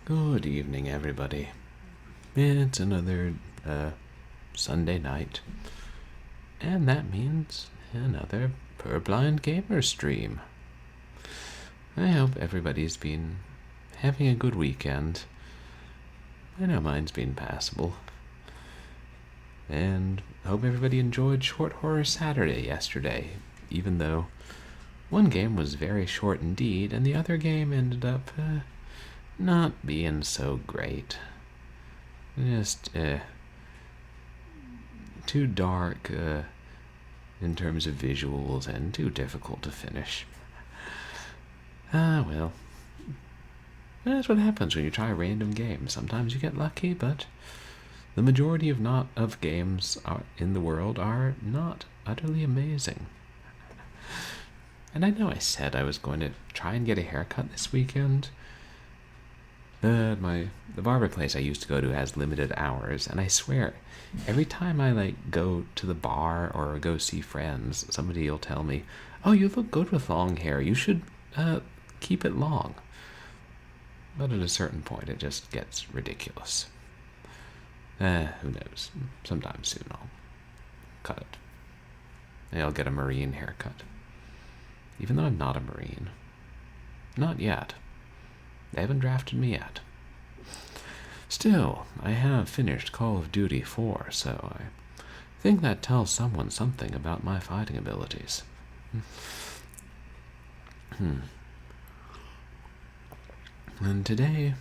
Good evening, everybody. It's another Sunday night, and that means another Purblind Gamer stream. I hope everybody's been having a good weekend. I know mine's been passable. And hope everybody enjoyed Short Horror Saturday yesterday, even though one game was very short indeed, and the other game ended up not being so great. Just too dark in terms of visuals and too difficult to finish. Well, that's what happens when you try a random game. Sometimes you get lucky, but the majority of games in the world are not utterly amazing. And I know I said I was going to try and get a haircut this weekend. The barber place I used to go to has limited hours, and I swear, every time I go to the bar or go see friends, somebody will tell me, "Oh, you look good with long hair. You should keep it long." But at a certain point, it just gets ridiculous. Who knows? Sometime soon I'll cut it. I'll get a Marine haircut. Even though I'm not a Marine. Not yet. They haven't drafted me yet. Still, I have finished Call of Duty 4, so I think that tells someone something about my fighting abilities. And today,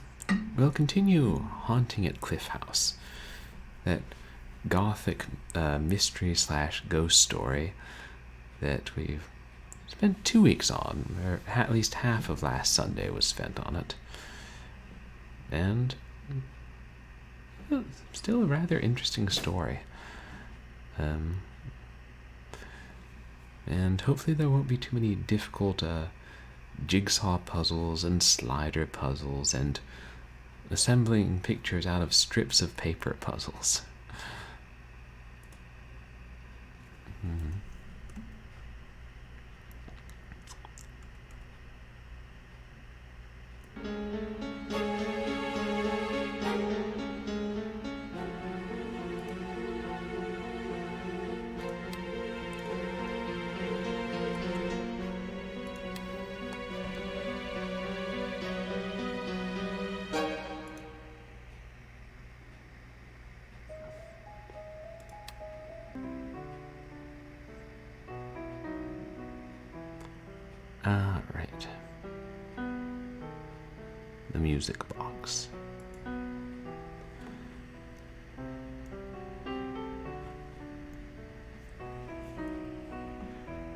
we'll continue haunting at CLIFFHOUSE, that gothic mystery/ghost story that we've spent 2 weeks on, or at least half of last Sunday was spent on it. And still a rather interesting story. And hopefully there won't be too many difficult jigsaw puzzles and slider puzzles and assembling pictures out of strips of paper puzzles. Right. The music box.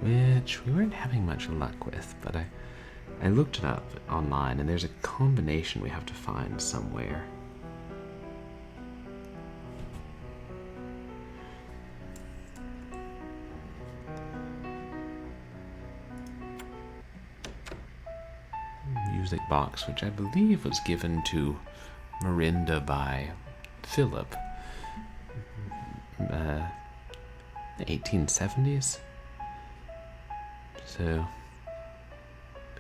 Which we weren't having much luck with, but I looked it up online, and there's a combination we have to find somewhere. Music box, which I believe was given to Mirinda by Philip, the 1870s. So,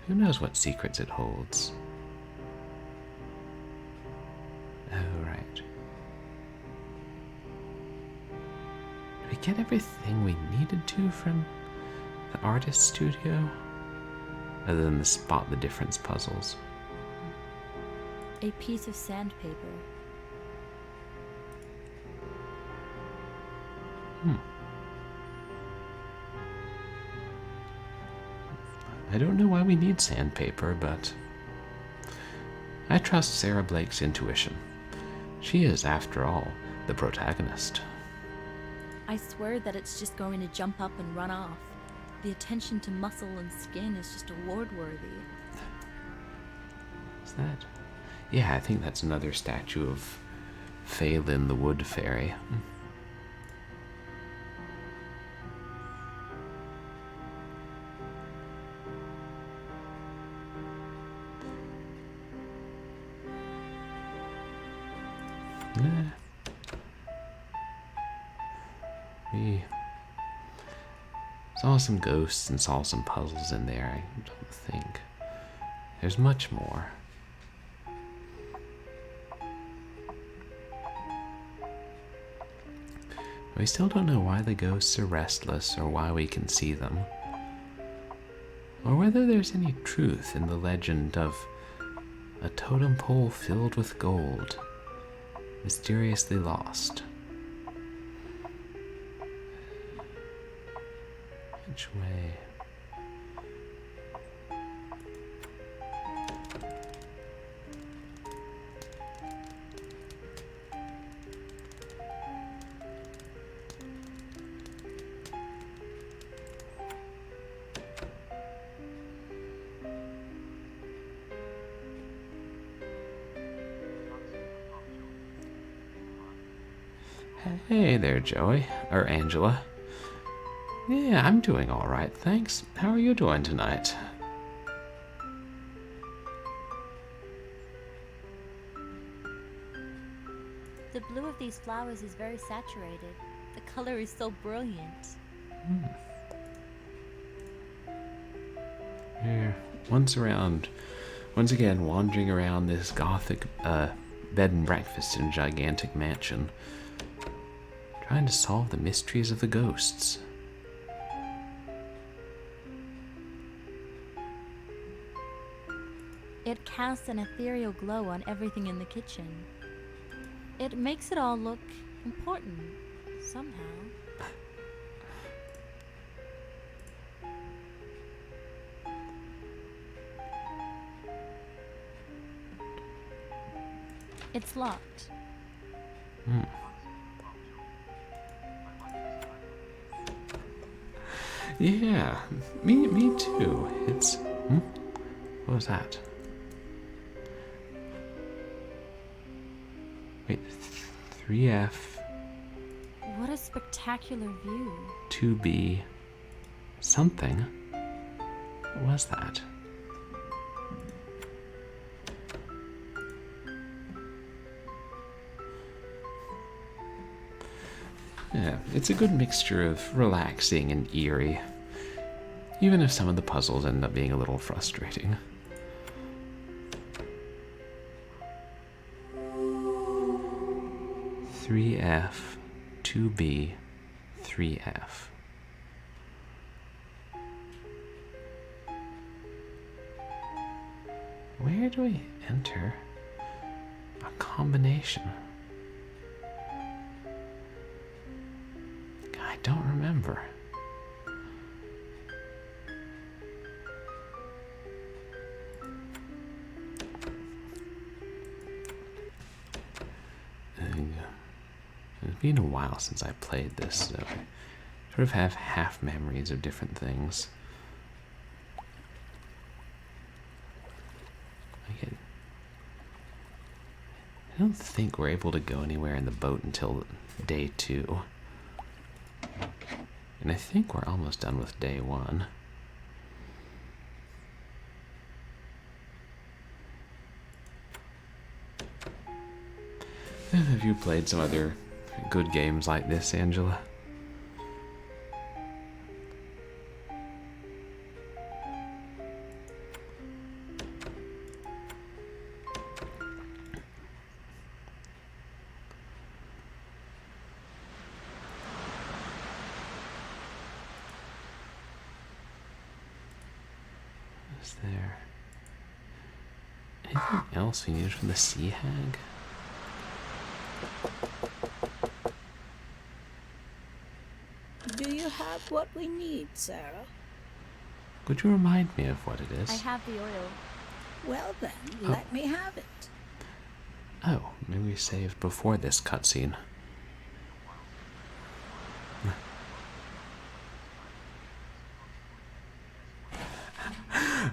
who knows what secrets it holds? Oh, right. Did we get everything we needed to from the artist studio? Other than the spot the difference puzzles. A piece of sandpaper. I don't know why we need sandpaper, but I trust Sarah Blake's intuition. She is, after all, the protagonist. I swear that it's just going to jump up and run off. The attention to muscle and skin is just award-worthy. Is that? Yeah, I think that's another statue of Phelan the Wood Fairy. We saw some ghosts and saw some puzzles in there. I don't think there's much more. We still don't know why the ghosts are restless or why we can see them, or whether there's any truth in the legend of a totem pole filled with gold, mysteriously lost. Which way? Hey there, Joey. Or Angela. Yeah, I'm doing alright, thanks. How are you doing tonight? The blue of these flowers is very saturated. The color is so brilliant. Here, once again, wandering around this gothic bed and breakfast in a gigantic mansion, trying to solve the mysteries of the ghosts. It casts an ethereal glow on everything in the kitchen. It makes it all look important, somehow. It's locked. Yeah, me too. It's... What was that? Wait, 3F, What a spectacular view. 2B, something. What was that? Yeah, it's a good mixture of relaxing and eerie, even if some of the puzzles end up being a little frustrating. Three F, 2B, 3F. Where do we enter a combination? I don't remember. It's been a while since I played this, so I sort of have half memories of different things. I don't think we're able to go anywhere in the boat until day 2. And I think we're almost done with day 1. Have you played some other good games like this, Angela? Is there anything else we need from the sea hag? Do you have what we need, Sarah? Could you remind me of what it is? I have the oil. Well then, let me have it. Oh, maybe we saved before this cutscene.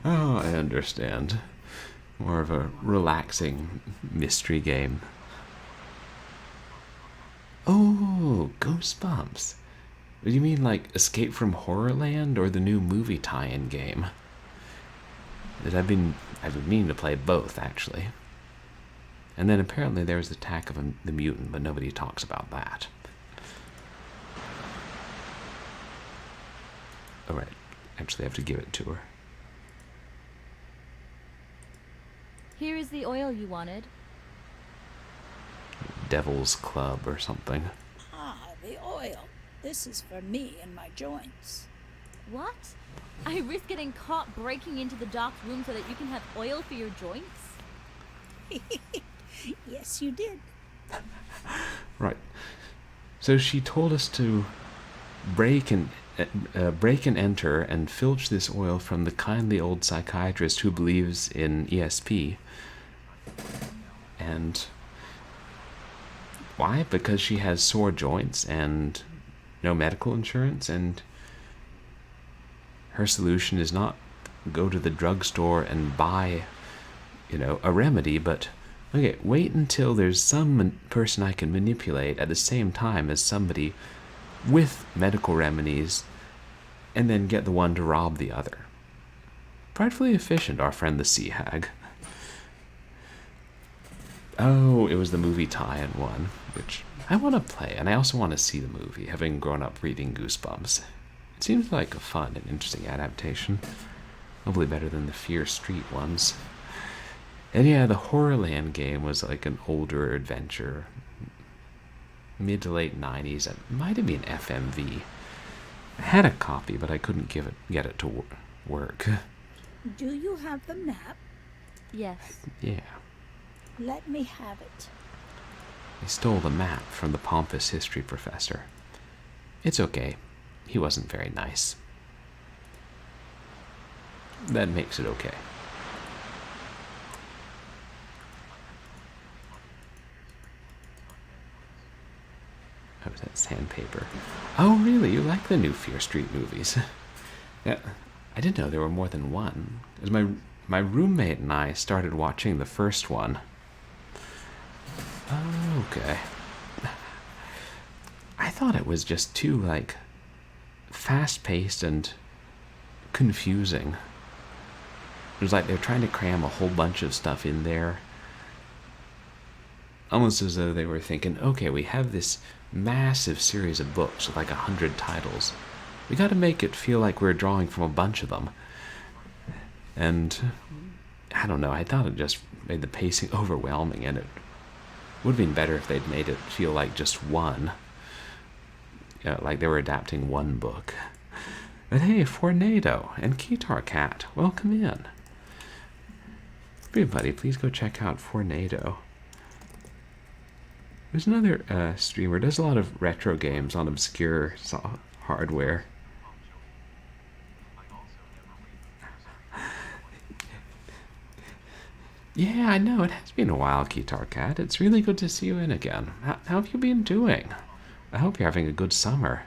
Oh, I understand. More of a relaxing mystery game. Oh, Goosebumps. Do you mean like Escape from Horrorland or the new movie tie-in game? I've been meaning to play both, actually. And then apparently there was Attack of the Mutant, but nobody talks about that. Alright, actually I have to give it to her. Here is the oil you wanted. Devil's Club or something. Ah, the oil. This is for me and my joints. What? I risk getting caught breaking into the doc's room so that you can have oil for your joints? Yes, you did. Right. So she told us to break and enter and filch this oil from the kindly old psychiatrist who believes in ESP. And why? Because she has sore joints and no medical insurance, and her solution is not go to the drugstore and buy, a remedy, but okay, wait until there's some person I can manipulate at the same time as somebody with medical remedies, and then get the one to rob the other. Frightfully efficient, our friend the Sea Hag. Oh, it was the movie tie-in one, which I want to play, and I also want to see the movie, having grown up reading Goosebumps. It seems like a fun and interesting adaptation. Hopefully better than the Fear Street ones. And yeah, the Horrorland game was like an older adventure. Mid to late 90s. It might have been FMV. I had a copy, but I couldn't get it to work. Do you have the map? Yes. Yeah. Let me have it. I stole the map from the pompous history professor. It's okay. He wasn't very nice. That makes it okay. Oh, that sandpaper. Oh, really? You like the new Fear Street movies? Yeah, I didn't know there were more than one. Because my roommate and I started watching the first one. Oh, okay. I thought it was just too, fast-paced and confusing. It was like they're trying to cram a whole bunch of stuff in there. Almost as though they were thinking, okay, we have this massive series of books with 100 titles. We gotta make it feel like we're drawing from a bunch of them. And I don't know, I thought it just made the pacing overwhelming, and it would have been better if they'd made it feel like just one. Like they were adapting one book. But hey, Fornado and Keytar Cat, welcome in. Everybody, please go check out Fornado. There's another streamer, does a lot of retro games on obscure hardware. Yeah, I know, it has been a while, Keytar Cat. It's really good to see you in again. How have you been doing? I hope you're having a good summer.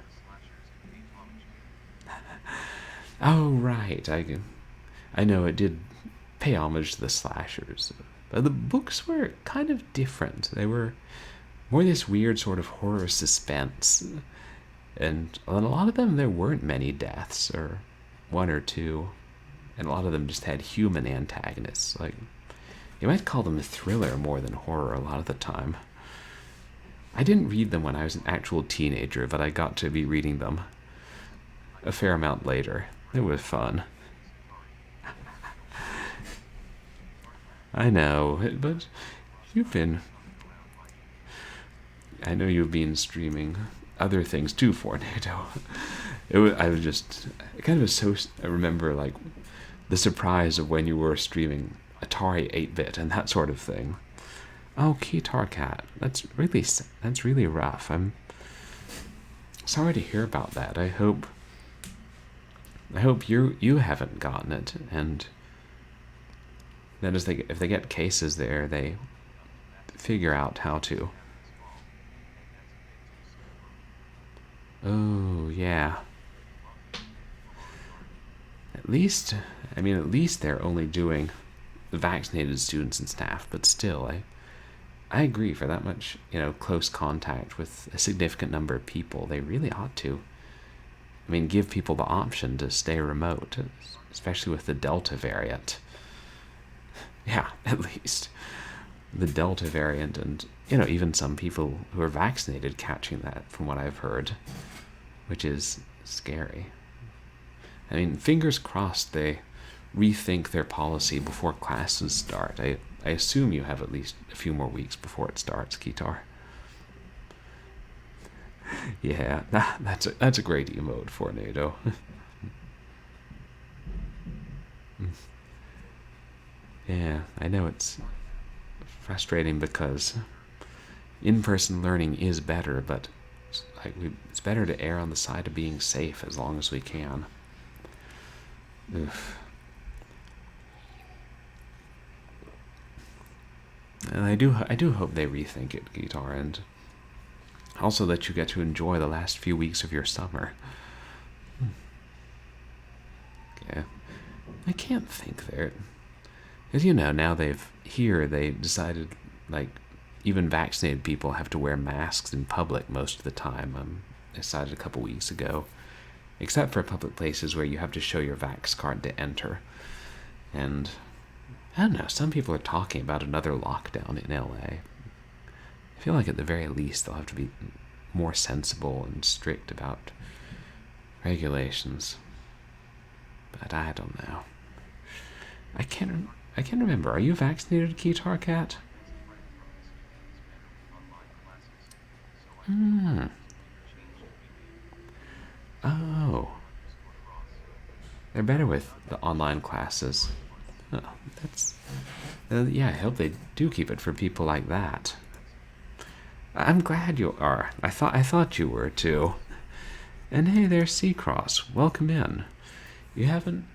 Oh, right. I know it did pay homage to the slashers. But the books were kind of different. They were more this weird sort of horror suspense. And on a lot of them, there weren't many deaths, or one or two. And a lot of them just had human antagonists. You might call them a thriller more than horror a lot of the time. I didn't read them when I was an actual teenager, but I got to be reading them a fair amount later. It was fun. I know, but I know you've been streaming other things too, Fornado. I remember the surprise of when you were streaming Atari 8-bit and that sort of thing. Oh, Keytar Cat, that's really rough. I'm sorry to hear about that. I hope you haven't gotten it, and that if they get cases there, they figure out how to. Oh, yeah. At least they're only doing the vaccinated students and staff, but still, I agree, for that much, close contact with a significant number of people, they really ought to. Give people the option to stay remote, especially with the Delta variant. Yeah, at least. The Delta variant, and, even some people who are vaccinated catching that, from what I've heard, which is scary. Fingers crossed they rethink their policy before classes start. I assume you have at least a few more weeks before it starts, Keytar. Yeah, that's a great emote for NATO. Yeah, I know it's frustrating because in-person learning is better, but it's better to err on the side of being safe as long as we can. Oof. And I do hope they rethink it, Guitar, and also that you get to enjoy the last few weeks of your summer. Yeah, I can't think there, because now they decided like even vaccinated people have to wear masks in public most of the time. They decided a couple weeks ago, except for public places where you have to show your vax card to enter. And I don't know, some people are talking about another lockdown in LA. I feel like at the very least they'll have to be more sensible and strict about regulations. But I don't know. I can't remember. Are you vaccinated, Guitar Cat? Hmm. Oh. They're better with the online classes. Oh, that's... yeah, I hope they do keep it for people like that. I'm glad you are. I thought you were, too. And hey there, Seacross. Welcome in. You haven't...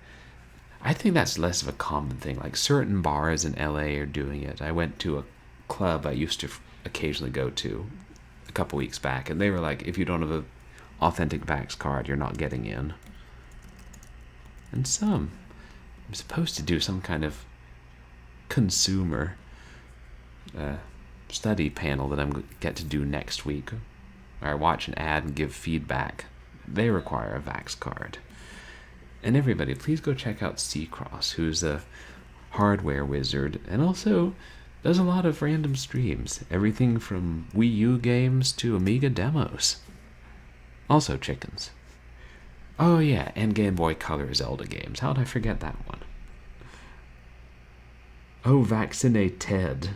I think that's less of a common thing. Like, certain bars in LA are doing it. I went to a club I used to occasionally go to a couple weeks back, and they were like, if you don't have an authentic Vax card, you're not getting in. And I'm supposed to do some kind of consumer study panel that I'm get to do next week, where I watch an ad and give feedback. They require a Vax card. And everybody, please go check out Seacross, who's a hardware wizard, and also does a lot of random streams. Everything from Wii U games to Amiga demos. Also chickens. Oh yeah, and Game Boy Color Zelda games. How did I forget that one? Oh, Vaccinate Ted.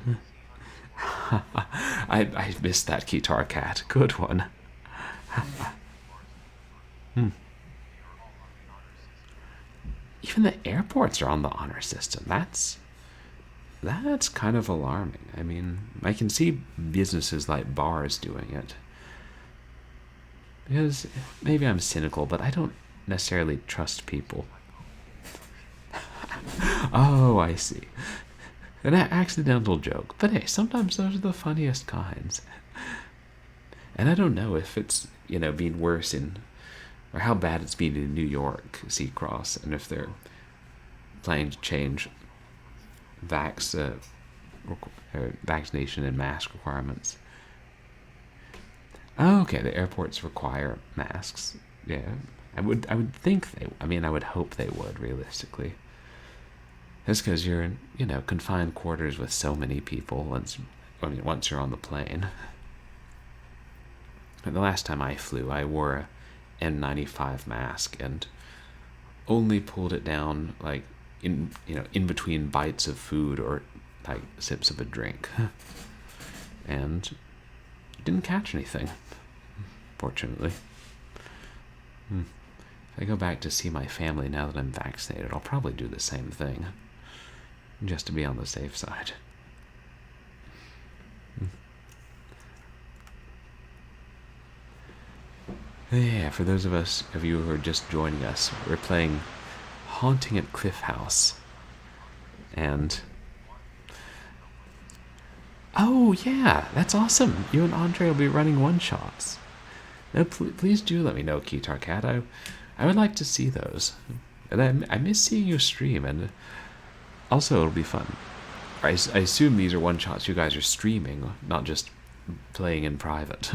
I missed that, Guitar Cat. Good one. Even the airports are on the honor system. That's kind of alarming. I mean, I can see businesses like bars doing it. Because maybe I'm cynical, but I don't necessarily trust people. Oh, I see. An accidental joke. But hey, sometimes those are the funniest kinds. And I don't know if it's, being worse or how bad it's been in New York, Seacross, and if they're planning to change vaccination and mask requirements. Oh, okay, the airports require masks. Yeah, I would think I would hope they would, realistically. That's because you're in, confined quarters with so many people once you're on the plane. But the last time I flew, I wore a N95 mask and only pulled it down like in between bites of food or like sips of a drink, and didn't catch anything, fortunately. If I go back to see my family now that I'm vaccinated, I'll probably do the same thing, just to be on the safe side. Yeah, for those of you who are just joining us, we're playing Haunting at Cliff House. And oh yeah, that's awesome. You and Andre will be running one-shots. No, please do let me know, Guitar Cat. I would like to see those. And I miss seeing you stream, and also it'll be fun. I assume these are one-shots you guys are streaming, not just playing in private.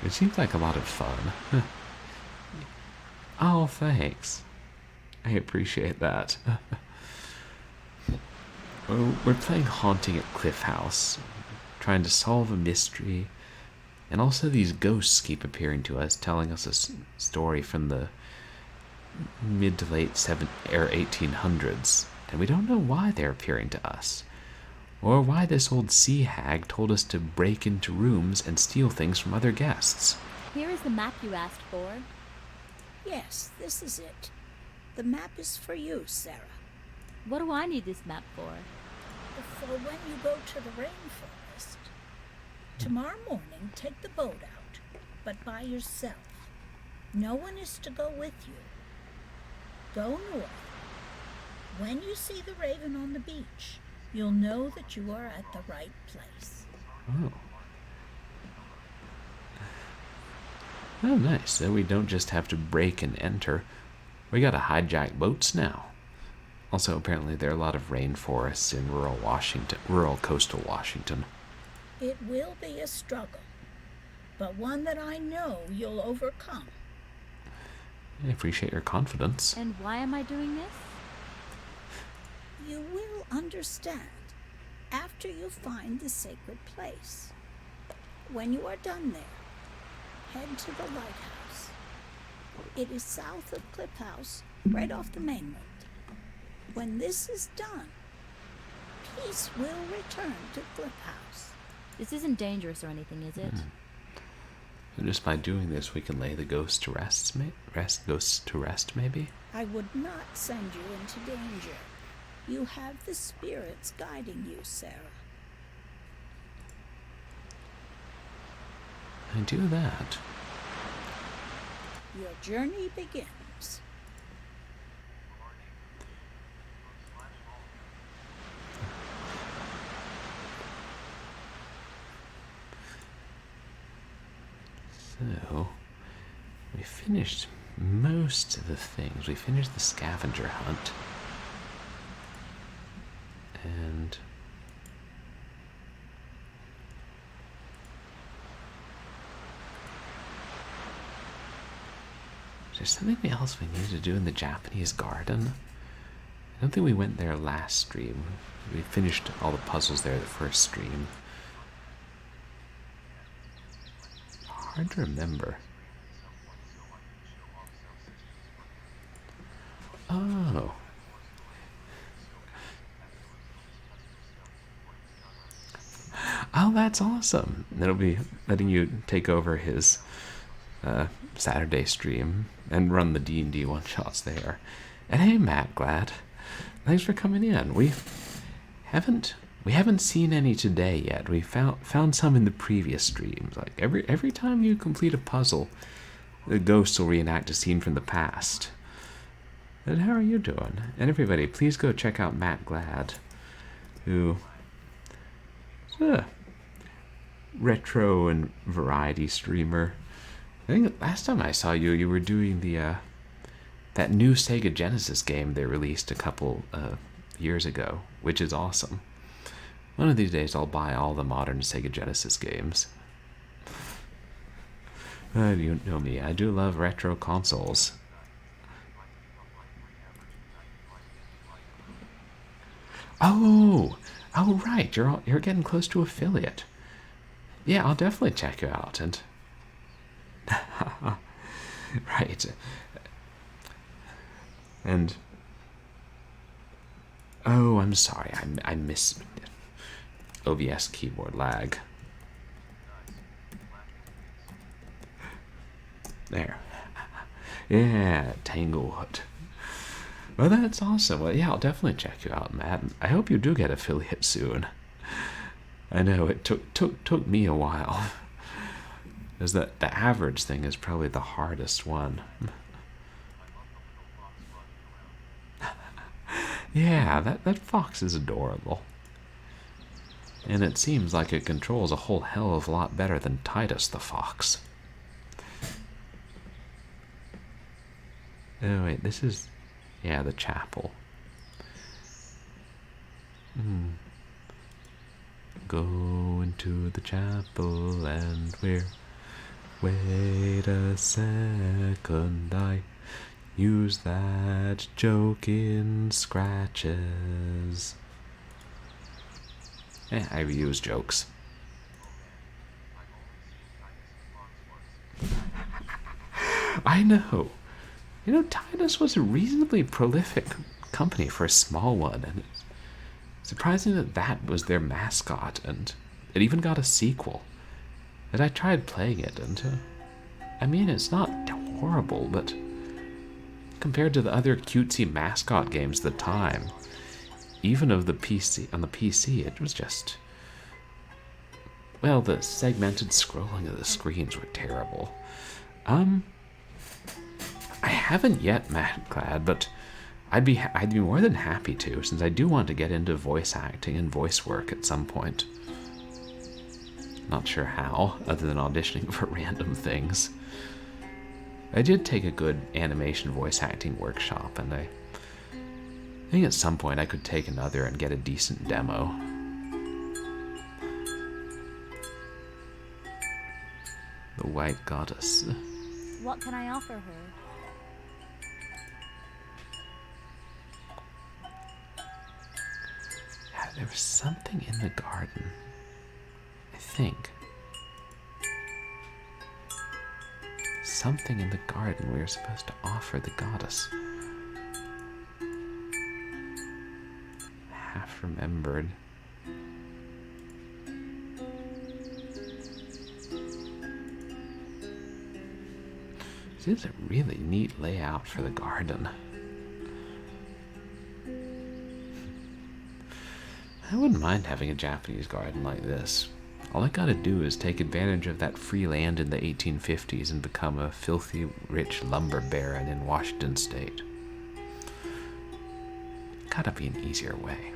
It seems like a lot of fun. Oh, thanks. I appreciate that. Well, we're playing Haunting at Cliff House, trying to solve a mystery, and also these ghosts keep appearing to us, telling us a story from the mid to late 1800s, and we don't know why they're appearing to us. or why this old sea hag told us to break into rooms and steal things from other guests. Here is the map you asked for. Yes, this is it. The map is for you, Sarah. What do I need this map for? For when you go to the rainforest. Tomorrow morning, take the boat out, but by yourself. No one is to go with you. Go north. When you see the raven on the beach, you'll know that you are at the right place. Oh. Oh, nice. So we don't just have to break and enter. We gotta hijack boats now. Also, apparently there are a lot of rainforests in rural coastal Washington. It will be a struggle, but one that I know you'll overcome. I appreciate your confidence. And why am I doing this? You will understand after you find the sacred place. When you are done there, head to the lighthouse. It is south of Cliff House, right off the mainland. When this is done, peace will return to Cliff House. This isn't dangerous or anything, is it? And just by doing this, we can lay the ghosts to rest, maybe? I would not send you into danger. You have the spirits guiding you, Sarah. I do that. Your journey begins. So, we finished most of the things. We finished the scavenger hunt. And is there something else we need to do in the Japanese garden? I don't think we went there last stream. We finished all the puzzles there the first stream. Hard to remember. Oh. Oh, that's awesome. That'll be letting you take over his Saturday stream and run the D&D one-shots there. And hey, Matt, glad. Thanks for coming in. We haven't seen any today yet. We found some in the previous streams. Like every time you complete a puzzle, the ghosts will reenact a scene from the past. And how are you doing? And everybody, please go check out Matt Glad, who is a retro and variety streamer. I think last time I saw you, you were doing the that new Sega Genesis game they released a couple years ago, which is awesome. One of these days I'll buy all the modern Sega Genesis games. You know me, I do love retro consoles. Oh, right, you're getting close to affiliate. Yeah, I'll definitely check you out. And right, and oh, I'm sorry, I missed OBS keyboard lag. There. Yeah, Tanglewood. Well, that's awesome. Well, yeah, I'll definitely check you out, Matt. I hope you do get affiliate soon. I know it took me a while. Because the average thing is probably the hardest one. Yeah, that fox is adorable. And it seems like it controls a whole hell of a lot better than Titus the fox. Oh wait, this is... yeah, the chapel. Go into the chapel and we're... wait a second, I use that joke in scratches. I reuse jokes. I know. You know, Titus was a reasonably prolific company for a small one, and Surprising that that was their mascot, and it even got a sequel. And I tried playing it, and I mean, it's not horrible, but compared to the other cutesy mascot games at the time, even of the PC on the PC, it was just, well, the segmented scrolling of the screens were terrible. I haven't yet, Matt Glad, but I'd be more than happy to, since I do want to get into voice acting and voice work at some point. Not sure how, other than auditioning for random things. I did take a good animation voice acting workshop, and I think at some point I could take another and get a decent demo. The White Goddess. What can I offer her? Yeah, there was something in the garden, I think. Something in the garden we were supposed to offer the goddess. Half remembered. This is a really neat layout for the garden. I wouldn't mind having a Japanese garden like this. All I gotta do is take advantage of that free land in the 1850s and become a filthy rich lumber baron in Washington State. Gotta be an easier way.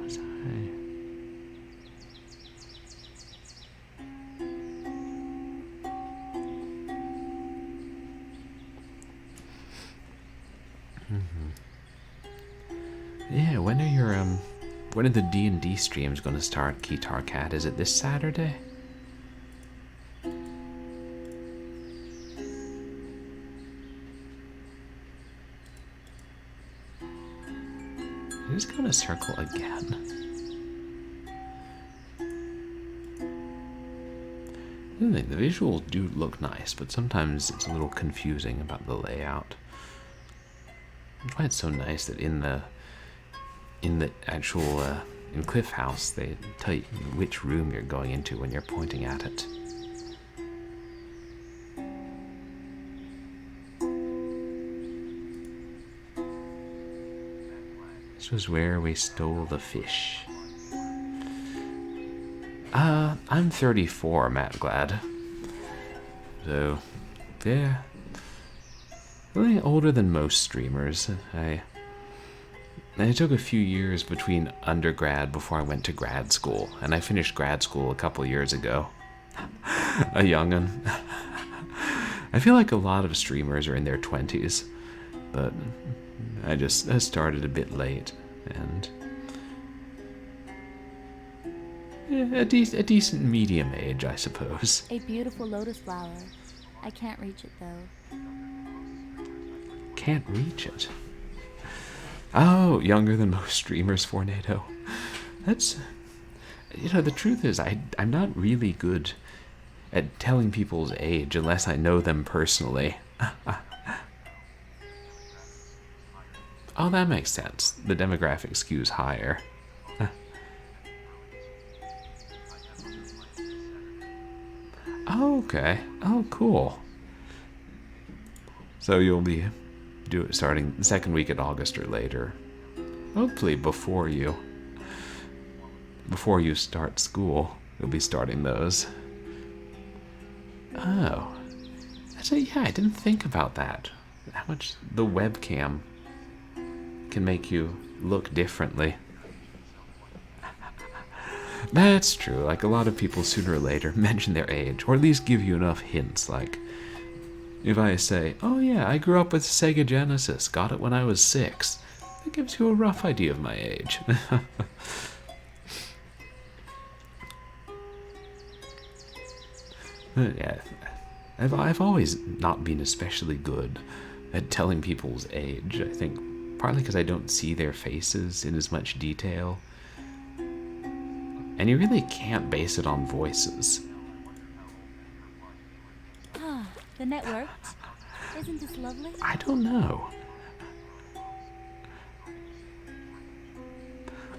Was I? Yeah, when are the D&D streams going to start, Keytar Cat? Is it this Saturday? I'm just going to circle again. The visuals do look nice, but sometimes it's a little confusing about the layout. That's why it's so nice that in the actual in Cliff House they tell you which room you're going into when you're pointing at it. This was where we stole the fish. I'm 34, Matt Glad. So, yeah. Really older than most streamers. I took a few years between undergrad before I went to grad school, and I finished grad school a couple years ago. A young'un. I feel like a lot of streamers are in their 20s, but I started a bit late, and a decent medium age, I suppose. A beautiful lotus flower. I can't reach it though. Can't reach it. Oh, younger than most streamers, Fornado. That's, the truth is, I'm not really good at telling people's age unless I know them personally. Oh, that makes sense. The demographic skews higher. Oh, okay. Oh, cool. So you'll be starting the second week in August or later. Hopefully before you start school, you'll be starting those. Oh. Yeah, I didn't think about that. How much the webcam can make you look differently. That's true. Like, a lot of people sooner or later mention their age, or at least give you enough hints. Like, if I say, oh yeah, I grew up with Sega Genesis, got it when I was 6, it gives you a rough idea of my age. Yeah, I've always not been especially good at telling people's age. I think partly because I don't see their faces in as much detail. And you really can't base it on voices. Ah, the net worked. Isn't this lovely? I don't know.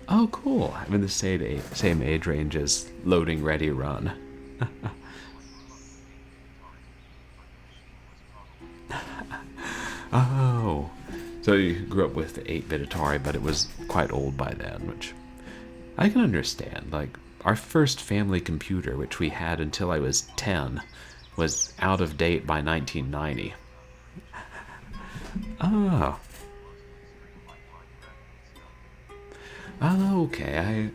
Oh, cool. I'm in the same age range as Loading Ready Run. Oh. So you grew up with the 8-bit Atari, but it was quite old by then, which I can understand. Like, our first family computer, which we had until I was 10, was out of date by 1990. Oh. Oh, okay.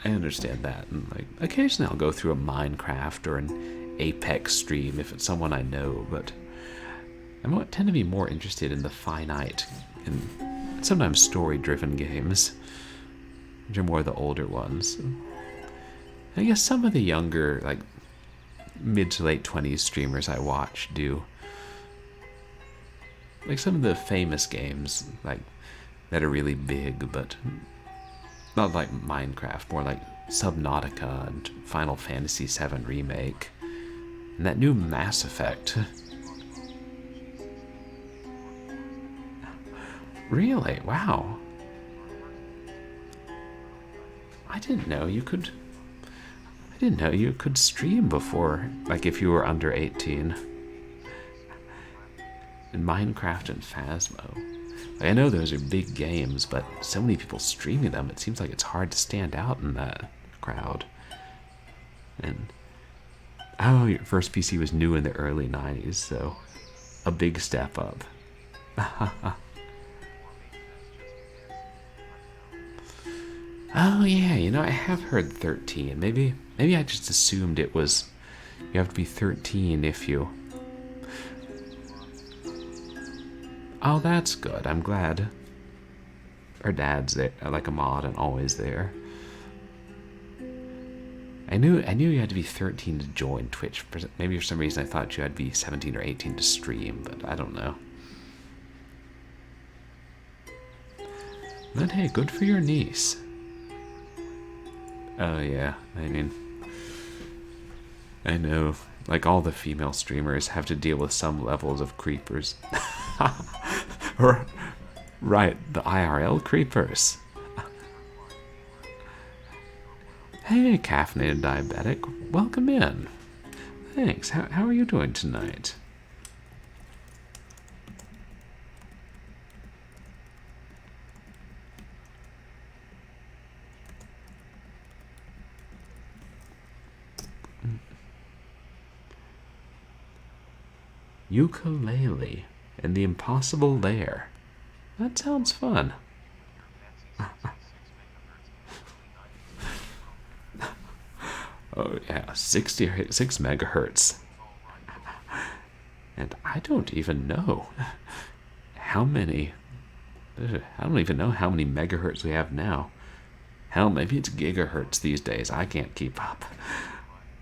I understand that. And like occasionally I'll go through a Minecraft or an Apex stream if it's someone I know, but I tend to be more interested in the finite and sometimes story-driven games, which are more the older ones. I guess some of the younger, like mid to late 20s streamers I watch do. Like some of the famous games, like that are really big, but not like Minecraft, more like Subnautica and Final Fantasy VII Remake. And that new Mass Effect. Really? Wow. I didn't know you could stream before, like if you were under 18. In Minecraft and Phasmo. Like, I know those are big games, but so many people streaming them, it seems like it's hard to stand out in that crowd. And oh, your first PC was new in the early 90s, so a big step up. Oh yeah, I have heard 13. Maybe I just assumed it was you have to be 13 if you. Oh, that's good. I'm glad. Her dad's there, like a mod and always there. I knew you had to be 13 to join Twitch. Maybe for some reason I thought you had to be 17 or 18 to stream, but I don't know. But hey, good for your niece. Oh yeah, I mean, I know, like all the female streamers have to deal with some levels of creepers. Right, the IRL creepers. Hey, caffeinated diabetic, welcome in. Thanks, how are you doing tonight? Ukulele and the Impossible Lair. That sounds fun. Oh yeah, 66 megahertz. And I don't even know how many. I don't even know how many megahertz we have now. Hell, maybe it's gigahertz these days. I can't keep up.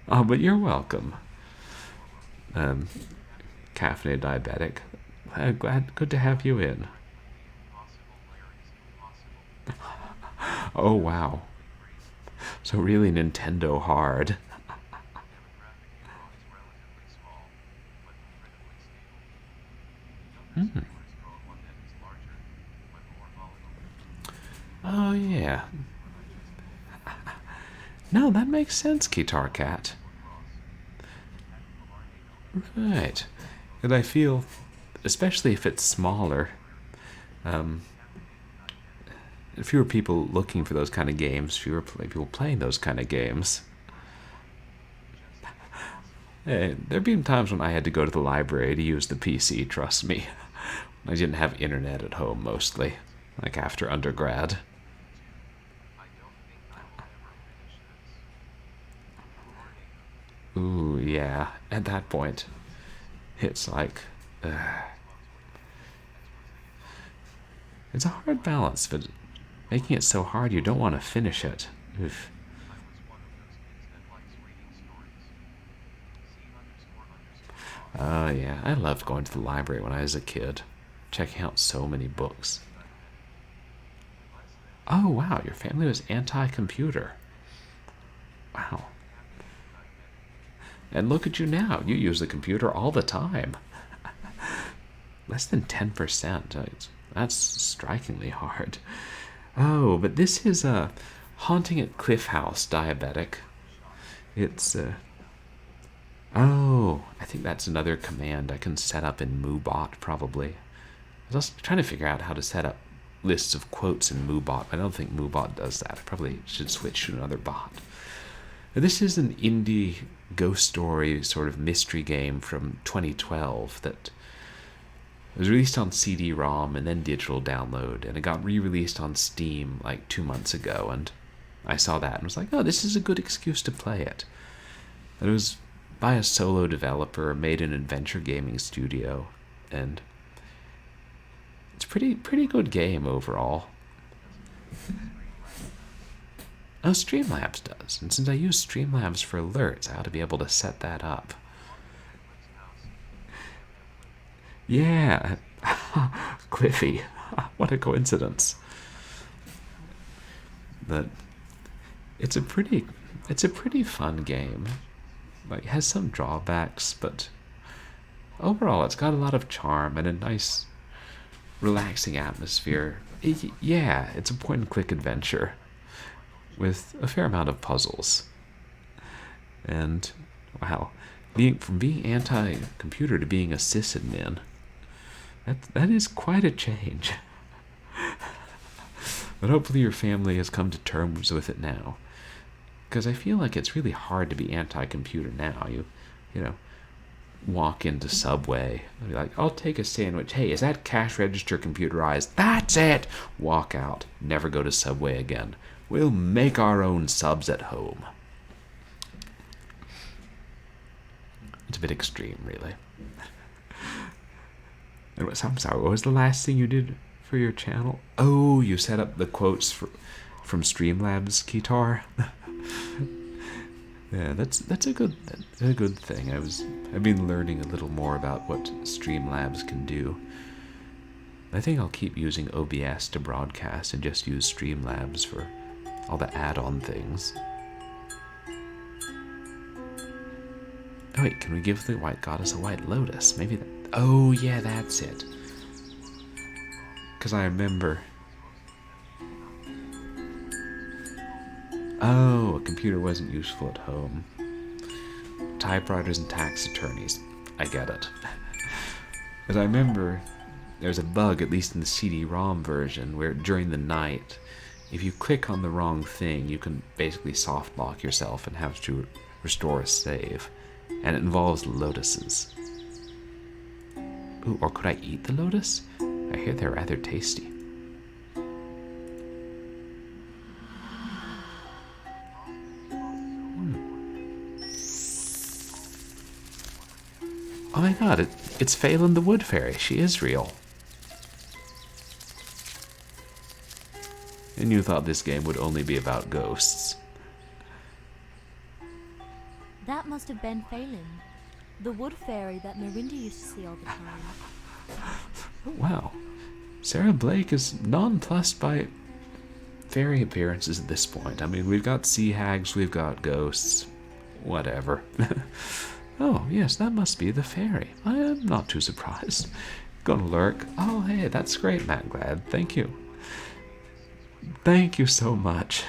Oh, but you're welcome. Caffeinated diabetic. Good to have you in. Oh wow. So really Nintendo hard. Oh yeah. No, that makes sense, Guitar Cat. Right. And I feel, especially if it's smaller, fewer people looking for those kind of games, fewer people playing those kind of games. Hey, there have been times when I had to go to the library to use the PC, trust me. I didn't have internet at home mostly, like after undergrad. Ooh, yeah, at that point, it's like, it's a hard balance, but making it so hard you don't want to finish it. Oof. Oh yeah, I loved going to the library when I was a kid, checking out so many books. Oh, wow, your family was anti-computer. Wow. And look at you now. You use the computer all the time. Less than 10%. That's strikingly hard. Oh, but this is a haunting at Cliff House diabetic. It's oh, I think that's another command I can set up in MooBot probably. I was trying to figure out how to set up lists of quotes in MooBot. I don't think MooBot does that. I probably should switch to another bot. This is an indie ghost story sort of mystery game from 2012 that was released on CD-ROM and then digital download, and it got re-released on Steam like 2 months ago, and I saw that and was like, oh, this is a good excuse to play it. And it was by a solo developer, made in Adventure Gaming Studio, and it's a pretty good game overall. Oh, Streamlabs does, and since I use Streamlabs for alerts, I ought to be able to set that up. Yeah, Cliffy, what a coincidence. But it's a pretty fun game. Like, it has some drawbacks, but overall it's got a lot of charm and a nice, relaxing atmosphere. Yeah, it's a point-and-click adventure with a fair amount of puzzles. And, wow, from being anti-computer to being a sysadmin, that is quite a change. But hopefully your family has come to terms with it now. Because I feel like it's really hard to be anti-computer now. You know, walk into Subway and be like, I'll take a sandwich. Hey, is that cash register computerized? That's it! Walk out. Never go to Subway again. We'll make our own subs at home. It's a bit extreme, really. I'm sorry, what was the last thing you did for your channel? Oh, you set up the quotes from Streamlabs guitar. Yeah, that's a good thing. I've been learning a little more about what Streamlabs can do. I think I'll keep using OBS to broadcast and just use Streamlabs for all the add-on things. Oh wait, can we give the White Goddess a White Lotus? Maybe that... Oh yeah, that's it. Because I remember... Oh, a computer wasn't useful at home. Typewriters and tax attorneys. I get it. Because I remember there's a bug, at least in the CD-ROM version, where during the night, if you click on the wrong thing, you can basically soft lock yourself and have to restore a save. And it involves lotuses. Ooh, or could I eat the lotus? I hear they're rather tasty. Oh my god, it's Phelan the Wood Fairy. She is real. And you thought this game would only be about ghosts. That must have been Phelan, the wood fairy that Mirinda used to see all the time. Wow. Sarah Blake is nonplussed by fairy appearances at this point. I mean, we've got sea hags, we've got ghosts. Whatever. Oh, yes, that must be the fairy. I am not too surprised. Gonna lurk. Oh, hey, that's great, Matt Glad. Thank you. Thank you so much.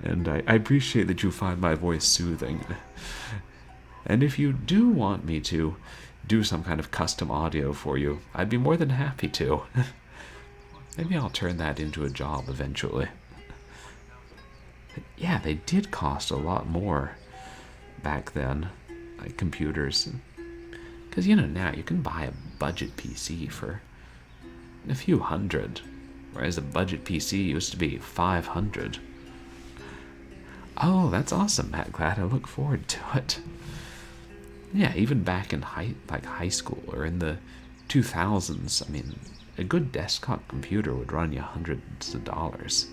And I appreciate that you find my voice soothing. And if you do want me to do some kind of custom audio for you, I'd be more than happy to. Maybe I'll turn that into a job eventually. But yeah, they did cost a lot more back then, like computers. Because, you know, now you can buy a budget PC for a few hundred, whereas a budget PC used to be 500. Oh, that's awesome, Matt Glad. I look forward to it. Yeah, even back in high school or in the 2000s, I mean, a good desktop computer would run you hundreds of dollars.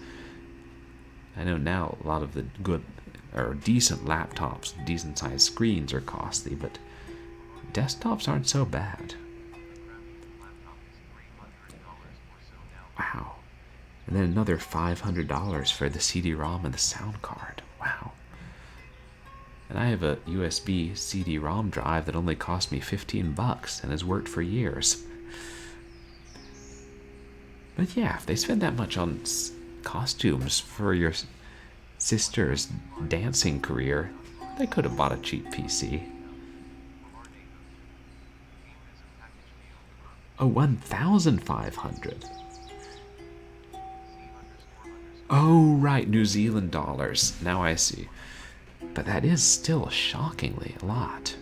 I know now a lot of the good or decent laptops, decent sized screens are costly, but desktops aren't so bad. Wow. And then another $500 for the CD-ROM and the sound card. Wow. And I have a USB CD-ROM drive that only cost me $15 and has worked for years. But yeah, if they spend that much on costumes for your sister's dancing career, they could have bought a cheap PC. Oh, 1,500. Oh, right, New Zealand dollars. Now I see. But that is still shockingly a lot.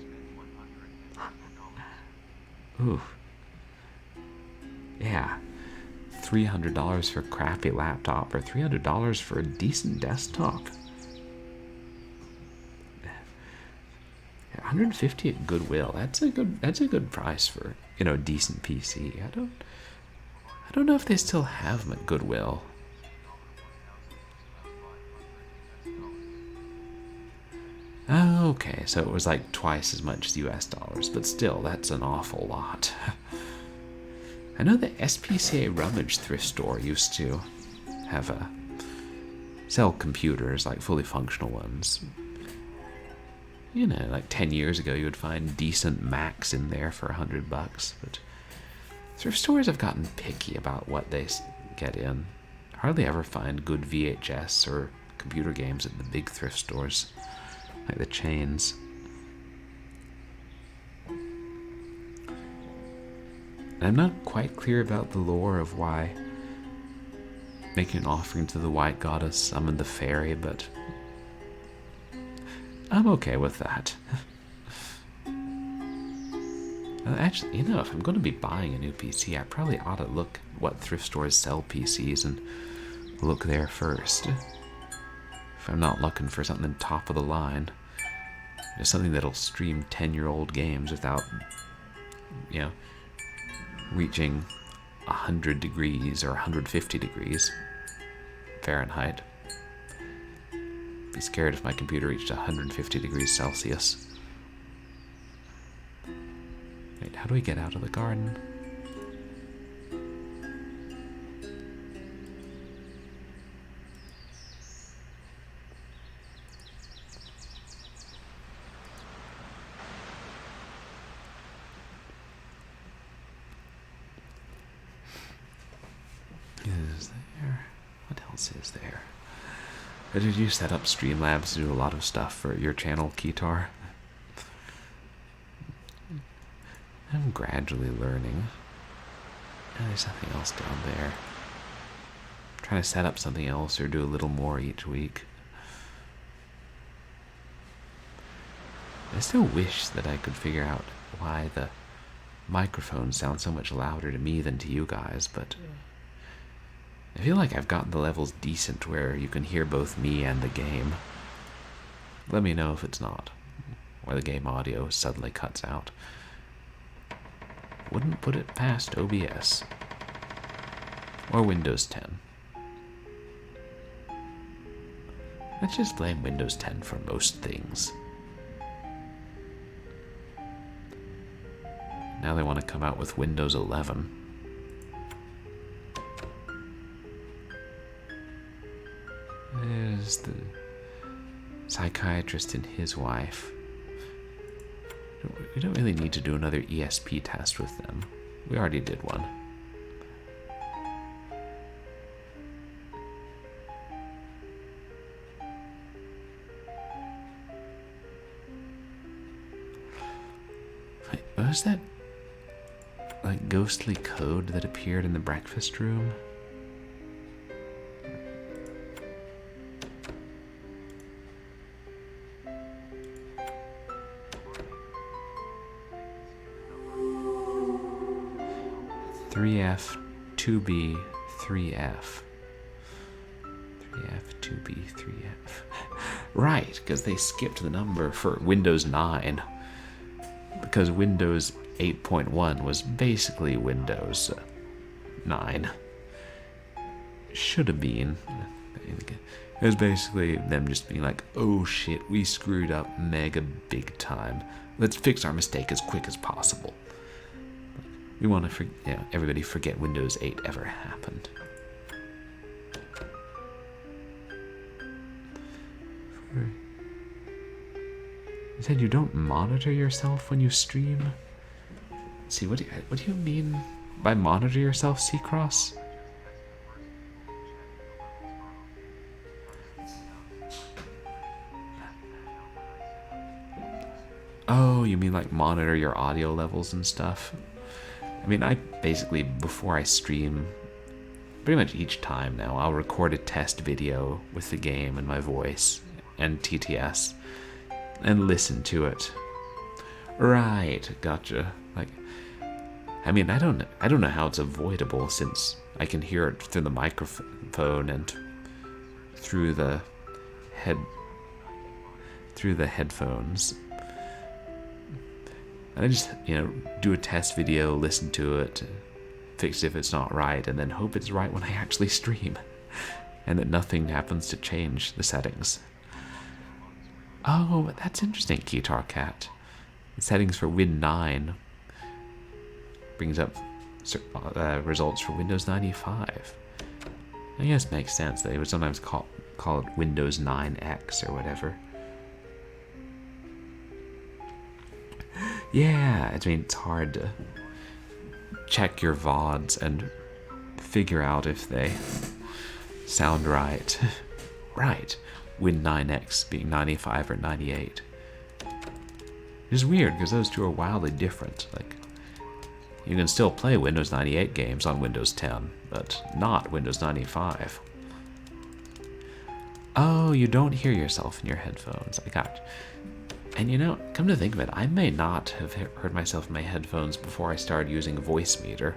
Ooh. Yeah. $300 for a crappy laptop or $300 for a decent desktop. $150 at Goodwill. That's a good price for, a decent PC. I don't know if they still have them at Goodwill. Oh, okay, so it was like twice as much as US dollars, but still, that's an awful lot. I know the SPCA Rummage thrift store used to have sell computers, like fully functional ones. Like 10 years ago, you would find decent Macs in there for $100, but thrift stores have gotten picky about what they get in. Hardly ever find good VHS or computer games at the big thrift stores, like the chains. I'm not quite clear about the lore of why making an offering to the white goddess summoned the fairy, but I'm okay with that. Actually, if I'm going to be buying a new PC, I probably ought to look at what thrift stores sell PCs and look there first. If I'm not looking for something top of the line, just something that'll stream 10-year-old games without, reaching 100 degrees or 150 degrees Fahrenheit. Be scared if my computer reached 150 degrees Celsius. Wait, how do we get out of the garden? Is there? What else is there? Did you set up Streamlabs to do a lot of stuff for your channel, Keytar? I'm gradually learning. Oh, there's something else down there. I'm trying to set up something else or do a little more each week. I still wish that I could figure out why the microphone sounds so much louder to me than to you guys, but I feel like I've gotten the levels decent where you can hear both me and the game. Let me know if it's not, or the game audio suddenly cuts out. Wouldn't put it past OBS or Windows 10. Let's just blame Windows 10 for most things. Now they want to come out with Windows 11. There's the psychiatrist and his wife. We don't really need to do another ESP test with them. We already did one. Wait, what was that ghostly code that appeared in the breakfast room? F 2B 3F 3F 2B 3F. Right, because they skipped the number for Windows 9 because Windows 8.1 was basically Windows 9. Should have been. It was basically them just being like, oh shit, we screwed up mega big time. Let's fix our mistake as quick as possible. We want to everybody forget Windows 8 ever happened. You said you don't monitor yourself when you stream? Let's see, what do you mean by monitor yourself, Seacross? Oh, you mean like monitor your audio levels and stuff? I mean, I basically, before I stream, pretty much each time now, I'll record a test video with the game and my voice and TTS and listen to it. Right, gotcha. Like, I mean, I don't know how it's avoidable since I can hear it through the microphone and through the headphones. I just, do a test video, listen to it, fix if it's not right, and then hope it's right when I actually stream, and that nothing happens to change the settings. Oh, that's interesting, Guitar Cat. The settings for Win 9 brings up results for Windows 95. I guess makes sense. They would sometimes call it Windows 9X or whatever. Yeah, I mean, it's hard to check your VODs and figure out if they sound right. Right. Win 9X being 95 or 98. It's weird because those two are wildly different. Like, you can still play Windows 98 games on Windows 10, but not Windows 95. Oh, you don't hear yourself in your headphones. I got you. And come to think of it, I may not have heard myself in my headphones before I started using Voicemeeter.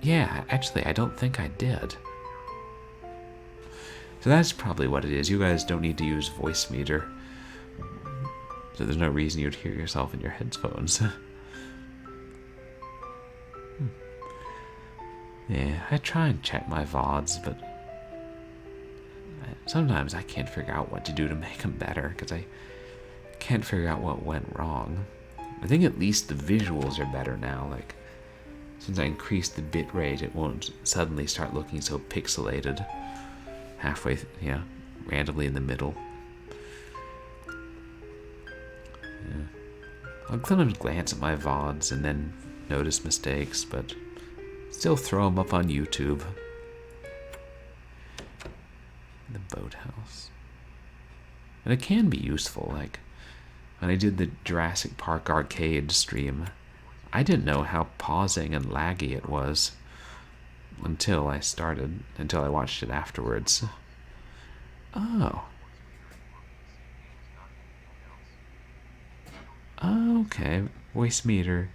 Yeah, actually, I don't think I did. So that's probably what it is. You guys don't need to use Voicemeeter. So there's no reason you'd hear yourself in your headphones. Yeah, I try and check my VODs, but sometimes I can't figure out what to do to make them better, because I can't figure out what went wrong. I think at least the visuals are better now. Like, since I increased the bitrate, it won't suddenly start looking so pixelated halfway, randomly in the middle. Yeah. I'll sometimes glance at my VODs and then notice mistakes, but still throw them up on YouTube. The boathouse. And it can be useful. Like, when I did the Jurassic Park arcade stream, I didn't know how pausing and laggy it was until I watched it afterwards. Oh. Okay. Voice meters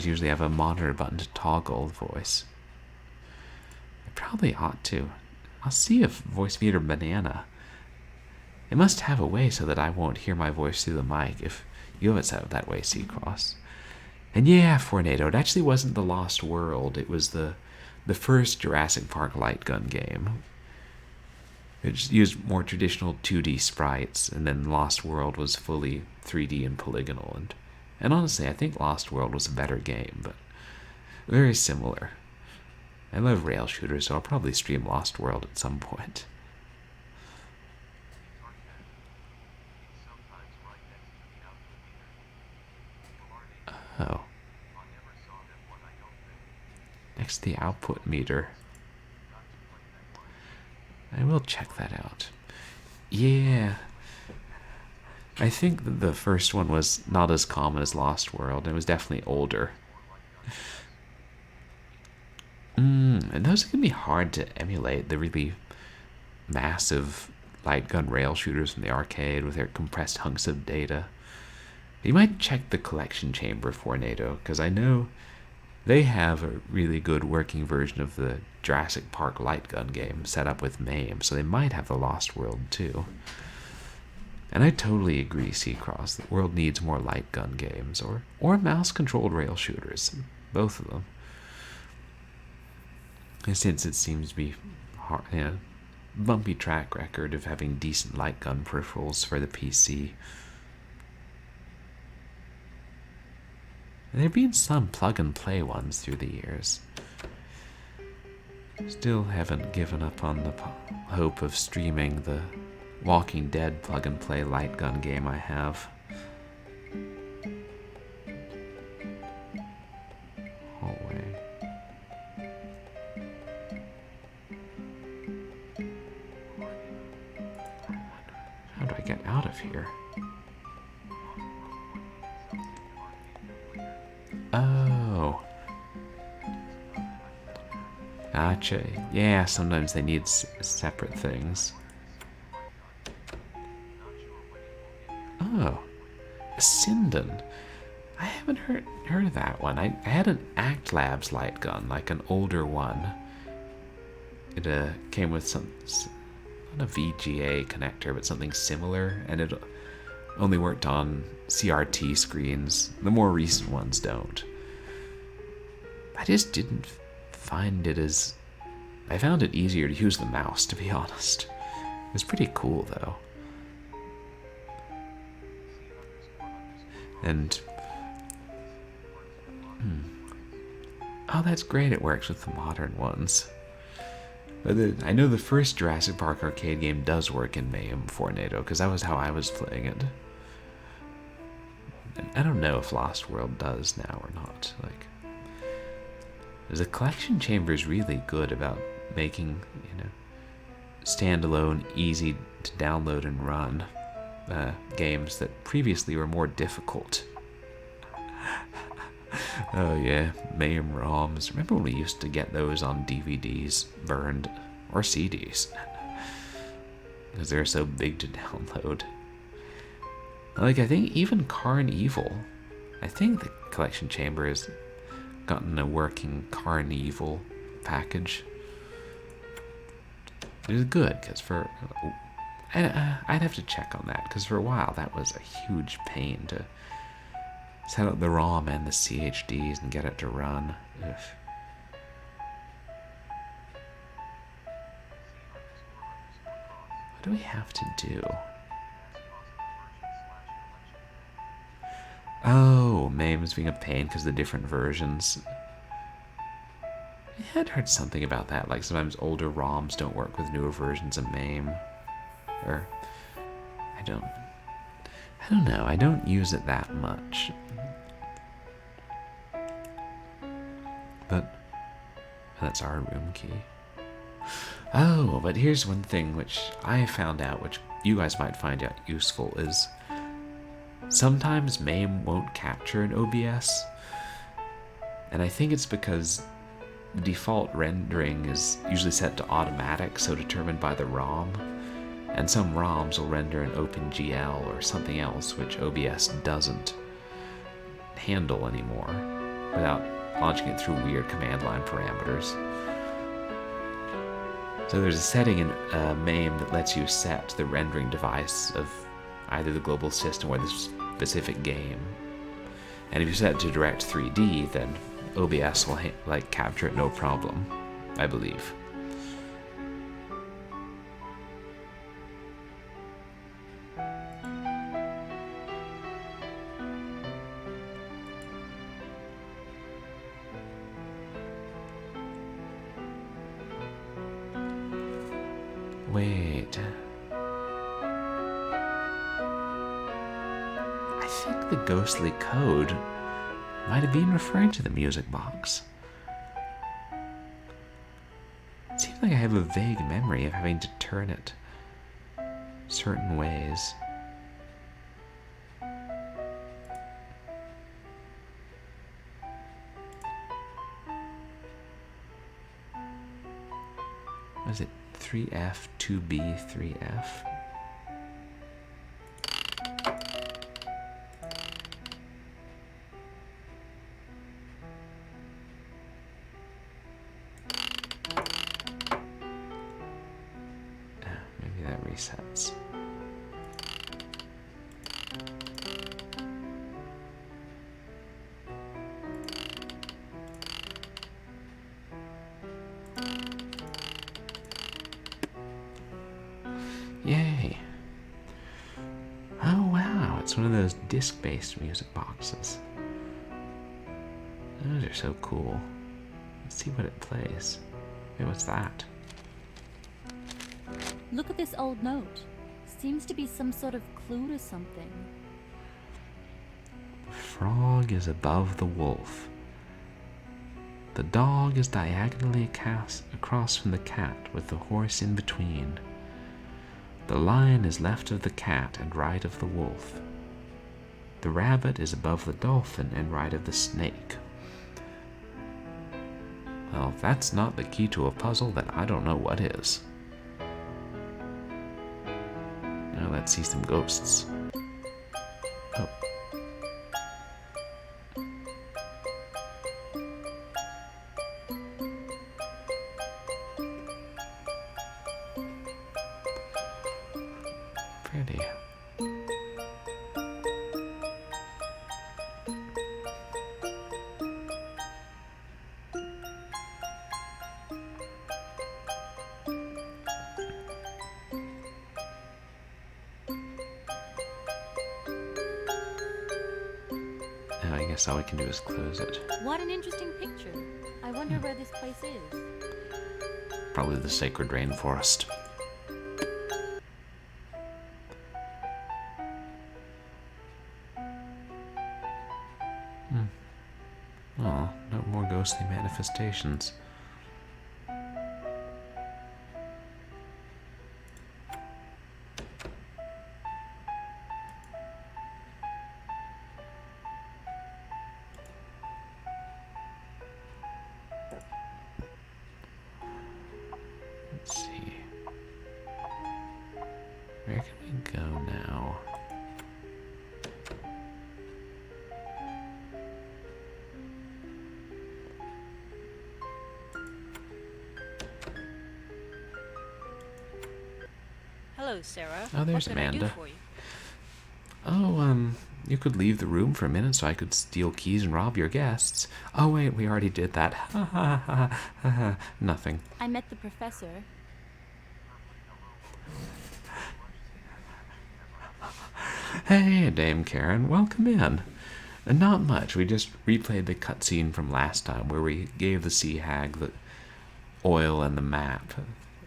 usually have a monitor button to toggle the voice. I probably ought to. I'll see if Voicemeeter Banana. It must have a way so that I won't hear my voice through the mic if you have it set up that way, Seacross. And yeah, Fornado, it actually wasn't The Lost World. It was the first Jurassic Park light gun game. It just used more traditional 2D sprites, and then Lost World was fully 3D and polygonal. And honestly, I think Lost World was a better game, but very similar. I love rail shooters, so I'll probably stream Lost World at some point. Oh. Next to the output meter. I will check that out. Yeah. I think that the first one was not as common as Lost World. It was definitely older. And those can be hard to emulate, the really massive light gun rail shooters from the arcade with their compressed hunks of data. You might check the collection chamber for NATO, because I know they have a really good working version of the Jurassic Park light gun game set up with MAME, so they might have the Lost World too. And I totally agree, Seacross, the world needs more light gun games, or mouse-controlled rail shooters, both of them. And since it seems to be hard, bumpy track record of having decent light gun peripherals for the PC. And there have been some plug-and-play ones through the years. Still haven't given up on the hope of streaming the Walking Dead plug-and-play light gun game I have. Hallway. How do I get out of here? Oh. Gotcha. Yeah, sometimes they need separate things. Oh. A Sinden. I haven't heard of that one. I had an Act Labs light gun, like an older one. It came with some, not a VGA connector, but something similar, and it only worked on CRT screens. The more recent ones don't. I just didn't find it as... I found it easier to use the mouse, to be honest. It was pretty cool, though. And... Oh, that's great, it works with the modern ones. But I know the first Jurassic Park arcade game does work in Mayhem Tornado, because that was how I was playing it. And I don't know if Lost World does now or not. Like, the collection chamber is really good about making, standalone, easy to download and run games that previously were more difficult. Oh yeah, Mayhem ROMs. Remember when we used to get those on DVDs burned, or CDs, because they're so big to download. Like, I think even Carnival, I think the collection chamber has gotten a working Carnival package. It is good, because for... I'd have to check on that, because for a while that was a huge pain to set up the ROM and the CHDs and get it to run. Ugh. What do we have to do? Oh, MAME's being a pain because of the different versions. I had heard something about that, like sometimes older ROMs don't work with newer versions of MAME. Or, I don't know, I don't use it that much. But that's our room key. Oh, but here's one thing which I found out, which you guys might find out useful, is sometimes MAME won't capture an OBS. And I think it's because the default rendering is usually set to automatic, so determined by the ROM. And some ROMs will render an OpenGL or something else which OBS doesn't handle anymore without launching it through weird command line parameters. So there's a setting in MAME that lets you set the rendering device of either the global system or the specific game. And if you set it to Direct 3D, then OBS will capture it no problem, I believe. Wait. I think the ghostly code might have been referring to the music box. It seems like I have a vague memory of having to turn it certain ways. Was it 3F, 2B, 3F? Maybe that resets. Yay. Oh wow, it's one of those disc-based music boxes. Those are so cool. Let's see what it plays. Hey, what's that? Look at this old note. Seems to be some sort of clue to something. Frog is above the wolf. The dog is diagonally cast across from the cat with the horse in between. The lion is left of the cat and right of the wolf. The rabbit is above the dolphin and right of the snake. Well, if that's not the key to a puzzle, then I don't know what is. Now let's see some ghosts. Oh. Pretty. Now I guess all we can do is close it. What an interesting picture. I wonder where this place is. Probably the sacred rainforest. Oh, no more ghostly manifestations. Let's see. Where can we go now? Hello, Sarah. Oh, there's what can I do Amanda. for you? Oh, you could leave the room for a minute so I could steal keys and rob your guests. Oh, wait, we already did that. Ha ha ha ha ha. Nothing. I met the professor. Hey, Dame Karen, welcome in. Not much. We just replayed the cutscene from last time where we gave the sea hag the oil and the map.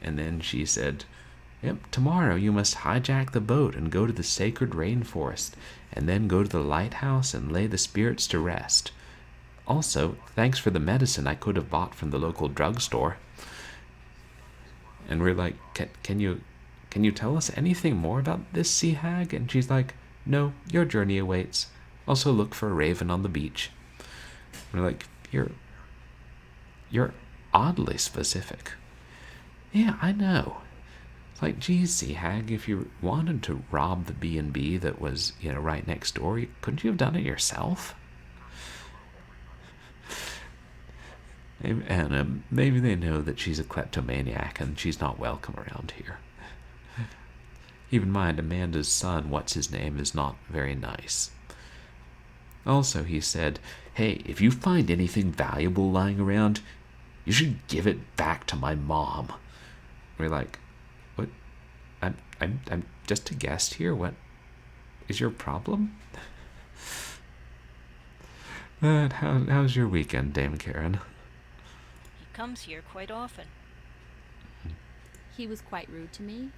And then she said, "Yep, tomorrow you must hijack the boat and go to the sacred rainforest, and then go to the lighthouse and lay the spirits to rest. Also, thanks for the medicine I could have bought from the local drugstore." And we're like, can you tell us anything more about this sea hag? And she's like, "No, your journey awaits. Also look for a raven on the beach." We're like, you're oddly specific. Yeah, I know. It's like, geez, sea hag, if you wanted to rob the B&B that was, right next door, couldn't you have done it yourself? And maybe they know that she's a kleptomaniac and she's not welcome around here. Keep in mind, Amanda's son, what's his name, is not very nice. Also, he said, "Hey, if you find anything valuable lying around, you should give it back to my mom." We're like, "What? I'm just a guest here. What is your problem?" But how's your weekend, Dame Karen? He comes here quite often. He was quite rude to me.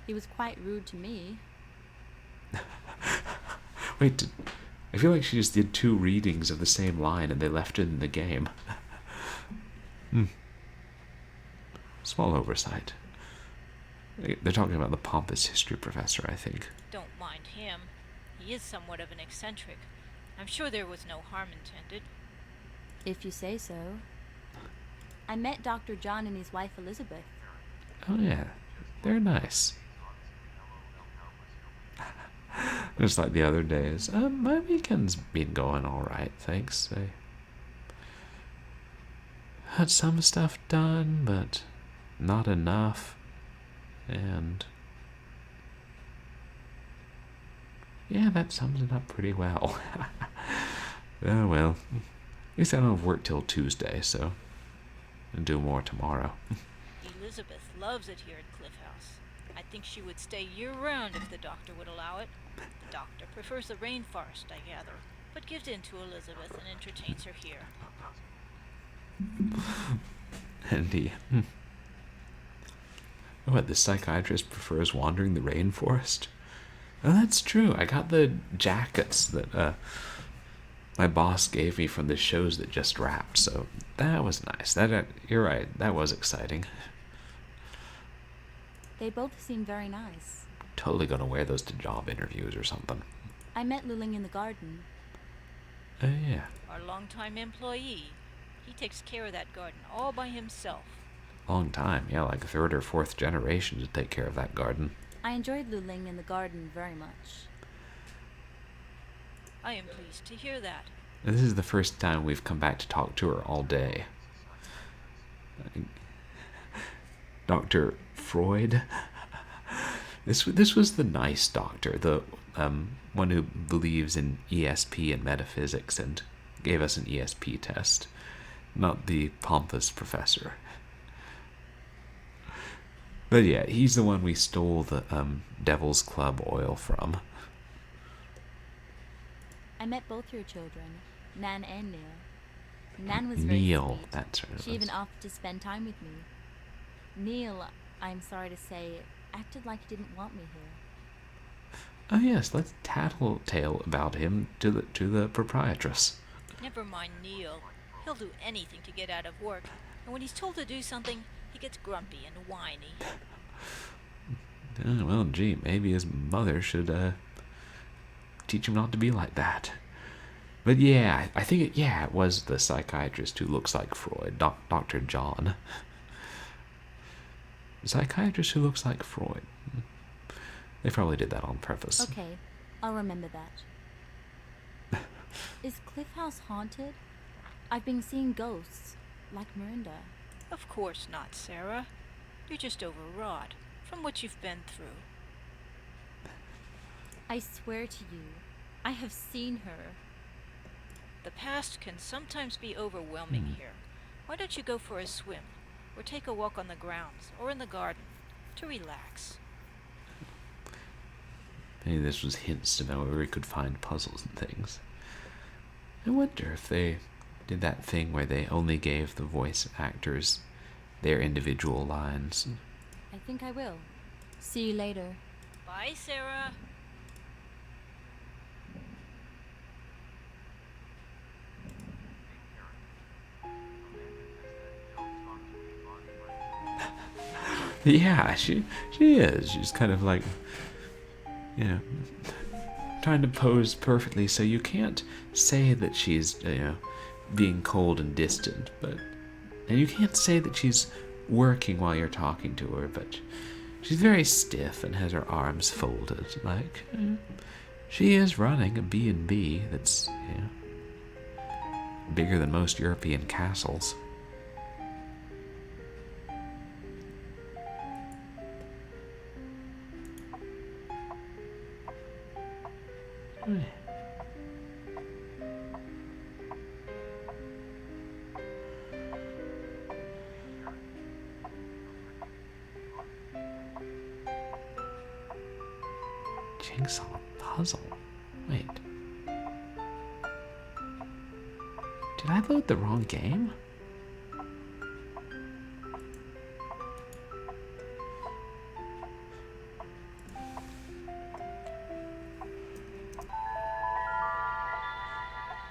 He was quite rude to me. Wait, I feel like she just did 2 readings of the same line and they left it in the game. Small oversight. They're talking about the pompous history professor, I think. Don't mind him. He is somewhat of an eccentric. I'm sure there was no harm intended. If you say so. I met Dr. John and his wife Elizabeth. Oh yeah, they're nice. Just like the other days. My weekend's been going alright, thanks. I had some stuff done, but not enough. And yeah, that sums it up pretty well. Oh well. At least I don't have work till Tuesday, so I'll do more tomorrow. Elizabeth loves it here at Cliff House. I think she would stay year-round if the doctor would allow it. The doctor prefers the rainforest, I gather, but gives in to Elizabeth and entertains her here. And he... What, the psychiatrist prefers wandering the rainforest? Oh, that's true. I got the jackets that my boss gave me from the shows that just wrapped, so that was nice. You're right, that was exciting. They both seem very nice. Totally gonna wear those to job interviews or something. I met Luling in the garden. Oh, yeah. Our longtime employee. He takes care of that garden all by himself. Long time, yeah, like third or fourth generation to take care of that garden. I enjoyed Luling in the garden very much. I am pleased to hear that. This is the first time we've come back to talk to her all day. Dr. Freud. This was the nice doctor, the one who believes in ESP and metaphysics and gave us an ESP test, not the pompous professor. But yeah, he's the one we stole the Devil's Club oil from. I met both your children, Nan and Neil. Nan was very Neil, sweet. that's her. She even offered to spend time with me. Neil, I'm sorry to say, acted like he didn't want me here. Oh yes, let's tattletale about him to the proprietress. Never mind Neil. He'll do anything to get out of work, and when he's told to do something, he gets grumpy and whiny. Oh, well, gee, maybe his mother should teach him not to be like that. But yeah, I think it was the psychiatrist who looks like Freud, Dr. John. The psychiatrist who looks like Freud. They probably did that on purpose. Okay, I'll remember that. Is Cliff House haunted? I've been seeing ghosts, like Miranda. Of course not, Sarah. You're just overwrought from what you've been through. I swear to you, I have seen her. The past can sometimes be overwhelming here. Why don't you go for a swim, or take a walk on the grounds, or in the garden, to relax? Maybe this was hints to know where we could find puzzles and things. I wonder if they did that thing where they only gave the voice actors their individual lines. I think I will. See you later. Bye, Sarah. Yeah, she is. She's kind of like, you know, trying to pose perfectly, so you can't say that she's, being cold and distant, and you can't say that she's working while you're talking to her, but she's very stiff and has her arms folded, like, she is running a B&B that's, bigger than most European castles. Jigsaw puzzle. Wait. Did I load the wrong game?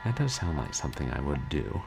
That does sound like something I would do.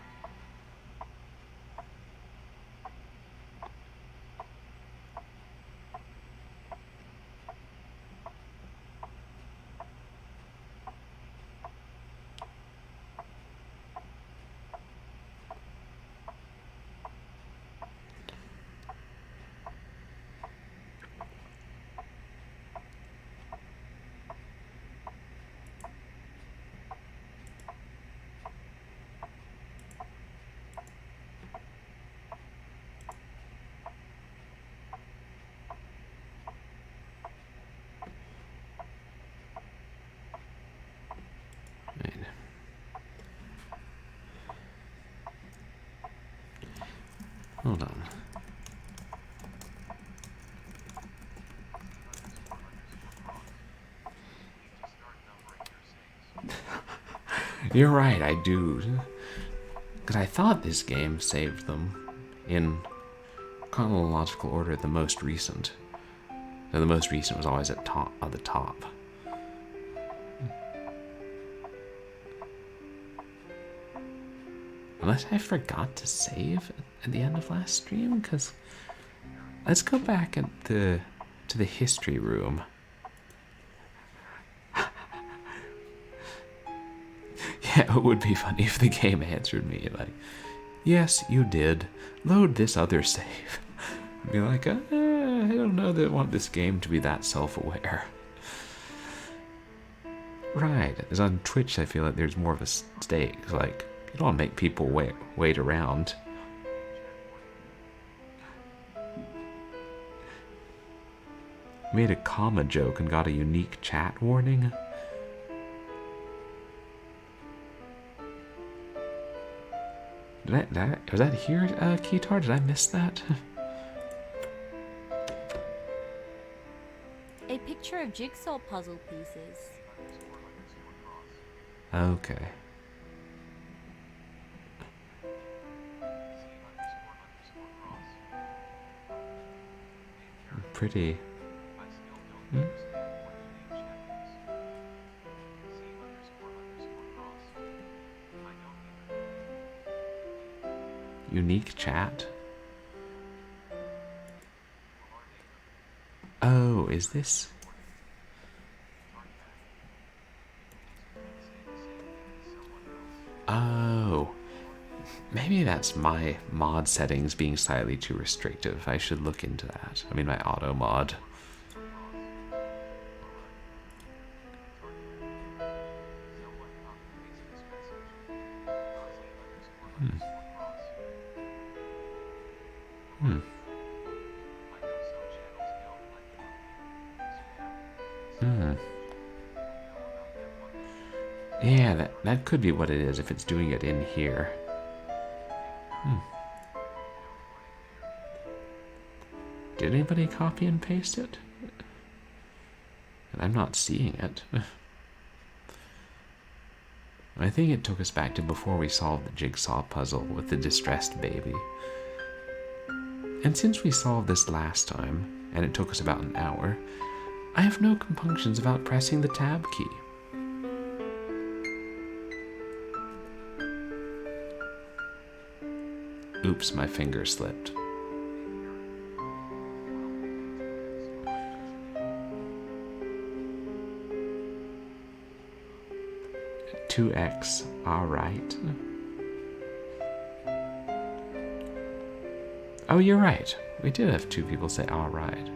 Hold on. You're right, I do. Because I thought this game saved them in chronological order, the most recent. So the most recent was always at the top. Unless I forgot to save at the end of last stream, because let's go back to the history room. Yeah, it would be funny if the game answered me like, yes, you did. Load this other save. I'd be like, I don't know that I want this game to be that self-aware. Right, as on Twitch, I feel like there's more of a stake. Like, you don't want to make people wait around. Made a comma joke and got a unique chat warning. Was that here, Keytar? Did I miss that? A picture of jigsaw puzzle pieces. Okay. Pretty. Unique chat? Oh, is this? Oh. Maybe that's my mod settings being slightly too restrictive. I should look into that. I mean, my auto mod. Yeah, that could be what it is if it's doing it in here. Did anybody copy and paste it? And I'm not seeing it. I think it took us back to before we solved the jigsaw puzzle with the distressed baby. And since we solved this last time, and it took us about an hour, I have no compunctions about pressing the tab key. Oops, my finger slipped. "2x, alright." Oh, you're right. We did have two people say alright.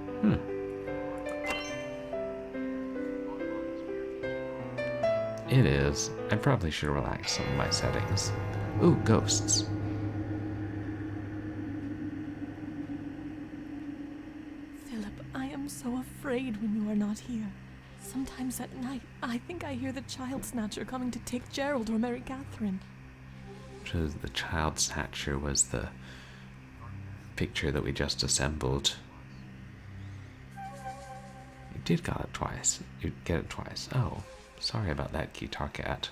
It is. I probably should relax some of my settings. Ooh, ghosts. Philip, I am so afraid when you are not here. Sometimes at night, I think I hear the child snatcher coming to take Gerald or Mary Catherine. Which was the child snatcher was the picture that we just assembled. You did get it twice. You get it twice. Oh, sorry about that, Guitar Cat.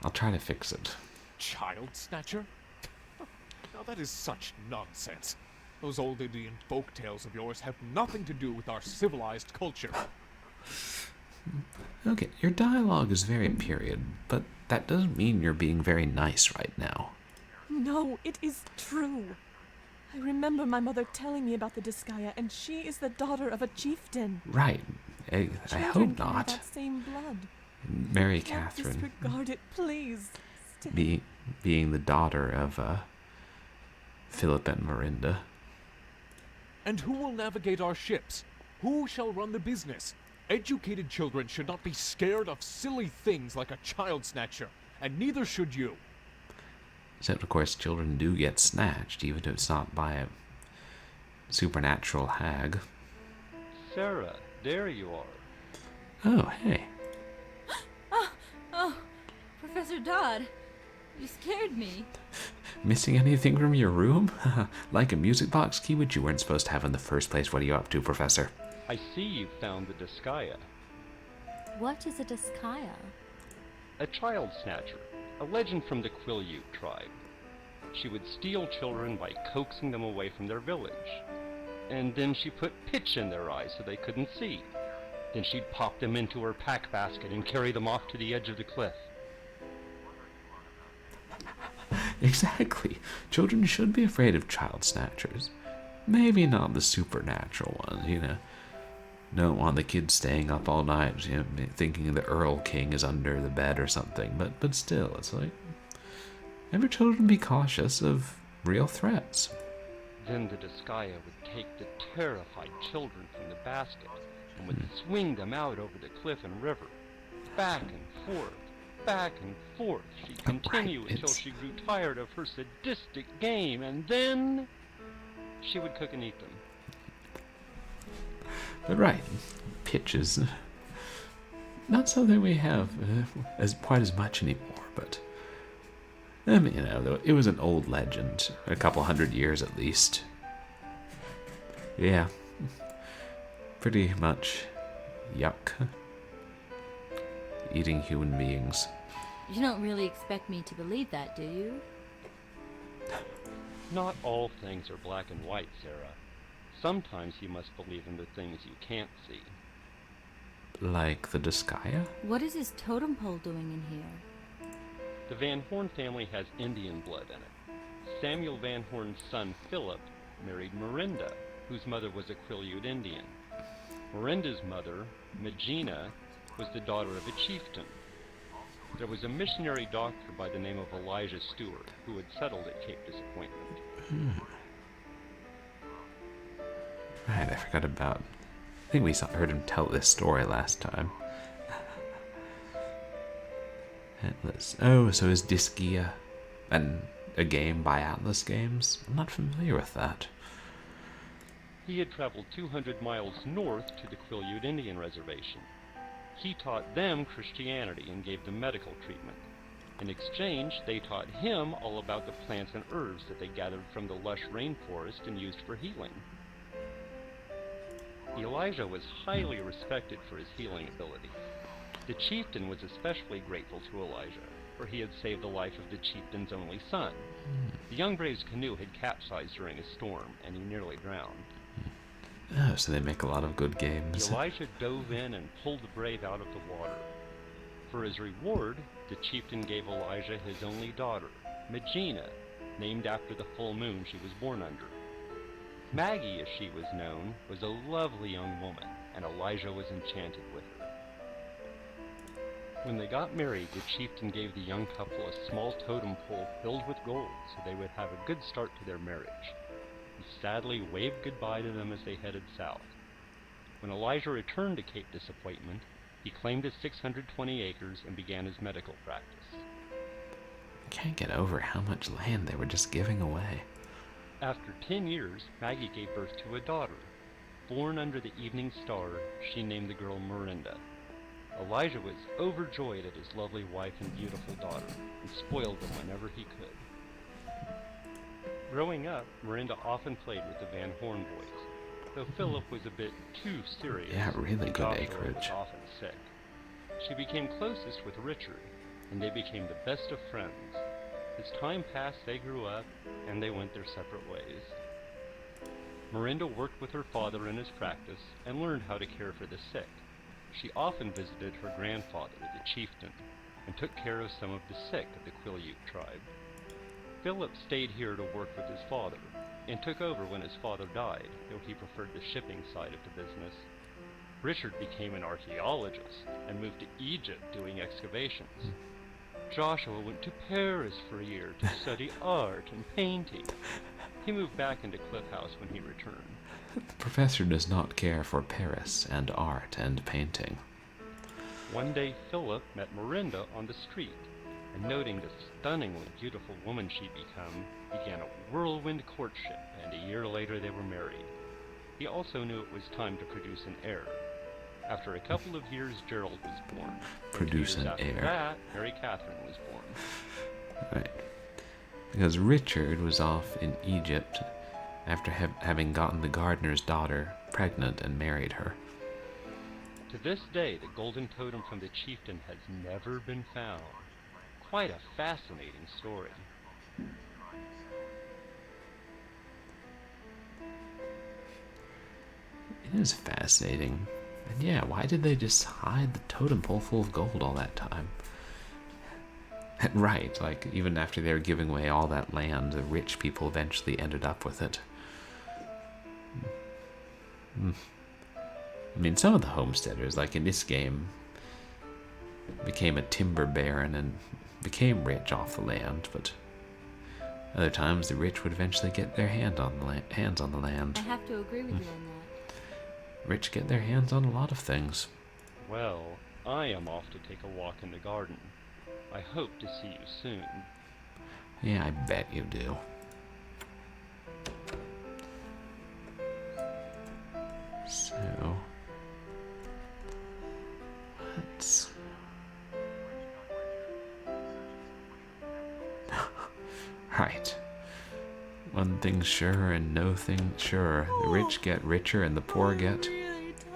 I'll try to fix it. Child snatcher? Now that is such nonsense. Those old Indian folk tales of yours have nothing to do with our civilized culture. Okay, your dialogue is very period, but that doesn't mean you're being very nice right now. No, it is true. I remember my mother telling me about the Disgaea, and she is the daughter of a chieftain. Right. I Children hope carry not. that same blood. Mary Don't Catherine disregard it, please. Stay. being the daughter of Philip and Mirinda. And who will navigate our ships? Who shall run the business? Educated children should not be scared of silly things like a child snatcher, and neither should you. Except, of course, children do get snatched, even if it's not by a supernatural hag. Sarah, there you are. Oh, hey. Oh, Professor Dodd, you scared me. Missing anything from your room? Like a music box key, which you weren't supposed to have in the first place. What are you up to, Professor? I see you found the Disgaea. What is a Disgaea? A child snatcher. A legend from the Quileute tribe. She would steal children by coaxing them away from their village. And then she put pitch in their eyes so they couldn't see. Then she'd pop them into her pack basket and carry them off to the edge of the cliff. Exactly. Children should be afraid of child snatchers. Maybe not the supernatural ones, you know. Don't want the kids staying up all night, you know, thinking the Earl King is under the bed or something. But still, it's like, every children be cautious of real threats. Then the Disgaea would take the terrified children from the basket and would swing them out over the cliff and river, back and forth, back and forth. She'd continue until she grew tired of her sadistic game, and then she would cook and eat them. But right, pitches. Not something we have quite as much anymore, but I mean, you know, it was an old legend, a couple hundred years at least. Yeah, pretty much yuck. Eating human beings. You don't really expect me to believe that, do you? Not all things are black and white, Sarah. Sometimes you must believe in the things you can't see. Like the Disgaea? What is this totem pole doing in here? The Van Horn family has Indian blood in it. Samuel Van Horn's son, Philip, married Mirinda, whose mother was a Quileute Indian. Mirinda's mother, Magina, was the daughter of a chieftain. There was a missionary doctor by the name of Elijah Stewart who had settled at Cape Disappointment. Right, I forgot about... I think we heard him tell this story last time. Atlas. Oh, so is Disgaea a game by Atlas Games? I'm not familiar with that. He had traveled 200 miles north to the Quileute Indian Reservation. He taught them Christianity and gave them medical treatment. In exchange, they taught him all about the plants and herbs that they gathered from the lush rainforest and used for healing. Elijah was highly respected for his healing ability. The chieftain was especially grateful to Elijah, for he had saved the life of the chieftain's only son. The young brave's canoe had capsized during a storm, and he nearly drowned. Oh, so they make a lot of good games. Elijah dove in and pulled the brave out of the water. For his reward, the chieftain gave Elijah his only daughter, Magina, named after the full moon she was born under. Maggie, as she was known, was a lovely young woman, and Elijah was enchanted with her. When they got married, the chieftain gave the young couple a small totem pole filled with gold so they would have a good start to their marriage. He sadly waved goodbye to them as they headed south. When Elijah returned to Cape Disappointment, he claimed his 620 acres and began his medical practice. I can't get over how much land they were just giving away. After 10 years, Maggie gave birth to a daughter. Born under the evening star, she named the girl Mirinda. Elijah was overjoyed at his lovely wife and beautiful daughter, and spoiled them whenever he could. Growing up, Mirinda often played with the Van Horn boys, though Philip was a bit too serious. Yeah, really and good Joshua acreage. was often sick. She became closest with Richard, and they became the best of friends. As time passed, they grew up, and they went their separate ways. Mirinda worked with her father in his practice and learned how to care for the sick. She often visited her grandfather, the chieftain, and took care of some of the sick of the Quileute tribe. Philip stayed here to work with his father, and took over when his father died, though he preferred the shipping side of the business. Richard became an archaeologist and moved to Egypt doing excavations. Joshua went to Paris for a year to study art and painting. He moved back into CLIFFHOUSE when he returned. The professor does not care for Paris and art and painting. One day Philip met Mirinda on the street, and noting the stunningly beautiful woman she'd become, began a whirlwind courtship, and a year later they were married. He also knew it was time to produce an heir. After a couple of years, Gerald was born. Produce an after heir. that, Mary Catherine was born. Right. Because Richard was off in Egypt after having gotten the gardener's daughter pregnant and married her. To this day, the golden totem from the chieftain has never been found. Quite a fascinating story. It is fascinating. And yeah, why did they just hide the totem pole full of gold all that time? Right, like, even after they were giving away all that land, the rich people eventually ended up with it. I mean, some of the homesteaders, like in this game, became a timber baron and became rich off the land, but other times the rich would eventually get their hands on the land. I have to agree with you on that. Rich get their hands on a lot of things. Well, I am off to take a walk in the garden. I hope to see you soon. Yeah, I bet you do. So, let's... Right. One thing's sure and no thing sure. The rich get richer and the poor get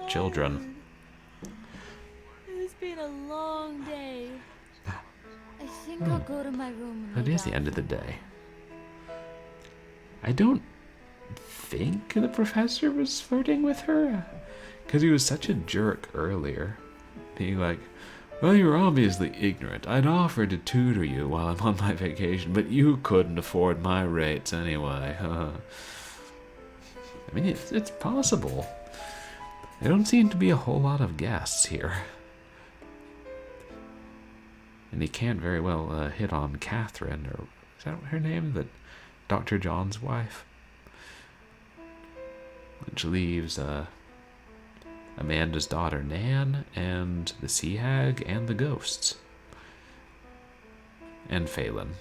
children. It's been a long day. I think I'll go to my room and It lay is the down end of for the a while. day. I don't think the professor was flirting with her, because he was such a jerk earlier, being like, well, you're obviously ignorant. I'd offered to tutor you while I'm on my vacation, but you couldn't afford my rates anyway. I mean, it's possible. There don't seem to be a whole lot of guests here. And he can't very well hit on Catherine, or is that her name? Dr. John's wife? Which leaves Amanda's daughter Nan, and the Sea Hag, and the ghosts. And Phelan.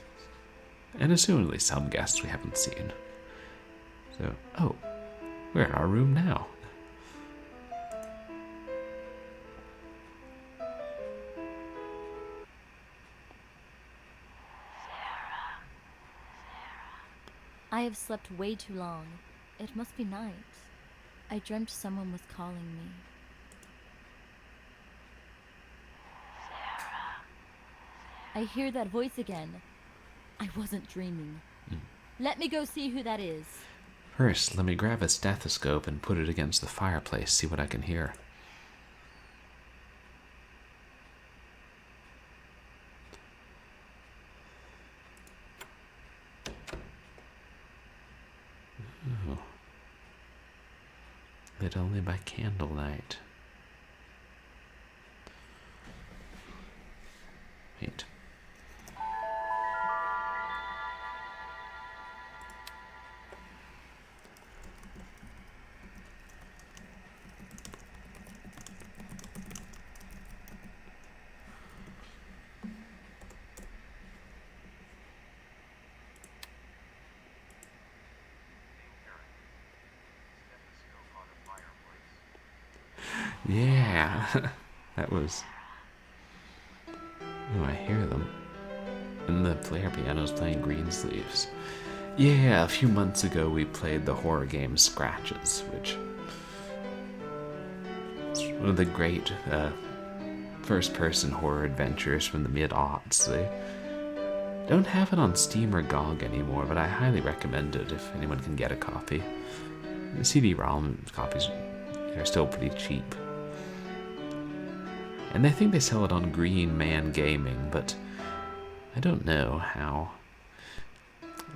And assumedly some guests we haven't seen. So, oh, we're in our room now. I have slept way too long. It must be night. I dreamt someone was calling me. I hear that voice again. I wasn't dreaming. Let me go see who that is. First, let me grab a stethoscope and put it against the fireplace, see what I can hear. Oh. Lit only by candlelight. Wait. Yeah, that was... Oh, I hear them. And the player piano's playing Greensleeves. Yeah, a few months ago we played the horror game Scratches, which is one of the great first-person horror adventures from the mid-aughts. They don't have it on Steam or GOG anymore, but I highly recommend it if anyone can get a copy. The CD-ROM copies are still pretty cheap. And I think they sell it on Green Man Gaming, but I don't know how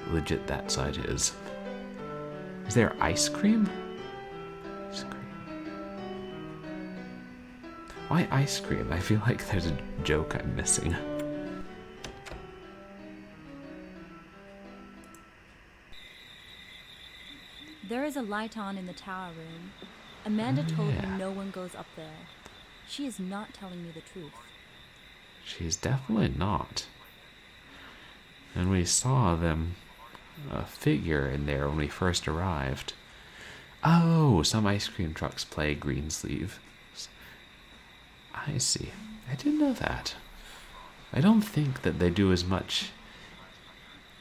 legit that site is. Is there ice cream? Ice cream. Why ice cream? I feel like there's a joke I'm missing. There is a light on in the tower room. Amanda told me no one goes up there. She is not telling me the truth. She's definitely not. And we saw them, a figure in there when we first arrived. Oh, some ice cream trucks play Greensleeve. I see. I didn't know that. I don't think that they do as much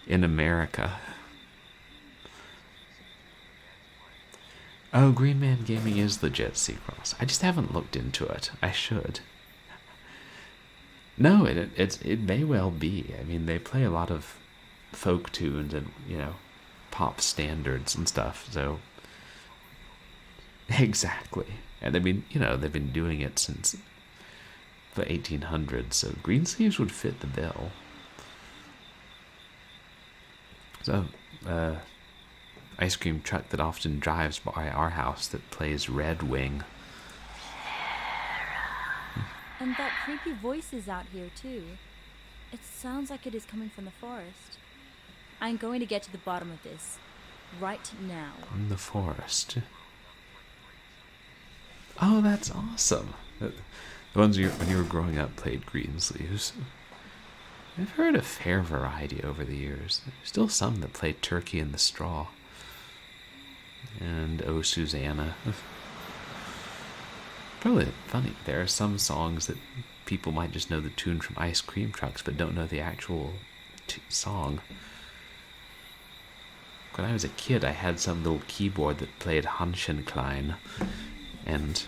in America. Oh, Green Man Gaming is legit, Seacross. I just haven't looked into it. I should. No, it may well be. I mean, they play a lot of folk tunes and, pop standards and stuff, so Exactly. And I mean, they've been doing it since the 1800s, so Greensleeves would fit the bill. So, ice cream truck that often drives by our house that plays Red Wing. And that creepy voice is out here too. It sounds like it is coming from the forest. I'm going to get to the bottom of this. Right now. In the forest. Oh, that's awesome. The ones when you were growing up played Greensleeves. I've heard a fair variety over the years. There's still some that play Turkey in the Straw. And Oh Susanna. Probably funny. There are some songs that people might just know the tune from Ice Cream Trucks but don't know the actual song. When I was a kid, I had some little keyboard that played Hanschenklein, and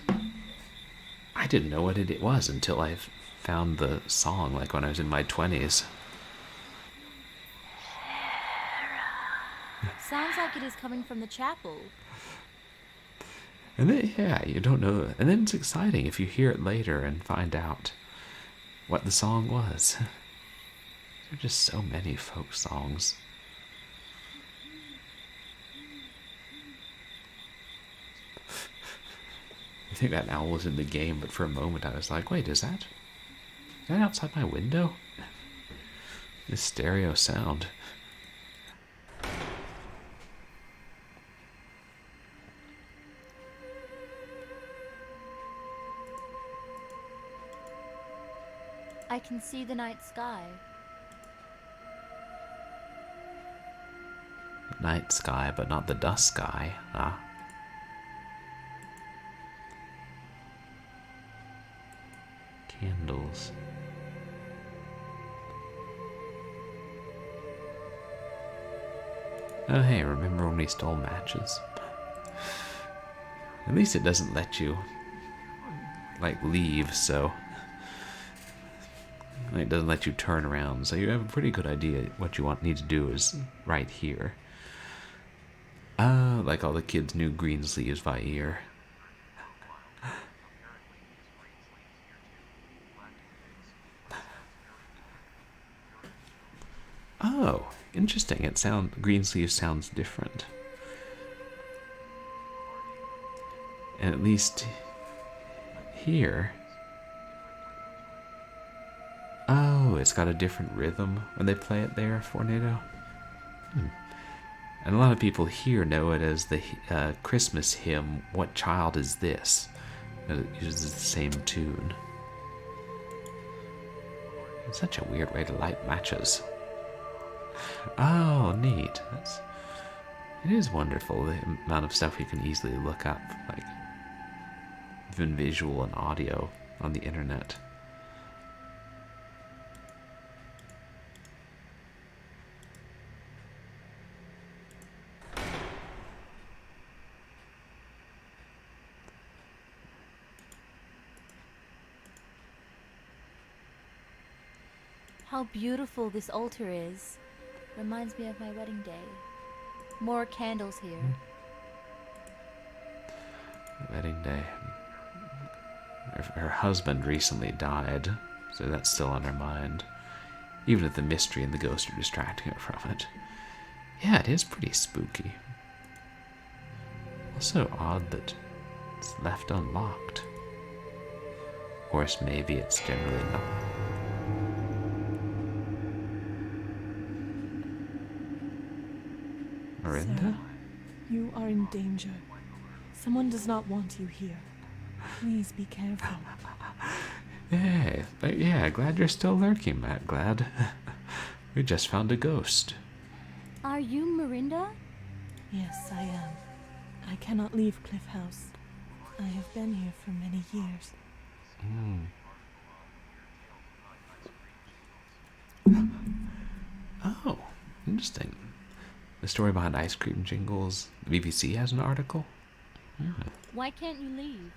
I didn't know what it was until I found the song, like when I was in my 20s. Sounds like it is coming from the chapel. And then, yeah, you don't know. And then it's exciting if you hear it later and find out what the song was. There are just so many folk songs. I think that owl was in the game, but for a moment I was like, wait, is that outside my window? This stereo sound. I can see the night sky. Night sky, but not the dusk sky. Ah. Candles. Oh hey, remember when we stole matches? At least it doesn't let you, like, leave, so... It doesn't let you turn around, so you have a pretty good idea what you need to do is right here. Like all the kids knew Greensleeves by ear. Oh, interesting. Greensleeves sounds different. And at least here... Oh, it's got a different rhythm when they play it there, Fornado. And a lot of people here know it as the Christmas hymn, What Child Is This? It uses the same tune. It's such a weird way to light matches. Oh, neat. It is wonderful, the amount of stuff you can easily look up, like even visual and audio on the internet. How beautiful this altar is. Reminds me of my wedding day. More candles here. Wedding day. Her husband recently died, so that's still on her mind. Even if the mystery and the ghost are distracting her from it. Yeah, it is pretty spooky. Also odd that it's left unlocked. Of course, maybe it's generally not. Miranda? Sarah, you are in danger. Someone does not want you here. Please be careful. Yeah, glad you're still lurking, Matt. Glad. We just found a ghost. Are you Miranda? Yes, I am. I cannot leave Cliff House. I have been here for many years. Oh, interesting. The story behind ice cream jingles. The BBC has an article. Why can't you leave?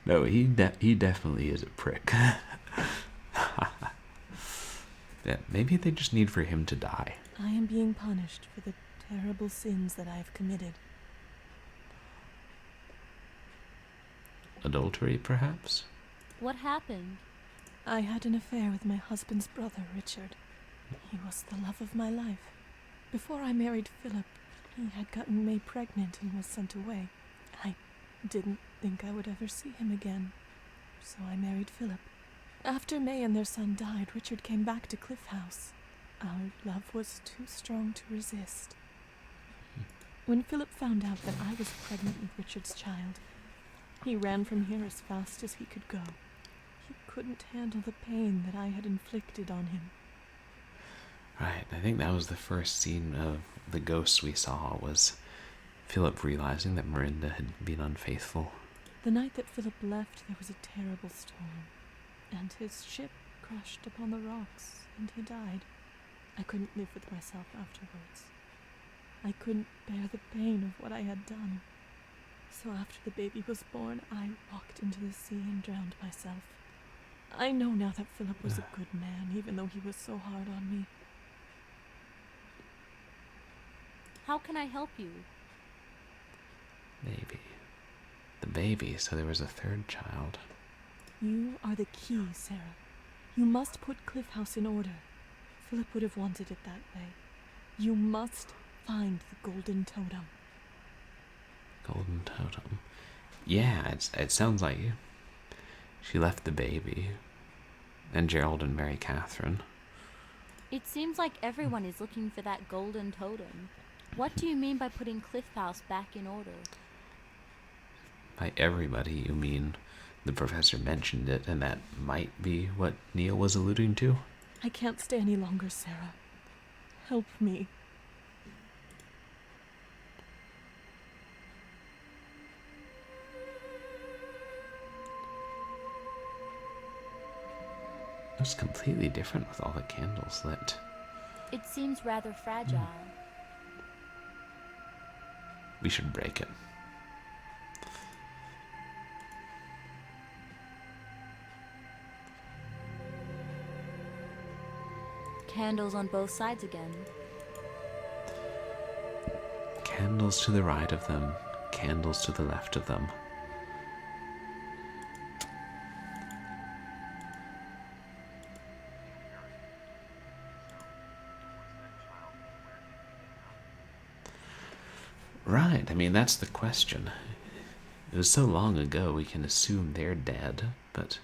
No, he definitely is a prick. that maybe they just need for him to die. I am being punished for the terrible sins that I have committed. Adultery, perhaps? What happened? I had an affair with my husband's brother, Richard. He was the love of my life. Before I married Philip, he had gotten May pregnant and was sent away. I didn't think I would ever see him again, so I married Philip. After May and their son died, Richard came back to Cliff House. Our love was too strong to resist. When Philip found out that I was pregnant with Richard's child, he ran from here as fast as he could go. He couldn't handle the pain that I had inflicted on him. Right, I think that was the first scene of the ghosts we saw, was Philip realizing that Miranda had been unfaithful. The night that Philip left, there was a terrible storm, and his ship crashed upon the rocks, and he died. I couldn't live with myself afterwards. I couldn't bear the pain of what I had done. So after the baby was born, I walked into the sea and drowned myself. I know now that Philip was a good man, even though he was so hard on me. How can I help you? Maybe. The baby, so there was a third child. You are the key, Sarah. You must put Cliff House in order. Philip would have wanted it that way. You must find the golden totem. Golden totem. Yeah, it sounds like she left the baby. And Gerald and Mary Catherine. It seems like everyone is looking for that golden totem. What do you mean by putting Cliff House back in order? By everybody, you mean the professor mentioned it, and that might be what Neil was alluding to? I can't stay any longer, Sarah. Help me. It was completely different with all the candles lit. It seems rather fragile. We should break it. Candles on both sides again. Candles to the right of them, candles to the left of them. Right, I mean, that's the question. It was so long ago, we can assume they're dead, but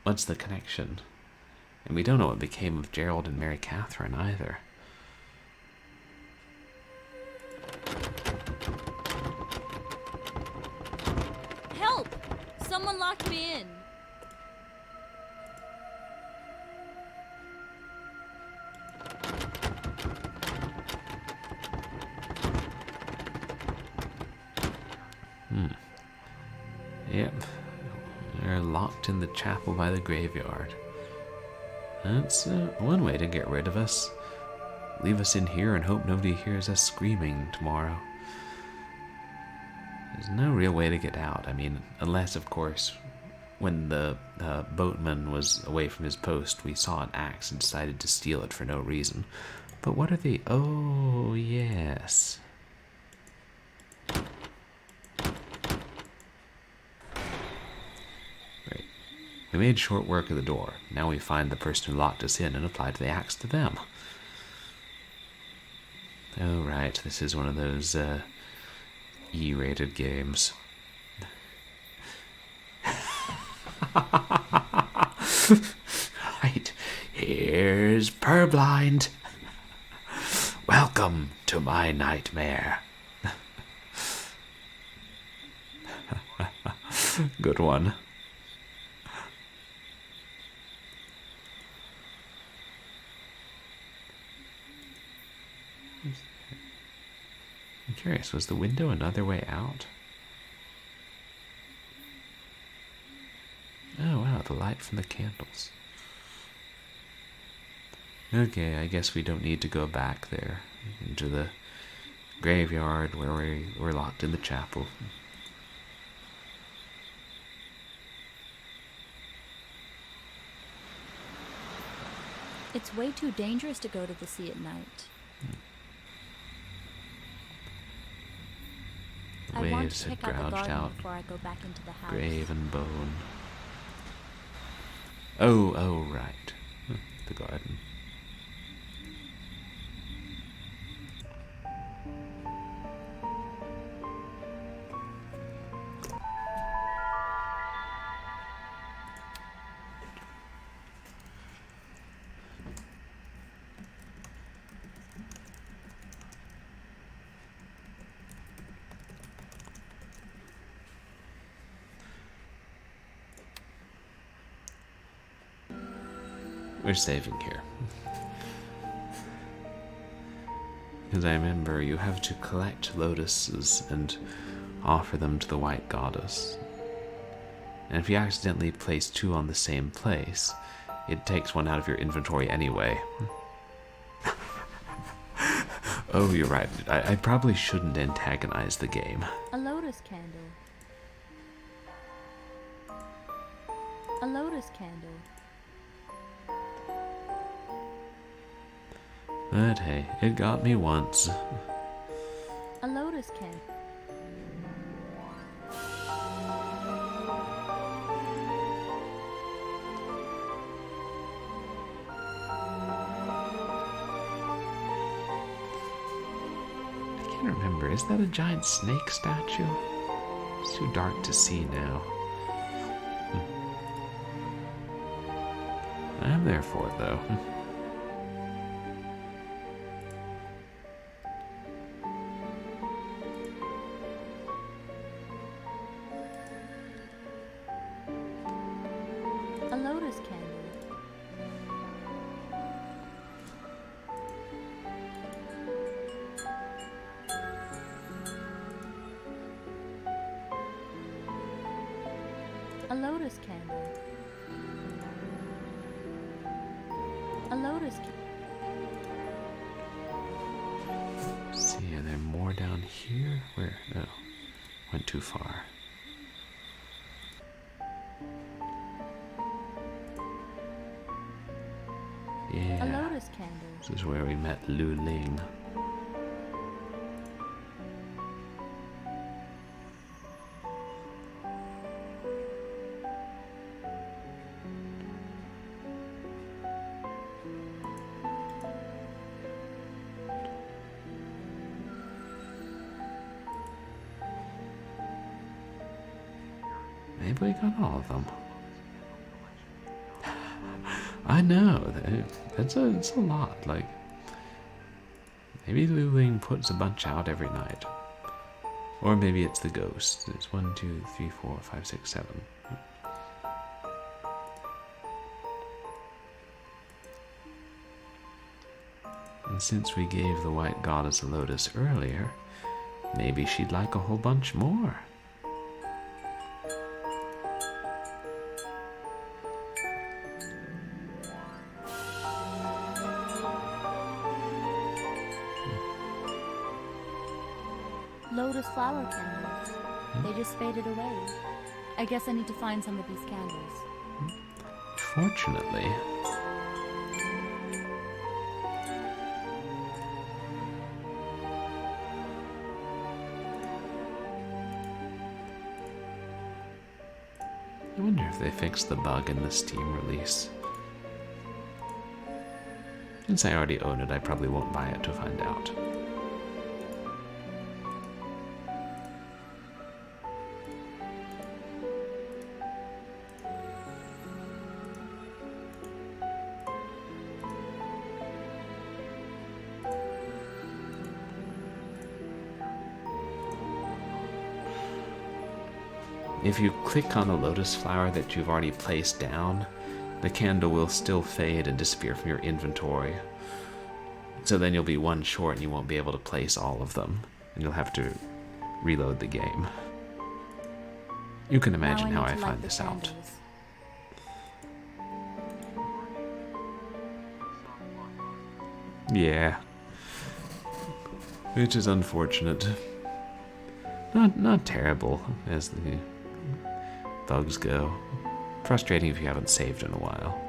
what's the connection? And we don't know what became of Gerald and Mary Catherine either. Help! Someone locked me in. Yep, they're locked in the chapel by the graveyard. That's one way to get rid of us. Leave us in here and hope nobody hears us screaming tomorrow. There's no real way to get out. I mean, unless, of course, when the boatman was away from his post, we saw an axe and decided to steal it for no reason. But what are the... Oh, yes. Great. We made short work of the door. Now we find the person who locked us in and apply the axe to them. Oh, right. This is one of those E-rated games. Right. Here's Purblind. Welcome to my nightmare. Good one. I'm curious, was the window another way out? Oh wow, the light from the candles. Okay, I guess we don't need to go back there into the graveyard where we're locked in the chapel. It's way too dangerous to go to the sea at night. The I want waves to had check out the gouged garden out before I go back into the house. grave and bone. Oh, right. The garden. We're saving here. Because I remember you have to collect lotuses and offer them to the White Goddess. And if you accidentally place 2 on the same place, it takes 1 out of your inventory anyway. Oh, you're right. I probably shouldn't antagonize the game. A lotus candle. A lotus candle. But hey, it got me once. A lotus candle. I can't remember. Is that a giant snake statue? It's too dark to see now. I'm there for it, though. A lotus candle. A lotus candle. A lotus candle. See, are there more down here? Where? No. Went too far. A Yeah. lotus candle. This is where we met Lu Ling. Maybe we got all of them. I know. It's a lot. Like, maybe Lu Ling puts a bunch out every night. Or maybe it's the ghost. It's 1, 2, 3, 4, 5, 6, 7. And since we gave the White Goddess a lotus earlier, maybe she'd like a whole bunch more. Lotus flower candles. They just faded away. I guess I need to find some of these candles. Fortunately, I wonder if they fixed the bug in the Steam release. Since I already own it, I probably won't buy it to find out. If you click on a lotus flower that you've already placed down, the candle will still fade and disappear from your inventory. So then you'll be 1 short and you won't be able to place all of them. And you'll have to reload the game. You can imagine how I find this out. Yeah. Which is unfortunate. Not terrible, as the bugs go. Frustrating if you haven't saved in a while.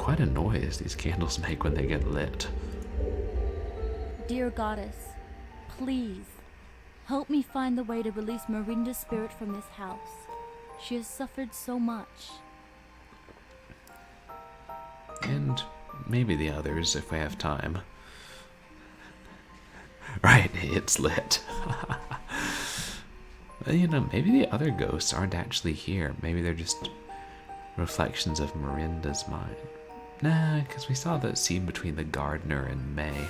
quite a noise these candles make when they get lit. Dear goddess, please, help me find the way to release Mirinda's spirit from this house. She has suffered so much. And maybe the others if we have time. Right, it's lit. You know, maybe the other ghosts aren't actually here. Maybe they're just reflections of Miranda's mind. Nah, because we saw that scene between the gardener and May.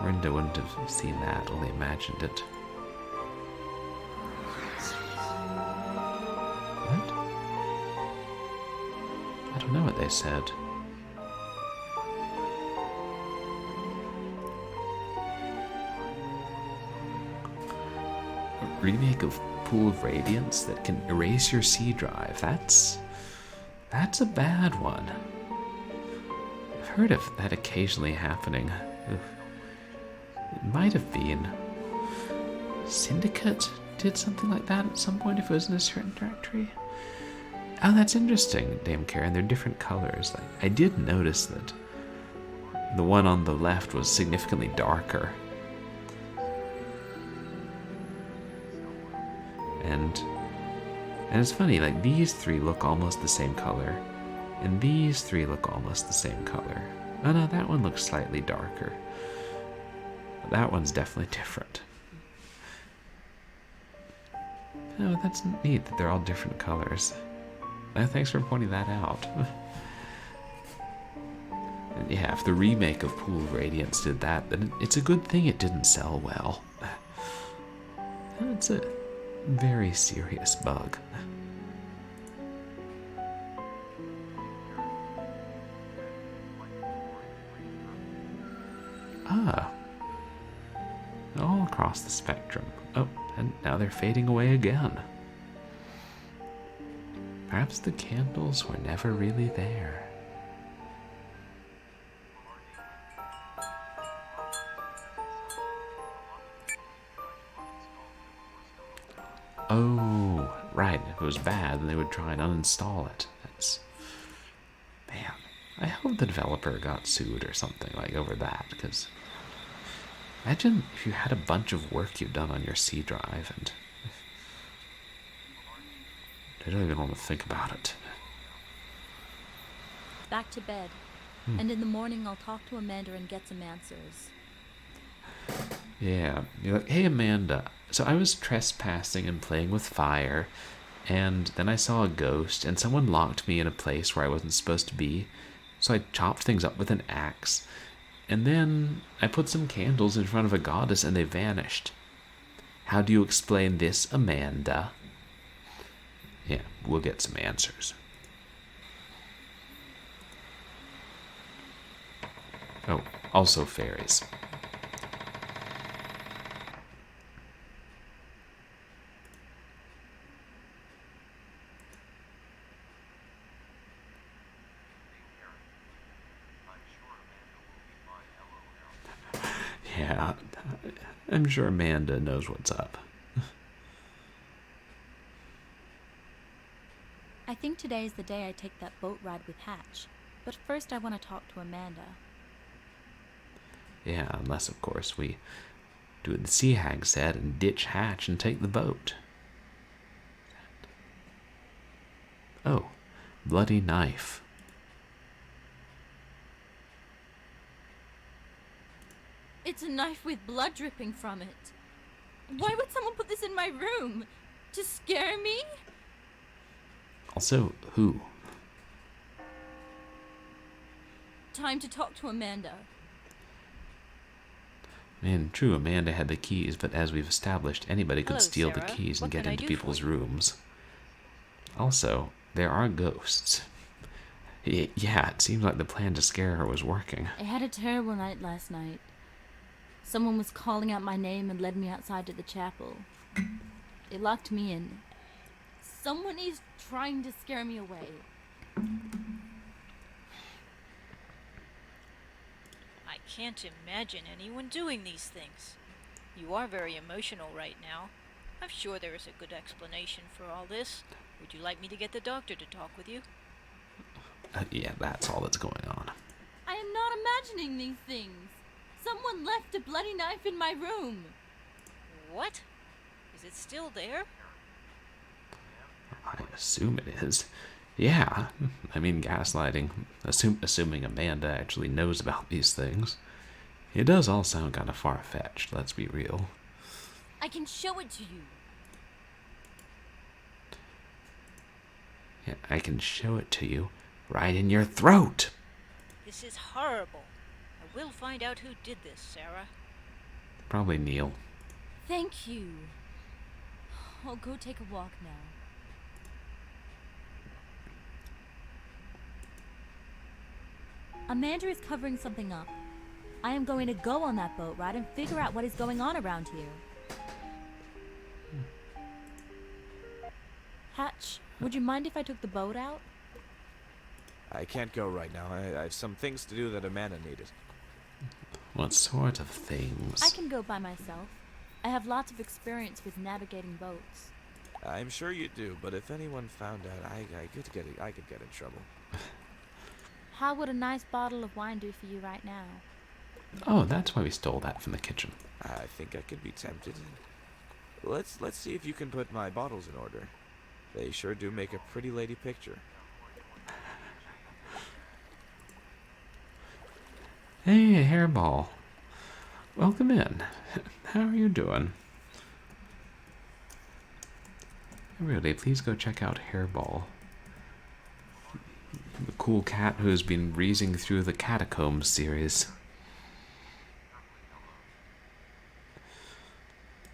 Miranda wouldn't have seen that, only imagined it. What? I don't know what they said. A remake of Pool of Radiance that can erase your C drive. That's a bad one. I've heard of that occasionally happening. Ugh. It might have been Syndicate did something like that at some point if it was in a certain directory. Oh, that's interesting, Dame Karen. They're different colors. Like, I did notice that the one on the left was significantly darker. And it's funny, like these three look almost the same color, and these three look almost the same color. Oh no, that one looks slightly darker. But that one's definitely different. Oh, that's neat that they're all different colors. Thanks for pointing that out. And yeah, if the remake of Pool of Radiance did that, then it's a good thing it didn't sell well. It's a very serious bug. Ah. All across the spectrum. Oh, and now they're fading away again. Perhaps the candles were never really there. Oh, right. If it was bad, then they would try and uninstall it. That's... Man, I hope the developer got sued or something like over that, because imagine if you had a bunch of work you've done on your C drive and I don't even want to think about it. Back to bed. And in the morning I'll talk to Amanda and get some answers. Yeah, you're like, hey Amanda, so I was trespassing and playing with fire, and then I saw a ghost, and someone locked me in a place where I wasn't supposed to be, so I chopped things up with an axe, and then I put some candles in front of a goddess and they vanished. How do you explain this, Amanda? Yeah, we'll get some answers. Oh, also fairies. Yeah, I'm sure Amanda knows what's up. I think today is the day I take that boat ride with Hatch. But first I want to talk to Amanda. Yeah, unless, of course, we do what the Sea Hag said and ditch Hatch and take the boat. Oh, bloody knife. It's a knife with blood dripping from it. Why would someone put this in my room? To scare me? Also, who? Time to talk to Amanda. Man, true, Amanda had the keys, but as we've established, anybody could Hello, steal the Sarah. keys and What get can I into do people's for you? rooms. Also, there are ghosts. Yeah, it seems like the plan to scare her was working. I had a terrible night last night. Someone was calling out my name and led me outside to the chapel. They locked me in. Someone is trying to scare me away. I can't imagine anyone doing these things. You are very emotional right now. I'm sure there is a good explanation for all this. Would you like me to get the doctor to talk with you? Yeah, that's all that's going on. I am not imagining these things. Someone left a bloody knife in my room. What? Is it still there? I assume it is. Yeah, I mean gaslighting. Assuming Amanda actually knows about these things. It does all sound kind of far-fetched, let's be real. I can show it to you. Yeah, I can show it to you right in your throat. This is horrible. I will find out who did this, Sarah. Probably Neil. Thank you. I'll go take a walk now. Amanda is covering something up. I am going to go on that boat ride and figure out what is going on around here. Hatch, would you mind if I took the boat out? I can't go right now. I have some things to do that Amanda needed. What sort of things? I can go by myself. I have lots of experience with navigating boats. I'm sure you do, but if anyone found out, I could get in trouble. How would a nice bottle of wine do for you right now? Oh, that's why we stole that from the kitchen. I think I could be tempted. Let's see if you can put my bottles in order. They sure do make a pretty lady picture. Hey, Hairball. Welcome in. How are you doing? Really, please go check out Hairball. The cool cat who's been breezing through the Catacombs series.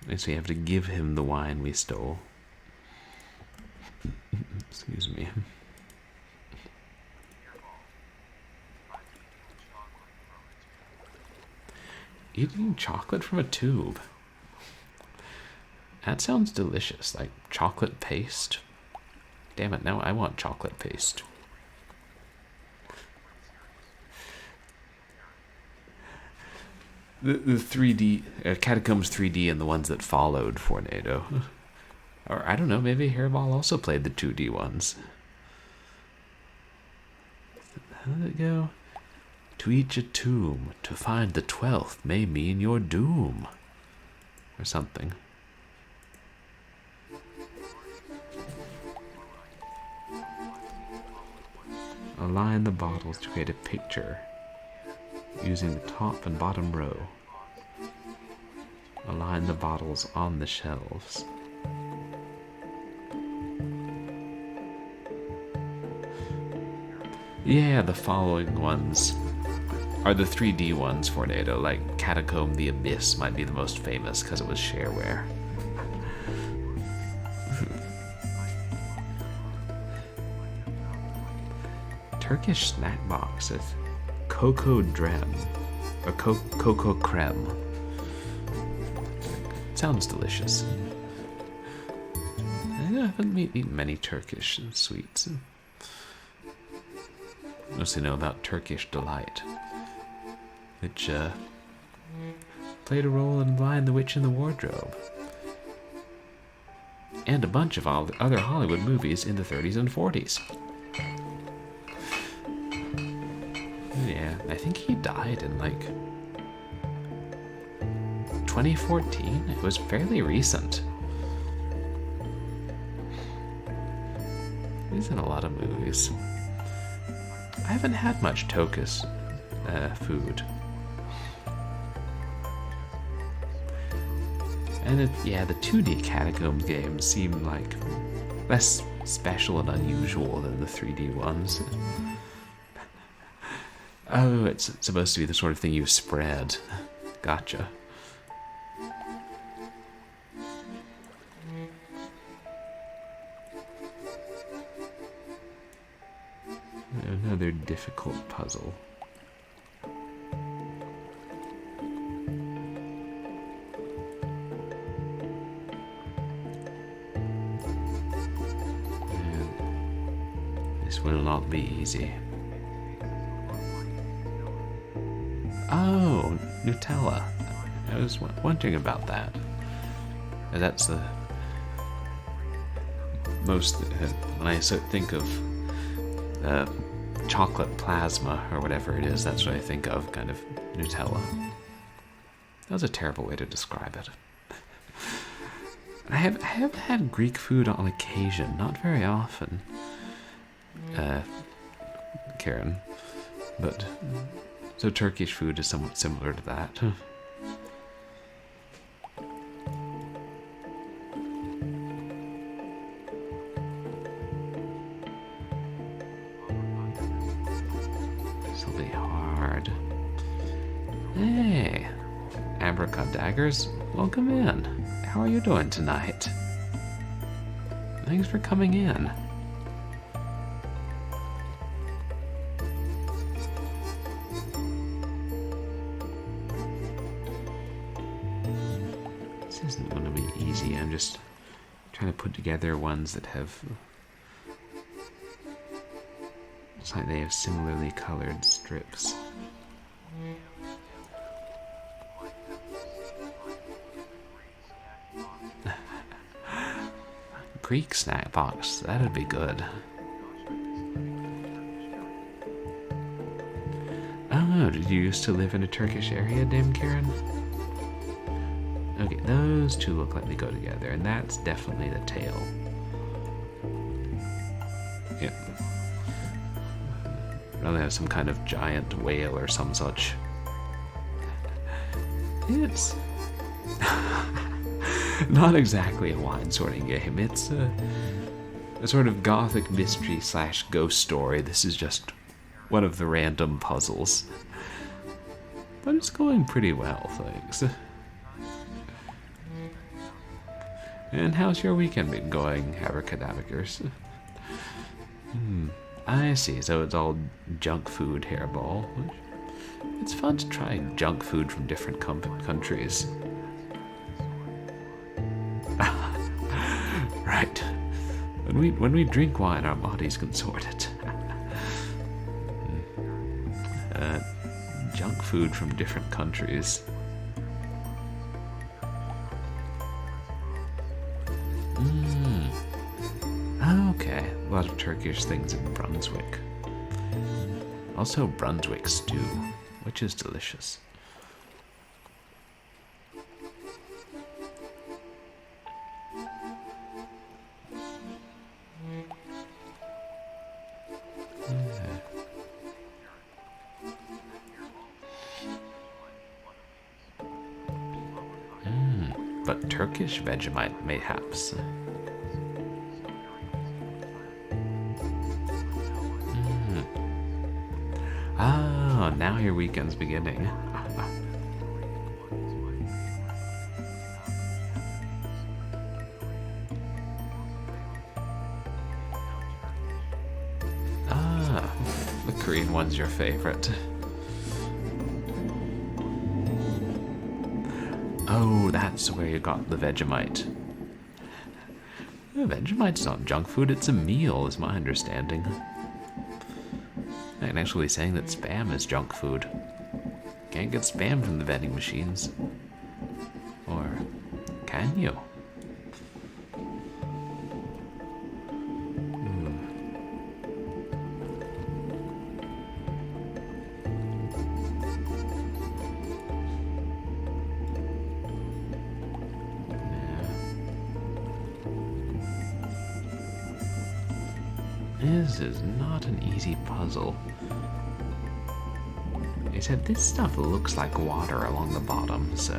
I guess we have to give him the wine we stole. Excuse me. Eating chocolate from a tube. That sounds delicious, like chocolate paste. Damn it, now I want chocolate paste. The 3D, Catacombs 3D and the ones that followed Tornado. Or, I don't know, maybe Hairball also played the 2D ones. How did it go? To each a tomb, to find the 12th may mean your doom. Or something. Align the bottles to create a picture using the top and bottom row. Align the bottles on the shelves. Yeah, the following ones are the 3D ones for NATO, like Catacomb the Abyss might be the most famous because it was shareware. Turkish snack box with cocoa drem, or cocoa creme. Sounds delicious. I haven't eaten many Turkish sweets. Mostly know about Turkish Delight, which played a role in Lion the Witch in the Wardrobe, and a bunch of other Hollywood movies in the 30s and 40s. Yeah, I think he died in like 2014. It was fairly recent. He's in a lot of movies. I haven't had much Tokus food. And yeah, the 2D Catacombs games seem like less special and unusual than the 3D ones. Oh, it's supposed to be the sort of thing you spread. Gotcha. Another difficult puzzle. And this will not be easy. Oh, Nutella. I was wondering about that. That's the most, when I think of chocolate plasma or whatever it is. That's what I think of, kind of Nutella. That was a terrible way to describe it. I have had Greek food on occasion, not very often, Karen. But so Turkish food is somewhat similar to that. This will be hard. Hey, Abracad Daggers, welcome in. How are you doing tonight? Thanks for coming in. This isn't going to be easy. I'm just trying to put together ones that have... It's like they have similarly colored strips. Greek snack box, that'd be good. Oh, did you used to live in a Turkish area, Dame Karen? Okay, those two look like they go together, and that's definitely the tail. Yep. Probably have some kind of giant whale or some such. It's not exactly a wine sorting game. It's a sort of gothic mystery / ghost story. This is just one of the random puzzles. But it's going pretty well, thanks. And how's your weekend been going, Abracadabrakers? I see, so it's all junk food hairball. It's fun to try junk food from different countries. Right. When we drink wine, our bodies can sort it. Junk food from different countries. Okay, a lot of Turkish things in Brunswick. Also Brunswick stew, which is delicious. But Turkish Vegemite, mayhaps. Ah, now your weekend's beginning. Ah, the Korean one's your favorite. Oh, that's where you got the Vegemite. Vegemite's not junk food, it's a meal, is my understanding. I'm actually saying that Spam is junk food. Can't get Spam from the vending machines. Or can you? This is not an easy puzzle. He said this stuff looks like water along the bottom, so...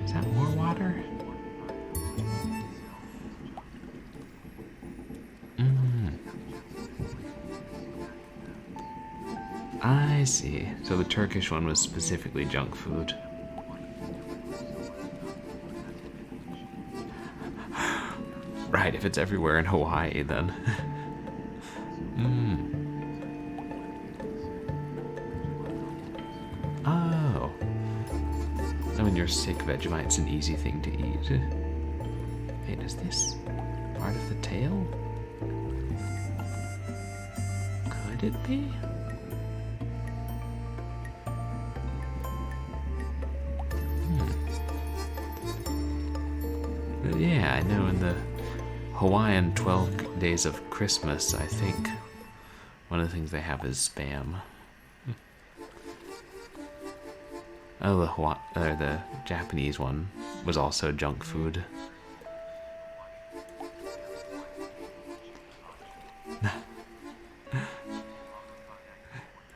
Is that more water? I see. So the Turkish one was specifically junk food. Right, if it's everywhere in Hawaii, then. Oh. I mean, you're sick, Vegemite's an easy thing to eat. Wait, is this part of the tail? Could it be? Yeah, I know in the Hawaiian 12 days of Christmas, I think one of the things they have is Spam. Oh, the Japanese one was also junk food.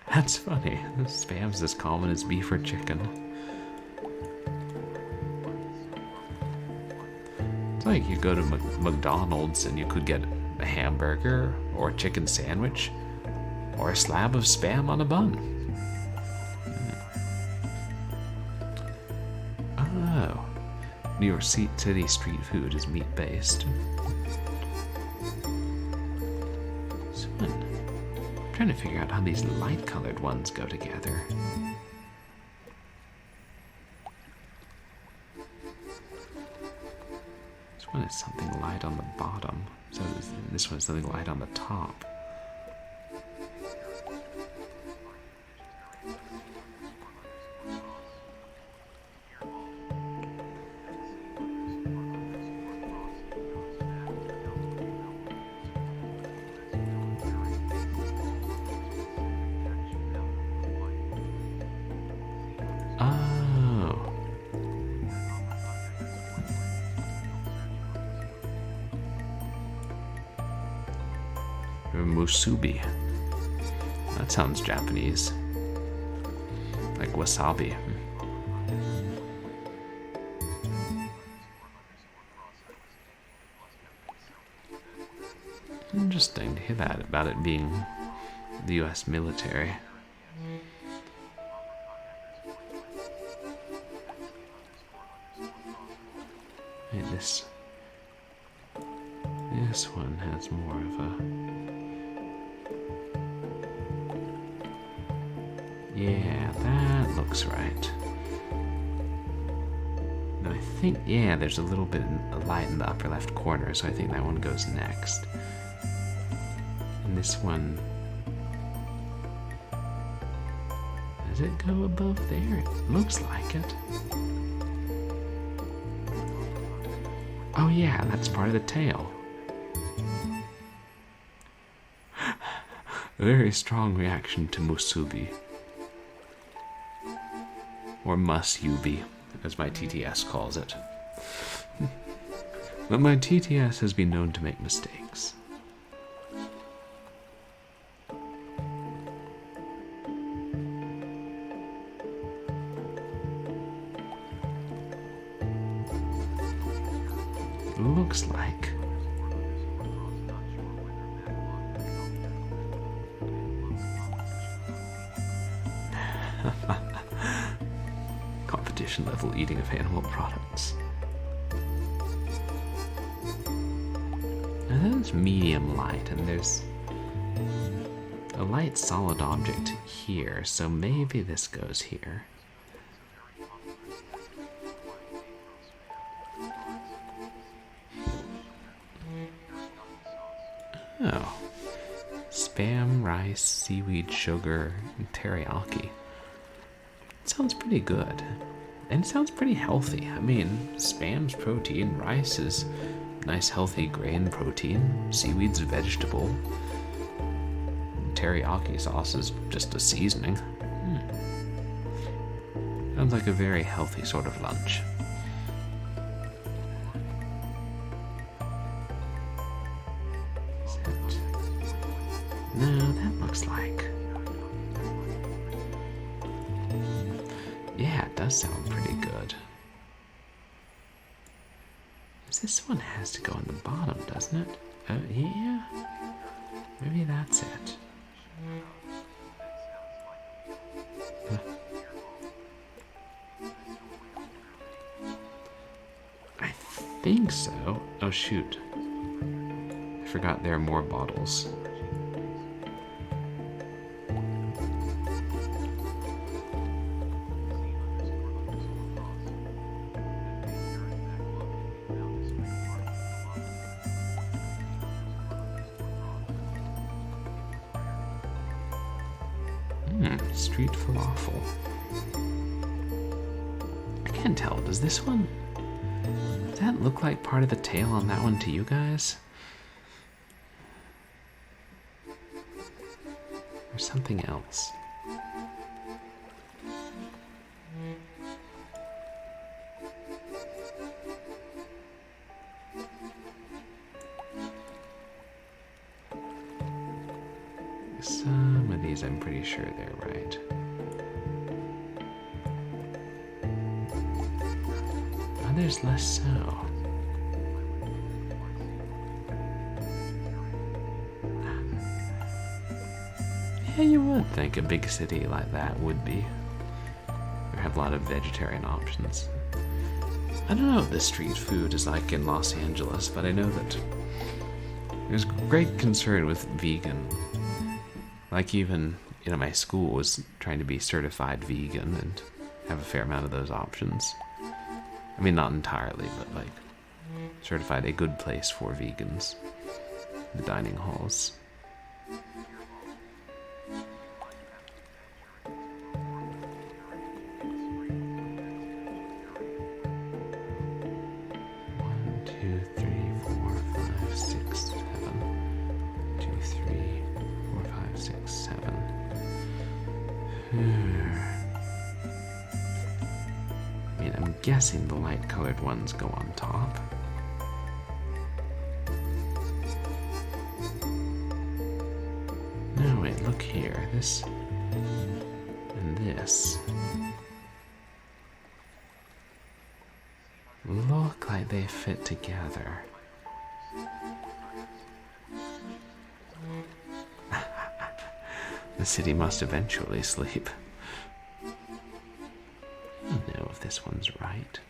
That's funny. Spam's as common as beef or chicken. It's like you go to McDonald's and you could get a hamburger or a chicken sandwich or a slab of Spam on a bun. Oh. New York City street food is meat-based. I'm trying to figure out how these light-colored ones go together. This one is something light on the bottom, so this one is something light on the top. Musubi. That sounds Japanese. Like wasabi. Interesting to hear that about it being the US military. Hey, this one has more of a... Yeah, that looks right. And I think, yeah, there's a little bit of light in the upper left corner, so I think that one goes next. And this one... Does it go above there? It looks like it. Oh yeah, that's part of the tail. A very strong reaction to musubi. Or musubi, as my TTS calls it. But my TTS has been known to make mistakes. Looks like. Competition level eating of animal products. Now that's medium light, and there's a light solid object here, so maybe this goes here. Oh. Spam, rice, seaweed, sugar, and teriyaki. It sounds pretty good. And it sounds pretty healthy. I mean, Spam's protein, rice is nice healthy grain protein, seaweed's a vegetable, and teriyaki sauce is just a seasoning. Sounds like a very healthy sort of lunch. No, that looks like... Yeah, it does sound pretty good. This one has to go on the bottom, doesn't it? Yeah. Maybe that's it. I think so. Oh, shoot. I forgot there are more bottles. Street falafel. I can't tell. Does this one... Does that look like part of the tail on that one to you guys? There's something else. Some of these I'm pretty sure they're right. Others less so. Yeah, you would think a big city like that would be. Or have a lot of vegetarian options. I don't know what the street food is like in Los Angeles, but I know that there's great concern with vegan. Like even, my school was trying to be certified vegan and have a fair amount of those options. I mean, not entirely, but like certified a good place for vegans. The dining halls. I'm guessing the light-colored ones go on top. No, wait, look here. This and this look like they fit together. The city must eventually sleep. I don't know if this one's right.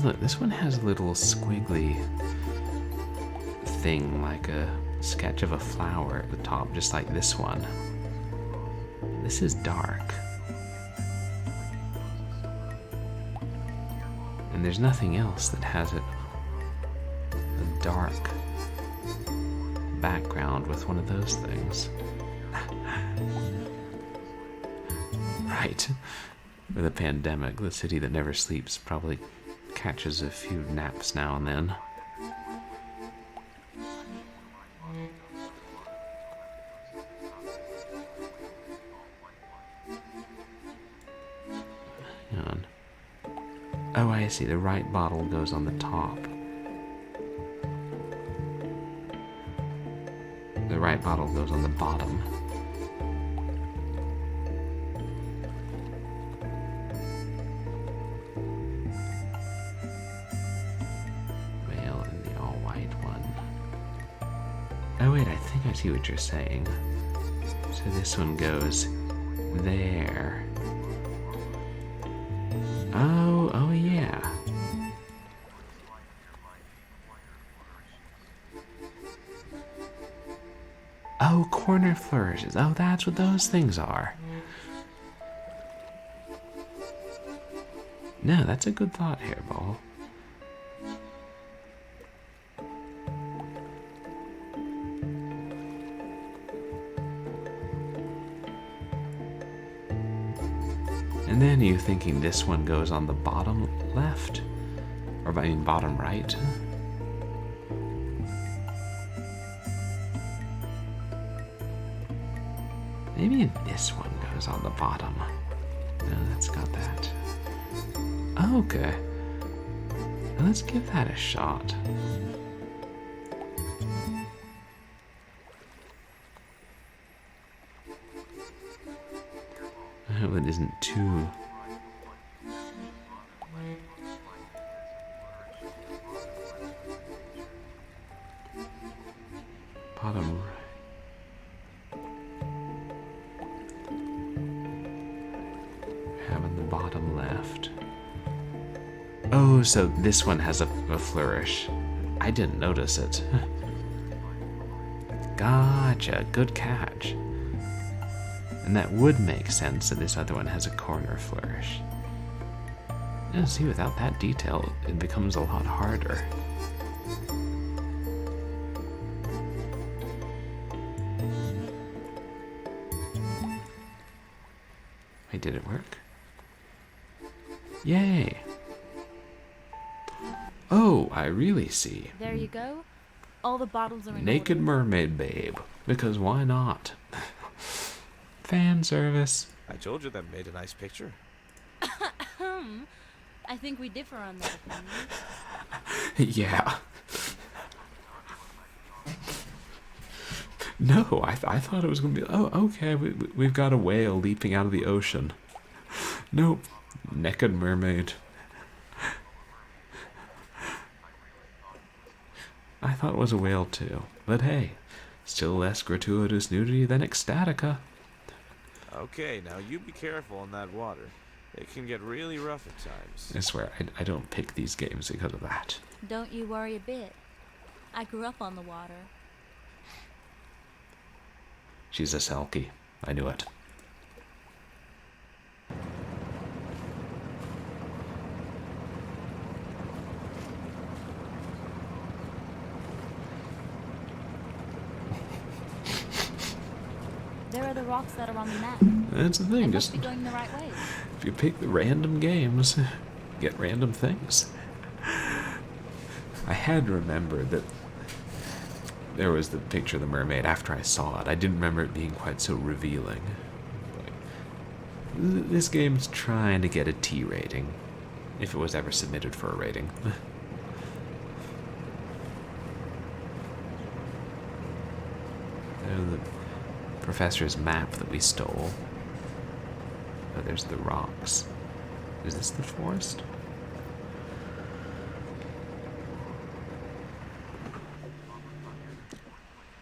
Look, this one has a little squiggly thing like a sketch of a flower at the top, just like this one. This is dark. And there's nothing else that has a dark background with one of those things. Right. With a pandemic, the city that never sleeps probably catches a few naps now and then. Hang on. Oh, I see. The right bottle goes on the top. The right bottle goes on the bottom. Male in the all-white one. Oh wait, I think I see what you're saying. So this one goes there. Oh yeah. Oh, corner flourishes. Oh, that's what those things are. No, that's a good thought, Hairball. And then are you thinking this one goes on the bottom left? Or I mean bottom right? Maybe this one goes on the bottom. No, that's got that. Okay. Well, let's give that a shot. I hope it isn't too... bottom right. Having the bottom left. Oh, so this one has a flourish. I didn't notice it. Gotcha, good catch. And that would make sense that this other one has a corner flourish. Yeah, see, without that detail, it becomes a lot harder. Wait, did it work? Yay! Oh, I really see. There you go. All the bottles are in Naked order. mermaid babe. Because why not? Fan service. I told you that made a nice picture. I think we differ on that opinion. Yeah. No, I thought it was going to be, oh, okay, we've got a whale leaping out of the ocean. Nope. Naked mermaid. I thought it was a whale too. But hey, still less gratuitous nudity than Ecstatica. Okay, now you be careful in that water. It can get really rough at times. I swear, I don't pick these games because of that. Don't you worry a bit. I grew up on the water. She's a Selkie. I knew it. There are the rocks that are on the map. That's the I thing, must just be going the right way. if you pick the random games, get random things. I had remembered that there was the picture of the mermaid after I saw it. I didn't remember it being quite so revealing. Like, this game's trying to get a T rating, if it was ever submitted for a rating. The professor's map that we stole. Oh, there's the rocks. Is this the forest?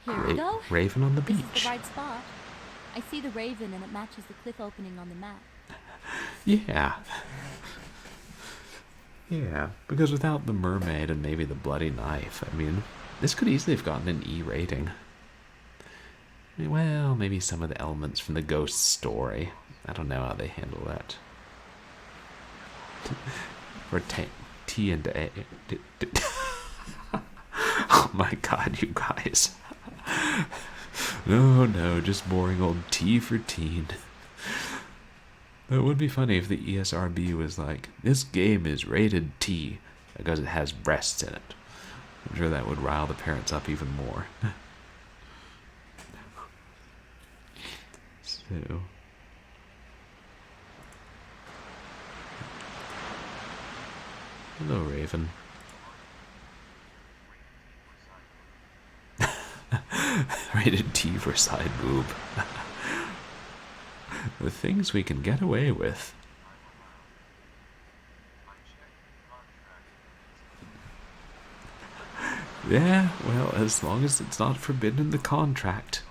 Here we go. Raven on the This is beach. the right spot. I see the raven and it matches the cliff opening on the map. Yeah. Yeah, because without the mermaid and maybe the bloody knife, I mean, this could easily have gotten an E rating. Well, maybe some of the elements from the ghost story. I don't know how they handle that. Or T and A. Oh my god, you guys. No, just boring old T for teen. It would be funny if the ESRB was like, this game is rated T because it has breasts in it. I'm sure that would rile the parents up even more. So... Hello, Raven. Rated T for side boob. The things we can get away with. Yeah, well, as long as it's not forbidden in the contract.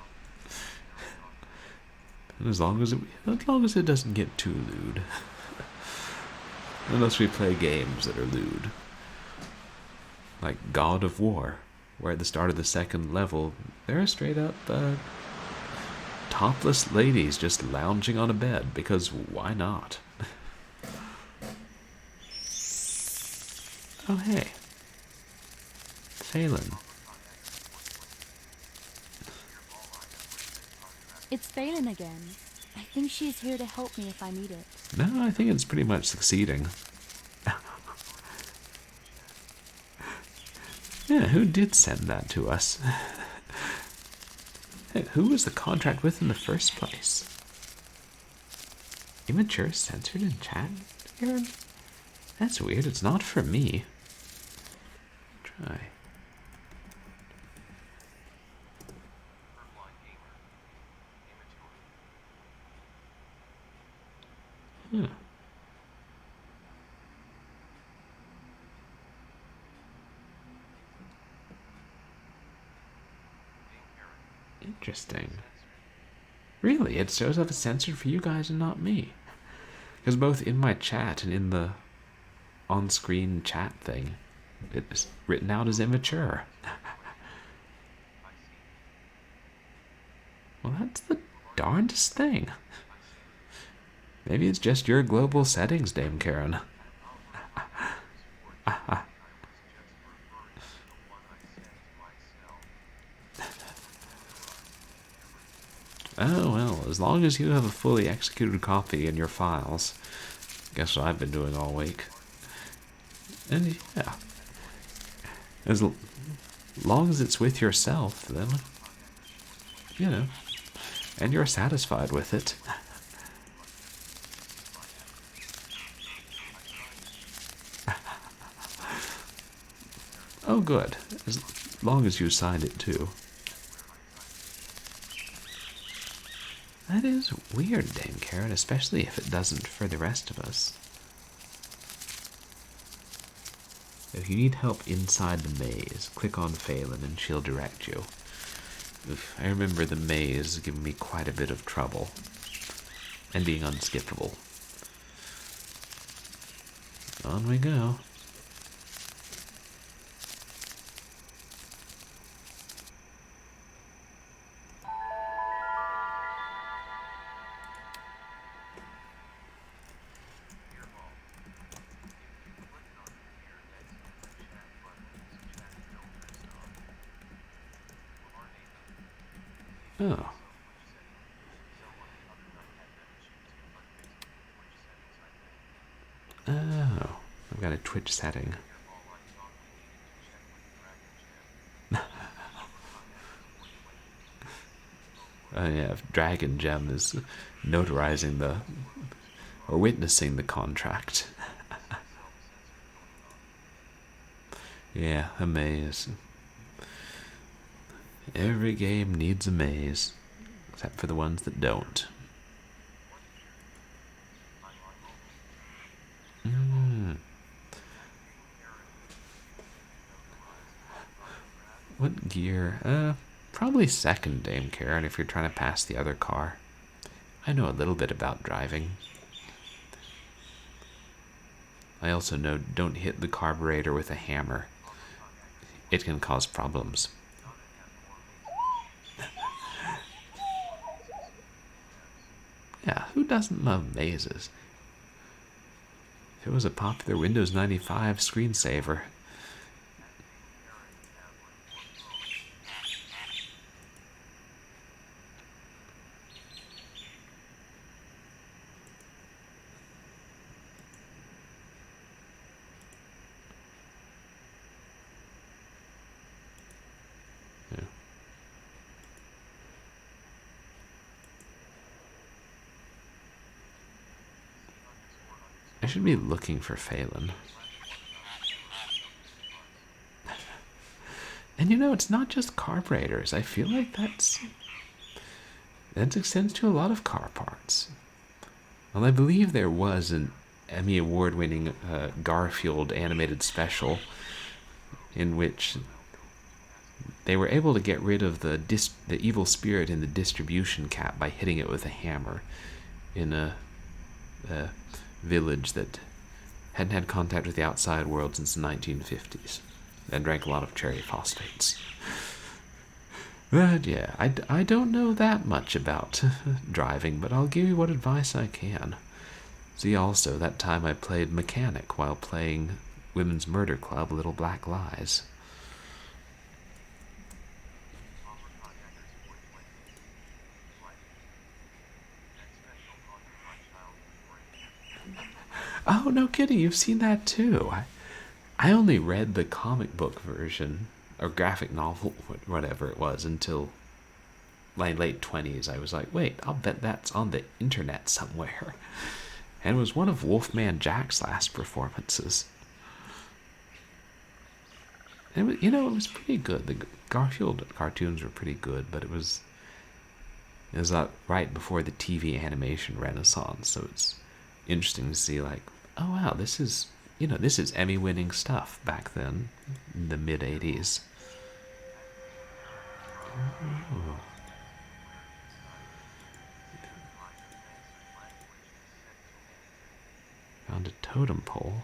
And as long as it doesn't get too lewd. Unless we play games that are lewd. Like God of War, where at the start of the second level, there are straight up topless ladies just lounging on a bed, because why not? Oh hey. Phelan. It's Phelan again. I think she's here to help me if I need it. No, I think it's pretty much succeeding. Yeah, who did send that to us? Hey, who was the contract with in the first place? Immature censored in chat? Aaron? That's weird, it's not for me. Try. Huh. Interesting. Really, it shows up as censored for you guys and not me. Because both in my chat and in the on-screen chat thing, it's written out as immature. Well, that's the darndest thing. Maybe it's just your global settings, Dame Karen. Oh, well, as long as you have a fully executed copy in your files. Guess what I've been doing all week. And yeah, As long as it's with yourself, then, you know, and you're satisfied with it. Oh, good. As long as you signed it, too. That is weird, Dame Karen, especially if it doesn't for the rest of us. If you need help inside the maze, click on Phelan and she'll direct you. Oof, I remember the maze giving me quite a bit of trouble. And being unskippable. On we go. Oh. Oh. I've got a Twitch setting. Yeah, Dragon Gem is notarizing or witnessing the contract. Yeah, a maze. Every game needs a maze, except for the ones that don't. What gear? Probably second, Dame Karen, if you're trying to pass the other car. I know a little bit about driving. I also know don't hit the carburetor with a hammer. It can cause problems. Yeah, who doesn't love mazes? If it was a popular Windows 95 screensaver. Yeah. I should be looking for Phelan. And you know, it's not just carburetors. I feel like that extends to a lot of car parts. Well, I believe there was an Emmy Award-winning Garfield animated special in which they were able to get rid of the evil spirit in the distribution cap by hitting it with a hammer in a village that hadn't had contact with the outside world since the 1950s and drank a lot of cherry phosphates. But yeah, I don't know that much about driving, but I'll give you what advice I can. See also, that time I played mechanic while playing Women's Murder Club Little Black Lies. Oh, no kidding, you've seen that too. I only read the comic book version, or graphic novel, whatever it was, until my late 20s. I was like, wait, I'll bet that's on the internet somewhere. And it was one of Wolfman Jack's last performances. And it was pretty good. The Garfield cartoons were pretty good, but it was right before the TV animation renaissance, so it's interesting to see, like, oh wow, this is Emmy-winning stuff back then, in the mid-'80s. Oh. Found a totem pole.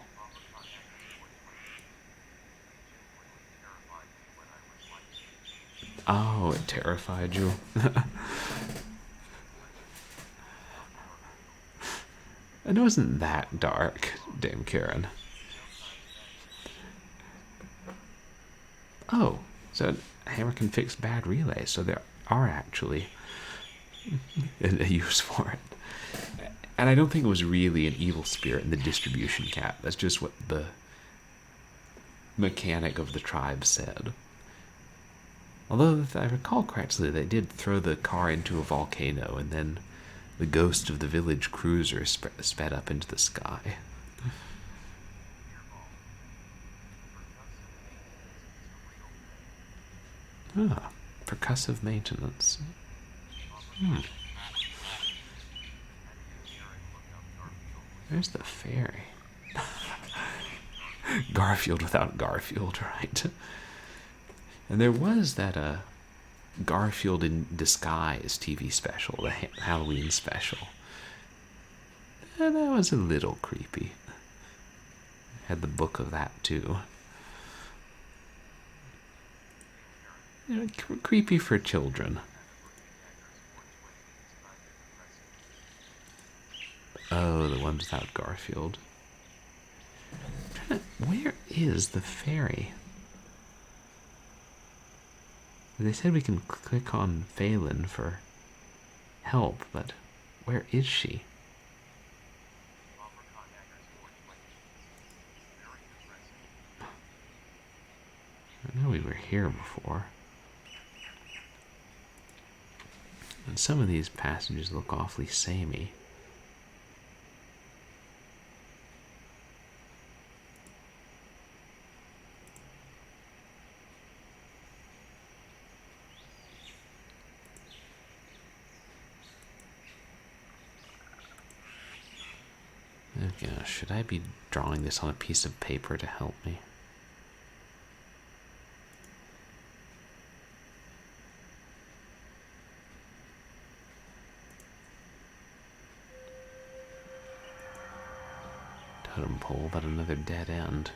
Oh, it terrified you. It wasn't that dark, Dame Karen. Oh, so a hammer can fix bad relays, so there are actually a use for it. And I don't think it was really an evil spirit in the distribution cap. That's just what mechanic of the tribe said. Although, if I recall correctly, they did throw the car into a volcano, and then the ghost of the village cruiser sped up into the sky. Ah, percussive maintenance. There's the fairy. Garfield without Garfield, right? And there was that Garfield in Disguise TV special, the Halloween special. And that was a little creepy. Had the book of that too. You know, creepy for children. Oh, the ones without Garfield. Where is the fairy? They said we can click on Phelan for help, but where is she? I know we were here before. And some of these passages look awfully samey. Okay, should I be drawing this on a piece of paper to help me? Totem pole, but another dead end.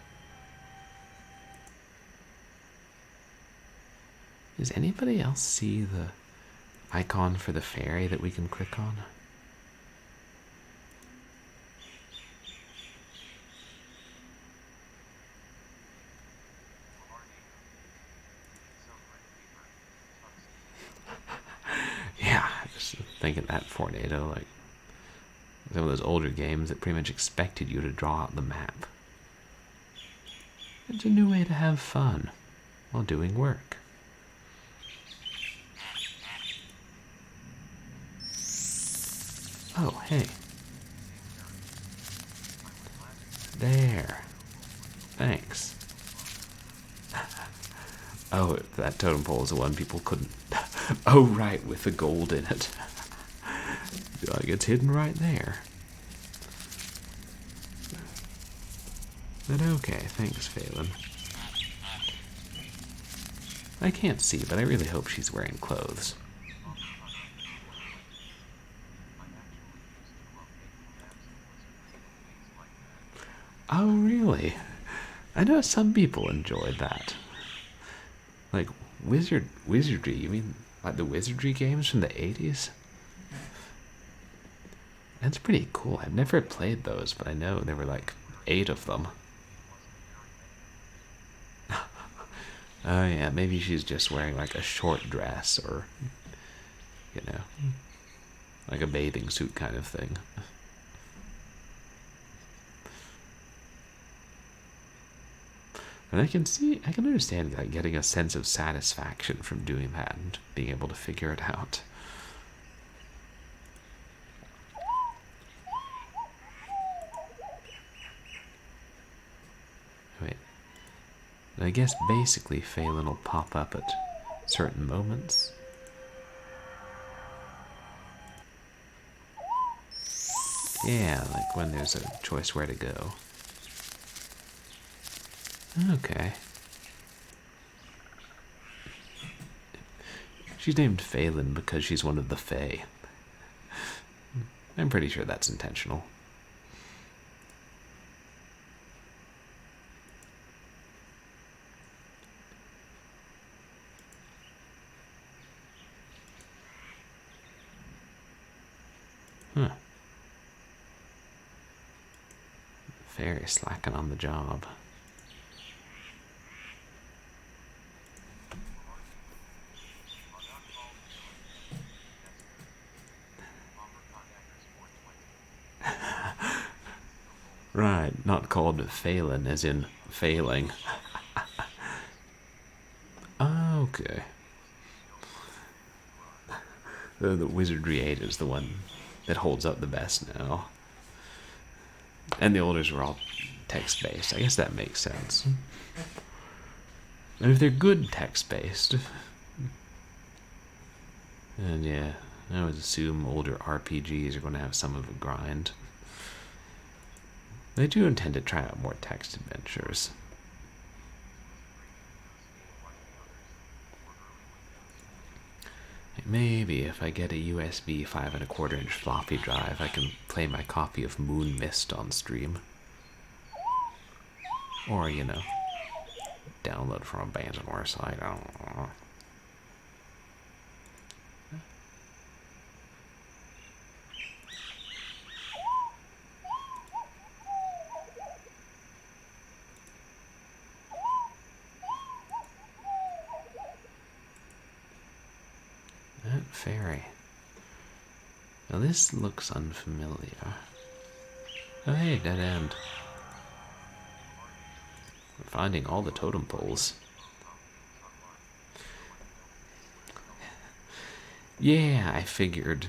Does anybody else see the icon for the fairy that we can click on? Yeah, just thinking that Tornado, like some of those older games that pretty much expected you to draw out the map. It's a new way to have fun while doing work. Oh, hey. There. Thanks. Oh, that totem pole is the one people couldn't... Oh, right, with the gold in it. Like it's hidden right there. But okay, thanks, Phelan. I can't see, but I really hope she's wearing clothes. Oh, really? I know some people enjoyed that. Like, wizardry, you mean like the wizardry games from the 80s? That's pretty cool. I've never played those, but I know there were like 8 of them. Oh yeah, maybe she's just wearing like a short dress or, you know, like a bathing suit kind of thing. And I can understand like getting a sense of satisfaction from doing that and being able to figure it out. Wait. I guess basically Phelan will pop up at certain moments. Yeah, like when there's a choice where to go. Okay. She's named Phelan because she's one of the Fae. I'm pretty sure that's intentional. Huh. Fairy slacking on the job. Right, not called Phelan as in failing. okay. The Wizardry 8 is the one that holds up the best now. And the olders were all text-based. I guess that makes sense. And if they're good text-based, and yeah, I would assume older RPGs are going to have some of a grind. They do intend to try out more text adventures. Maybe if I get a USB 5¼ inch floppy drive, I can play my copy of Moon Mist on stream. Or, you know, download from a Abandonware site, I don't know. That fairy. Now this looks unfamiliar. Oh hey, dead end. We're finding all the totem poles. Yeah, I figured.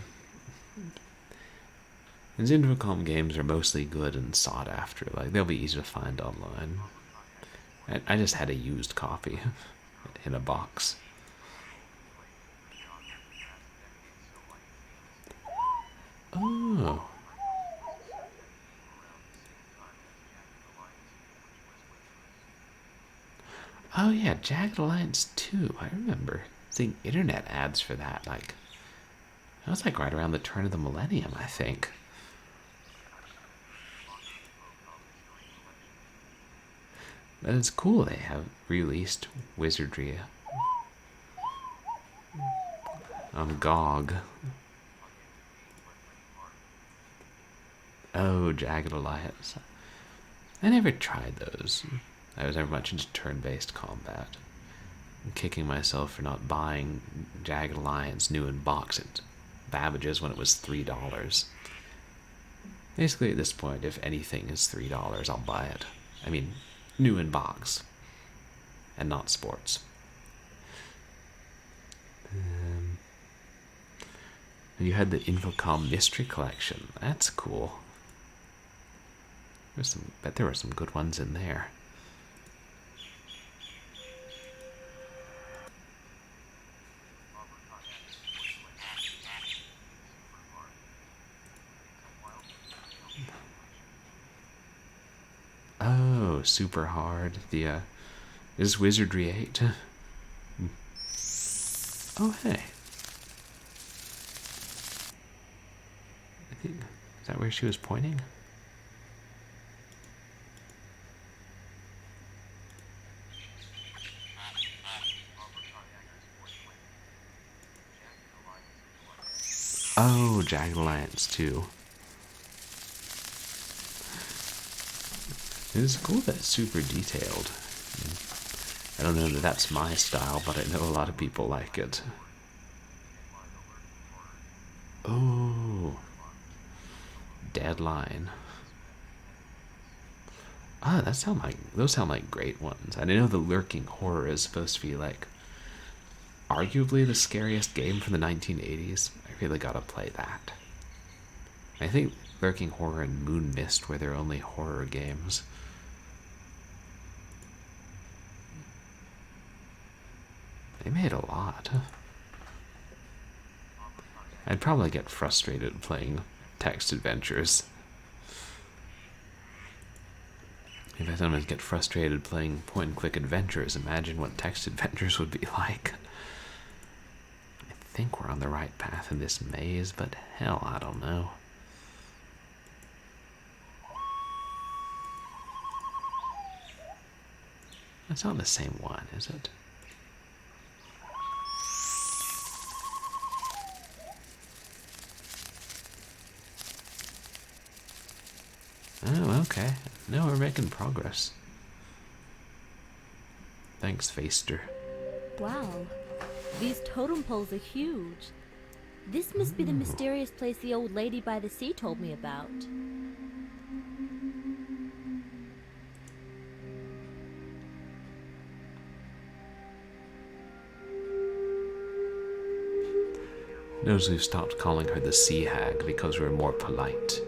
These Infocom games are mostly good and sought after. Like, they'll be easy to find online. I just had a used copy in a box. Oh. Oh yeah, Jagged Alliance 2. I remember seeing internet ads for that. Like, that was like right around the turn of the millennium, I think. But it's cool they have released Wizardry on GOG. Oh, Jagged Alliance. I never tried those. I was never much into turn-based combat. I'm kicking myself for not buying Jagged Alliance new in box at Babbage's when it was $3. Basically, at this point, if anything is $3, I'll buy it. I mean, new in box. And not sports. You had the Infocom Mystery Collection. That's cool. Bet there were some good ones in there. Oh, super hard. The is Wizardry 8? Oh hey. Is that where she was pointing? Oh, Jagged Alliance 2. It's cool that it's super detailed. I don't know that that's my style, but I know a lot of people like it. Oh. Deadline. Ah, those sound like great ones. And I know the Lurking Horror is supposed to be like arguably the scariest game from the 1980s. I really gotta play that. I think Lurking Horror and Moon Mist were their only horror games. They made a lot. I'd probably get frustrated playing text adventures. If I sometimes get frustrated playing point-and-click adventures, imagine what text adventures would be like. I think we're on the right path in this maze, but hell, I don't know. That's not the same one, is it? Oh, okay. No, we're making progress. Thanks, Faster. Wow, these totem poles are huge. This must be the mysterious place the old lady by the sea told me about. Notice we've stopped calling her the sea hag because we're more polite.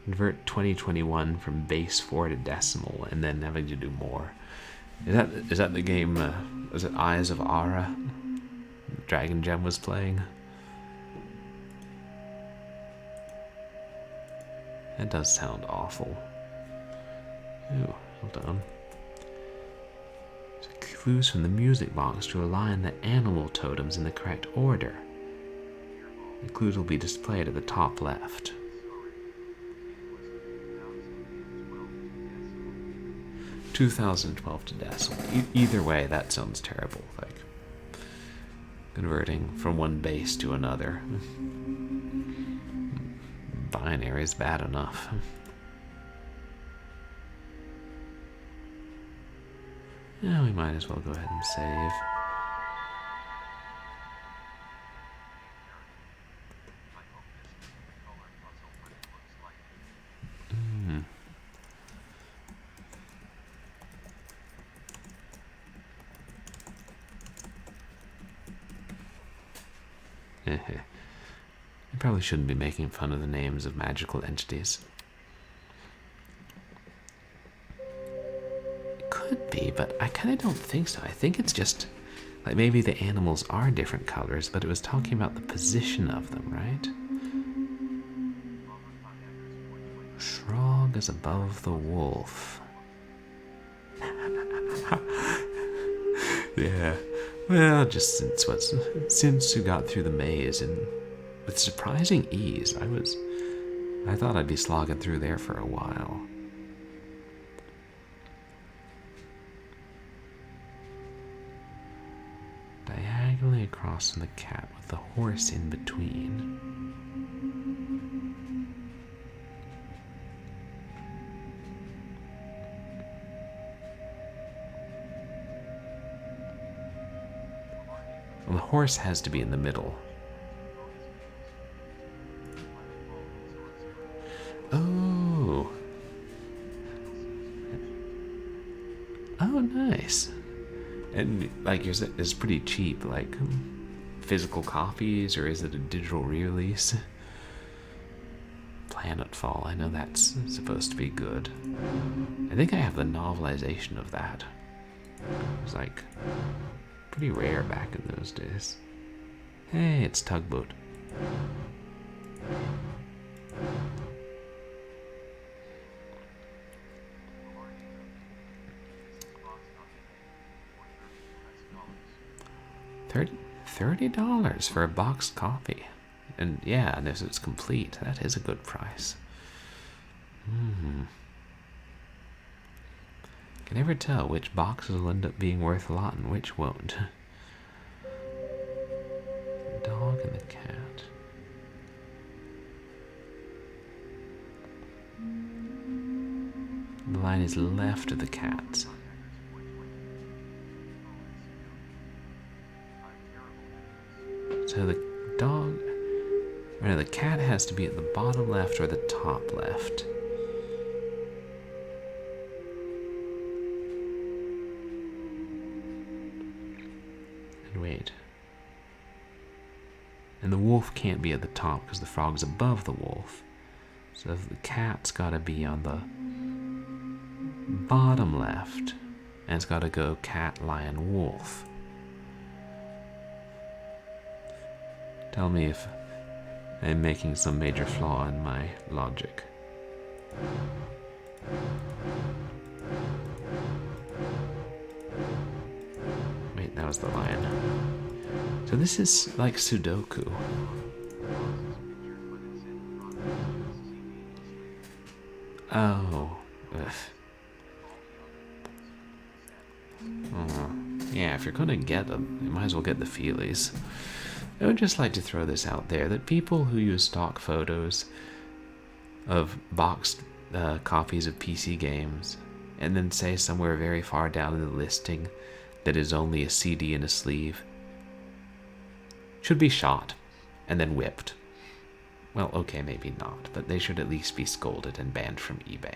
Convert 2021 from base 4 to decimal and then having to do more. Is that the game, was it Eyes of Ara? Dragon Gem was playing? That does sound awful. Ooh, hold on. So clues from the music box to align the animal totems in the correct order. The clues will be displayed at the top left. 2012 to decimal. Either way, that sounds terrible. Like converting from one base to another. Binary is bad enough. Yeah, we might as well go ahead and save. I probably shouldn't be making fun of the names of magical entities. It could be, but I kind of don't think so. I think it's just, like, maybe the animals are different colors, but it was talking about the position of them, right? Shrog is above the wolf. Yeah. Well, just since we got through the maze and with surprising ease, I thought I'd be slogging through there for a while. Diagonally across from the cat with the horse in between. Well, the horse has to be in the middle. Oh. Oh, nice. And, like, it's pretty cheap, like, physical copies, or is it a digital re-release? Planetfall, I know that's supposed to be good. I think I have the novelization of that. It was, like, pretty rare back in those days. Hey, it's Tugboat. $30 for a boxed copy. And yeah, and if it's complete, that is a good price. Can never tell which boxes will end up being worth a lot and which won't. The dog and the cat. The line is left of the cat. So the dog, or no, the cat has to be at the bottom left or the top left. And wait. And the wolf can't be at the top because the frog's above the wolf. So the cat's got to be on the bottom left. And it's got to go cat, lion, wolf. Tell me if I'm making some major flaw in my logic. Wait, that was the lion. So this is like Sudoku. Oh. Ugh. Oh. Yeah, if you're gonna get them, you might as well get the feelies. I would just like to throw this out there, that people who use stock photos of boxed copies of PC games and then say somewhere very far down in the listing that is only a CD in a sleeve should be shot and then whipped. Well, okay, maybe not, but they should at least be scolded and banned from eBay.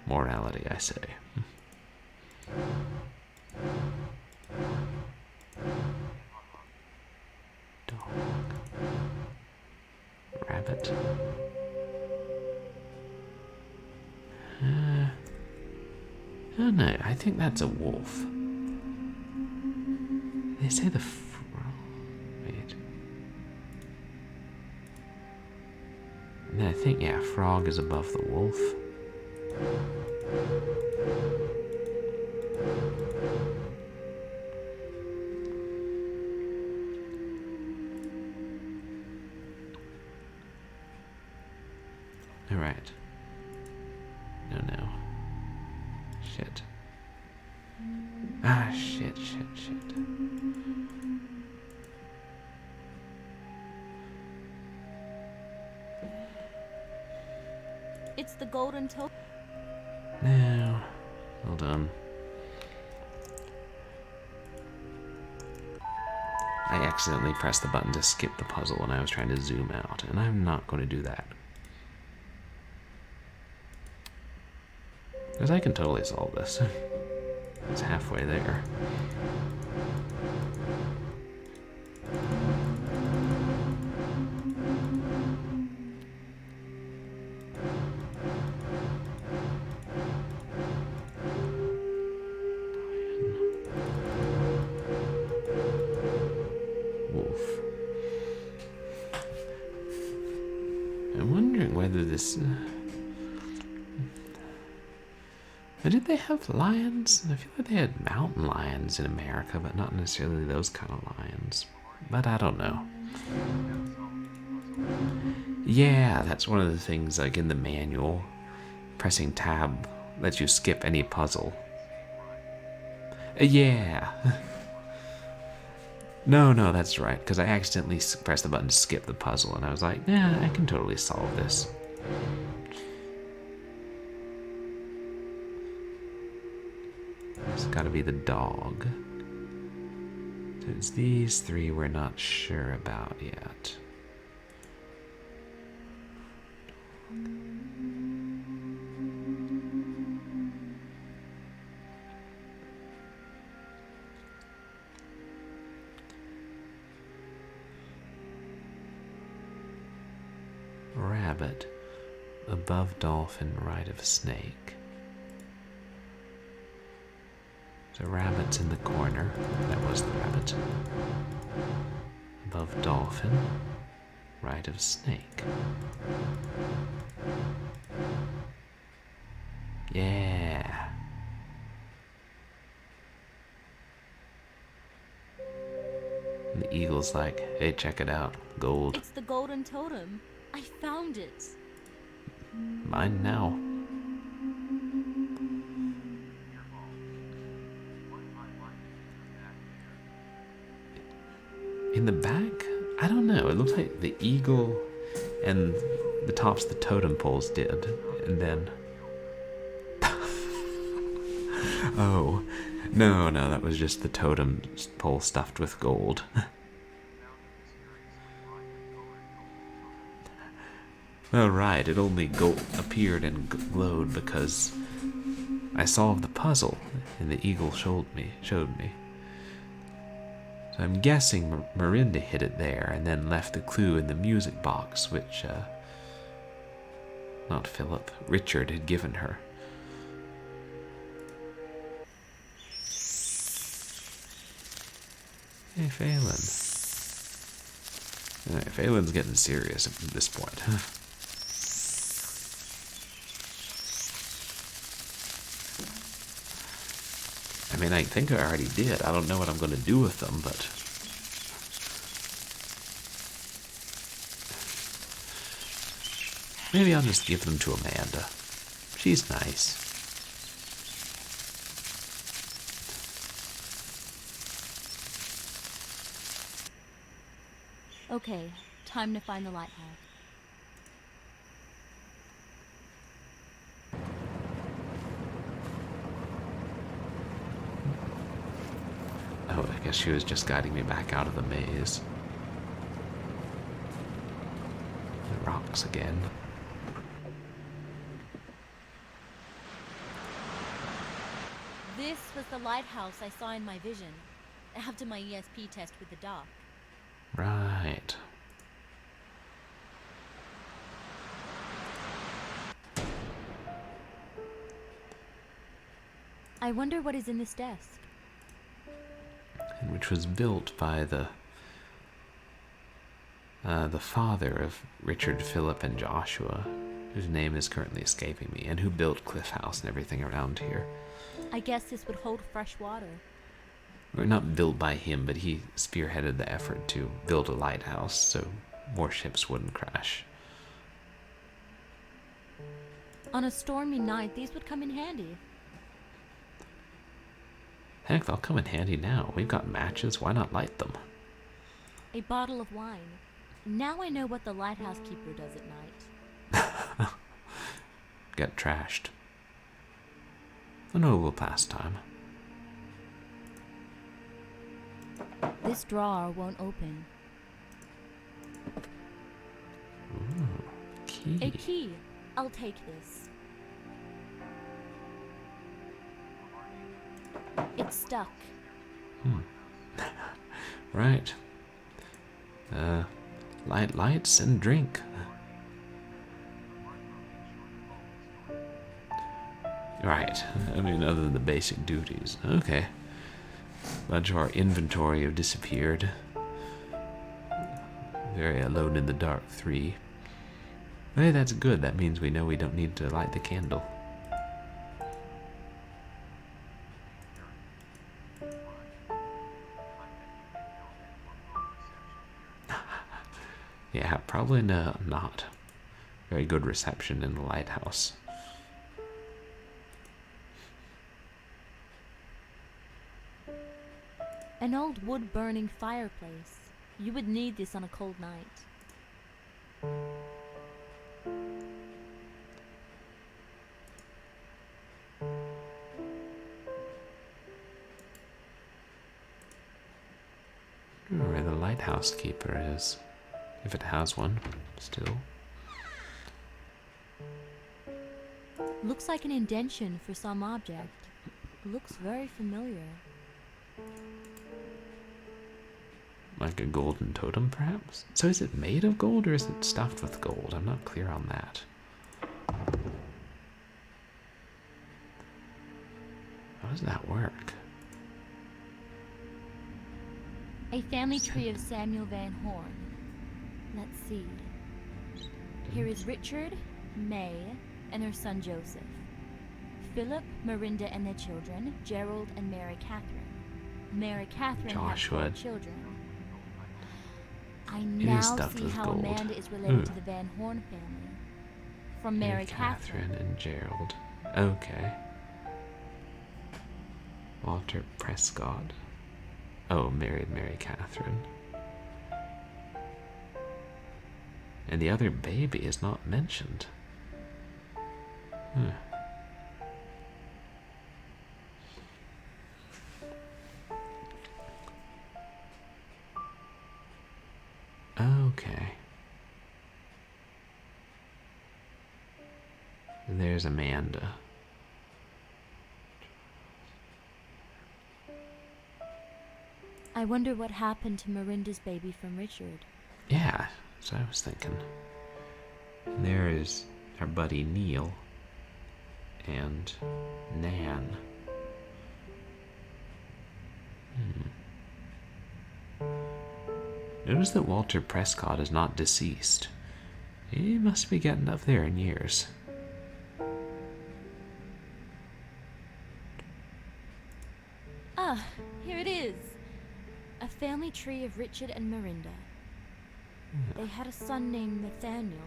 Morality, I say. Dog. Rabbit. Oh no, I think that's a wolf. They say the wait. And then I think, yeah, frog is above the wolf. Alright. No. Shit. Ah, shit. It's the golden totem. No. Hold on. I accidentally pressed the button to skip the puzzle when I was trying to zoom out, and I'm not going to do that. Because I can totally solve this. It's halfway there. Wolf. I'm wondering whether this... did they have lions? I feel like they had mountain lions in America, but not necessarily those kind of lions. But I don't know. Yeah, that's one of the things, like in the manual. Pressing tab lets you skip any puzzle. Yeah. No, that's right, because I accidentally pressed the button to skip the puzzle, and I was like, nah, I can totally solve this. It's gotta be the dog. So it's these three we're not sure about yet. Rabbit, above dolphin, right of snake. So rabbit's in the corner. That was the rabbit. Above dolphin, right of snake. Yeah. And the eagle's like, hey, check it out. Gold. It's the golden totem. I found it. Mine now. In the back? I don't know. It looks like the eagle and the tops of the totem poles did. And then... oh. No, that was just the totem pole stuffed with gold. Oh, right. It only appeared and glowed because I solved the puzzle and the eagle showed me. So I'm guessing Miranda hid it there and then left the clue in the music box, which, not Philip, Richard had given her. Hey, Phelan. Alright, Phelan's getting serious at this point. I mean, I think I already did. I don't know what I'm going to do with them, but... maybe I'll just give them to Amanda. She's nice. Okay, time to find the lighthouse. Oh, I guess she was just guiding me back out of the maze. The rocks again. This was the lighthouse I saw in my vision after my ESP test with the doc. Right. I wonder what is in this desk. And which was built by the father of Richard, Philip, and Joshua, whose name is currently escaping me, and who built Cliff House and everything around here. I guess this would hold fresh water. Or not built by him, but he spearheaded the effort to build a lighthouse so more ships wouldn't crash. On a stormy night, these would come in handy. Heck, they'll come in handy now. We've got matches, why not light them? A bottle of wine. Now I know what the lighthouse keeper does at night. Get trashed. A noble pastime. This drawer won't open. Ooh, key. A key. I'll take this. It's stuck. Right. Light lights and drink. Right. I mean, other than the basic duties. Okay. Bunch of our inventory have disappeared. Very alone in the dark 3. Hey, that's good. That means we know we don't need to light the candle. Yeah, probably not. Very good reception in the lighthouse. An old wood-burning fireplace. You would need this on a cold night. Where the lighthouse keeper is. If it has one, still. Looks like an indention for some object. Looks very familiar. Like a golden totem, perhaps? So is it made of gold or is it stuffed with gold? I'm not clear on that. How does that work? A family tree of Samuel Van Horn. Let's see. Here is Richard, May, and their son Joseph. Philip, Marinda, and their children, Gerald and Mary Catherine. Mary Catherine Joshua. had 4 children. I now stuffed see with how gold. Amanda is related Ooh. to the Van Horn family. From Mary Catherine. and Gerald. Okay. Walter Prescott. Oh, married Mary Catherine. And the other baby is not mentioned. Okay. There's Amanda. I wonder what happened to Marinda's baby from Richard. Yeah, so I was thinking. There is our buddy Neil and Nan. Notice that Walter Prescott is not deceased. He must be getting up there in years. Ah, here it is. A family tree of Richard and Marinda. They had a son named Nathaniel.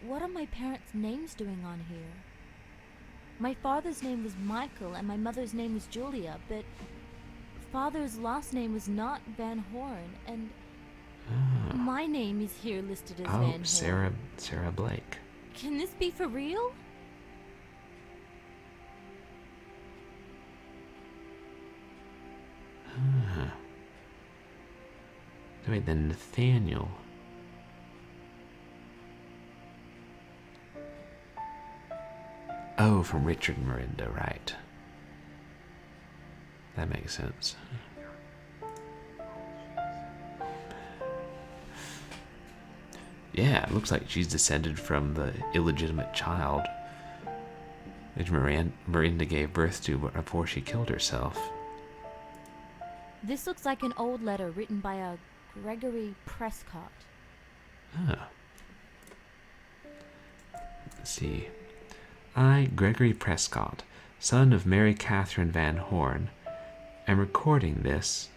What are my parents' names doing on here? My father's name was Michael and my mother's name was Julia, but father's last name was not Van Horn, and my name is here listed as Van Horn. Sarah Blake. Can this be for real? Wait, then Nathaniel. Oh, from Richard and Marinda, right. That makes sense. Yeah, it looks like she's descended from the illegitimate child which Miranda gave birth to before she killed herself. This looks like an old letter written by a Gregory Prescott. Huh. Let's see. I, Gregory Prescott, son of Mary Catherine Van Horn, am recording this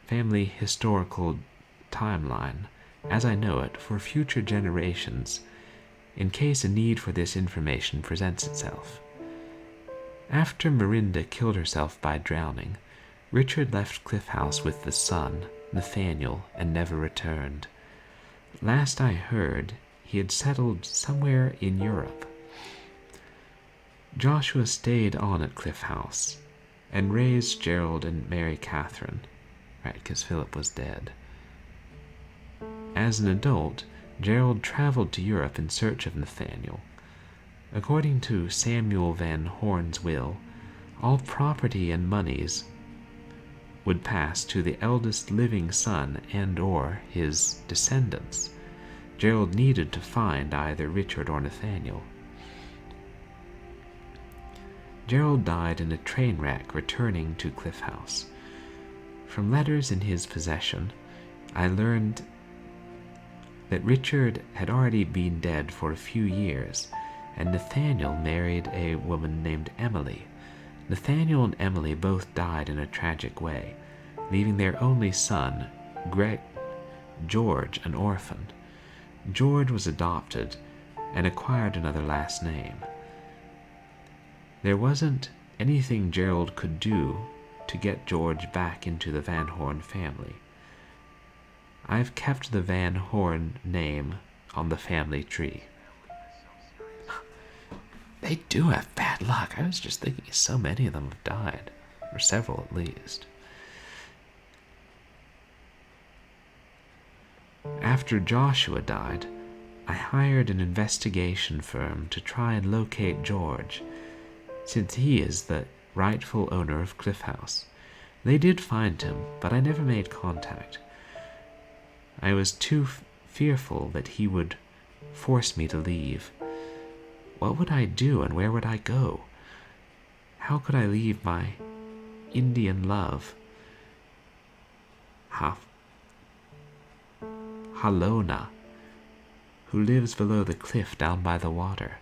family historical timeline as I know it for future generations in case a need for this information presents itself. After Miranda killed herself by drowning, Richard left Cliff House with the son, Nathaniel, and never returned. Last I heard, he had settled somewhere in Europe. Joshua stayed on at Cliff House and raised Gerald and Mary Catherine, right, because Philip was dead. As an adult, Gerald traveled to Europe in search of Nathaniel. According to Samuel Van Horn's will, all property and monies would pass to the eldest living son and or his descendants. Gerald needed to find either Richard or Nathaniel. Gerald died in a train wreck returning to Cliff House. From letters in his possession, I learned that Richard had already been dead for a few years, and Nathaniel married a woman named Emily. Nathaniel and Emily both died in a tragic way, leaving their only son, George, an orphan. George was adopted and acquired another last name. There wasn't anything Gerald could do to get George back into the Van Horn family. I've kept the Van Horn name on the family tree. They do have bad luck. I was just thinking so many of them have died, or several at least. After Joshua died, I hired an investigation firm to try and locate George, since he is the rightful owner of Cliff House. They did find him, but I never made contact. I was too fearful that he would force me to leave. What would I do and where would I go? How could I leave my Indian love? Halona, who lives below the cliff down by the water.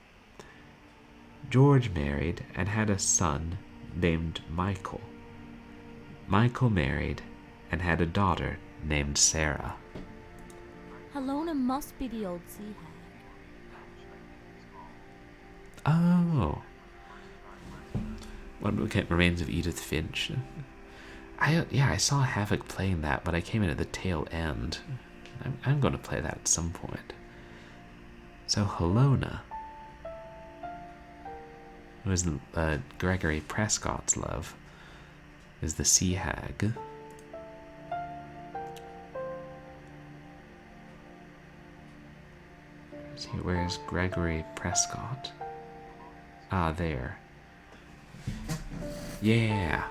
George married and had a son named Michael. Michael married and had a daughter named Sarah. Halona must be the old sea hag. Oh. What remains of Edith Finch? I saw Havoc playing that, but I came in at the tail end. I'm going to play that at some point. So Halona, who is Gregory Prescott's love, is the sea hag. Let's see, where's Gregory Prescott? Ah, there. Yeah.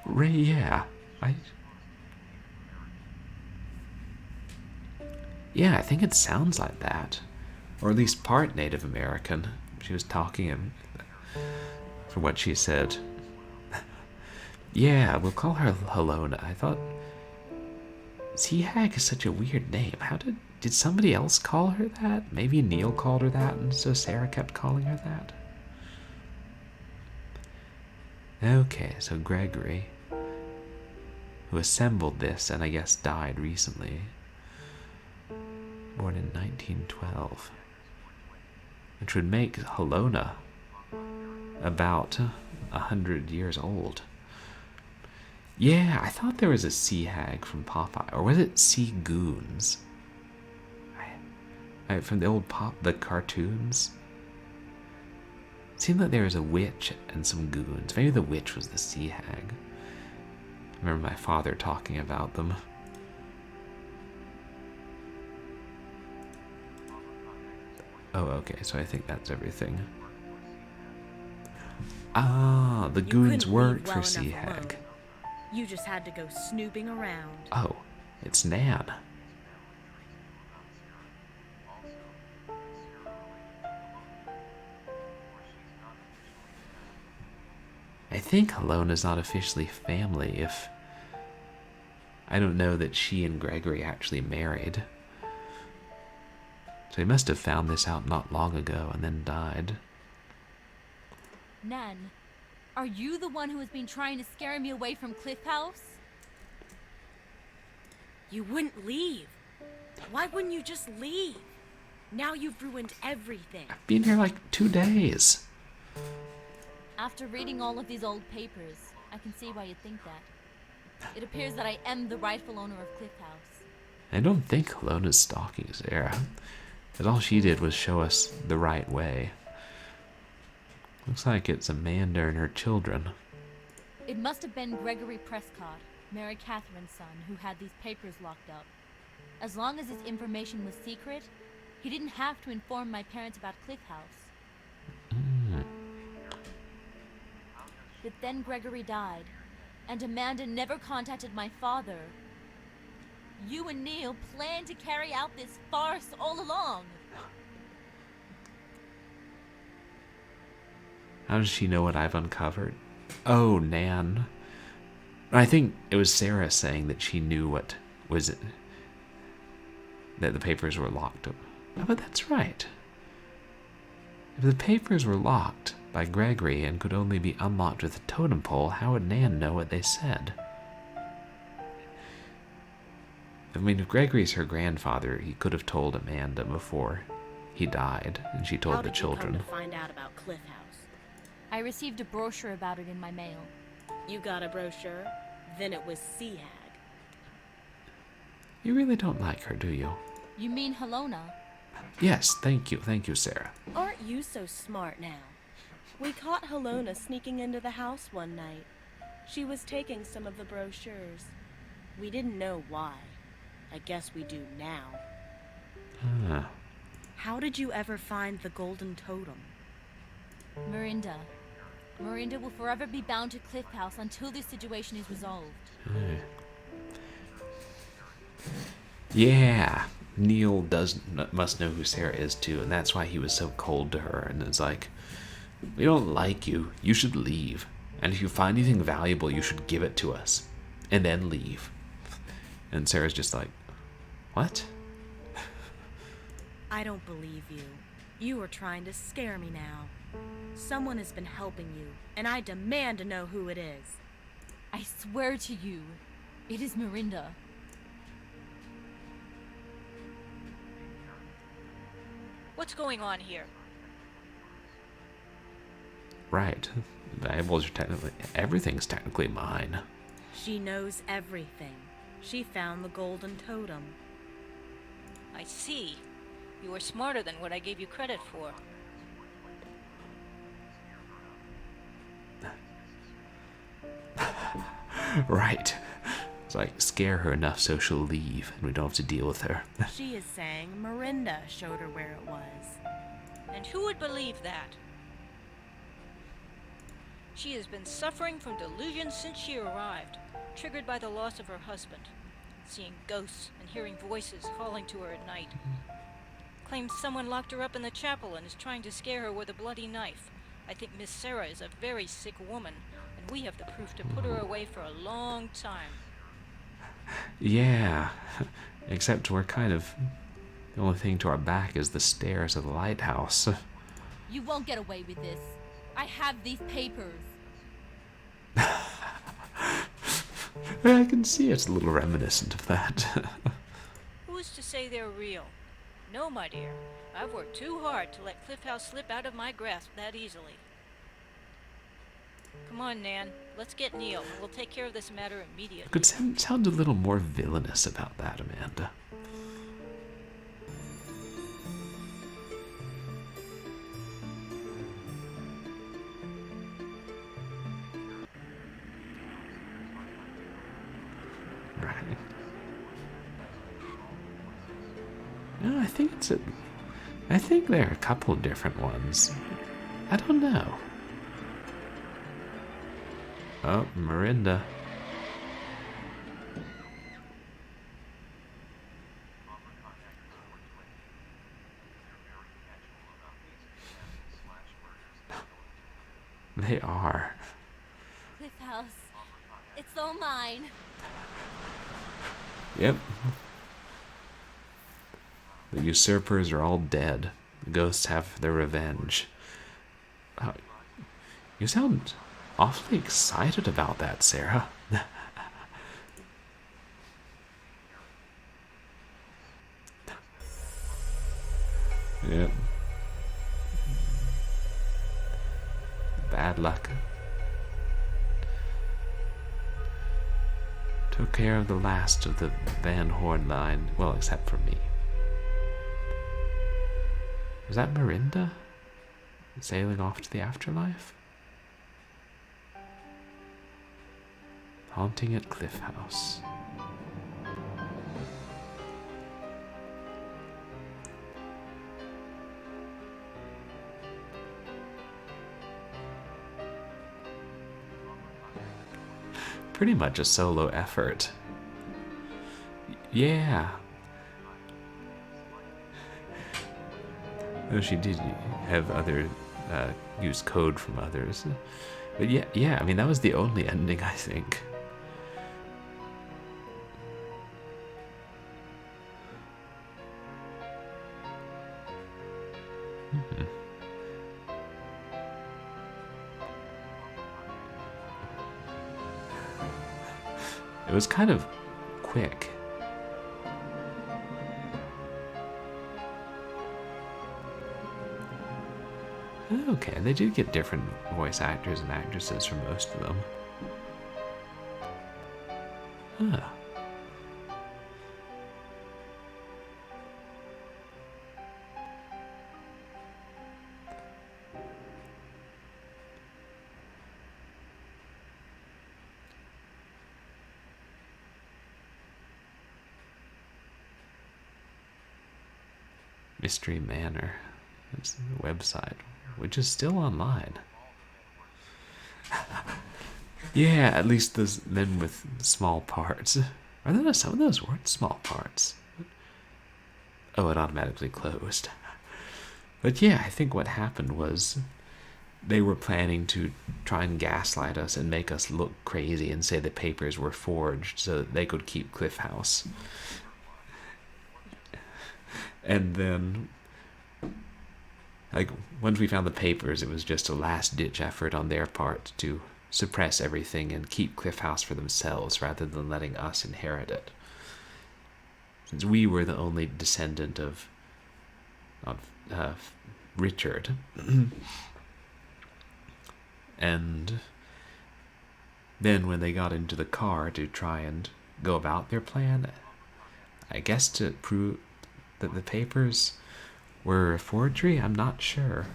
Ray, yeah. Yeah, I think it sounds like that. Or at least part Native American. She was talking for what she said. Yeah, we'll call her Halona. I thought Sea Hag is such a weird name. Did somebody else call her that? Maybe Neil called her that, and so Sarah kept calling her that? Okay, so Gregory, who assembled this and I guess died recently, born in 1912, which would make Halona about 100 years old. Yeah, I thought there was a sea hag from Popeye, or was it Sea Goons? From the old the cartoons. It seemed like there was a witch and some goons. Maybe the witch was the sea hag. I remember my father talking about them. Oh, okay, so I think that's everything. Ah, the goons worked for Seahag. You just had to go snooping around. Oh, it's Nan. I think Halona's not officially family if... I don't know that she and Gregory actually married. So he must have found this out not long ago and then died. Nan, are you the one who has been trying to scare me away from Cliff House? You wouldn't leave. Why wouldn't you just leave? Now you've ruined everything. I've been here like 2 days. After reading all of these old papers, I can see why you think that. It appears that I am the rightful owner of Cliff House. I don't think Halona's stalking Sarah. Because all she did was show us the right way. Looks like it's Amanda and her children. It must have been Gregory Prescott, Mary Catherine's son, who had these papers locked up. As long as his information was secret, he didn't have to inform my parents about Cliff House. But then Gregory died, and Amanda never contacted my father. You and Neil planned to carry out this farce all along. How does she know what I've uncovered? Oh, Nan. I think it was Sarah saying that she knew what was it, that the papers were locked up. Oh, but that's right. If the papers were locked by Gregory and could only be unlocked with a totem pole, how would Nan know what they said? I mean, if Gregory's her grandfather, he could have told Amanda before he died, and she told the children. How did you come to find out about Cliff House? I received a brochure about it in my mail. You got a brochure? Then it was Seahag. You really don't like her, do you? You mean Halona? Yes, thank you, Sarah. Aren't you so smart now? We caught Halona sneaking into the house one night. She was taking some of the brochures. We didn't know why. I guess we do now. Ah. How did you ever find the golden totem? Marinda. Marinda will forever be bound to Cliff House until this situation is resolved. Yeah, Neil must know who Sarah is too, and that's why he was so cold to her. And it's like, we don't like you. You should leave. And if you find anything valuable, you should give it to us, and then leave. And Sarah's just like, what? I don't believe you. You are trying to scare me now. Someone has been helping you, and I demand to know who it is. I swear to you, it is Marinda. What's going on here? Right. The valuables are technically, everything's technically mine. She knows everything. She found the golden totem. I see. You were smarter than what I gave you credit for. Right. It's like, scare her enough so she'll leave and we don't have to deal with her. She is saying Marinda showed her where it was. And who would believe that? She has been suffering from delusions since she arrived, triggered by the loss of her husband, seeing ghosts and hearing voices calling to her at night. Claims someone locked her up in the chapel and is trying to scare her with a bloody knife. I think Miss Sarah is a very sick woman, and we have the proof to put her away for a long time. Yeah, except we're kind of, the only thing to our back is the stairs of the lighthouse. You won't get away with this. I have these papers. I can see it's a little reminiscent of that. Who's to say they're real? No, my dear. I've worked too hard to let Cliff House slip out of my grasp that easily. Come on, Nan. Let's get Neil. We'll take care of this matter immediately. Could sound a little more villainous about that, Amanda. Right. No, I think it's I think there are a couple different ones. I don't know. Oh, Marinda. They are. Cliff House. It's all mine. Yep. The usurpers are all dead. The ghosts have their revenge. You sound awfully excited about that, Sarah. Yep. Bad luck. Took care of the last of the Van Horn line. Well, except for me. Was that Marinda? Sailing off to the afterlife? Haunting at Cliff House. Pretty much a solo effort. Yeah. Though she did have other use code from others. But yeah, I mean that was the only ending, I think. It was kind of quick. Okay, they do get different voice actors and actresses for most of them. Huh. Mystery Manor. That's the website, which is still online. Yeah, at least those men with small parts. Are there some of those weren't small parts? Oh, it automatically closed. But yeah, I think what happened was they were planning to try and gaslight us and make us look crazy and say the papers were forged so that they could keep Cliff House. And then, like, once we found the papers, it was just a last-ditch effort on their part to suppress everything and keep Cliff House for themselves rather than letting us inherit it. Since we were the only descendant of Richard. And then when they got into the car to try and go about their plan, I guess to prove that the papers were a forgery, I'm not sure.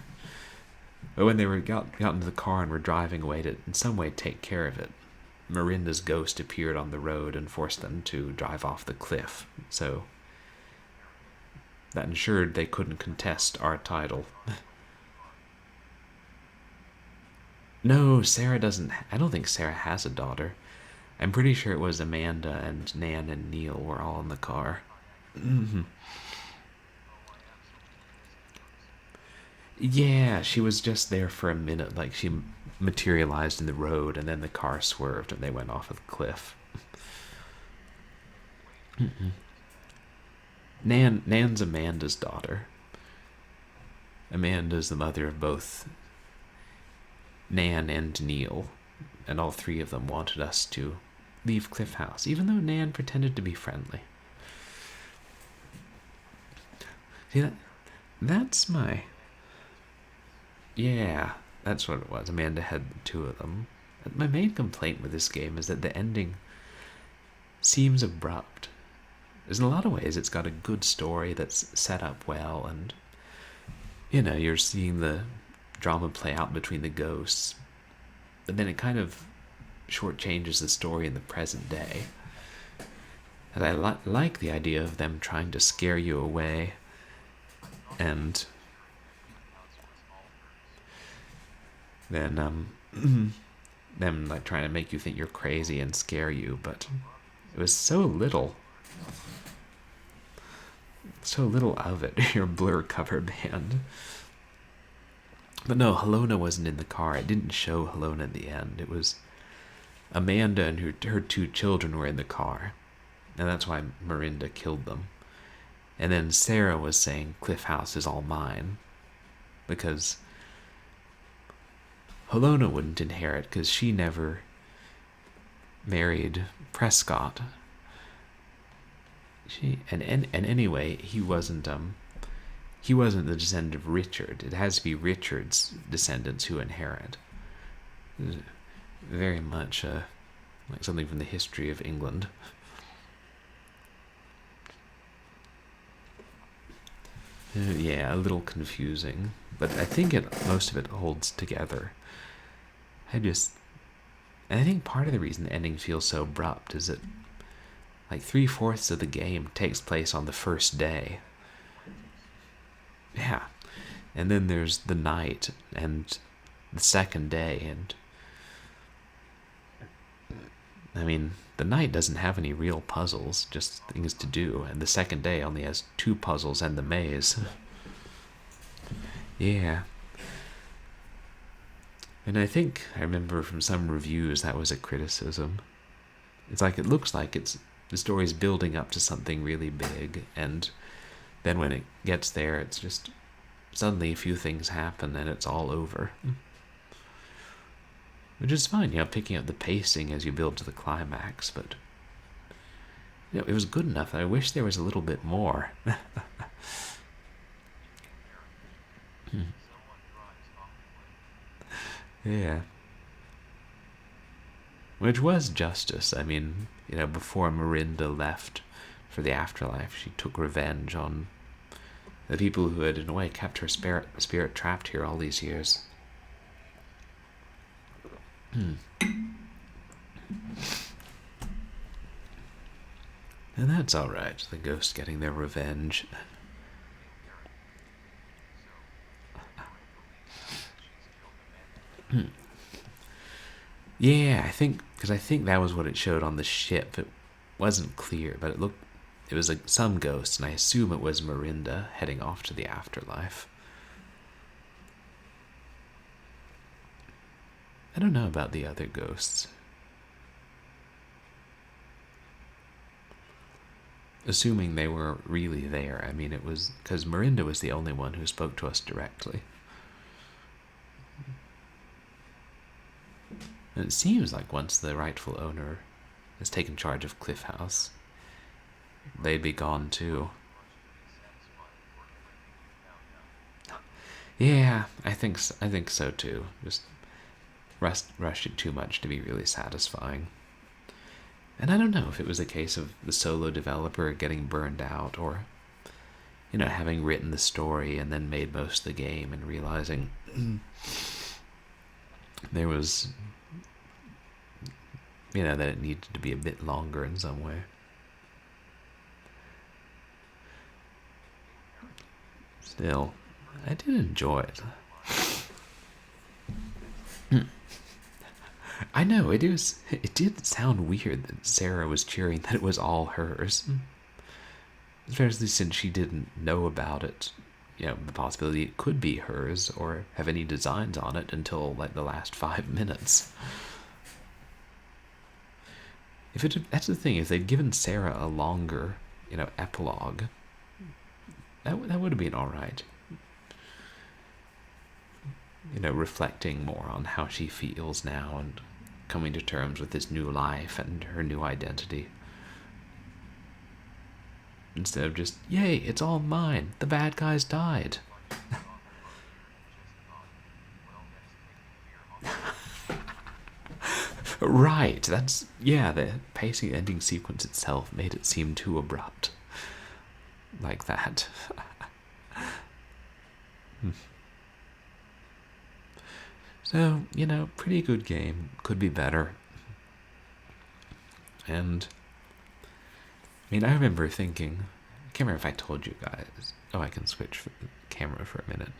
But when they got into the car and were driving away to in some way take care of it, Miranda's ghost appeared on the road and forced them to drive off the cliff. So that ensured they couldn't contest our title. No, Sarah doesn't. I don't think Sarah has a daughter. I'm pretty sure it was Amanda and Nan and Neil were all in the car. Yeah, she was just there for a minute, like she materialized in the road and then the car swerved and they went off of the cliff. Nan's Amanda's daughter. Amanda's the mother of both Nan and Neil, and all three of them wanted us to leave Cliff House, even though Nan pretended to be friendly. See, that's my... Yeah, that's what it was. Amanda had two of them. My main complaint with this game is that the ending seems abrupt. Because in a lot of ways it's got a good story that's set up well, and, you know, you're seeing the drama play out between the ghosts. But then it kind of shortchanges the story in the present day. And I like the idea of them trying to scare you away And then, them, like, trying to make you think you're crazy and scare you, but it was so little. So little of it, your Blur cover band. But no, Helona wasn't in the car. It didn't show Helona at the end. It was Amanda and her 2 children were in the car. And that's why Marinda killed them. And then Sarah was saying Cliff House is all mine. Because Helona wouldn't inherit because she never married Prescott. And anyway, he wasn't the descendant of Richard. It has to be Richard's descendants who inherit. Very much like something from the history of England. Yeah, a little confusing, but I think most of it holds together. I think part of the reason the ending feels so abrupt is that like 3/4 of the game takes place on the first day. Yeah. And then there's the night and the second day, and I mean, the night doesn't have any real puzzles, just things to do, and the second day only has 2 puzzles and the maze. Yeah. And I think I remember from some reviews that was a criticism. It's like it looks like the story's building up to something really big, and then when it gets there, it's just suddenly a few things happen and it's all over. Which is fine, picking up the pacing as you build to the climax, but it was good enough. I wish there was a little bit more. Yeah. Which was justice. I mean, before Marinda left for the afterlife, she took revenge on the people who had, in a way, kept her spirit trapped here all these years. And that's alright, the ghosts getting their revenge. Yeah, I think that was what it showed on the ship. It wasn't clear, but it was like some ghosts, and I assume it was Marinda heading off to the afterlife. I don't know about the other ghosts. Assuming they were really there. I mean, it was because Marinda was the only one who spoke to us directly. And it seems like once the rightful owner has taken charge of Cliff House, they'd be gone too. Yeah, I think so too. Just rushed it too much to be really satisfying. And I don't know if it was a case of the solo developer getting burned out, or having written the story and then made most of the game and realizing there was that it needed to be a bit longer in some way. Still, I did enjoy it. I know, it did sound weird that Sarah was cheering that it was all hers. Especially since she didn't know about it. The possibility it could be hers or have any designs on it until like the last 5 minutes. That's the thing, if they'd given Sarah a longer, epilogue, that would have been alright. Reflecting more on how she feels now and coming to terms with this new life and her new identity. Instead of just, yay, it's all mine, the bad guys died. Right, the pacing ending sequence itself made it seem too abrupt. Like that. So, pretty good game. Could be better. And, I remember thinking, I can't remember if I told you guys, Oh, I can switch the camera for a minute.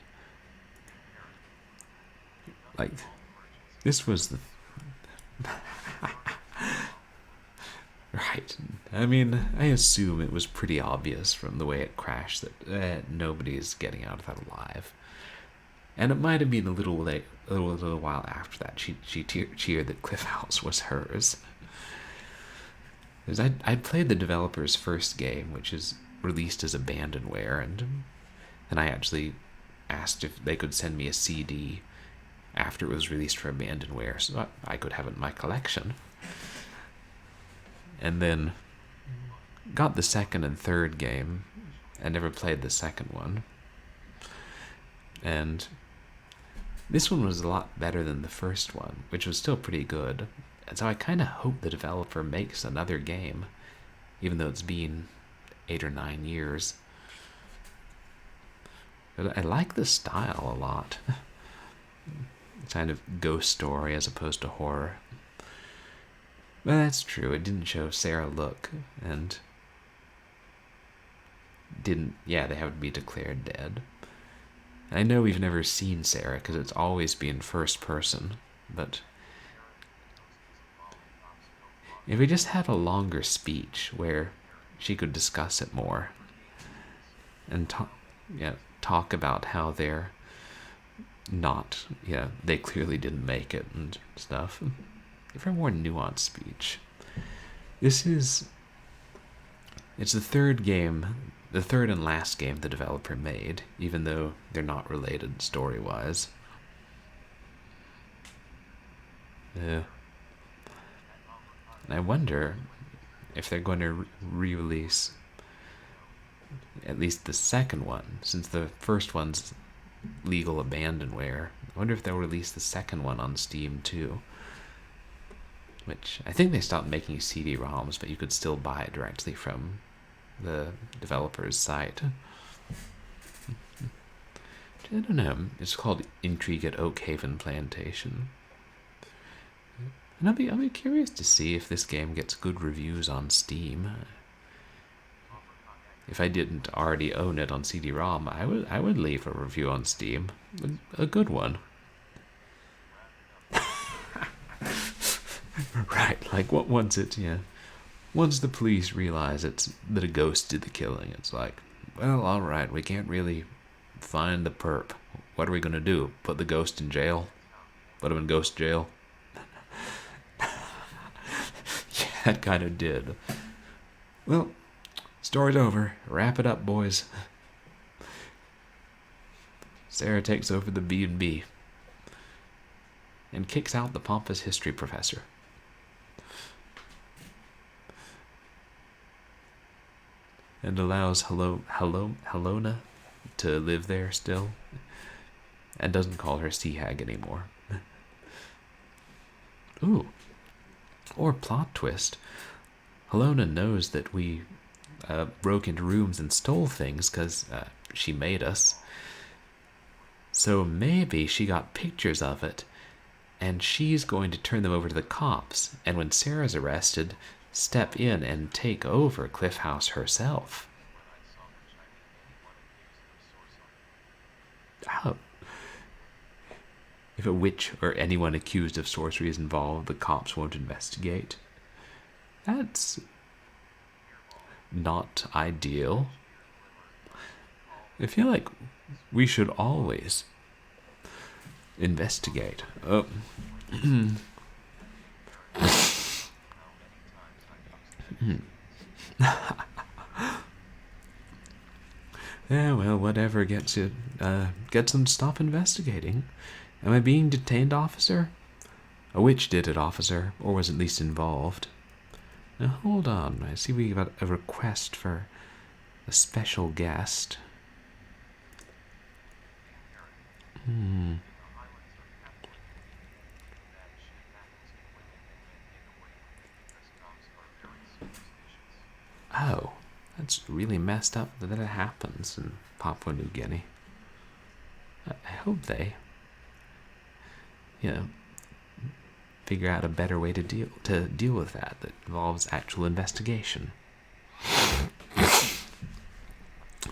Like, this was the... Right. I mean, I assume it was pretty obvious from the way it crashed that nobody's getting out of that alive. And it might have been a little while after that she cheered that Cliff House was hers. Because I'd played the developer's first game, which is released as abandonware, and I actually asked if they could send me a CD after it was released for abandonware so I could have it in my collection. And then got the second and third game and never played the second one. And this one was a lot better than the first one, which was still pretty good. And so I kind of hope the developer makes another game, even though it's been 8 or 9 years. But I like the style a lot. Kind of ghost story as opposed to horror. Well, that's true. It didn't show Sarah look, and they have to be declared dead. I know we've never seen Sarah because it's always been first person, but if we just had a longer speech where she could discuss it more and talk about how they're not, they clearly didn't make it and stuff. Give her a more nuanced speech. It's the third and last game the developer made, even though they're not related story-wise. And I wonder if they're going to re-release at least the second one, since the first one's legal abandonware. I wonder if they'll release the second one on Steam too. Which, I think they stopped making CD-ROMs, but you could still buy it directly from the developer's site. I don't know. It's called Intrigue at Oakhaven Plantation. And I'll be curious to see if this game gets good reviews on Steam. If I didn't already own it on CD-ROM, I would leave a review on Steam. A good one. Right, like once the police realize that a ghost did the killing, it's like, well, all right, we can't really find the perp. What are we gonna do? Put the ghost in jail? Put him in ghost jail? Yeah, it kind of did. Well, story's over. Wrap it up, boys. Sarah takes over the B&B and kicks out the pompous history professor. And allows Helona to live there still, and doesn't call her Sea Hag anymore. Ooh. Or plot twist. Helona knows that we broke into rooms and stole things because she made us. So maybe she got pictures of it, and she's going to turn them over to the cops, and when Sarah's arrested, step in and take over Cliff House herself. Oh. If a witch or anyone accused of sorcery is involved, the cops won't investigate. That's not ideal. I feel like we should always investigate. Oh. Yeah, well, whatever gets them to stop investigating. Am I being detained, officer? A witch did it, officer, or was at least involved. Now, hold on. I see we got a request for a special guest. Oh, that's really messed up that it happens in Papua New Guinea. I hope they, figure out a better way to deal with that involves actual investigation.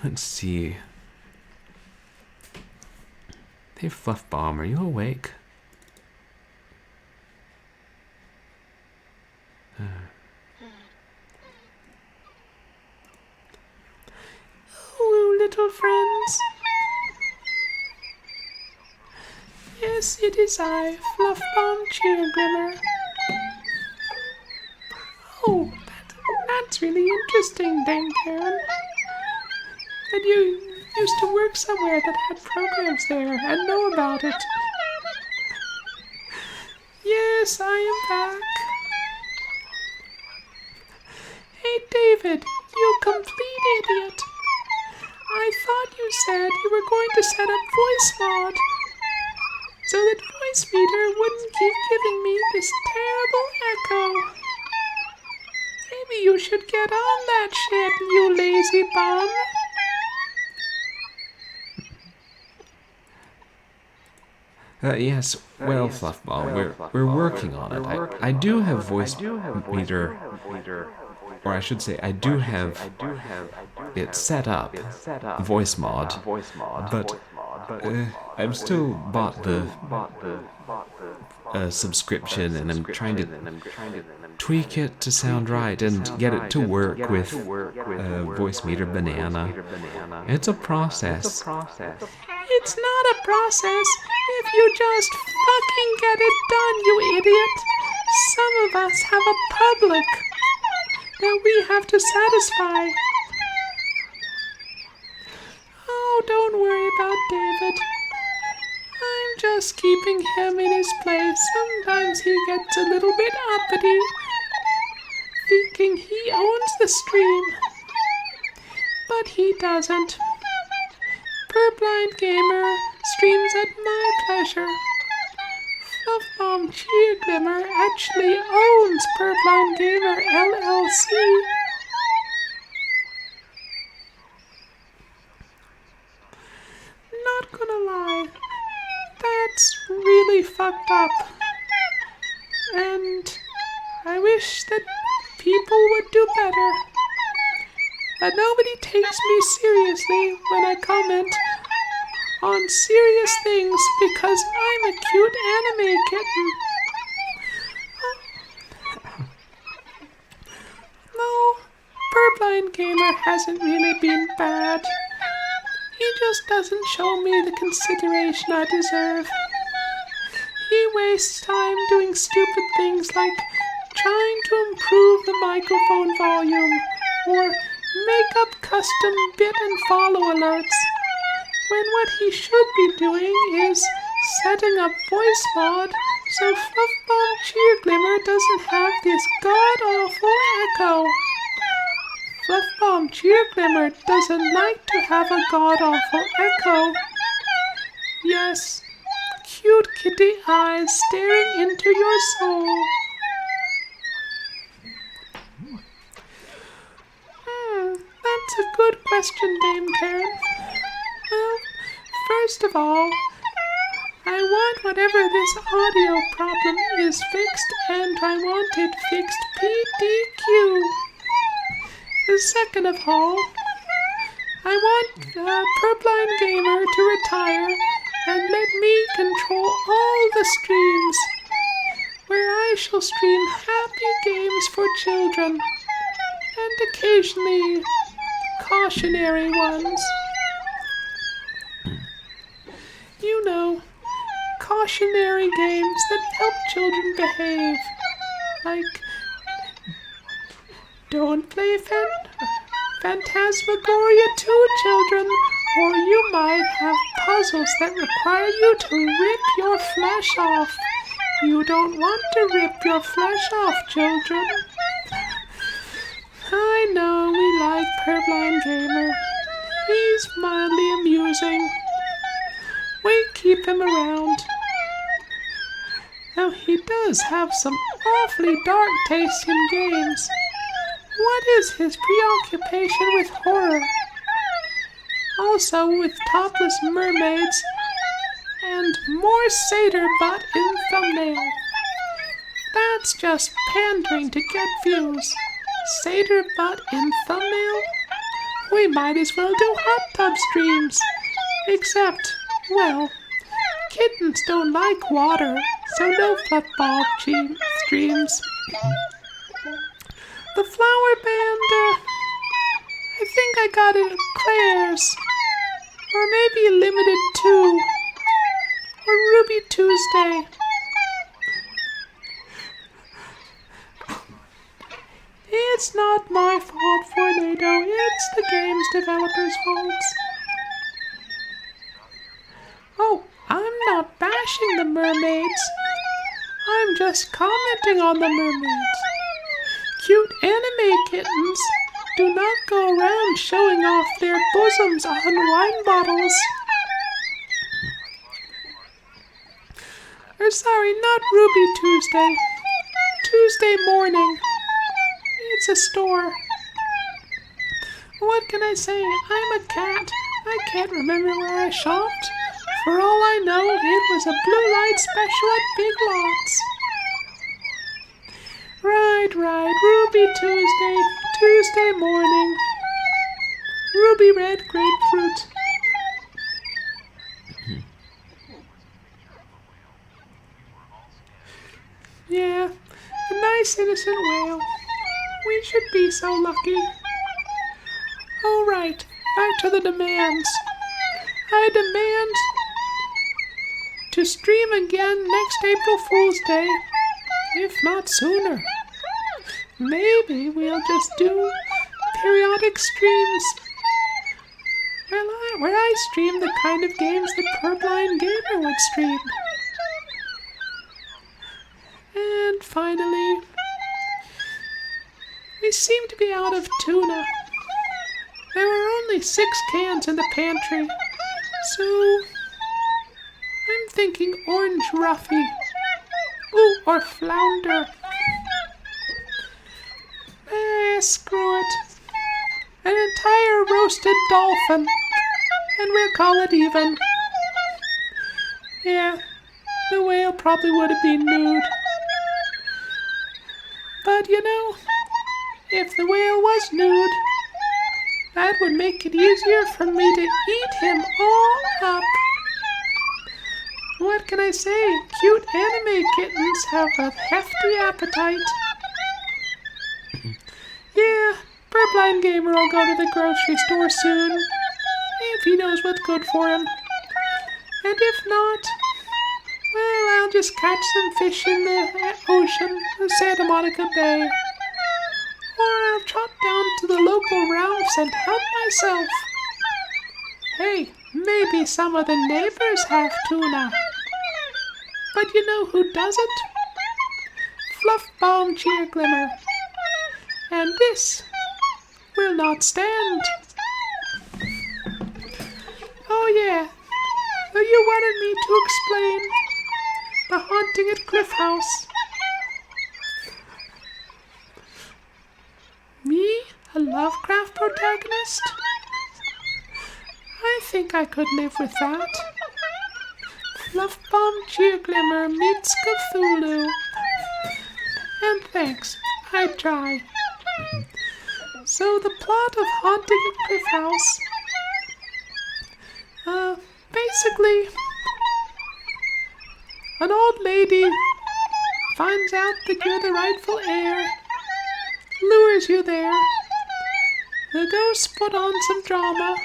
Let's see. Hey, Fluff Bomb, are you awake? Oh, little friends. Yes, it is I, Fluff Bomb Cheerglimmer. Oh, that's really interesting, Dame Karen. And you used to work somewhere that had programs there and know about it. Yes, I am back. Hey, David, you complete idiot. I thought you said you were going to set up voice mod so that Voice Meter wouldn't keep giving me this terrible echo. Maybe you should get on that shit, you lazy bum. Yes, well, Fluffball, we're working on it. I do have Voice Meter, or I should say, I do have it set up, voice mod, but I've still bought the subscription, and I'm trying to tweak it to sound right and get it to work with Voice Meter Banana. It's a process. It's not a process if you just fucking get it done, you idiot. Some of us have a public that we have to satisfy. Oh, don't worry about David. I'm just keeping him in his place. Sometimes he gets a little bit uppity, thinking he owns the stream. But he doesn't. Purblind Gamer streams at my pleasure. Fluffbomb Cheerglimmer actually owns Purblind Gamer LLC. Not gonna lie, that's really fucked up. And I wish that people would do better. But nobody takes me seriously when I comment on serious things because I'm a cute anime kitten. No, Purblind Gamer hasn't really been bad. He just doesn't show me the consideration I deserve. He wastes time doing stupid things like trying to improve the microphone volume or make up custom bit and follow alerts, when what he should be doing is setting up voice mod so Fluffbomb Cheerglimmer doesn't have this god-awful echo. Fluffbomb Cheerglimmer doesn't like to have a god-awful echo. Yes, cute kitty eyes staring into your soul. That's a good question, Dame Karen. Well, first of all, I want whatever this audio problem is fixed, and I want it fixed PDQ. Second of all, I want Purblind Gamer to retire and let me control all the streams, where I shall stream happy games for children, and occasionally cautionary ones. You know, cautionary games that help children behave, like don't play Phantasmagoria 2, children, or you might have puzzles that require you to rip your flesh off. You don't want to rip your flesh off, children. I know we like Purblind Gamer. He's mildly amusing. We keep him around. Now he does have some awfully dark taste in games. What is his preoccupation with horror? Also with topless mermaids and more satyr butt in thumbnail. That's just pandering to get views. Satyr butt in thumbnail? We might as well do hot tub streams. Except, well, kittens don't like water, so no football streams. The flower band, I think I got it at Claire's. Or maybe Limited 2. Or Ruby Tuesday. It's not my fault, Fornado. It's the game's developers' faults. Oh, I'm not bashing the mermaids. I'm just commenting on the mermaids. Cute anime kittens do not go around showing off their bosoms on wine bottles. Or sorry, not Ruby Tuesday. Tuesday morning. It's a store. What can I say? I'm a cat. I can't remember where I shopped. For all I know, it was a blue light special at Big Lots. Right. Ruby Tuesday. Tuesday morning. Ruby red grapefruit. Yeah, a nice innocent whale. We should be so lucky. All right, back to the demands. I demand to stream again next April Fool's Day, if not sooner. Maybe we'll just do periodic streams where I stream the kind of games that Purblind Gamer would stream. And finally, we seem to be out of tuna. There were only 6 cans in the pantry, so I'm thinking orange roughy. Ooh, or flounder. Screw it. An entire roasted dolphin, and we'll call it even. Yeah, the whale probably would have been nude. But you know, if the whale was nude, that would make it easier for me to eat him all up. What can I say? Cute anime kittens have a hefty appetite. Yeah, Purblind Gamer will go to the grocery store soon, if he knows what's good for him. And if not, well, I'll just catch some fish in the ocean, the Santa Monica Bay. Or I'll trot down to the local Ralph's and help myself. Hey, maybe some of the neighbors have tuna. But you know who doesn't? Fluff Bomb Cheer Glimmer. And this will not stand. Oh yeah, so you wanted me to explain the haunting at Cliff House. Me, a Lovecraft protagonist? I think I could live with that. Fluff Bomb Cheer Glimmer meets Cthulhu. And thanks, I'd try. So the plot of Haunting at Cliff House, basically, an old lady finds out that you're the rightful heir, lures you there, the ghosts put on some drama,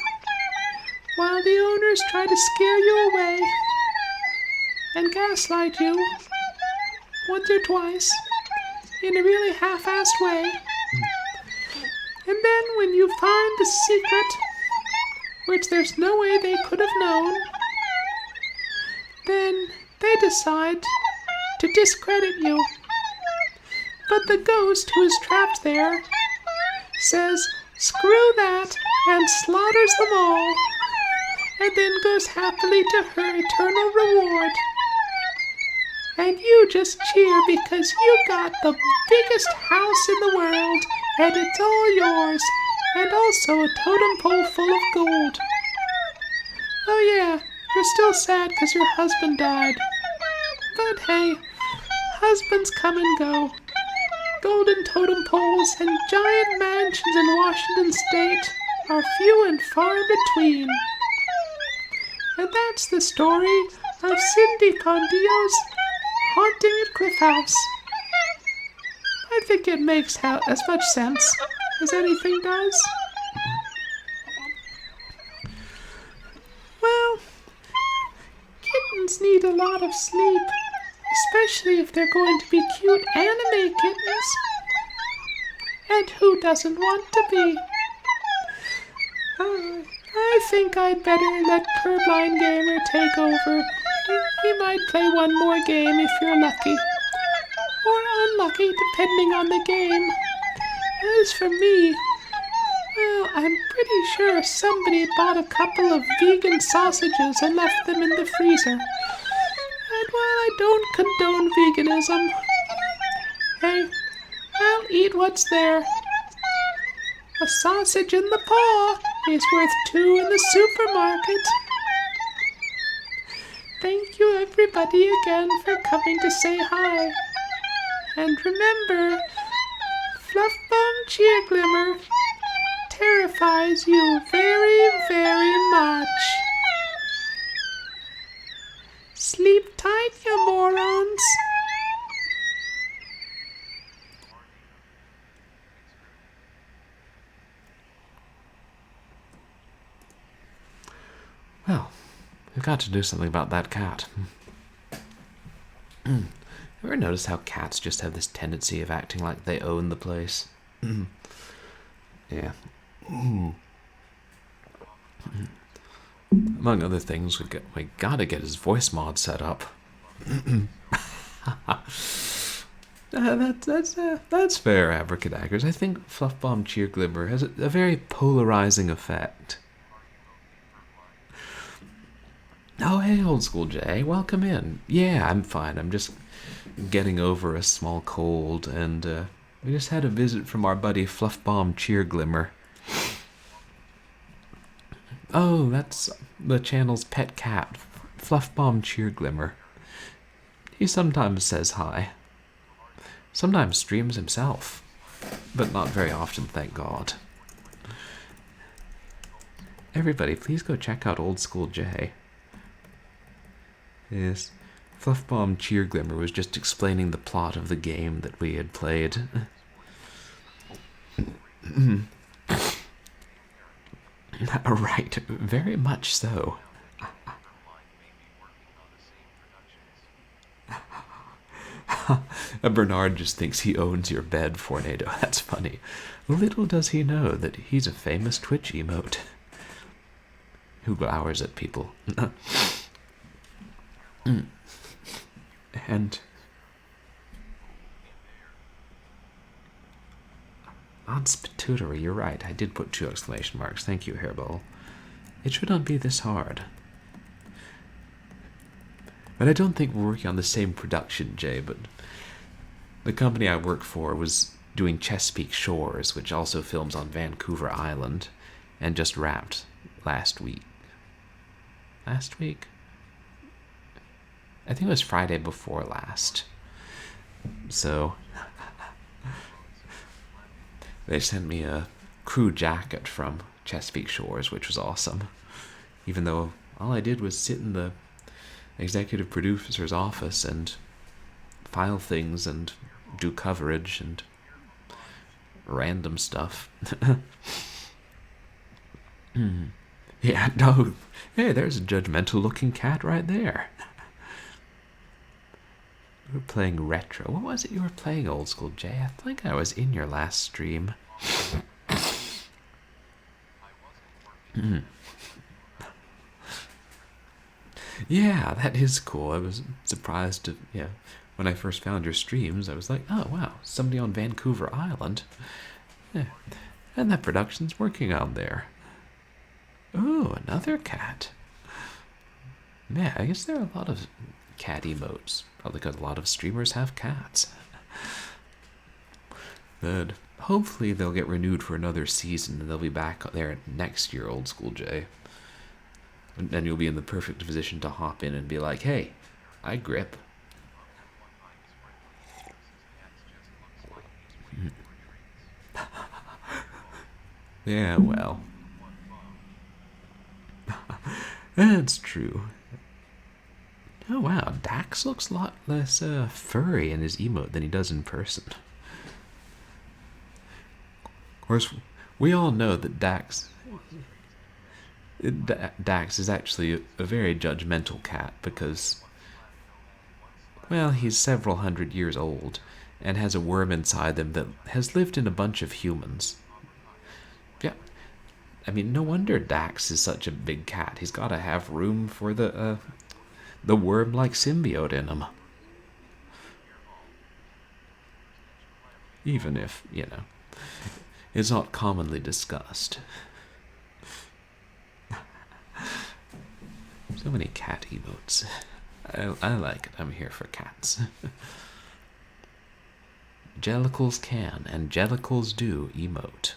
while the owners try to scare you away, and gaslight you, once or twice, in a really half-assed way. And then when you find the secret, which there's no way they could have known, then they decide to discredit you. But the ghost who is trapped there says, screw that, and slaughters them all, and then goes happily to her eternal reward. And you just cheer because you got the biggest house in the world, and it's all yours, and also a totem pole full of gold. Oh yeah, you're still sad because your husband died. But hey, husbands come and go. Golden totem poles and giant mansions in Washington State are few and far between. And that's the story of Cindy Condillo's haunting at Cliff House. I think it makes as much sense as anything does. Well, kittens need a lot of sleep, especially if they're going to be cute anime kittens. And who doesn't want to be? I think I'd better let Purblind Gamer take over. He might play one more game if you're lucky. Or unlucky, depending on the game. As for me, well, I'm pretty sure somebody bought a couple of vegan sausages and left them in the freezer. And while I don't condone veganism, hey, I'll eat what's there. A sausage in the paw is worth 2 in the supermarket. Thank you everybody again for coming to say hi. And remember, Fluffbomb Cheerglimmer terrifies you very, very much. Sleep tight, you morons. Well, we've got to do something about that cat. Ever notice how cats just have this tendency of acting like they own the place? Yeah. Among other things, we gotta get his voice mod set up. That's fair, Abracadaggers. I think Fluffbomb Cheerglimmer has a very polarizing effect. Oh, hey, Old School Jay. Welcome in. Yeah, I'm fine. I'm just getting over a small cold, and we just had a visit from our buddy Fluffbomb Cheerglimmer. Oh, that's the channel's pet cat, Fluffbomb Cheerglimmer. He sometimes says hi. Sometimes streams himself, but not very often, thank God. Everybody, please go check out Old School Jay. Yes, Fluffbomb Cheerglimmer was just explaining the plot of the game that we had played. Right, very much so. Bernard just thinks he owns your bed, Fornado. That's funny. Little does he know that he's a famous Twitch emote who glowers at people. And on Spitootery, you're right. I did put 2 exclamation marks. Thank you, Hairball. It should not be this hard. But I don't think we're working on the same production, Jay, but the company I work for was doing Chesapeake Shores, which also films on Vancouver Island, and just wrapped last week. Last week? I think it was Friday before last. So they sent me a crew jacket from Chesapeake Shores, which was awesome. Even though all I did was sit in the executive producer's office and file things and do coverage and random stuff. Yeah, no. Hey, there's a judgmental looking cat right there. We were playing retro. What was it you were playing, Old School Jay? I think I was in your last stream. Yeah, that is cool. I was surprised to, when I first found your streams, I was like, oh wow, somebody on Vancouver Island. Yeah. And that production's working on there. Oh, another cat. Yeah, I guess there are a lot of cat emotes. Probably because a lot of streamers have cats. But hopefully they'll get renewed for another season and they'll be back there next year, Old School Jay. And then you'll be in the perfect position to hop in and be like, hey, I grip. Yeah, well. That's true. Oh wow, Dax looks a lot less furry in his emote than he does in person. Of course, we all know that Dax is actually a very judgmental cat because, well, he's several hundred years old and has a worm inside them that has lived in a bunch of humans. Yeah, I mean, no wonder Dax is such a big cat. He's got to have room for the worm-like symbiote in him. Even if, it's not commonly discussed. So many cat emotes. I like it. I'm here for cats. Jellicles can, and Jellicles do emote.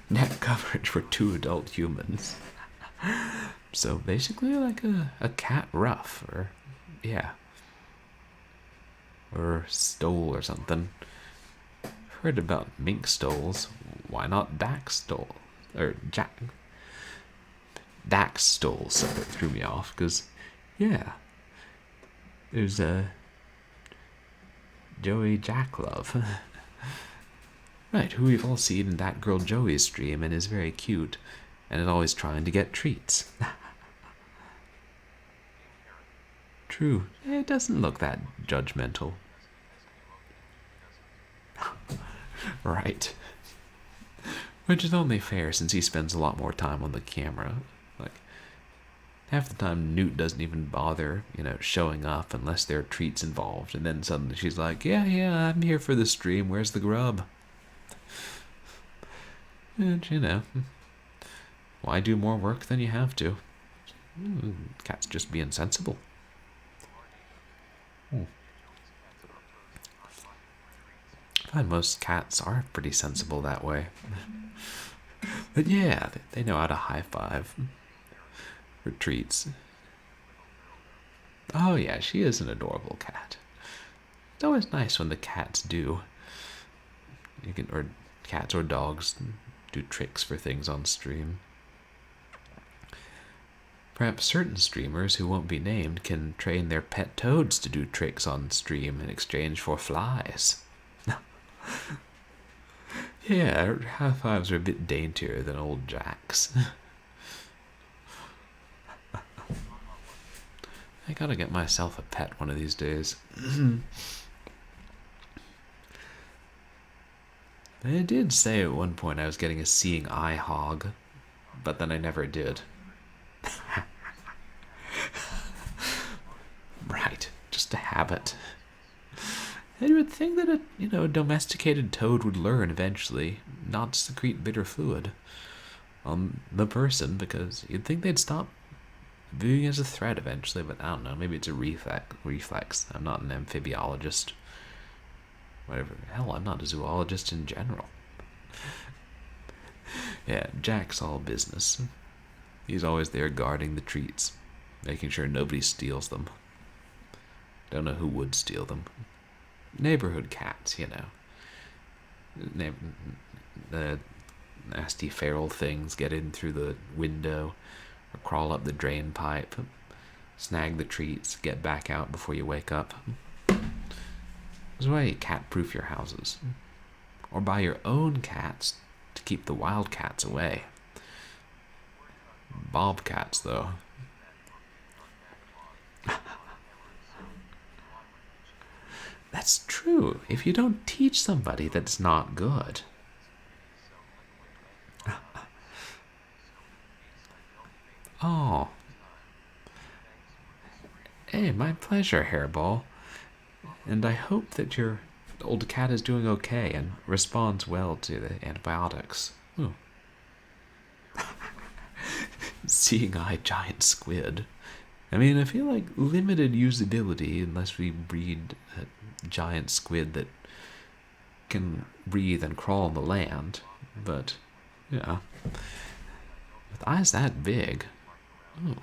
Neck coverage for 2 adult humans. So basically like a cat ruff, or, yeah. Or stole or something. Heard about mink stoles. Why not Dax stole? Or Dax stole, so it threw me off, because, yeah. There's Joey Jacklove. Right, who we've all seen in That Girl Joey's stream and is very cute, and is always trying to get treats. True, it doesn't look that judgmental. Right. Which is only fair since he spends a lot more time on the camera. Like, half the time Newt doesn't even bother, showing up unless there are treats involved, and then suddenly she's like, yeah, I'm here for the stream, where's the grub? And, why do more work than you have to? Cat's just being sensible. I find most cats are pretty sensible that way. But yeah, they know how to high five for treats. Oh yeah, she is an adorable cat. It's always nice when the cats do. Or cats or dogs do tricks for things on stream. Perhaps certain streamers who won't be named can train their pet toads to do tricks on stream in exchange for flies. Yeah, high fives are a bit daintier than old Jack's. I gotta get myself a pet one of these days. They did say at one point I was getting a seeing eye hog, but then I never did. Right, just a habit. And you would think that a domesticated toad would learn eventually not to secrete bitter fluid on the person, because you'd think they'd stop viewing it as a threat eventually, but I don't know, maybe it's a reflex. I'm not an amphibiologist. Whatever. Hell, I'm not a zoologist in general. Yeah, Jack's all business. He's always there guarding the treats, making sure nobody steals them. Don't know who would steal them. Neighborhood cats, The nasty feral things get in through the window or crawl up the drain pipe, snag the treats, get back out before you wake up. That's why you cat-proof your houses. Or buy your own cats to keep the wild cats away. Bobcats, though. That's true. If you don't teach somebody, that's not good. Oh. Hey, my pleasure, Hairball. And I hope that your old cat is doing okay and responds well to the antibiotics. Ooh. Seeing eye giant squid. I mean, I feel like limited usability unless we breed a giant squid that can breathe and crawl on the land. But, yeah. With eyes that big. Ooh.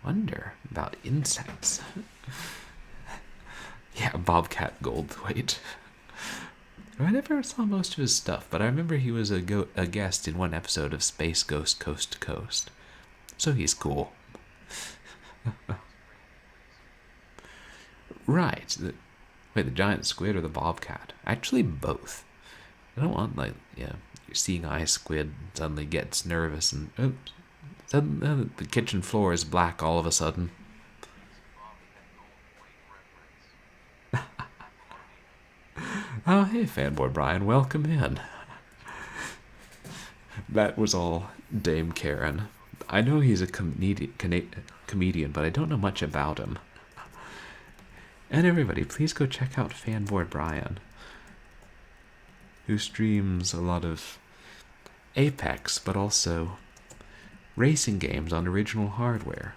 Wonder about insects. Yeah, bobcat goldthwait. I never saw most of his stuff, but I remember he was a guest in one episode of Space Ghost Coast to Coast. So he's cool. Right. Wait, the giant squid or the bobcat? Actually, both. I don't want, like, your seeing eye squid suddenly gets nervous and, oops, suddenly, the kitchen floor is black all of a sudden. Oh, hey, fanboy Brian, welcome in. That was all Dame Karen. I know he's a comedian, but I don't know much about him. And everybody, please go check out fanboy Brian, who streams a lot of Apex, but also racing games on original hardware.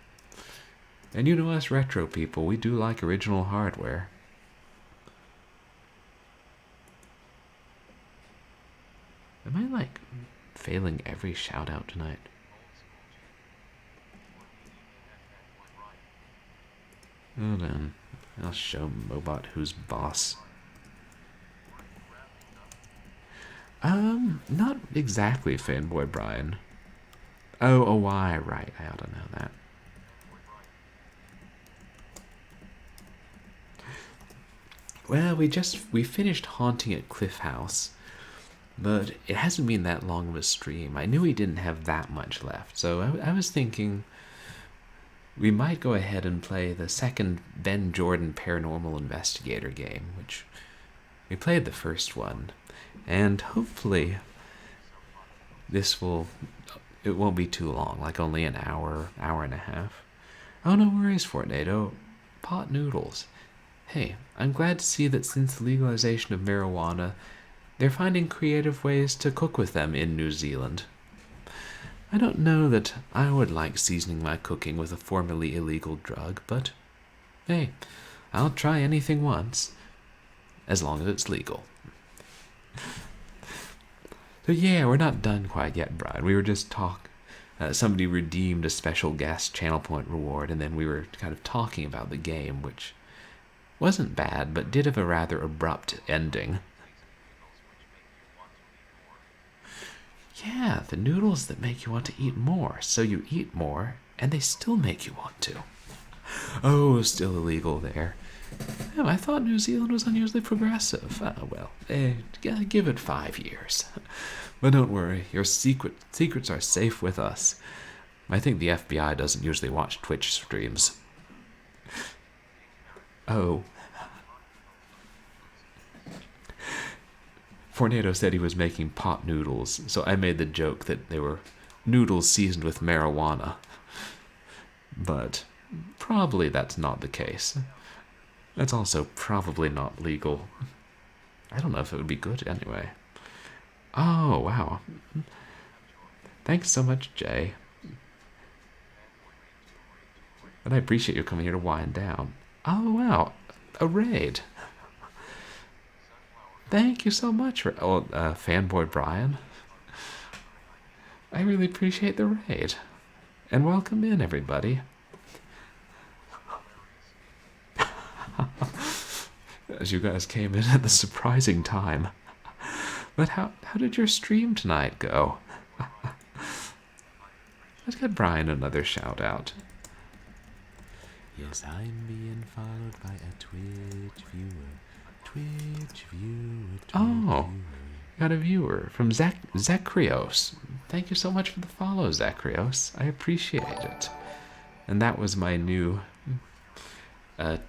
And you know us retro people, we do like original hardware. Am I, like, failing every shout-out tonight? Hold on. I'll show Mobot who's boss. Not exactly fanboy Brian. Oh, why? Right, I ought to know that. Well, we finished haunting at Cliff House, but it hasn't been that long of a stream. I knew we didn't have that much left, so I was thinking we might go ahead and play the second Ben Jordan Paranormal Investigator game, which we played the first one, and hopefully it won't be too long, like only an hour and a half. Oh, no worries, Fortnado. Pot noodles. Hey, I'm glad to see that since the legalization of marijuana, they're finding creative ways to cook with them in New Zealand. I don't know that I would like seasoning my cooking with a formerly illegal drug, but hey, I'll try anything once, as long as it's legal. So yeah, we're not done quite yet, Brian. We were just somebody redeemed a special guest channel point reward, and then we were kind of talking about the game, which wasn't bad, but did have a rather abrupt ending. Yeah, the noodles that make you want to eat more. So you eat more, and they still make you want to. Oh, still illegal there. Oh, I thought New Zealand was unusually progressive. Give it 5 years. But don't worry, your secrets are safe with us. I think the FBI doesn't usually watch Twitch streams. Oh. Fornado said he was making pot noodles, so I made the joke that they were noodles seasoned with marijuana. But probably that's not the case. That's also probably not legal. I don't know if it would be good anyway. Oh, wow. Thanks so much, Jay. And I appreciate you coming here to wind down. Oh, wow. A raid. Thank you so much, fanboy Brian. I really appreciate the raid. And welcome in, everybody. As you guys came in at the surprising time. But how did your stream tonight go? Let's get Brian another shout out. Yes, I'm being followed by a Twitch viewer. Oh, got a viewer from Zacrios. Thank you so much for the follow, Zacrios. I appreciate it. And that was my new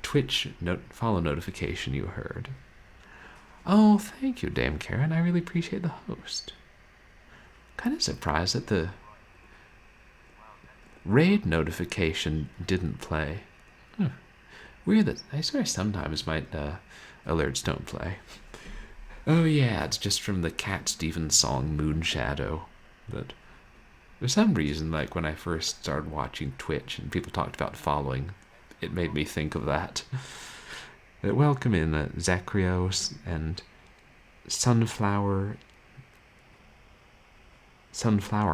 Twitch follow notification you heard. Oh, thank you, Dame Karen. I really appreciate the host. Kind of surprised that the raid notification didn't play. Weird that I swear sometimes my alerts don't play. Oh yeah, it's just from the Cat Stevens song Moonshadow. But for some reason, like when I first started watching Twitch and people talked about following, it made me think of that. Welcome in Zacrios and Sunflower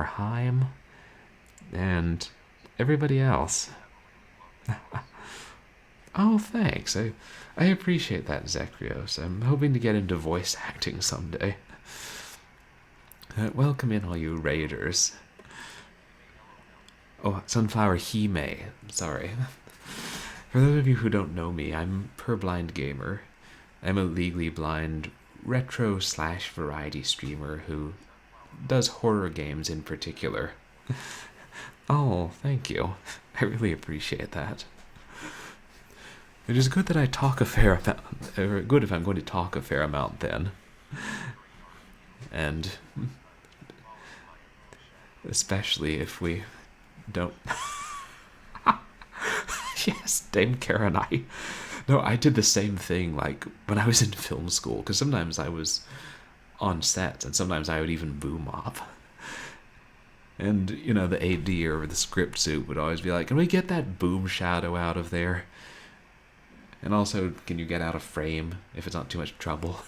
Heim and everybody else. Oh, thanks. I appreciate that, Zekrios. I'm hoping to get into voice acting someday. Welcome in, all you raiders. Oh, Sunflower Hime. Sorry. For those of you who don't know me, I'm Purblind Gamer. I'm a legally blind retro/variety streamer who does horror games in particular. Oh, thank you. I really appreciate that. It is good that I talk a fair amount, or good if I'm going to talk a fair amount then. And especially if we don't... Yes, Dame Karen, I did the same thing, like, when I was in film school, because sometimes I was on sets, and sometimes I would even boom op. And, you know, the AD or the script suit would always be like, can we get that boom shadow out of there? And also, can you get out of frame if it's not too much trouble?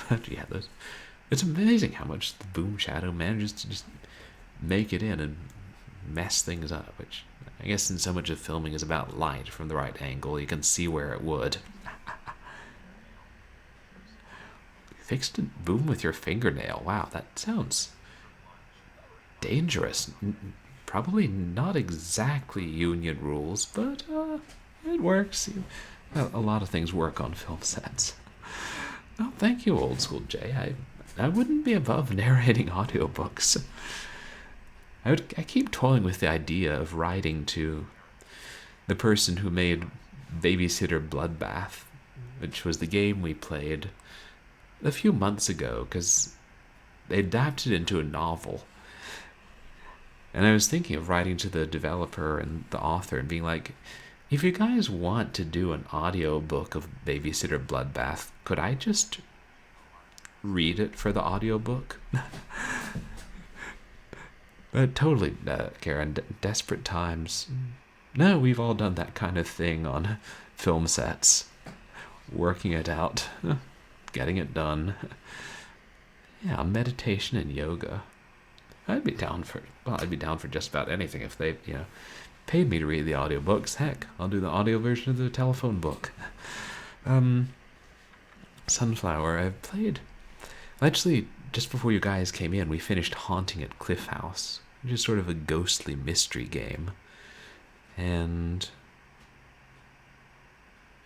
But yeah, it's amazing how much the boom shadow manages to just make it in and mess things up, which I guess since so much of filming is about light from the right angle, you can see where it would. Fixed a boom with your fingernail. Wow, that sounds dangerous. Probably not exactly union rules, but it works. A lot of things work on film sets. Oh, thank you, Old School Jay. I wouldn't be above narrating audiobooks. I keep toying with the idea of writing to the person who made Babysitter Bloodbath, which was the game we played a few months ago, because they adapted it into a novel. And I was thinking of writing to the developer and the author and being like, if you guys want to do an audiobook of Babysitter Bloodbath, could I just read it for the audiobook? But totally, Karen, desperate times. No, we've all done that kind of thing on film sets. Working it out. Getting it done. Yeah, meditation and yoga. I'd be down for just about anything if they, paid me to read the audiobooks. Heck, I'll do the audio version of the telephone book. Sunflower, I've played. Actually, just before you guys came in, we finished Haunting at CLIFFHOUSE, which is sort of a ghostly mystery game. And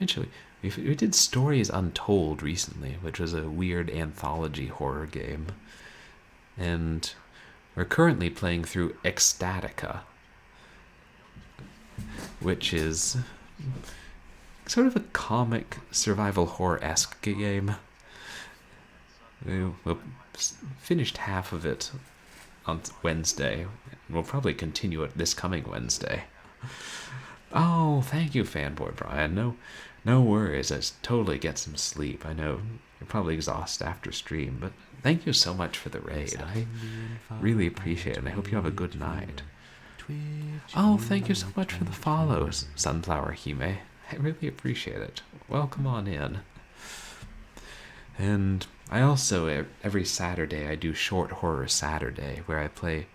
actually, we did Stories Untold recently, which was a weird anthology horror game. And we're currently playing through Ecstatica, which is sort of a comic survival horror-esque game. We finished half of it on Wednesday. We'll probably continue it this coming Wednesday. Oh, thank you, Fanboy Brian. No worries. I totally get some sleep. I know you're probably exhausted after stream, but thank you so much for the raid. I really appreciate it, and I hope you have a good night. Oh, thank you so much for the follows, Sunflower Hime. I really appreciate it. Welcome on in. And I also, every Saturday, I do Short Horror Saturday, where I play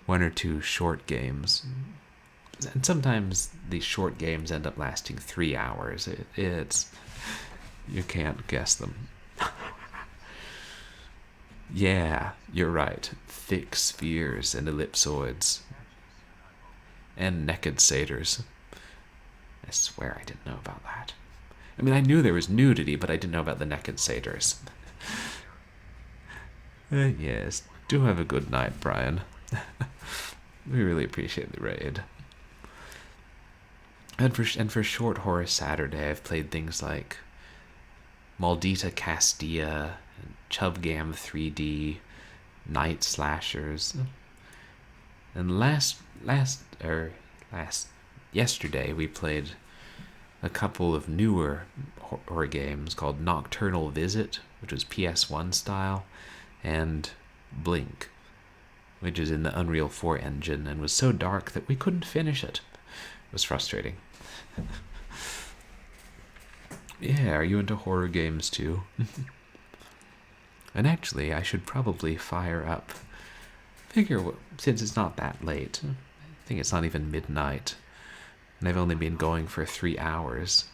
1 or 2 short games. And sometimes these short games end up lasting 3 hours. It's... You can't guess them. Yeah, you're right. Thick spheres and ellipsoids. And naked satyrs. I swear I didn't know about that. I mean, I knew there was nudity, but I didn't know about the naked satyrs. Yes, do have a good night, Brian. We really appreciate the raid. And for Short Horror Saturday, I've played things like Maldita Castilla, and Chubgam 3D, Night Slashers. And yesterday we played a couple of newer horror games called Nocturnal Visit, which was PS1 style, and Blink, which is in the Unreal 4 engine, and was so dark that we couldn't finish it. It was frustrating. Yeah, are you into horror games too? And actually, I should probably fire up. Since it's not that late, I think it's not even midnight, and I've only been going for 3 hours.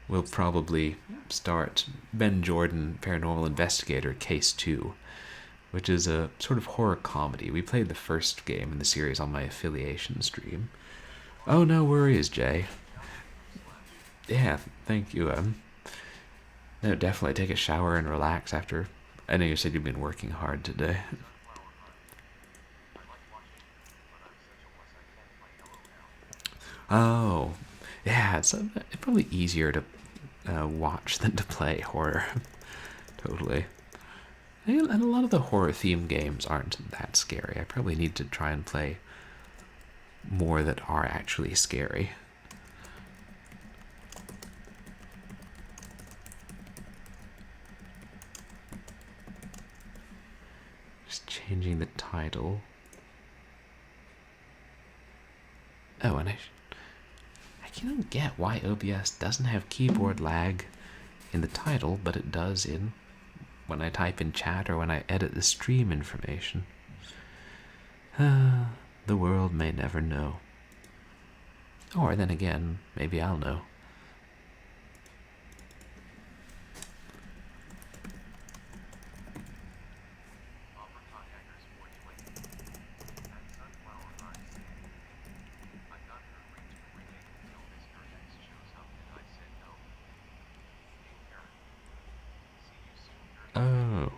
We'll probably start Ben Jordan Paranormal Investigator Case 2, which is a sort of horror comedy. We played the first game in the series on my affiliation stream. Oh, no worries, Jay. Yeah, thank you. No, definitely take a shower and relax after. I know you said you've been working hard today. Oh, yeah, it's probably easier to watch than to play horror. Totally. And a lot of the horror-themed games aren't that scary. I probably need to try and play more that are actually scary. Just changing the title. Oh, and I can't get why OBS doesn't have keyboard lag in the title, but it does in when I type in chat or when I edit the stream information. The world may never know. Or then again, maybe I'll know. Oh.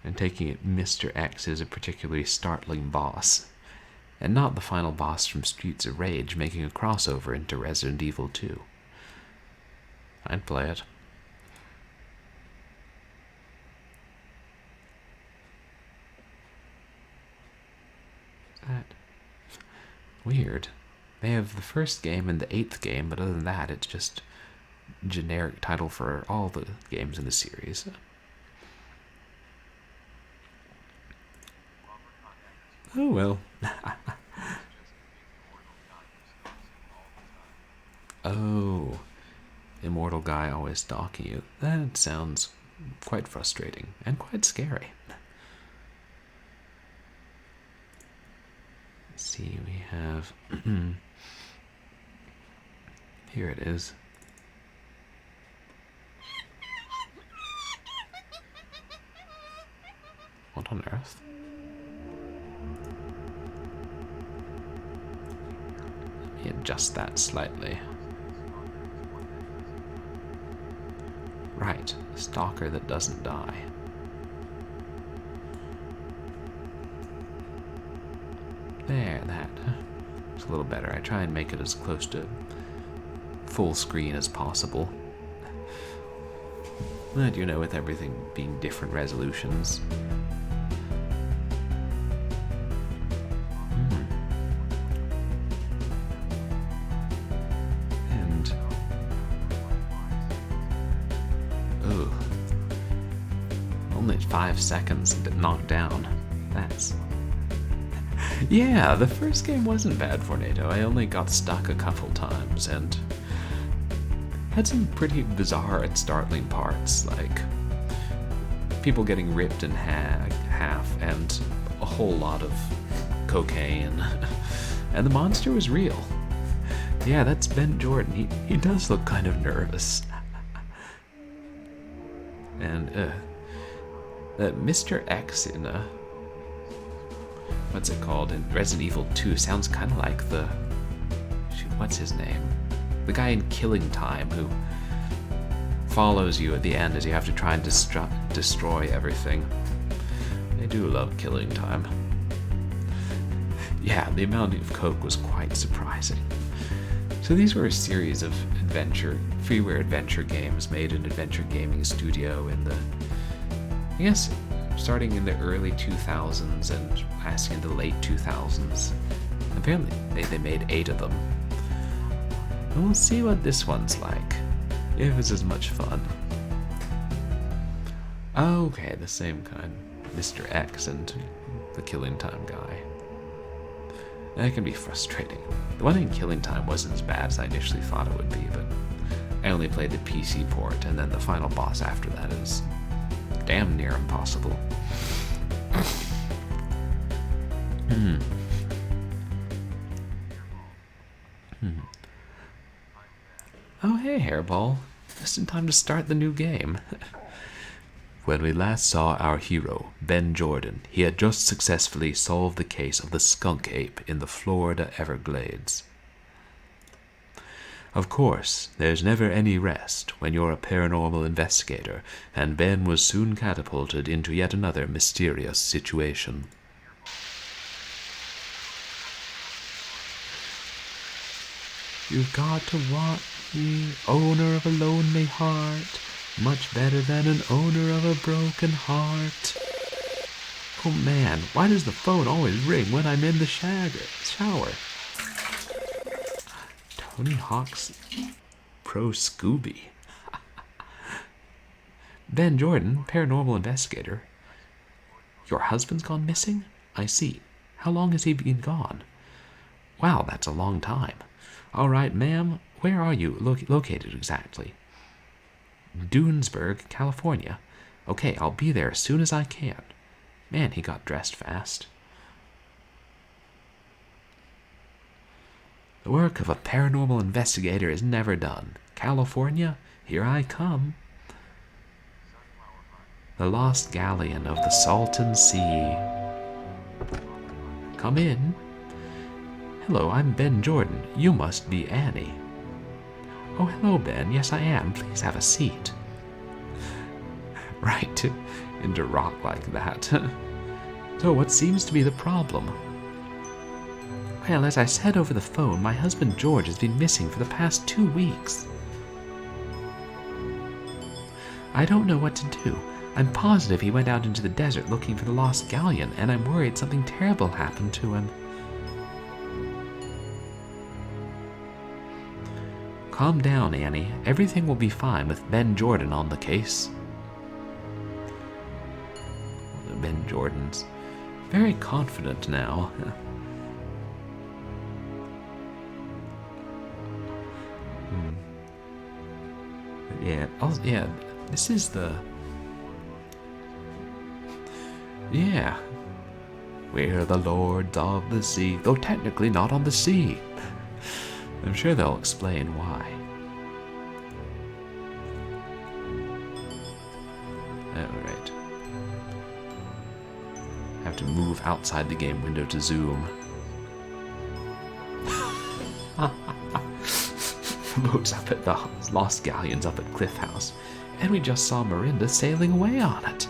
And taking it, Mr. X is a particularly startling boss, and not the final boss from Streets of Rage, making a crossover into Resident Evil 2. I'd play it. That weird. They have the first game and the 8th game, but other than that, it's just generic title for all the games in the series. Oh well. Oh, immortal guy always stalking you. That sounds quite frustrating and quite scary. Let's see, we have here it is. What on earth? Let me adjust that slightly. Right, stalker that doesn't die. There, that. It's a little better. I try and make it as close to full screen as possible. But, you know, with everything being different resolutions. And... oh. Only 5 seconds to knock down. That's... yeah, the first game wasn't bad for NATO. I only got stuck a couple times and had some pretty bizarre and startling parts, like people getting ripped in half and a whole lot of cocaine. And the monster was real. Yeah, that's Ben Jordan. He does look kind of nervous. And that Mr. X in what's it called, in Resident Evil 2 sounds kind of like the... shoot, what's his name? The guy in Killing Time who follows you at the end as you have to try and destroy everything. I do love Killing Time. Yeah, the amount of coke was quite surprising. So these were a series of freeware adventure games made in Adventure Gaming Studio in the... I guess... starting in the early 2000s and passing into the late 2000s. Apparently, they made 8 of them. And we'll see what this one's like, if it's as much fun. Okay, the same kind. Mr. X and the Killing Time guy. That can be frustrating. The one in Killing Time wasn't as bad as I initially thought it would be, but I only played the PC port, and then the final boss after that is damn near impossible. hey, Hairball. Just in time to start the new game. When we last saw our hero, Ben Jordan, he had just successfully solved the case of the skunk ape in the Florida Everglades. Of course, there's never any rest when you're a paranormal investigator, and Ben was soon catapulted into yet another mysterious situation. You've got to want me, owner of a lonely heart, much better than an owner of a broken heart. Oh man, why does the phone always ring when I'm in the shower? Tony Hawk's Pro Scooby. Ben Jordan, paranormal investigator. Your husband's gone missing? I see. How long has he been gone? Wow, that's a long time. All right, ma'am, where are you located exactly? Dunesburg, California. Okay, I'll be there as soon as I can. Man, he got dressed fast. The work of a paranormal investigator is never done. California, here I come. The lost galleon of the Salton Sea. Come in. Hello, I'm Ben Jordan. You must be Annie. Oh, hello, Ben. Yes, I am. Please have a seat. Right into rock like that. So, what seems to be the problem? Well, as I said over the phone, my husband George has been missing for the past 2 weeks. I don't know what to do. I'm positive he went out into the desert looking for the lost galleon, and I'm worried something terrible happened to him. Calm down, Annie. Everything will be fine with Ben Jordan on the case. Ben Jordan's very confident now. Yeah, this is the... Yeah. We're the lords of the sea, though technically not on the sea. I'm sure they'll explain why. Alright. Have to move outside the game window to zoom. The boat's up at the Lost Galleon's up at Cliff House, and we just saw Miranda sailing away on it.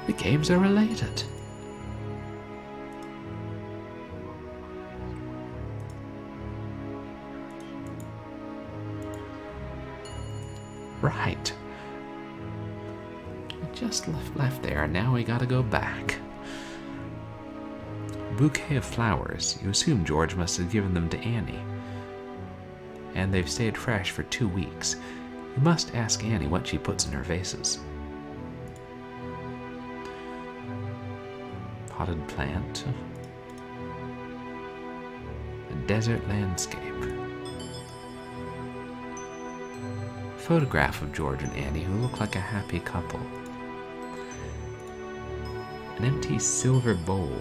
The games are related. Right. We just left there, and now we gotta go back. A bouquet of flowers. You assume George must have given them to Annie. And they've stayed fresh for 2 weeks. You must ask Annie what she puts in her vases. Potted plant. A desert landscape. Photograph of George and Annie who look like a happy couple. An empty silver bowl.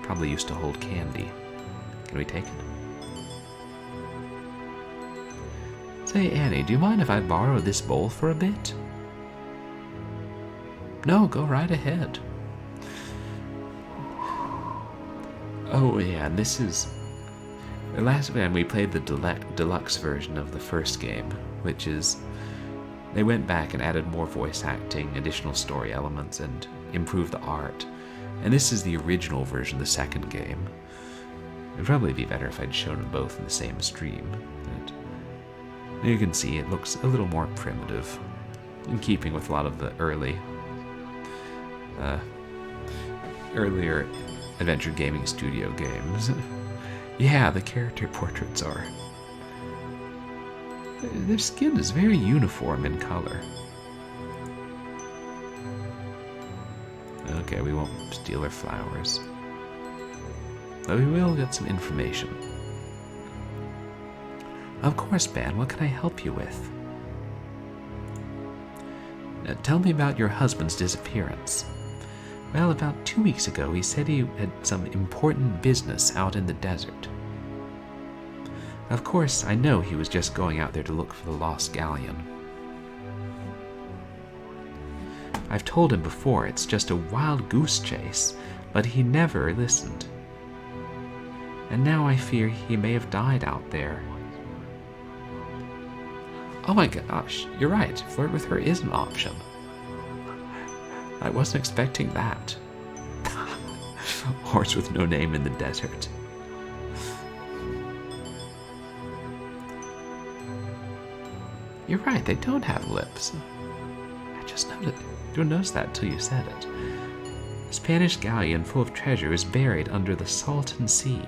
Probably used to hold candy. Can we take it? Say, Annie, do you mind if I borrow this bowl for a bit? No, go right ahead. Oh yeah, and this is... The last time we played the deluxe version of the first game, which is... They went back and added more voice acting, additional story elements, and improved the art. And this is the original version of the second game. It'd probably be better if I'd shown them both in the same stream. But you can see it looks a little more primitive, in keeping with a lot of the earlier Adventure Gaming Studio games. Yeah, the character portraits are... Their skin is very uniform in color. Okay, we won't steal their flowers. But we will get some information. Of course, Ben, what can I help you with? Tell me about your husband's disappearance. Well, about 2 weeks ago, he said he had some important business out in the desert. Of course, I know he was just going out there to look for the lost galleon. I've told him before it's just a wild goose chase, but he never listened. And now I fear he may have died out there. Oh my gosh, you're right. Flirt with her is an option. I wasn't expecting that. Horse with no name in the desert. You're right, they don't have lips. I just didn't notice that until you said it. A Spanish galleon full of treasure is buried under the Salton Sea.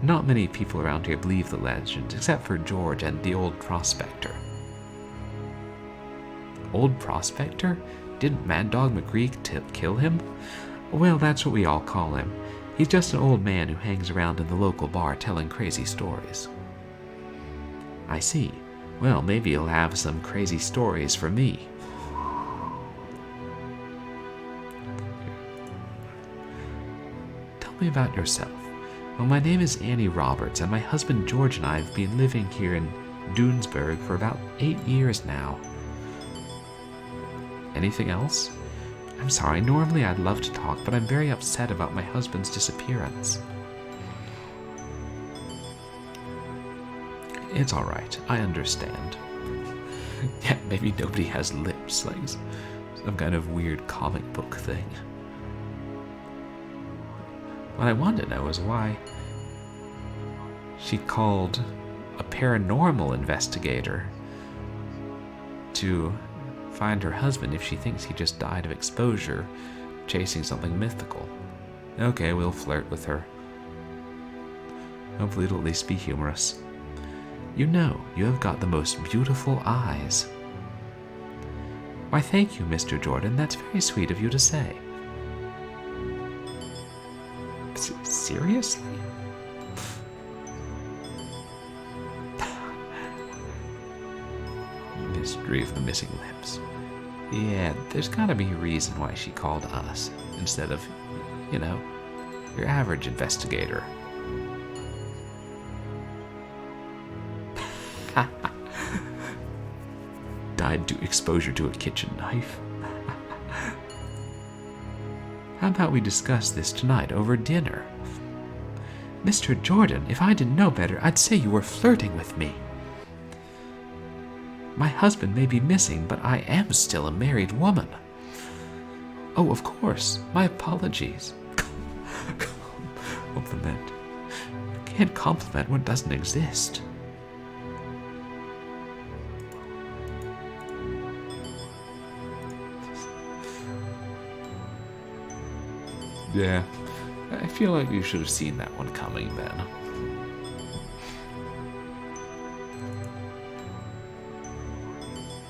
Not many people around here believe the legend, except for George and the old prospector. Old prospector? Didn't Mad Dog McGree kill him? Well, that's what we all call him. He's just an old man who hangs around in the local bar telling crazy stories. I see. Well, maybe he'll have some crazy stories for me. Tell me about yourself. Well, my name is Annie Roberts, and my husband George and I have been living here in Dunesburg for about 8 years now. Anything else? I'm sorry, normally I'd love to talk, but I'm very upset about my husband's disappearance. It's alright, I understand. Yeah, maybe nobody has lips, like some kind of weird comic book thing. What I want to know is why she called a paranormal investigator to find her husband if she thinks he just died of exposure chasing something mythical. Okay, we'll flirt with her. Hopefully it'll at least be humorous. You know, you have got the most beautiful eyes. Why, thank you, Mr. Jordan. That's very sweet of you to say. Seriously? Mystery of the missing lips. Yeah, there's gotta be a reason why she called us instead of, you know, your average investigator. Died to exposure to a kitchen knife. How about we discuss this tonight over dinner? Mr. Jordan, if I didn't know better, I'd say you were flirting with me. My husband may be missing, but I am still a married woman. Oh, of course. My apologies. Compliment. You can't compliment what doesn't exist. Yeah, I feel like you should have seen that one coming then.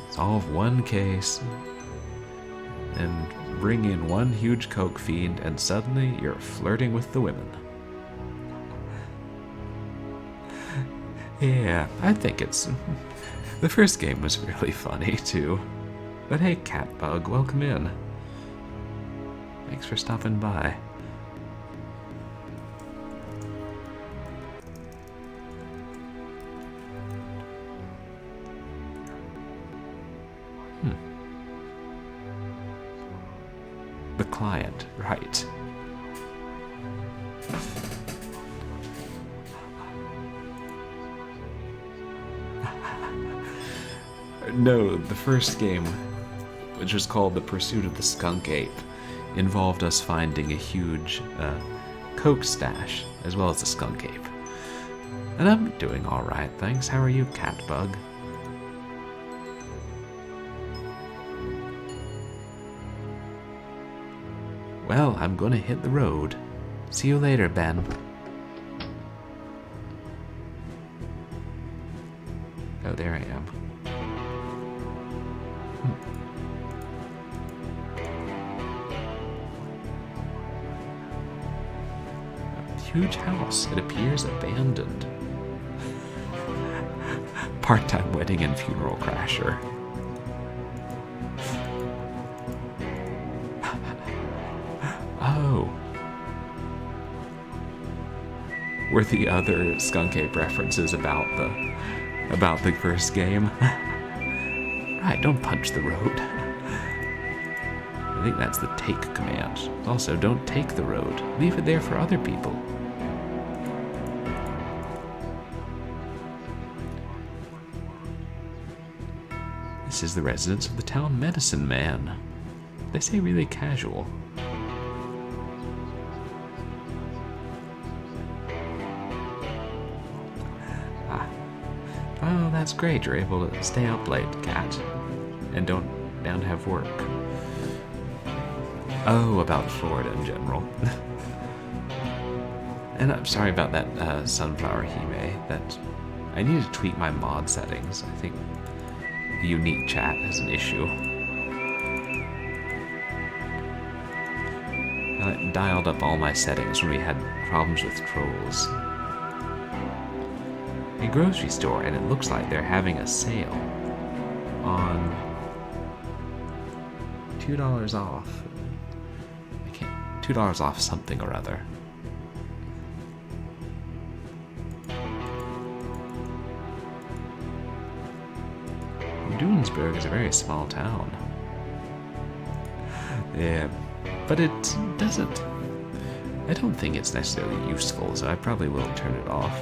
Solve one case, and bring in one huge coke fiend, and suddenly you're flirting with the women. Yeah, I think it's... The first game was really funny, too. But hey, Catbug, welcome in. Thanks for stopping by. The client, right. No, the first game, which was called The Pursuit of the Skunk Ape, involved us finding a huge coke stash, as well as the skunk ape. And I'm doing alright, thanks. How are you, Catbug? Well, I'm gonna hit the road. See you later, Ben. Oh, there I am. Huge house. It appears abandoned. Part-time wedding and funeral crasher. Oh. were the other Skunk Ape references about the first game. Right, don't punch the road. I think that's the take command. Also, don't take the road. Leave it there for other people. This is the residence of the town medicine man. They say really casual. Oh, that's great. You're able to stay up late, cat. And don't have work. Oh, about Florida in general. And I'm sorry about that sunflower hime. That I need to tweak my mod settings. I think the unique chat has an issue. I dialed up all my settings when we had problems with trolls. A grocery store, and it looks like they're having a sale on $2 off. $2 off something or other. Dunesburg is a very small town. Yeah, but it doesn't. I don't think it's necessarily useful, so I probably will turn it off.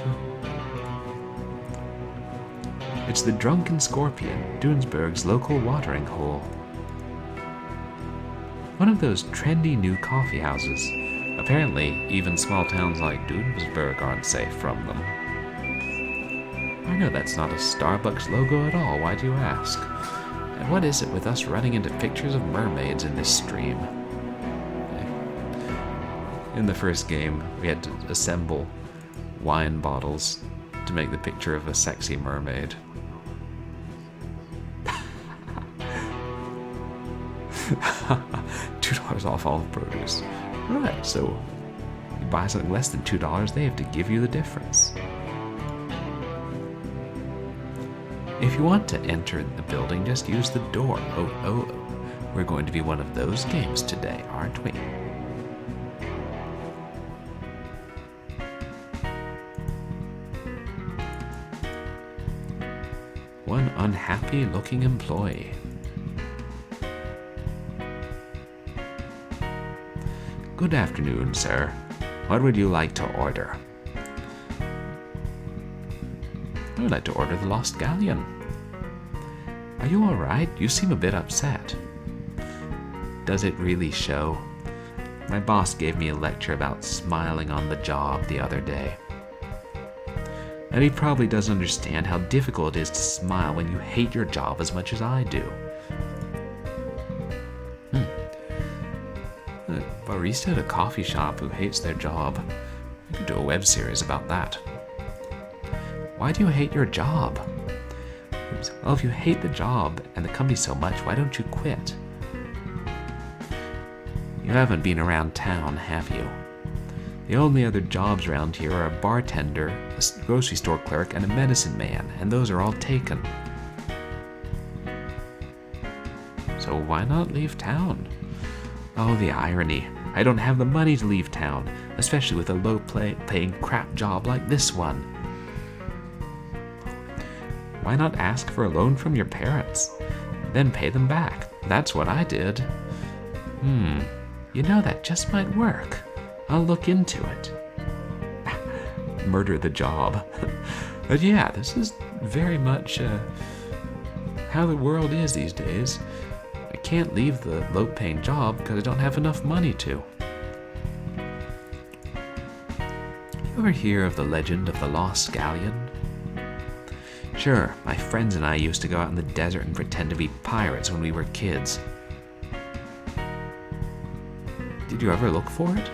It's the Drunken Scorpion, Dunesburg's local watering hole. One of those trendy new coffee houses. Apparently, even small towns like Dunesburg aren't safe from them. I know that's not a Starbucks logo at all, why do you ask? And what is it with us running into pictures of mermaids in this stream? In the first game, we had to assemble wine bottles to make the picture of a sexy mermaid. $2 off all produce. Right, so you buy something less than $2, they have to give you the difference. If you want to enter the building, just use the door. Oh, we're going to be one of those games today, aren't we? One unhappy looking employee. Good afternoon, sir. What would you like to order? I would like to order the Lost Galleon. Are you alright? You seem a bit upset. Does it really show? My boss gave me a lecture about smiling on the job the other day. And he probably doesn't understand how difficult it is to smile when you hate your job as much as I do. A barista at a coffee shop who hates their job. I could do a web series about that. Why do you hate your job? Well, if you hate the job and the company so much, why don't you quit? You haven't been around town, have you? The only other jobs around here are a bartender, a grocery store clerk, and a medicine man, and those are all taken. So why not leave town? Oh, the irony. I don't have the money to leave town, especially with a low-paying crap job like this one. Why not ask for a loan from your parents, then pay them back? That's what I did. You know, that just might work. I'll look into it. Murder the job. But yeah, this is very much how the world is these days. I can't leave the low-paying job because I don't have enough money to. You ever hear of the legend of the Lost Galleon? Sure, my friends and I used to go out in the desert and pretend to be pirates when we were kids. Did you ever look for it?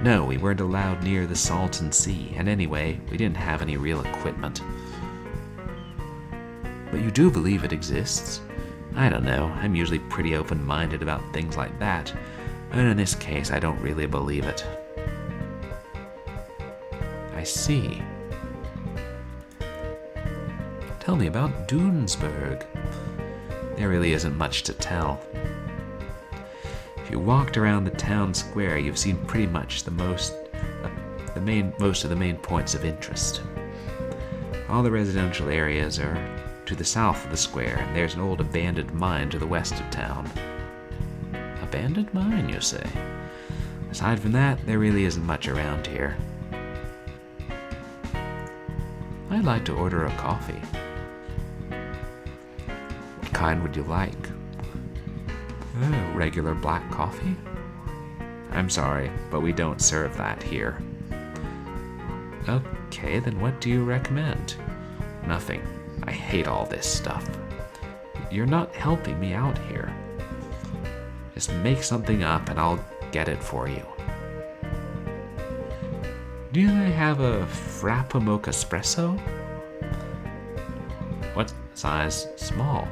No, we weren't allowed near the Salton Sea, and anyway, we didn't have any real equipment. But you do believe it exists? I don't know, I'm usually pretty open-minded about things like that, and in this case, I don't really believe it. I see. Tell me about Dunesburg. There really isn't much to tell. If you walked around the town square, you've seen pretty much the most most of the main points of interest. All the residential areas are to the south of the square, and there's an old abandoned mine to the west of town. Abandoned mine, you say? Aside from that, there really isn't much around here. I'd like to order a coffee. What kind would you like? Regular black coffee? I'm sorry, but we don't serve that here. Okay, then what do you recommend? Nothing. I hate all this stuff. You're not helping me out here. Just make something up and I'll get it for you. Do they have a Frappa Mocha Espresso? What size? Small.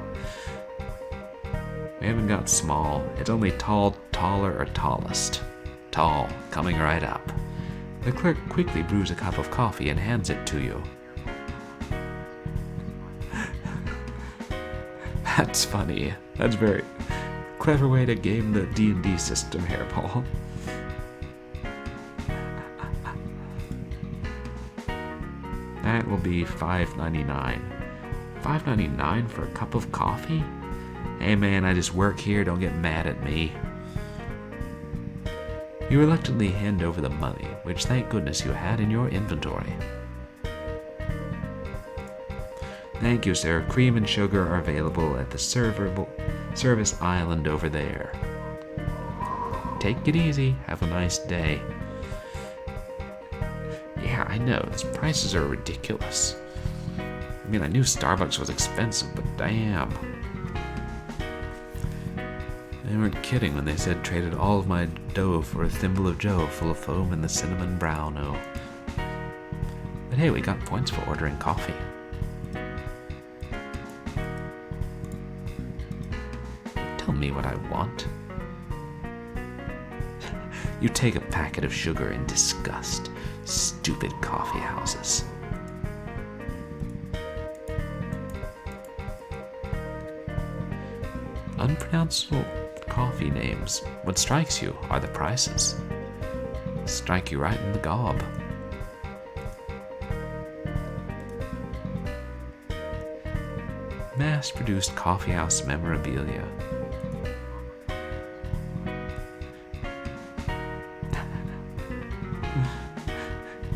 We haven't got small. It's only tall, taller, or tallest. Tall, coming right up. The clerk quickly brews a cup of coffee and hands it to you. That's funny. That's very clever way to game the D&D system here, Paul. That will be $5.99. $5.99 for a cup of coffee? Hey man, I just work here, don't get mad at me. You reluctantly hand over the money, which thank goodness you had in your inventory. Thank you, sir. Cream and sugar are available at the service island over there. Take it easy. Have a nice day. Yeah, I know. These prices are ridiculous. I mean, I knew Starbucks was expensive, but damn. They weren't kidding when they said traded all of my dough for a thimble of joe full of foam and the cinnamon browno. But hey, we got points for ordering coffee. Tell me what I want. You take a packet of sugar in disgust. Stupid coffee houses. Unpronounceable coffee names. What strikes you are the prices. Strike you right in the gob. Mass-produced coffeehouse memorabilia.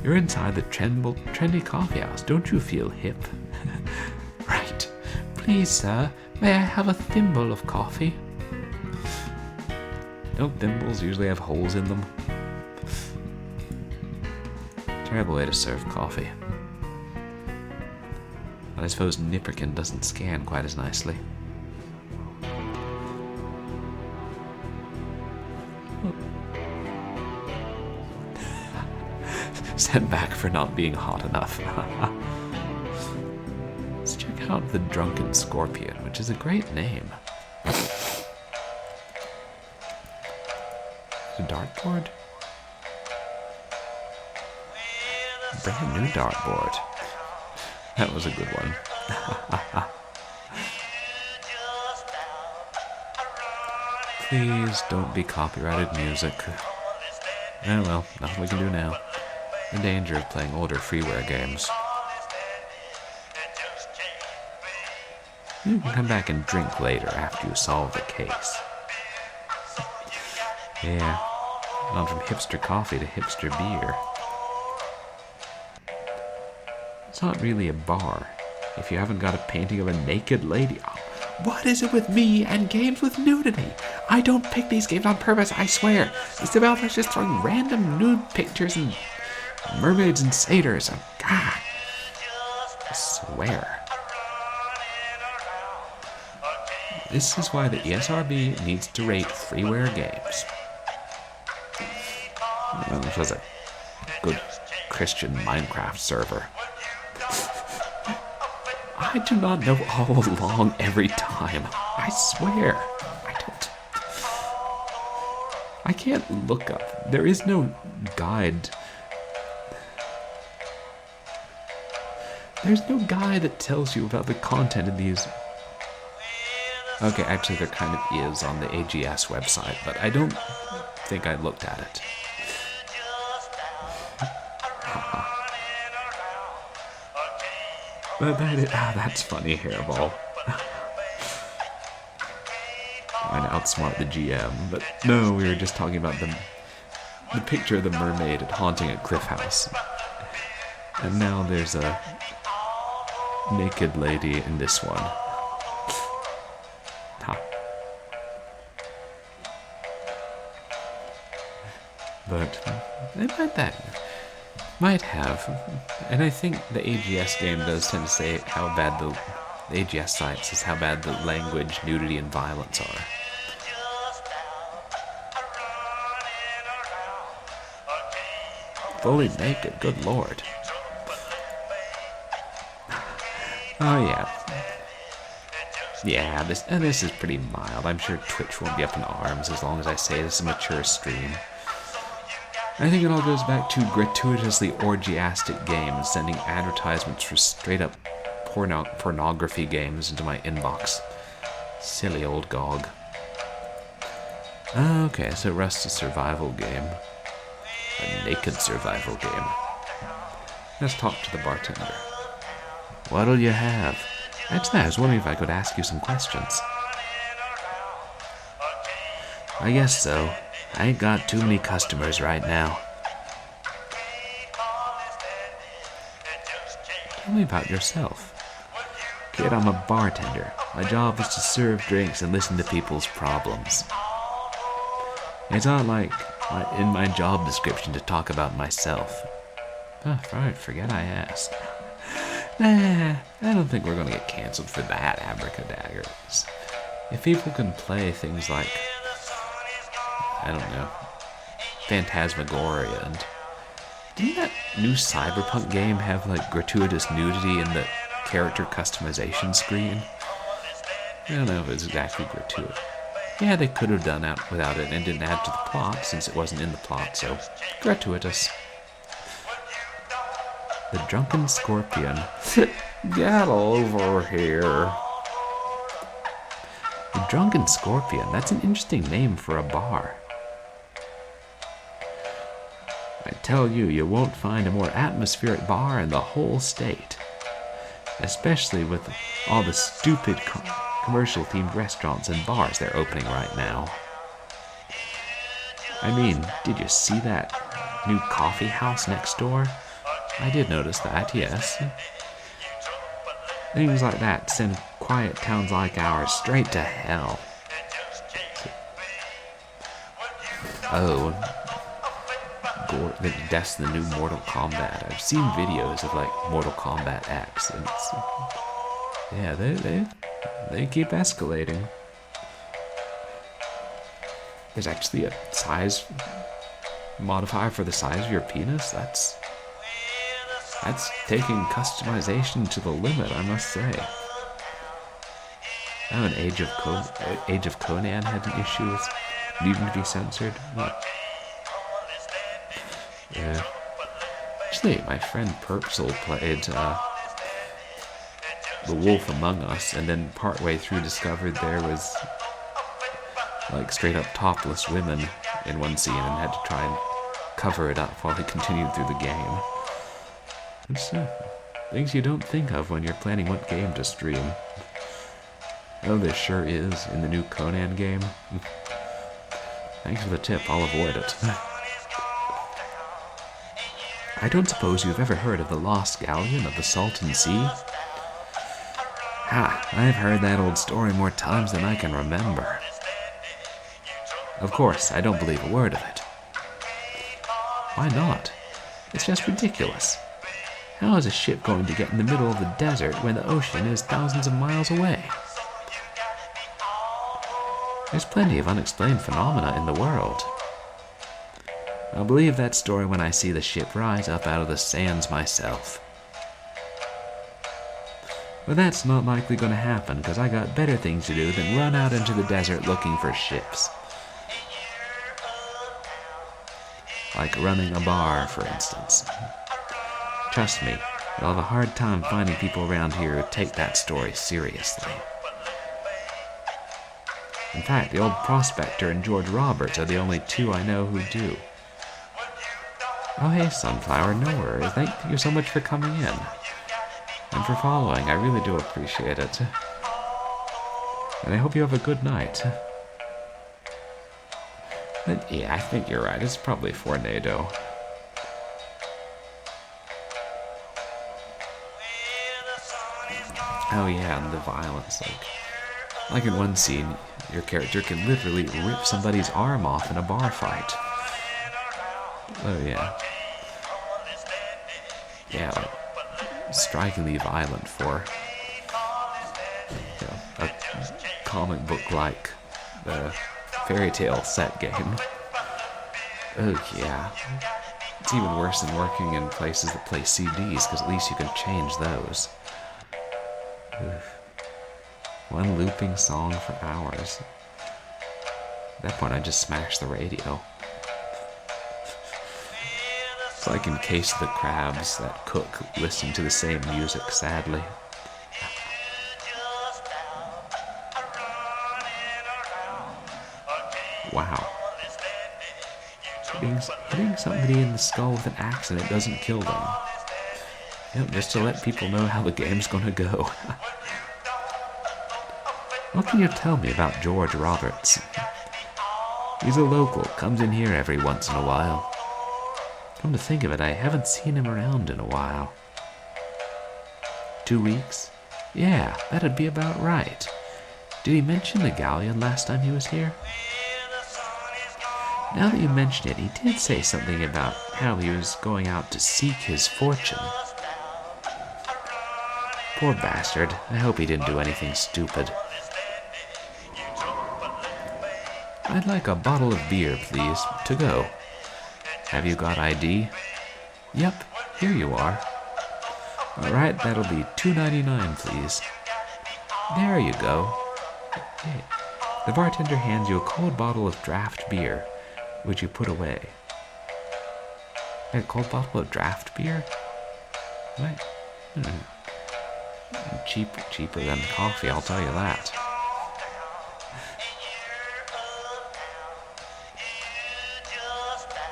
You're inside the trendy coffeehouse. Don't you feel hip? Right. Please, sir, may I have a thimble of coffee? Don't thimbles usually have holes in them? Terrible way to serve coffee. But I suppose Nipperkin doesn't scan quite as nicely. Sent back for not being hot enough. Let's check out the Drunken Scorpion, which is a great name. A dartboard? Brand new dartboard. That was a good one. Please don't be copyrighted music. Oh well, nothing we can do now. The danger of playing older freeware games. You can come back and drink later after you solve the case. Yeah, gone from hipster coffee to hipster beer. It's not really a bar if you haven't got a painting of a naked lady. What is it with me and games with nudity? I don't pick these games on purpose, I swear. These developers just throwing random nude pictures and mermaids and satyrs. God, I swear. This is why the ESRB needs to rate freeware games. Well, this was a good Christian Minecraft server. I do not know all along every time. I swear. I can't look up. There is no guide. There's no guide that tells you about the content in these. Okay, actually there kind of is on the AGS website, but I don't think I looked at it. But that's funny, Hairball. Trying to outsmart the GM, but no, we were just talking about the picture of the mermaid haunting at CLIFFHOUSE. And now there's a naked lady in this one. Ha. But might have. And I think the AGS game does tend to say how bad the AGS site says how bad the language, nudity, and violence are. Fully naked, good lord. Oh yeah. Yeah, this is pretty mild. I'm sure Twitch won't be up in arms as long as I say this is a mature stream. I think it all goes back to gratuitously orgiastic games sending advertisements for straight-up pornography games into my inbox. Silly old gog. Okay, so Rust's a survival game. A naked survival game. Let's talk to the bartender. What'll you have? Actually, I was wondering if I could ask you some questions. I guess so. I ain't got too many customers right now. Tell me about yourself. Kid, I'm a bartender. My job is to serve drinks and listen to people's problems. It's not like in my job description to talk about myself. Oh, right, forget I asked. Nah, I don't think we're gonna get cancelled for that, abracadaggers. If people can play things like, I don't know, Phantasmagoria, and didn't that new Cyberpunk game have like gratuitous nudity in the character customization screen? I don't know if it was exactly gratuitous. Yeah, they could have done that without it and didn't add to the plot since it wasn't in the plot, so gratuitous. The Drunken Scorpion. Get over here. The Drunken Scorpion, that's an interesting name for a bar. I tell you, you won't find a more atmospheric bar in the whole state. Especially with all the stupid commercial-themed restaurants and bars they're opening right now. I mean, did you see that new coffee house next door? I did notice that, yes. Things like that send quiet towns like ours straight to hell. Oh, that's the new Mortal Kombat. I've seen videos of like Mortal Kombat X, and yeah, they keep escalating. There's actually a size modifier for the size of your penis. That's taking customization to the limit, I must say. Oh, and Age of Conan had an issue with needing to be censored. What? Yeah. Actually, my friend Perpsel played The Wolf Among Us, and then partway through discovered there was like straight up topless women in one scene and had to try and cover it up while he continued through the game. It's things you don't think of when you're planning what game to stream. Oh, there sure is in the new Conan game. Thanks for the tip, I'll avoid it. I don't suppose you've ever heard of the Lost Galleon of the Salton Sea? Ha, I've heard that old story more times than I can remember. Of course, I don't believe a word of it. Why not? It's just ridiculous. How is a ship going to get in the middle of the desert when the ocean is thousands of miles away? There's plenty of unexplained phenomena in the world. I'll believe that story when I see the ship rise up out of the sands myself. But that's not likely going to happen because I got better things to do than run out into the desert looking for ships. Like running a bar, for instance. Trust me, you'll have a hard time finding people around here who take that story seriously. In fact, the old prospector and George Roberts are the only two I know who do. Oh hey, Sunflower, no worries. Thank you so much for coming in. and for following. I really do appreciate it. And I hope you have a good night. But yeah, I think you're right. It's probably Fornado. Oh yeah, and the violence. Like in one scene, your character can literally rip somebody's arm off in a bar fight. Oh yeah. Yeah, like, strikingly violent for a comic book-like fairy tale set game. Oh yeah. It's even worse than working in places that play CDs, because at least you can change those. Oof. One looping song for hours. At that point, I just smashed the radio. It's like in Case of the Crabs, that cook listening to the same music, sadly. Wow. Hitting somebody in the skull with an axe and it doesn't kill them. Yep, just to let people know how the game's gonna go. What can you tell me about George Roberts? He's a local, comes in here every once in a while. Come to think of it, I haven't seen him around in a while. 2 weeks? Yeah, that'd be about right. Did he mention the galleon last time he was here? Now that you mention it, he did say something about how he was going out to seek his fortune. Poor bastard. I hope he didn't do anything stupid. I'd like a bottle of beer, please, to go. Have you got ID? Yep, here you are. Alright, that'll be $2.99, please. There you go. Okay. The bartender hands you a cold bottle of draft beer, which you put away. A cold bottle of draft beer? What? Cheaper than coffee, I'll tell you that.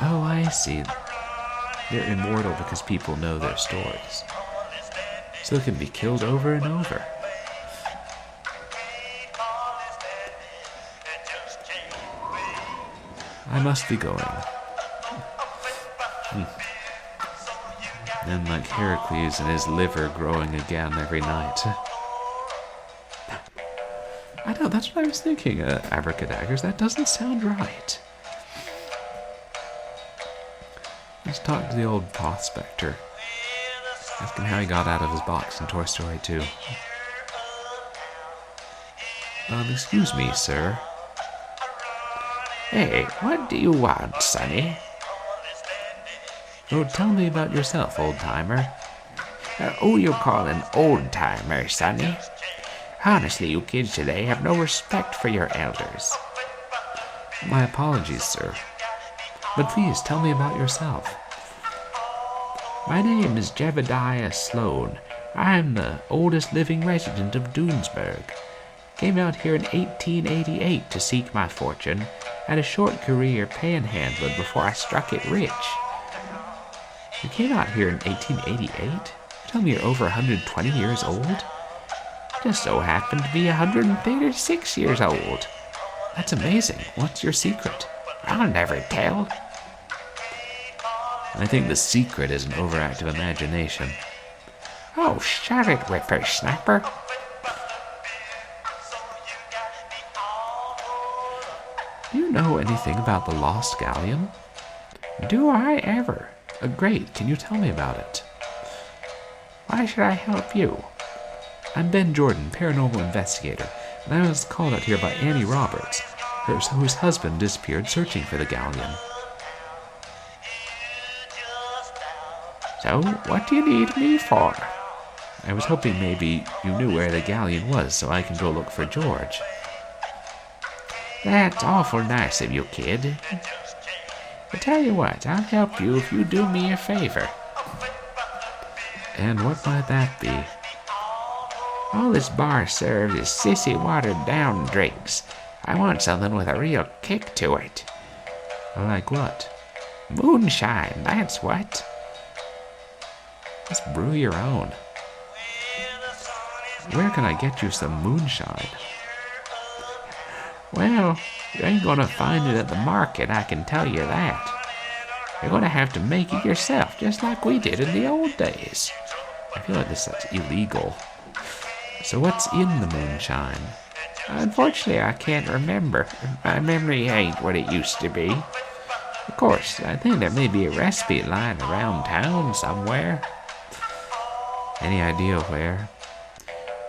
Oh, I see. They're immortal because people know their stories. So they can be killed over and over. I must be going. And like Heracles and his liver growing again every night. I know, that's what I was thinking, Abracadaggers. That doesn't sound right. Let's talk to the old prospector. Ask him how he got out of his box in Toy Story 2. Excuse me, sir. Hey, what do you want, Sonny? Oh, tell me about yourself, old-timer. Who you calling old-timer, Sonny? Honestly, you kids today have no respect for your elders. My apologies, sir. But please, tell me about yourself. My name is Jebediah Sloan. I'm the oldest living resident of Doonesburg. Came out here in 1888 to seek my fortune. Had a short career panhandling before I struck it rich. You came out here in 1888? Tell me you're over 120 years old? Just so happened to be 136 years old. That's amazing. What's your secret? I'll never tell. I think the secret is an overactive imagination. Oh, shut it, whippersnapper. Do you know anything about the Lost Galleon? Do I ever? Great, can you tell me about it? Why should I help you? I'm Ben Jordan, paranormal investigator, and I was called out here by Annie Roberts, whose husband disappeared searching for the galleon. So, what do you need me for? I was hoping maybe you knew where the galleon was so I can go look for George. That's awful nice of you, kid. I tell you what, I'll help you if you do me a favor. And what might that be? All this bar serves is sissy watered-down drinks. I want something with a real kick to it. Like what? Moonshine, that's what. Just brew your own. Where can I get you some moonshine? Well, you ain't gonna find it at the market, I can tell you that. You're gonna have to make it yourself, just like we did in the old days. I feel like this is illegal. So what's in the moonshine? Unfortunately, I can't remember. My memory ain't what it used to be. Of course, I think there may be a recipe lying around town somewhere. Any idea where?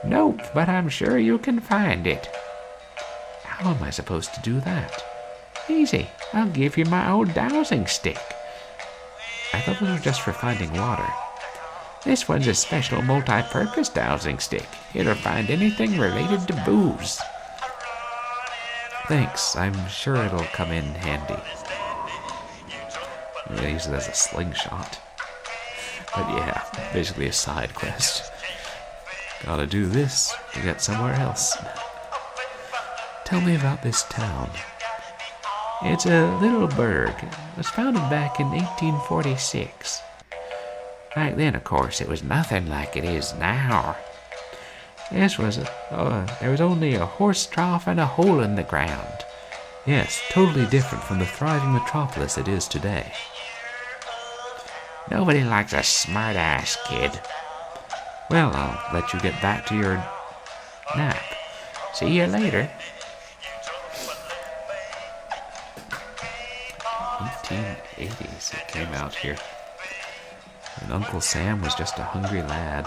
Nope, but I'm sure you can find it. How am I supposed to do that? Easy. I'll give you my old dowsing stick. I thought those were just for finding water. This one's a special multi-purpose dowsing stick. It'll find anything related to booze. Thanks. I'm sure it'll come in handy. I use it as a slingshot. But yeah, basically a side quest. Gotta do this to get somewhere else. Tell me about this town. It's a little burg. It was founded back in 1846. Back then, of course, it was nothing like it is now. There was only a horse trough and a hole in the ground. Yes, totally different from the thriving metropolis it is today. Nobody likes a smart-ass kid. Well, I'll let you get back to your nap. See you later. 1880s it came out here. And Uncle Sam was just a hungry lad.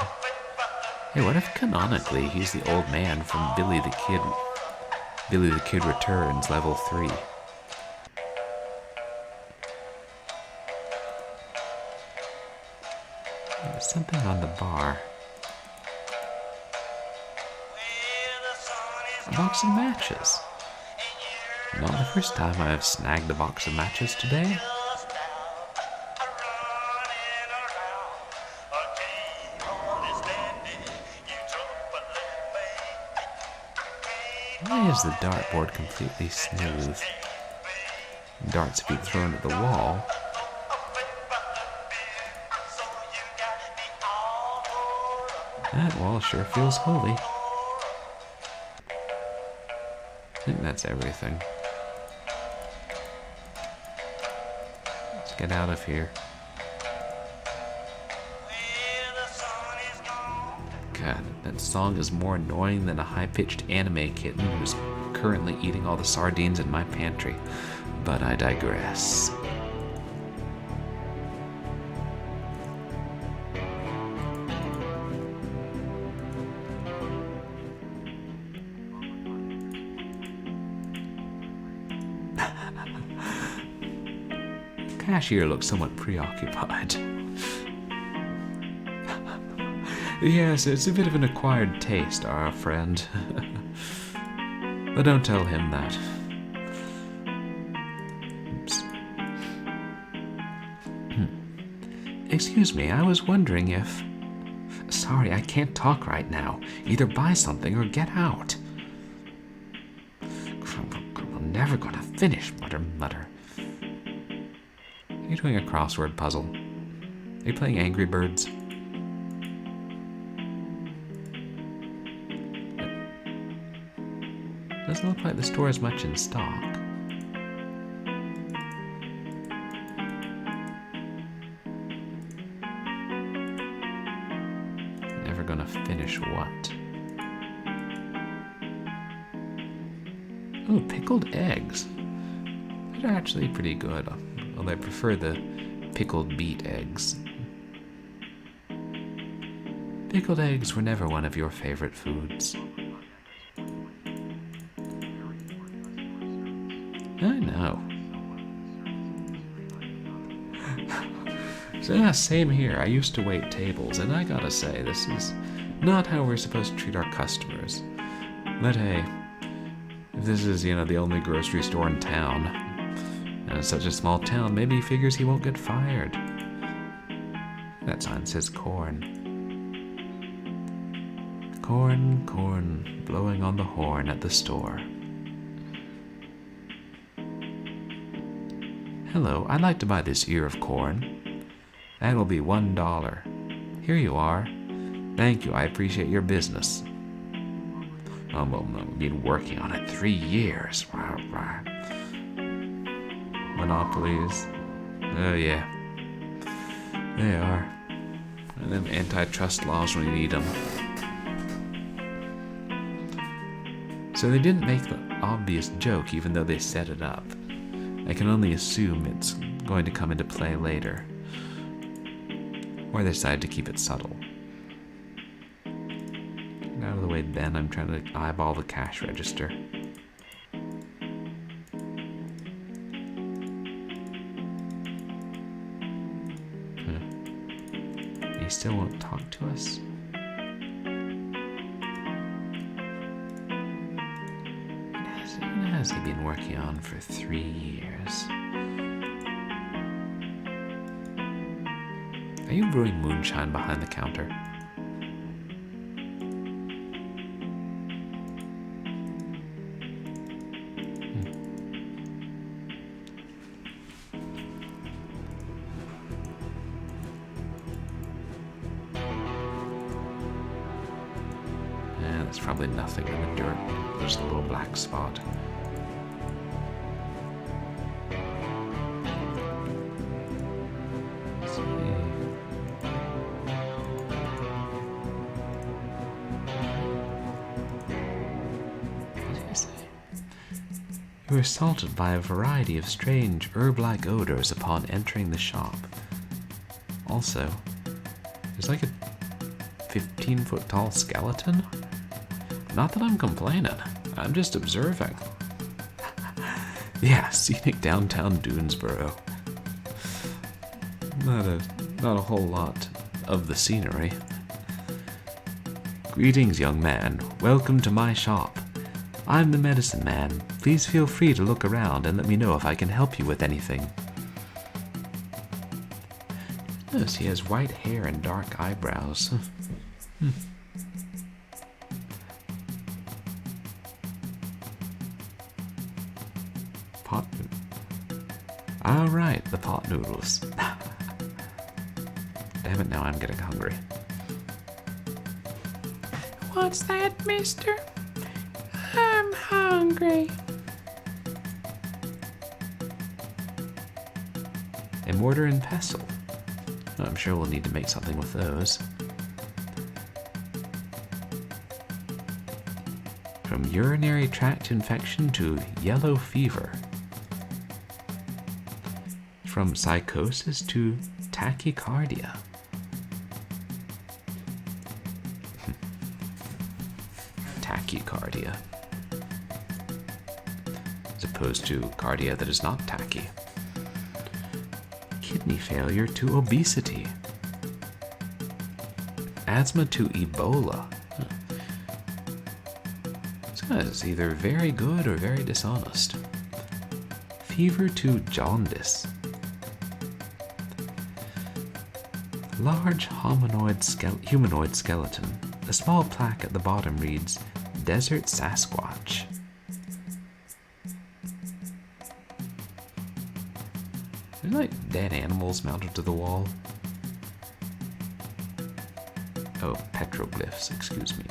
Hey, what if canonically he's the old man from Billy the Kid? Billy the Kid Returns, level 3. There's something on the bar. A box of matches. Not the first time I've snagged a box of matches today. Why is the dartboard completely smooth? Darts have been thrown at the wall. That wall sure feels holy. I think that's everything. Let's get out of here. God, that song is more annoying than a high-pitched anime kitten who's currently eating all the sardines in my pantry. But I digress. Cashier looks somewhat preoccupied. Yes, it's a bit of an acquired taste, our friend. But don't tell him that. Oops. Excuse me, I was wondering if... Sorry, I can't talk right now. Either buy something or get out. I'm never gonna finish, mutter. Are you doing a crossword puzzle? Are you playing Angry Birds? Doesn't look like the store has much in stock. Never gonna finish what? Oh, pickled eggs. They're actually pretty good, although I prefer the pickled beet eggs. Pickled eggs were never one of your favorite foods. I know. So yeah, same here. I used to wait tables, and I gotta say, this is not how we're supposed to treat our customers. But hey, if this is, the only grocery store in town, and it's such a small town, maybe he figures he won't get fired. That sign says corn. Corn, corn, blowing on the horn at the store. Hello, I'd like to buy this ear of corn. That'll be $1. Here you are. Thank you, I appreciate your business. Oh, well, no, we've been working on it 3 years. Wow, wow. Monopolies. Oh, yeah. They are. And them antitrust laws when you need them. So they didn't make the obvious joke even though they set it up. I can only assume it's going to come into play later. Or they decided to keep it subtle. Get out of the way, Ben. I'm trying to eyeball the cash register. He still won't talk to us? What has he been working on for 3 years? Are you brewing moonshine behind the counter? There's probably nothing in the dirt. There's a little black spot. Let's see. What did I say? You were assaulted by a variety of strange herb-like odors upon entering the shop. Also, there's like a 15-foot tall skeleton. Not that I'm complaining, I'm just observing. Yeah, scenic downtown Doonesboro. Not a whole lot of the scenery. Greetings, young man. Welcome to my shop. I'm the medicine man. Please feel free to look around and let me know if I can help you with anything. Notice he has white hair and dark eyebrows. Pot. All right, the pot noodles. Damn it, now I'm getting hungry. What's that, mister? I'm hungry. A mortar and pestle. Oh, I'm sure we'll need to make something with those. From urinary tract infection to yellow fever. From psychosis to tachycardia. Tachycardia. As opposed to cardia that is not tacky. Kidney failure to obesity. Asthma to Ebola. This guy is either very good or very dishonest. Fever to jaundice. Large humanoid skeleton. A small plaque at the bottom reads, Desert Sasquatch. There's like dead animals mounted to the wall. Oh, petroglyphs, excuse me.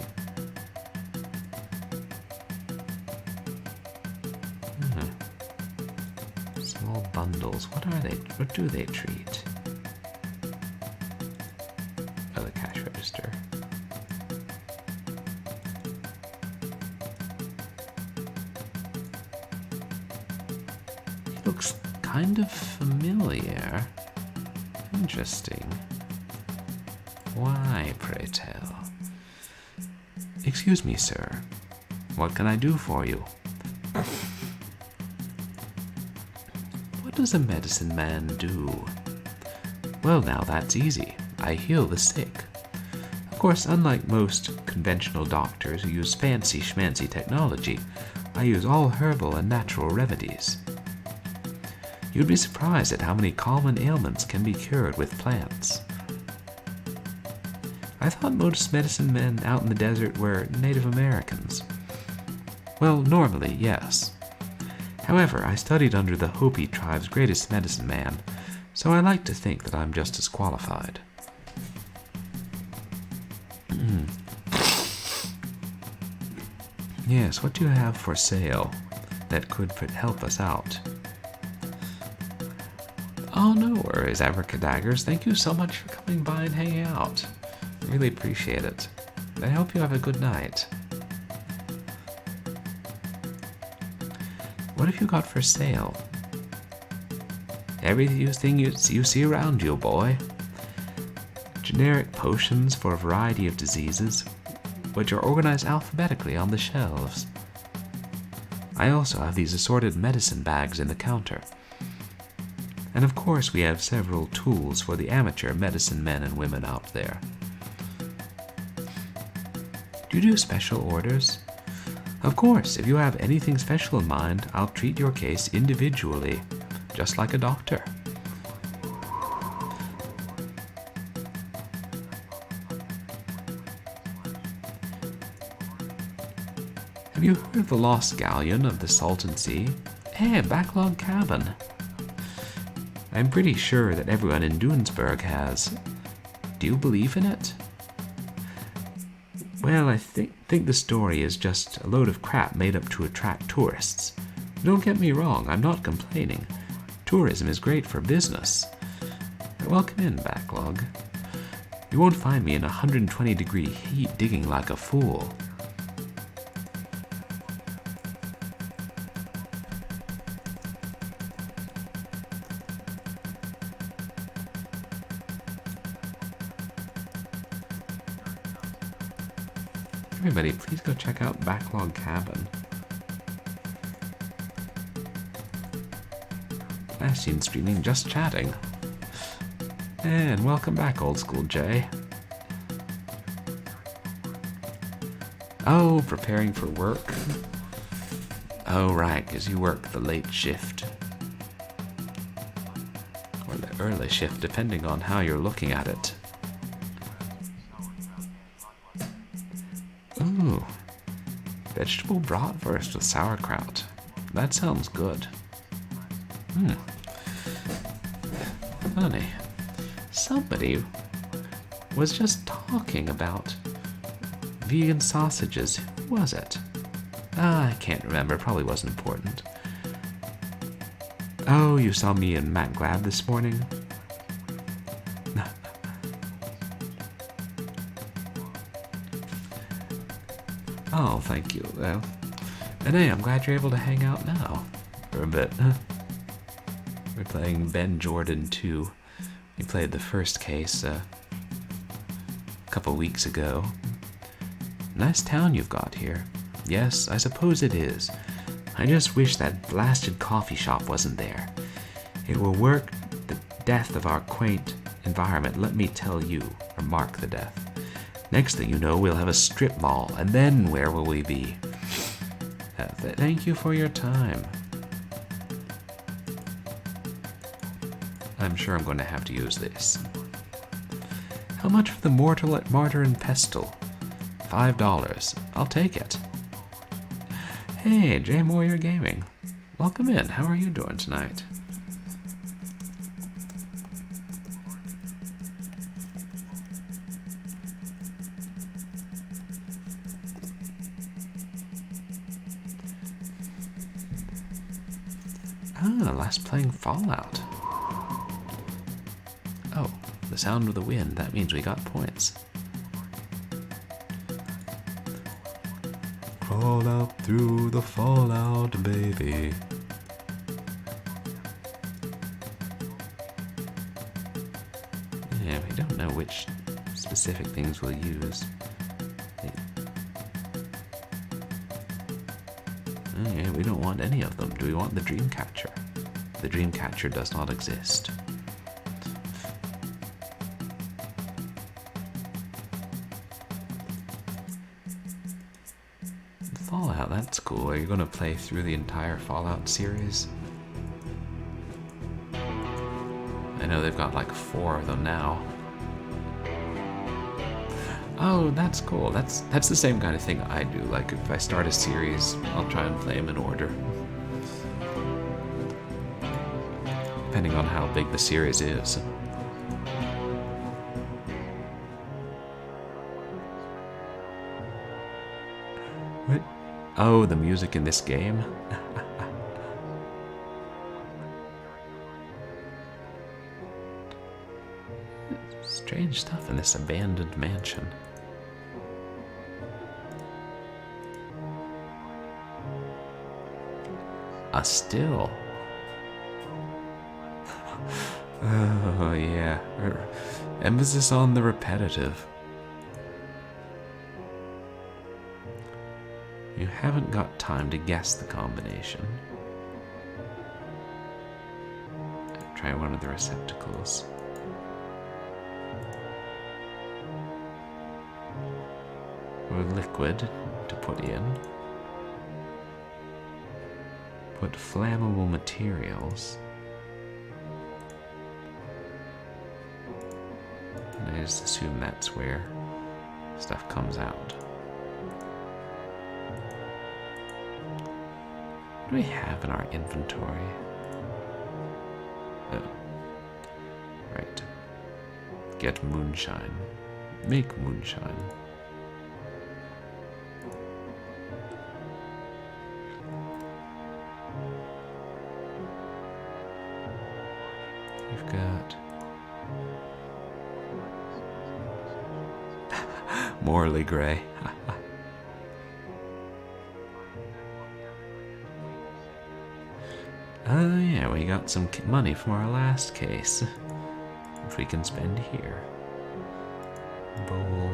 Small bundles. What are they? What do they treat? Oh, the cash register. He looks kind of familiar. Interesting. Why, pray tell? Excuse me, sir. What can I do for you? What does a medicine man do? Well, now that's easy. I heal the sick. Of course, unlike most conventional doctors who use fancy schmancy technology, I use all herbal and natural remedies. You'd be surprised at how many common ailments can be cured with plants. I thought most medicine men out in the desert were Native Americans. Well, normally, yes. However, I studied under the Hopi tribe's greatest medicine man, so I like to think that I'm just as qualified. Yes, what do you have for sale that could help us out? Oh, no worries, Abracadaggers. Thank you so much for coming by and hanging out. Really appreciate it. I hope you have a good night. What have you got for sale? Everything you see around you, boy. Generic potions for a variety of diseases, which are organized alphabetically on the shelves. I also have these assorted medicine bags in the counter. And of course, we have several tools for the amateur medicine men and women out there. Do you do special orders? Of course, if you have anything special in mind, I'll treat your case individually, just like a doctor. Have you heard of the Lost Galleon of the Salton Sea? Hey, Backlog Cabin. I'm pretty sure that everyone in Dunesburg has. Do you believe in it? Well, I think the story is just a load of crap made up to attract tourists. Don't get me wrong, I'm not complaining. Tourism is great for business. Welcome in, Backlog. You won't find me in 120-degree heat digging like a fool. Everybody, please go check out Backlog Cabin. Last seen streaming, just chatting. And welcome back, Old School Jay. Oh, preparing for work? Oh, right, because you work the late shift. Or the early shift, depending on how you're looking at it. Ooh, vegetable bratwurst with sauerkraut. That sounds good. Funny. Somebody was just talking about vegan sausages. Who was it? I can't remember. Probably wasn't important. Oh, you saw me and Matt Glad this morning? Oh, thank you. And hey, I'm glad you're able to hang out now for a bit. We're playing Ben Jordan 2. We played the first case a couple weeks ago. Nice town you've got here. Yes, I suppose it is. I just wish that blasted coffee shop wasn't there. It will work the death of our quaint environment, let me tell you, or mark the death. Next thing you know, we'll have a strip mall, and then where will we be? Thank you for your time. I'm sure I'm going to have to use this. How much for the mortar and pestle? $5. I'll take it. Hey, Jay Moyer Gaming. Welcome in. How are you doing tonight? Last playing Fallout. Oh, the sound of the wind. That means we got points. Crawl out through the fallout, baby. Yeah, we don't know which specific things we'll use. Okay, we don't want any of them. Do we want the Dreamcatcher? The Dreamcatcher does not exist. Fallout, that's cool. Are you going to play through the entire Fallout series? I know they've got like 4 of them now. Oh, that's cool. That's the same kind of thing I do. Like if I start a series, I'll try and play them in order. Depending on how big the series is. Oh, the music in this game? Strange stuff in this abandoned mansion. A still. Oh, yeah. Emphasis on the repetitive. You haven't got time to guess the combination. Try one of the receptacles. Or liquid to put in. Put flammable materials. And I just assume that's where stuff comes out. What do we have in our inventory? Oh. Right. Get moonshine. Make moonshine. We've got Morley Gray. Oh yeah, we got some money from our last case, which we can spend here. Bowl.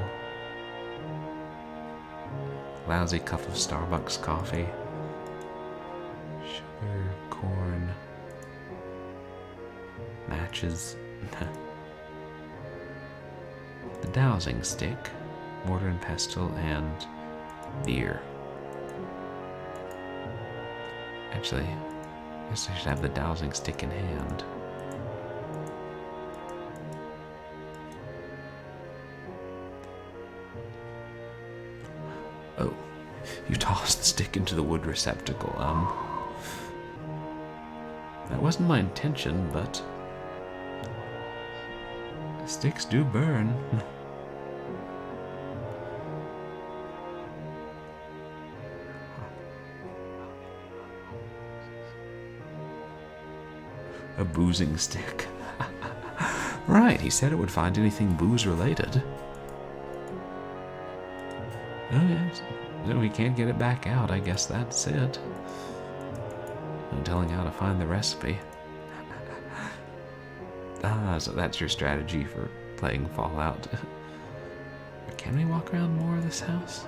Lousy cup of Starbucks coffee. Sugar, corn. Matches. The dowsing stick, mortar and pestle, and beer. Actually, I guess I should have the dowsing stick in hand. Oh, you tossed the stick into the wood receptacle. That wasn't my intention, but sticks do burn. A boozing stick. Right, he said it would find anything booze related. Oh yes, no, we can't get it back out. I guess that's it. No telling how to find the recipe. So that's your strategy for playing Fallout. Can we walk around more of this house?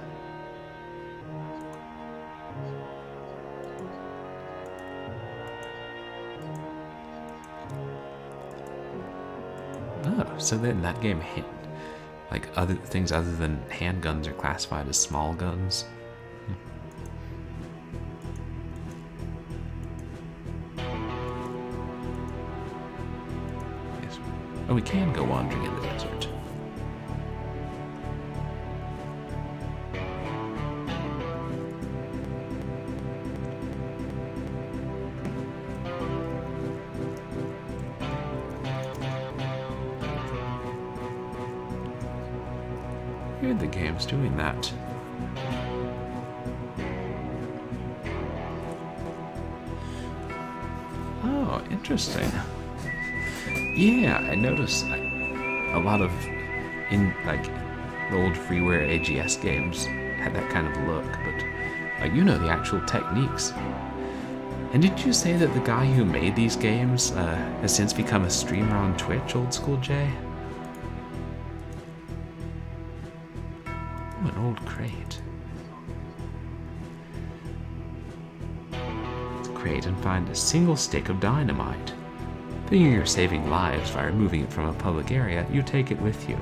Oh, so then that game, like other things other than handguns are classified as small guns. Yes. Oh, we can go wandering in the desert. Weird the game's doing that. Oh, interesting. Yeah, I noticed a lot of the old freeware AGS games had that kind of look, but you know the actual techniques. And did you say that the guy who made these games has since become a streamer on Twitch, Old School Jay? Oh, an old crate. Crate and find a single stick of dynamite. Thinking you're saving lives by removing it from a public area, you take it with you.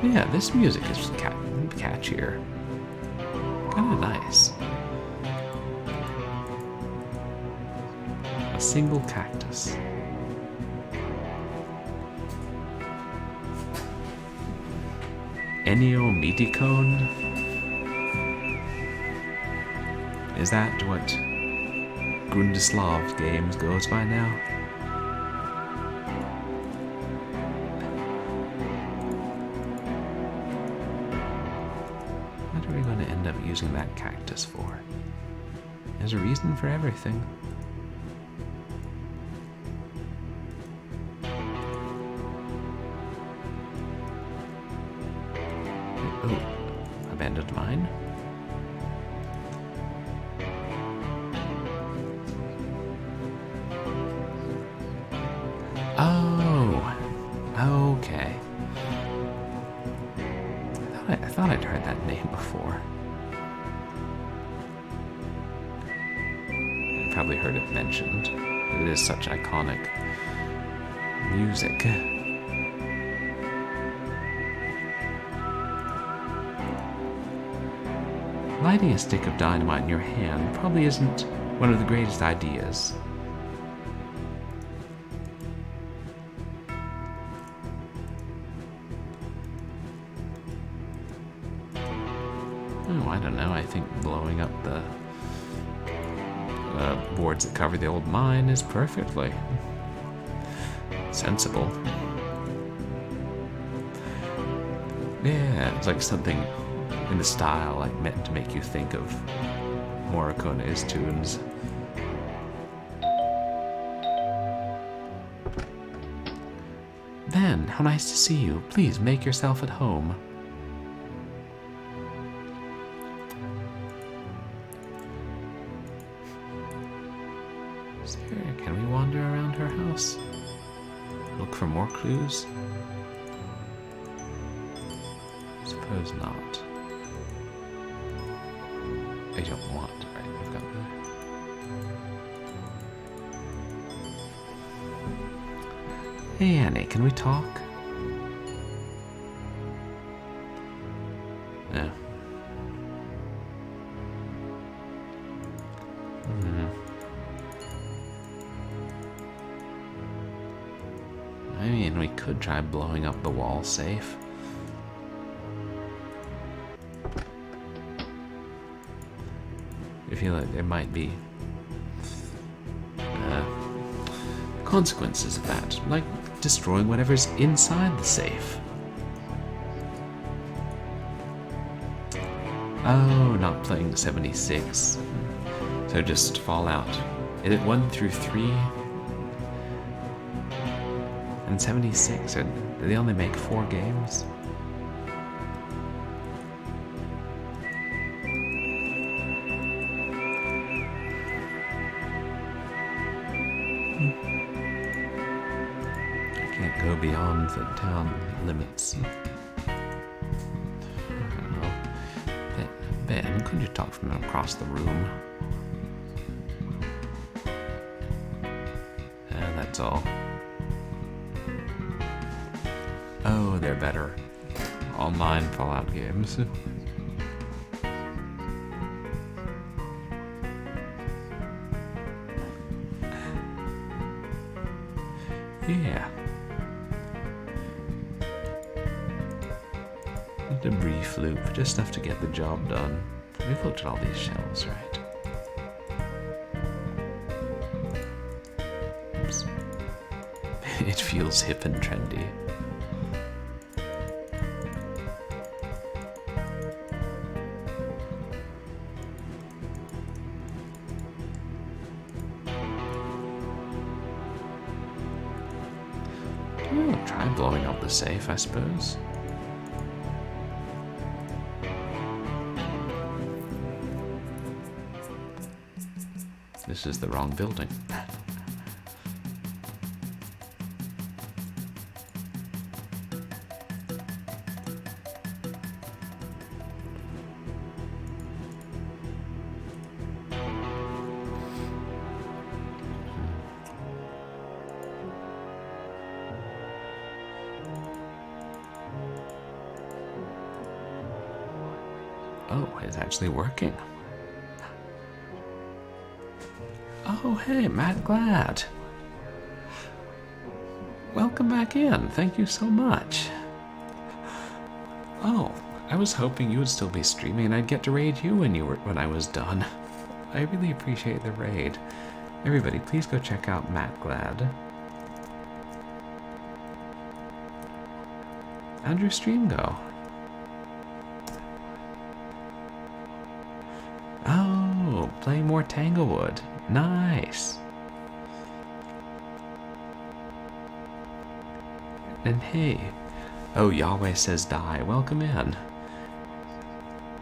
Yeah, this music is catchier. Kinda nice. A single cactus. Ennio Meticone? Is that what Grundislav Games goes by now? What are we going to end end up using that cactus for? There's a reason for everything. Oh, abandoned mine? Oh, okay. I thought I'd heard that name before. I probably heard it mentioned. It is such iconic music. Lighting a stick of dynamite in your hand probably isn't one of the greatest ideas. Oh, I don't know. I think blowing up the boards that cover the old mine is perfectly sensible. Yeah, it's like something in the style like meant to make you think of Morricone's tunes. Ben, how nice to see you. Please make yourself at home. Sarah, can we wander around her house? Look for more clues? Suppose not. I don't want. Right, I've got the... Hey Annie, can we talk? No. I mean, we could try blowing up the wall safe. I feel like there might be consequences of that, like destroying whatever's inside the safe. Oh, not playing 76. So just Fallout. Is it 1 through 3? And 76, or do they only make 4 games? I can't go beyond the town limits. Ben, could you talk from across the room? That's all. Oh, they're better. All 9 Fallout games. Yeah. Just a brief loop, just enough to get the job done. We've looked at all these shells, right? Oops. It feels hip and trendy. Oh, try blowing up the safe, I suppose. This is the wrong building. Oh, it's actually working. Oh, hey, Matt Glad. Welcome back in. Thank you so much. Oh, I was hoping you would still be streaming and I'd get to raid you when I was done. I really appreciate the raid. Everybody, please go check out Matt Glad. How'd your stream go? Oh, playing more Tanglewood. Nice. And hey, oh, Yahweh says die. Welcome in.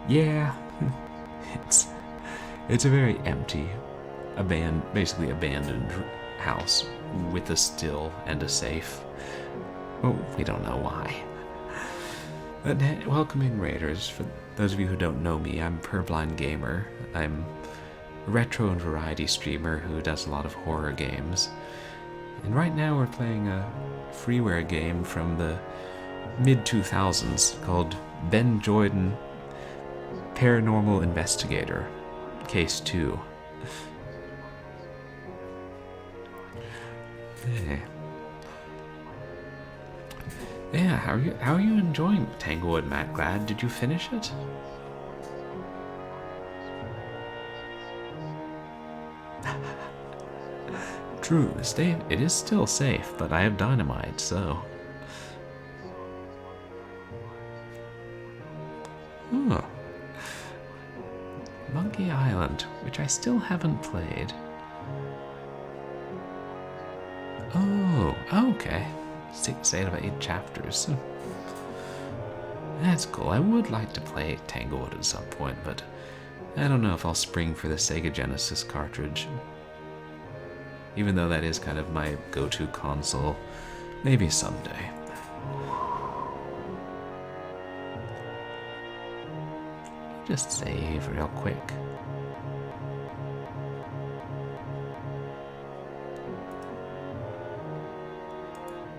Yeah, it's a very empty, basically abandoned house with a still and a safe. Oh, we don't know why. But welcome in, Raiders. For those of you who don't know me, I'm Purblind Gamer. I'm a retro and variety streamer who does a lot of horror games. And right now we're playing a freeware game from the mid-2000s called Ben Jordan Paranormal Investigator, Case 2. Yeah, how are you enjoying Tanglewood, Matt Glad? Did you finish it? True, it is still safe, but I have dynamite, so... Huh. Monkey Island, which I still haven't played. Oh, okay. 6 out of 8 chapters. That's cool. I would like to play Tanglewood at some point, but I don't know if I'll spring for the Sega Genesis cartridge. Even though that is kind of my go-to console. Maybe someday. Just save real quick.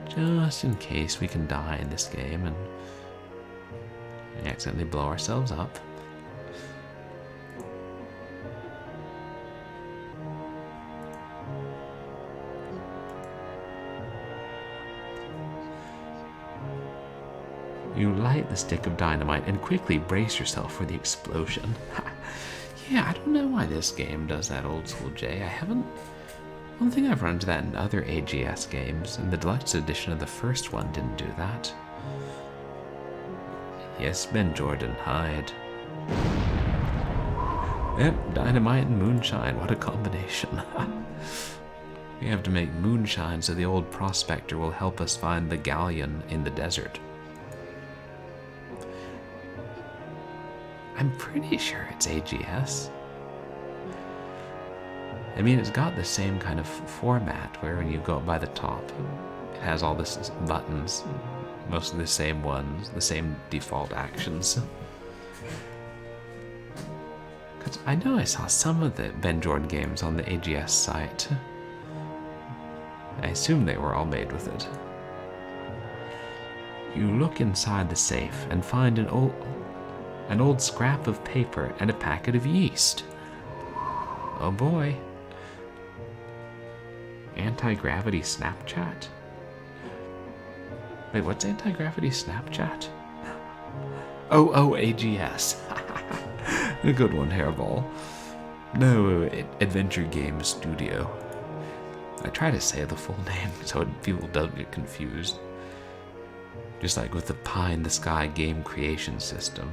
Just in case we can die in this game and accidentally blow ourselves up. You light the stick of dynamite and quickly brace yourself for the explosion. Yeah, I don't know why this game does that old school J. I don't think I've run into that in other AGS games, and the deluxe edition of the first one didn't do that. Yes, Ben Jordan, hide. Yep, dynamite and moonshine, what a combination. We have to make moonshine so the old prospector will help us find the galleon in the desert. I'm pretty sure it's AGS. I mean, it's got the same kind of format where when you go up by the top, it has all this buttons, mostly the same ones, the same default actions. Because I know I saw some of the Ben Jordan games on the AGS site. I assume they were all made with it. You look inside the safe and find an old scrap of paper and a packet of yeast. Oh boy. Anti-gravity Snapchat? Wait, what's anti-gravity Snapchat? Oh, AGS. A good one, Hairball. No, Adventure Game Studio. I try to say the full name so people don't get confused. Just like with the pie in the sky game creation system.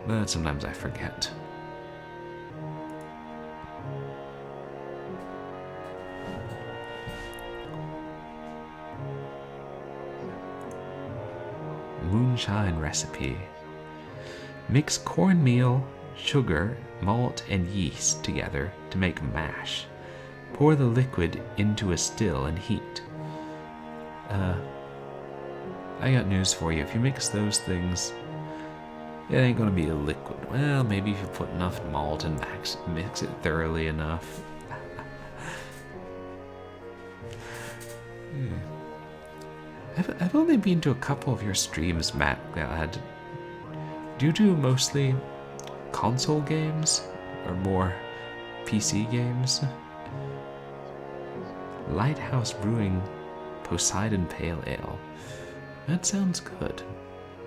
But sometimes I forget. Moonshine recipe. Mix cornmeal, sugar, malt, and yeast together to make mash. Pour the liquid into a still and heat. I got news for you. If you mix those things, it ain't gonna be a liquid. Well, maybe if you put enough malt and mix it thoroughly enough. I've only been to a couple of your streams, Matt. Do you do mostly console games or more PC games? Lighthouse Brewing Poseidon Pale Ale. That sounds good.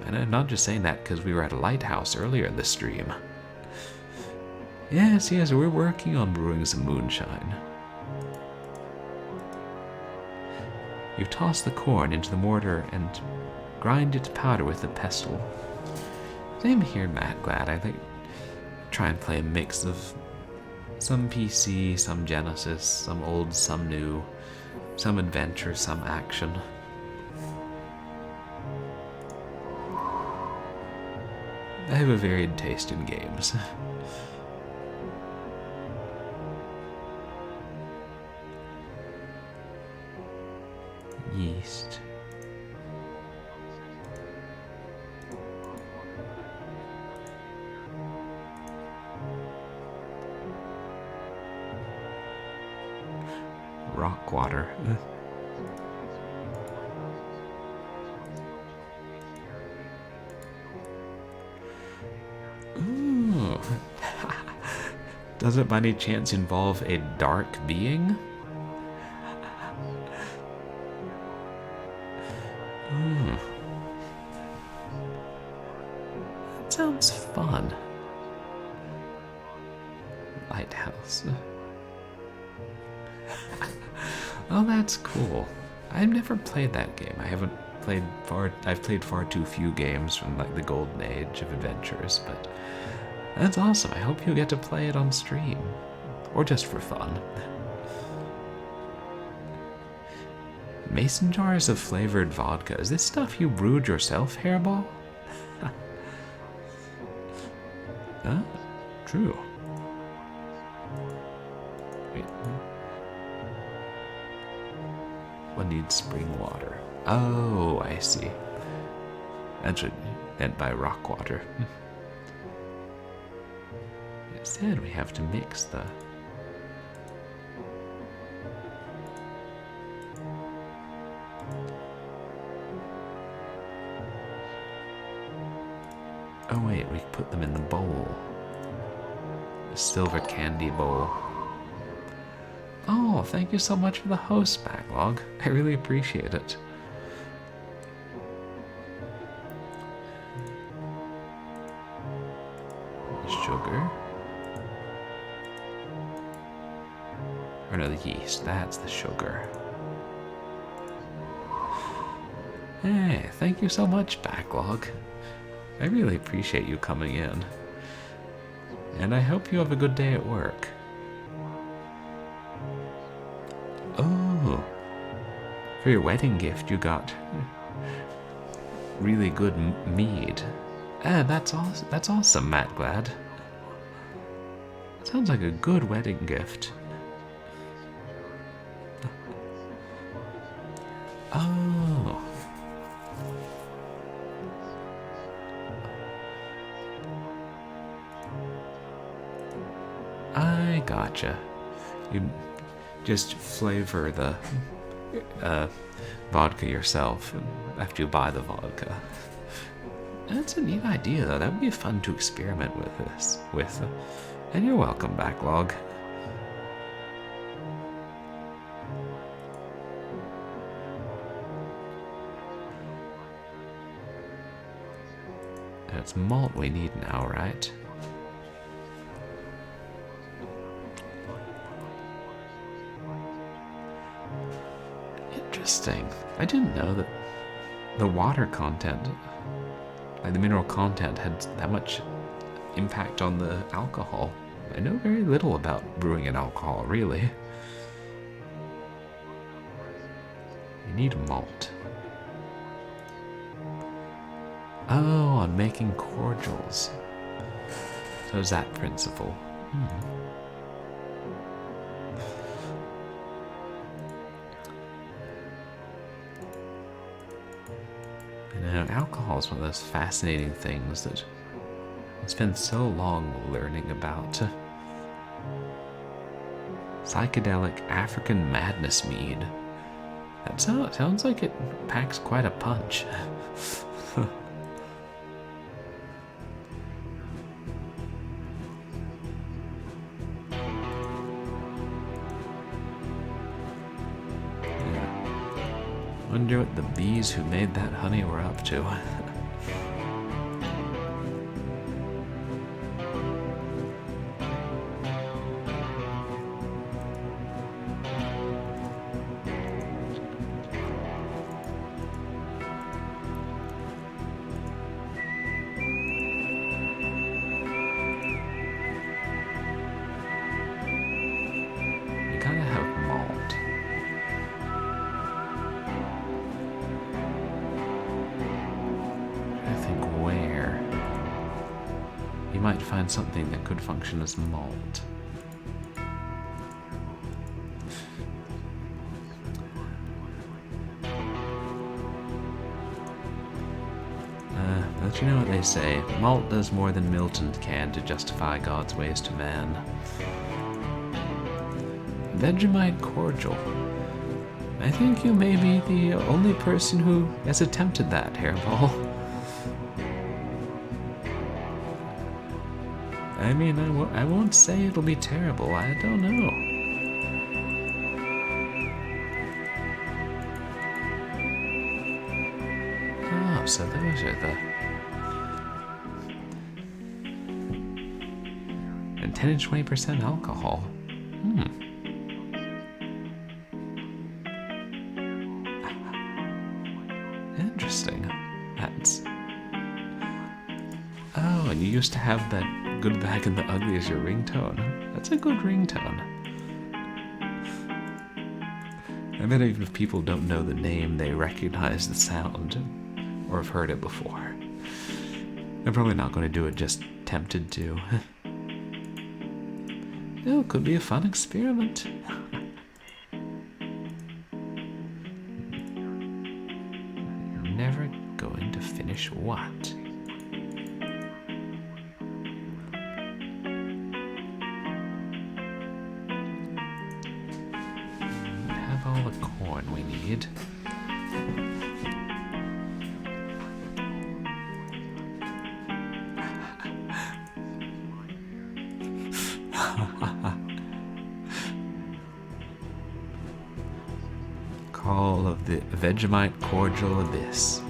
And I'm not just saying that because we were at a lighthouse earlier in the stream. Yes, we're working on brewing some moonshine. You toss the corn into the mortar and grind it to powder with a pestle. Same here, Matt Glad. I think try and play a mix of Some PC, some Genesis, some old, some new, some adventure, some action. I have a varied taste in games. Yeast. Rock water. Ooh. Does it by any chance involve a dark being? That sounds fun. Lighthouse. Oh, that's cool. I've never played that game. I've played far too few games from like the golden age of adventures, but that's awesome. I hope you get to play it on stream. Or just for fun. Mason jars of flavored vodka. Is this stuff you brewed yourself, Hairball? Huh? True. Wait. One needs spring water. Oh, I see. That's what meant by rock water. Instead, we have to mix the... Oh wait, we put them in the bowl. The silver candy bowl. Oh, thank you so much for the host backlog. I really appreciate it. Sugar. Or no, the yeast. That's the sugar. Hey, thank you so much, backlog. I really appreciate you coming in. And I hope you have a good day at work. Oh, for your wedding gift you got really good mead. Ah, that's awesome. That's awesome, Matt Glad. Sounds like a good wedding gift. Oh. I gotcha. You just flavor the vodka yourself after you buy the vodka. That's a neat idea, though. That would be fun to experiment with this. And you're welcome, backlog. It's malt we need now, right? Interesting. I didn't know that the water content, like the mineral content, had that much impact on the alcohol. I know very little about brewing an alcohol, really. You need malt. Oh, on making cordials. So is that principle? You know, alcohol is one of those fascinating things that I spend so long learning about. Psychedelic African Madness Mead. That sounds like it packs quite a punch. Wonder what the bees who made that honey were up to. might find something that could function as malt. But you know what they say, malt does more than Milton can to justify God's ways to man. Vegemite cordial. I think you may be the only person who has attempted that, Hairball. I mean, I won't say it'll be terrible, I don't know. Oh, so those are the... And 10 and 20% alcohol. Interesting. That's... Oh, and you used to have that Good, Bad, and the Ugly as your ringtone. That's a good ringtone. I bet even if people don't know the name, they recognize the sound or have heard it before. They're probably not going to do it just tempted to. Oh, could be a fun experiment. Never going to finish what? Have all the corn we need. Call of the Vegemite Cordial Abyss.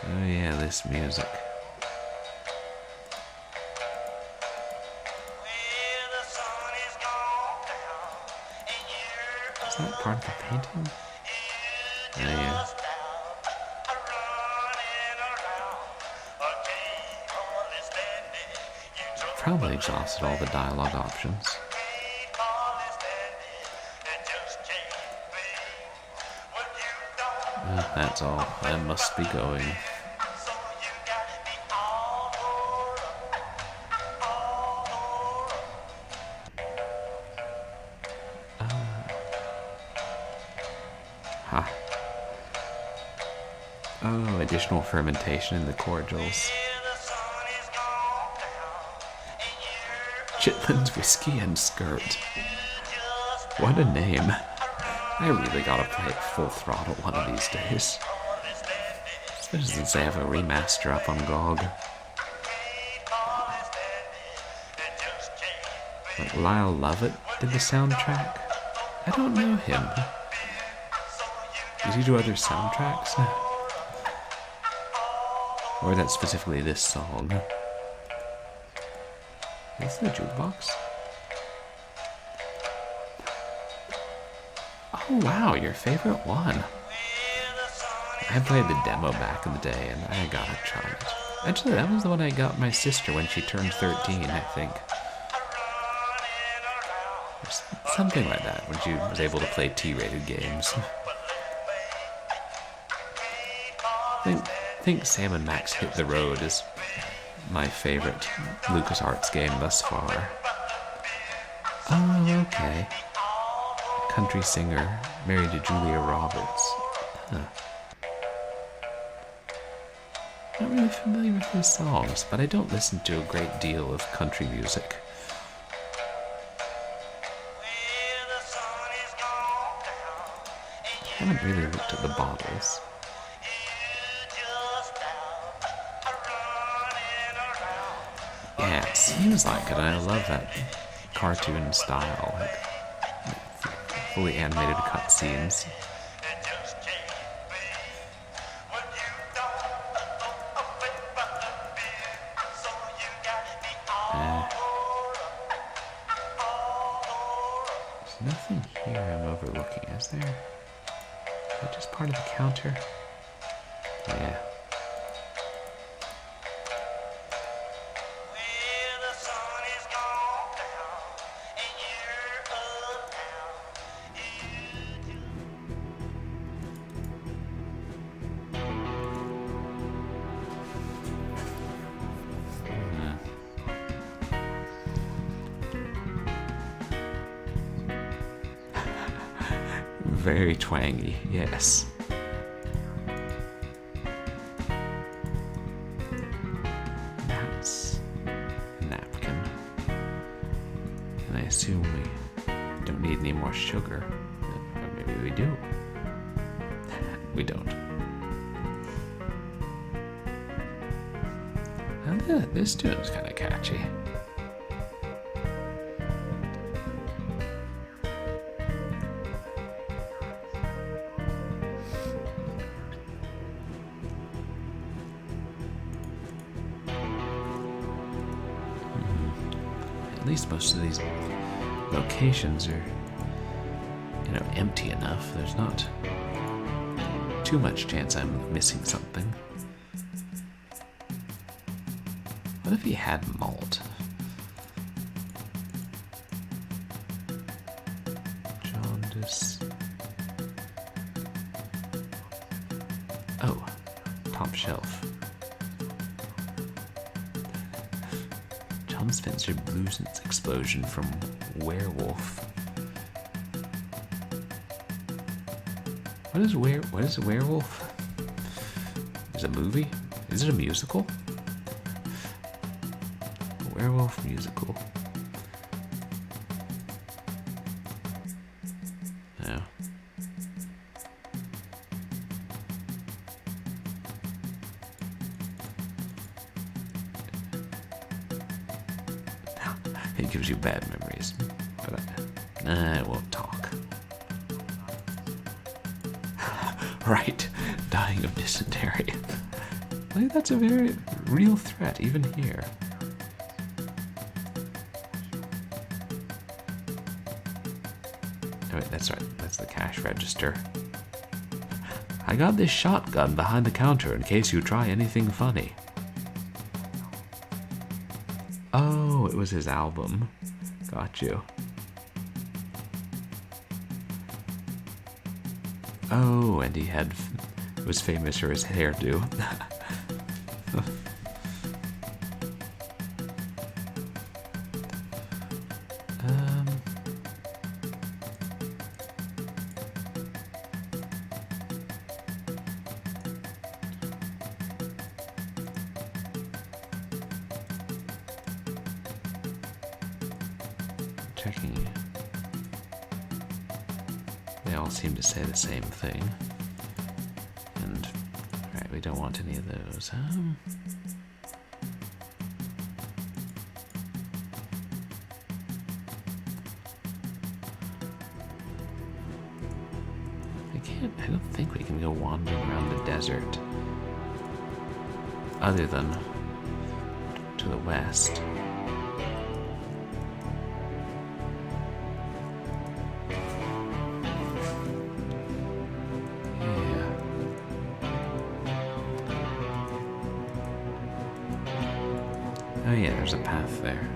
Oh yeah, this music. Is that part of the painting? Oh yeah. Probably exhausted all the dialogue options. That's all. I must be going. Oh, additional fermentation in the cordials. Chitlins, whiskey, and skirt. What a name. I really gotta play it full throttle one of these days. Especially since they have a remaster up on GOG. Like Lyle Lovett did the soundtrack? I don't know him. Does he do other soundtracks? Or is that specifically this song? Is the jukebox? Oh wow, your favorite one. I played the demo back in the day and I gotta try it. Actually, that was the one I got my sister when she turned 13, I think. Or something like that, when she was able to play T-rated games. I think Sam and Max Hit the Road is my favorite LucasArts game thus far. Oh, okay. Country singer, married to Julia Roberts. Huh. Not really familiar with his songs, but I don't listen to a great deal of country music. I haven't really looked at the bottles. Yeah, it seems like it. I love that cartoon style, like fully animated cutscenes. There's nothing here I'm overlooking, is there? Is that just part of the counter? Yeah. very twangy, yes. That's a napkin. And I assume we don't need any more sugar. Or maybe we do. We don't. And this tune's kind of catchy. At least most of these locations are, empty enough. There's not too much chance I'm missing something. What if he had malt? Jaundice. Oh, top shelf. Tom Spencer Blues Explosion from Werewolf. What is a werewolf? Is it a movie? Is it a musical? A werewolf musical. No. It gives you bad memories, but I won't talk. Right, dying of dysentery. Like, that's a very real threat, even here. Oh wait, that's right, that's the cash register. I got this shotgun behind the counter in case you try anything funny. Oh, it was his album. Got you. Oh, and he was famous for his hairdo. Checking. They all seem to say the same thing. And, right, we don't want any of those. I don't think we can go wandering around the desert. Other than to the west. Oh yeah, there's a path there.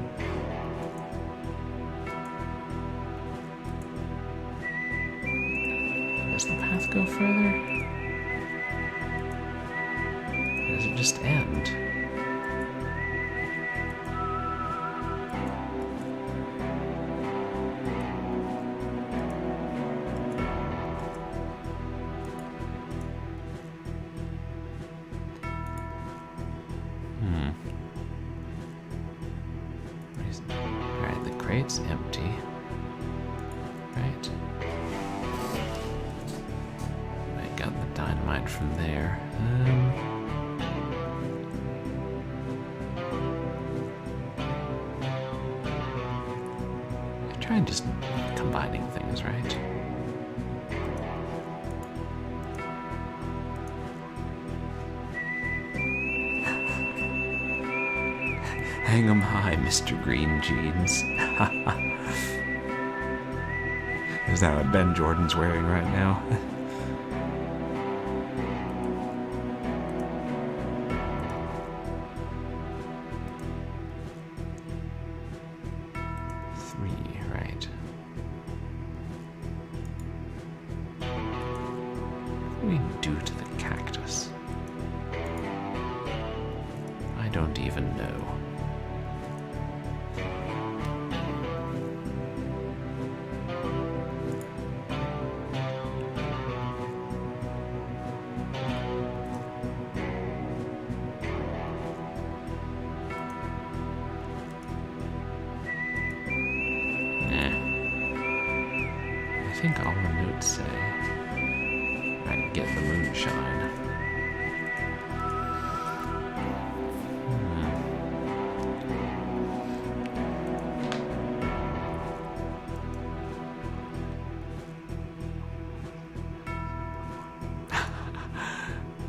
Does the path go further? Or does it just end? Alright, the crate's empty. Right. I got the dynamite from there. I try and just combining things, right? Hang 'em high, Mr. Green Jeans. Is that what Ben Jordan's wearing right now? Three, right. What do we do to the cactus? I don't even know. think all the notes say I'd get the moonshine.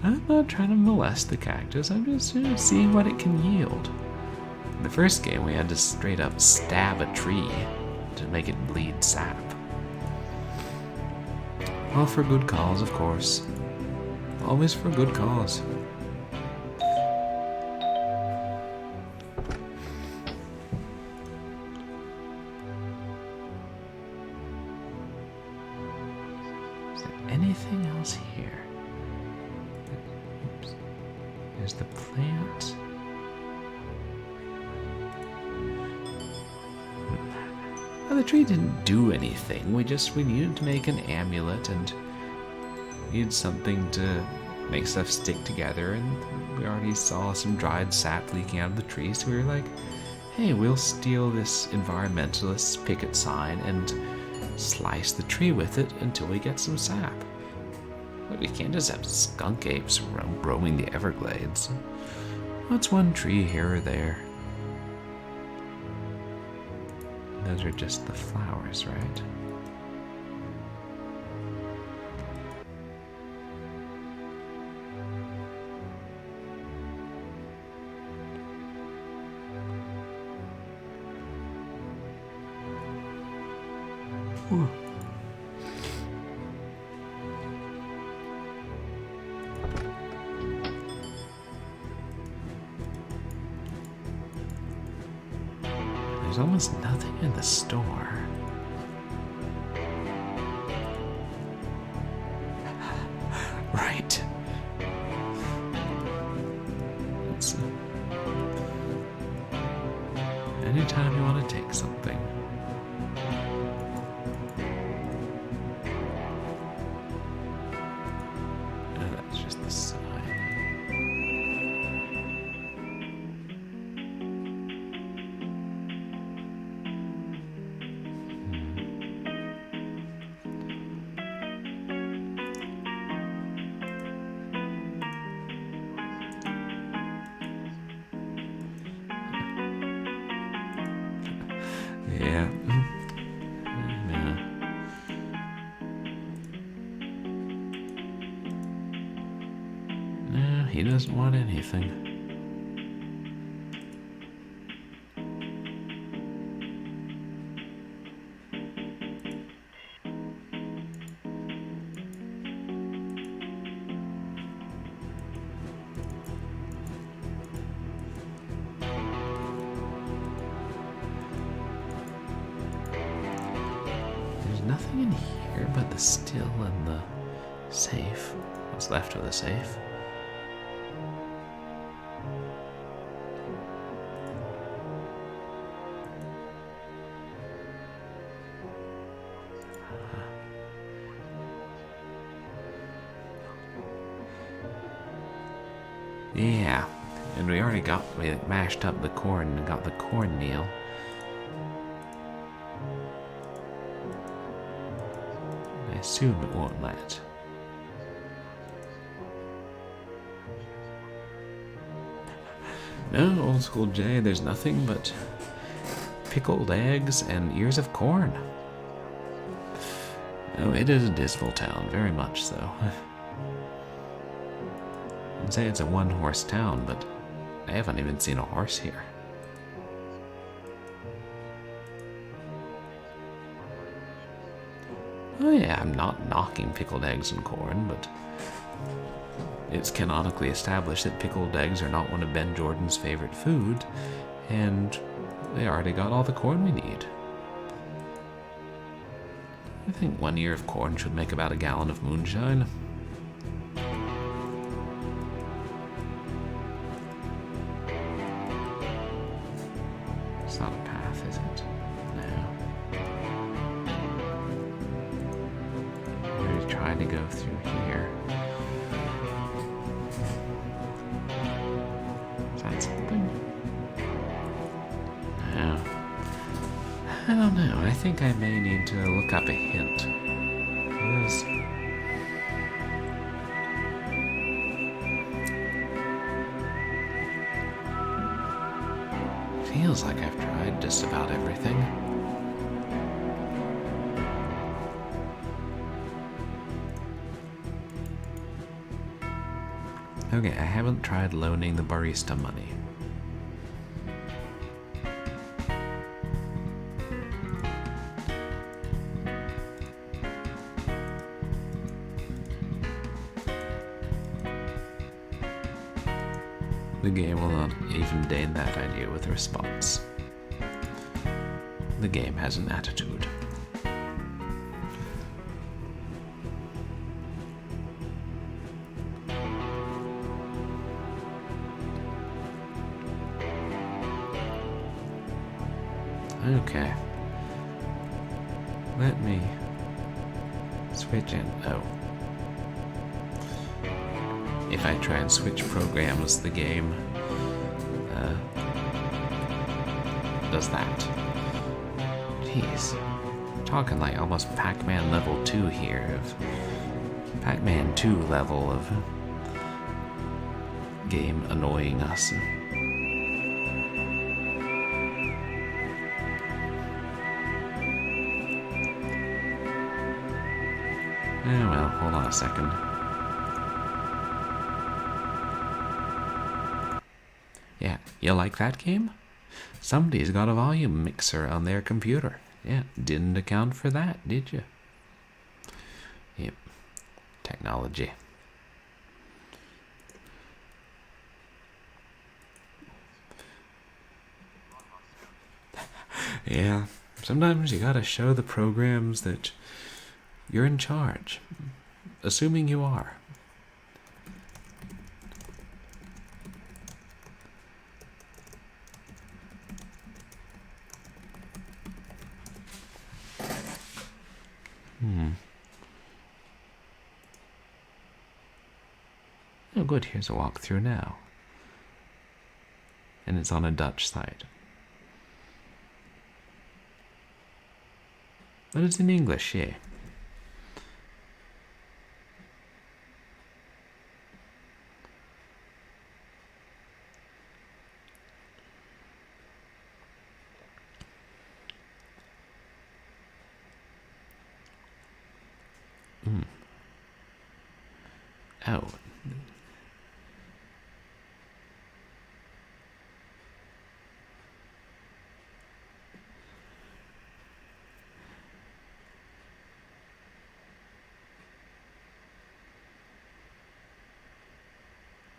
I'm not trying to molest the cactus, I'm just seeing what it can yield. In the first game, we had to straight up stab a tree to make it bleed sap. All for good cause, of course. Always for good cause. Is there anything else here? Oops. There's the plant. Well, the tree didn't do anything. We needed to make an amulet and needed something to make stuff stick together, and we already saw some dried sap leaking out of the tree, so we were like, hey, we'll steal this environmentalist picket sign and slice the tree with it until we get some sap. But we can't just have skunk apes roaming the Everglades. What's one tree here or there? Those are just the flowers, right? Ooh. There's almost nothing in the store. Right. It's anytime you want to take something. Oh, that's just the sign. Yeah. Yeah. No, he doesn't want anything. Nothing in here but the still and the safe. What's left of the safe? Yeah, and we mashed up the corn and got the cornmeal. I assume it won't let. No, old school Jay, there's nothing but pickled eggs and ears of corn. Oh, it is a dismal town, very much so. I'd say it's a one-horse town, but I haven't even seen a horse here. Oh yeah, I'm not knocking pickled eggs and corn, but it's canonically established that pickled eggs are not one of Ben Jordan's favorite foods, and they already got all the corn we need. I think 1 ear of corn should make about a gallon of moonshine. It's not a path, is it? No. Trying to go through here. Is that something? No. I don't know. I think I may need to look up a hint. Feels like I've tried just about everything. Okay, I haven't tried loaning the barista money. The game will not even deign that idea with a response. The game has an attitude. Okay. Let me switch in. Oh. If I try and switch programs, the game does that. Jeez. Talking like almost Pac-Man level 2 here, of Pac-Man 2 level of game annoying us. Oh well, hold on a second. Yeah, you like that game? Somebody's got a volume mixer on their computer. Yeah, didn't account for that, did you? Yep, technology. Yeah, sometimes you gotta show the programs that you're in charge, assuming you are. Oh good, here's a walkthrough now. And it's on a Dutch site. But it's in English, yeah. Oh.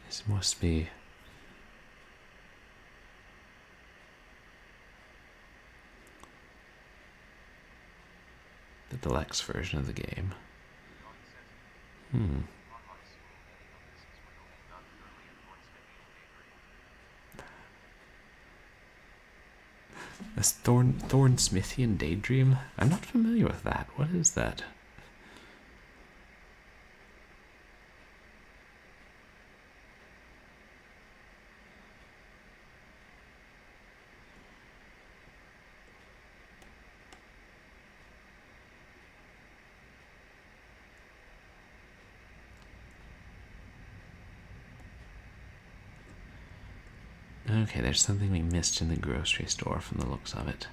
This must be the deluxe version of the game. This Thorn-Smithian Daydream? I'm not familiar with that. What is that? Okay, there's something we missed in the grocery store from the looks of it.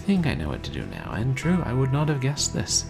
think I know what to do now, and true, I would not have guessed this.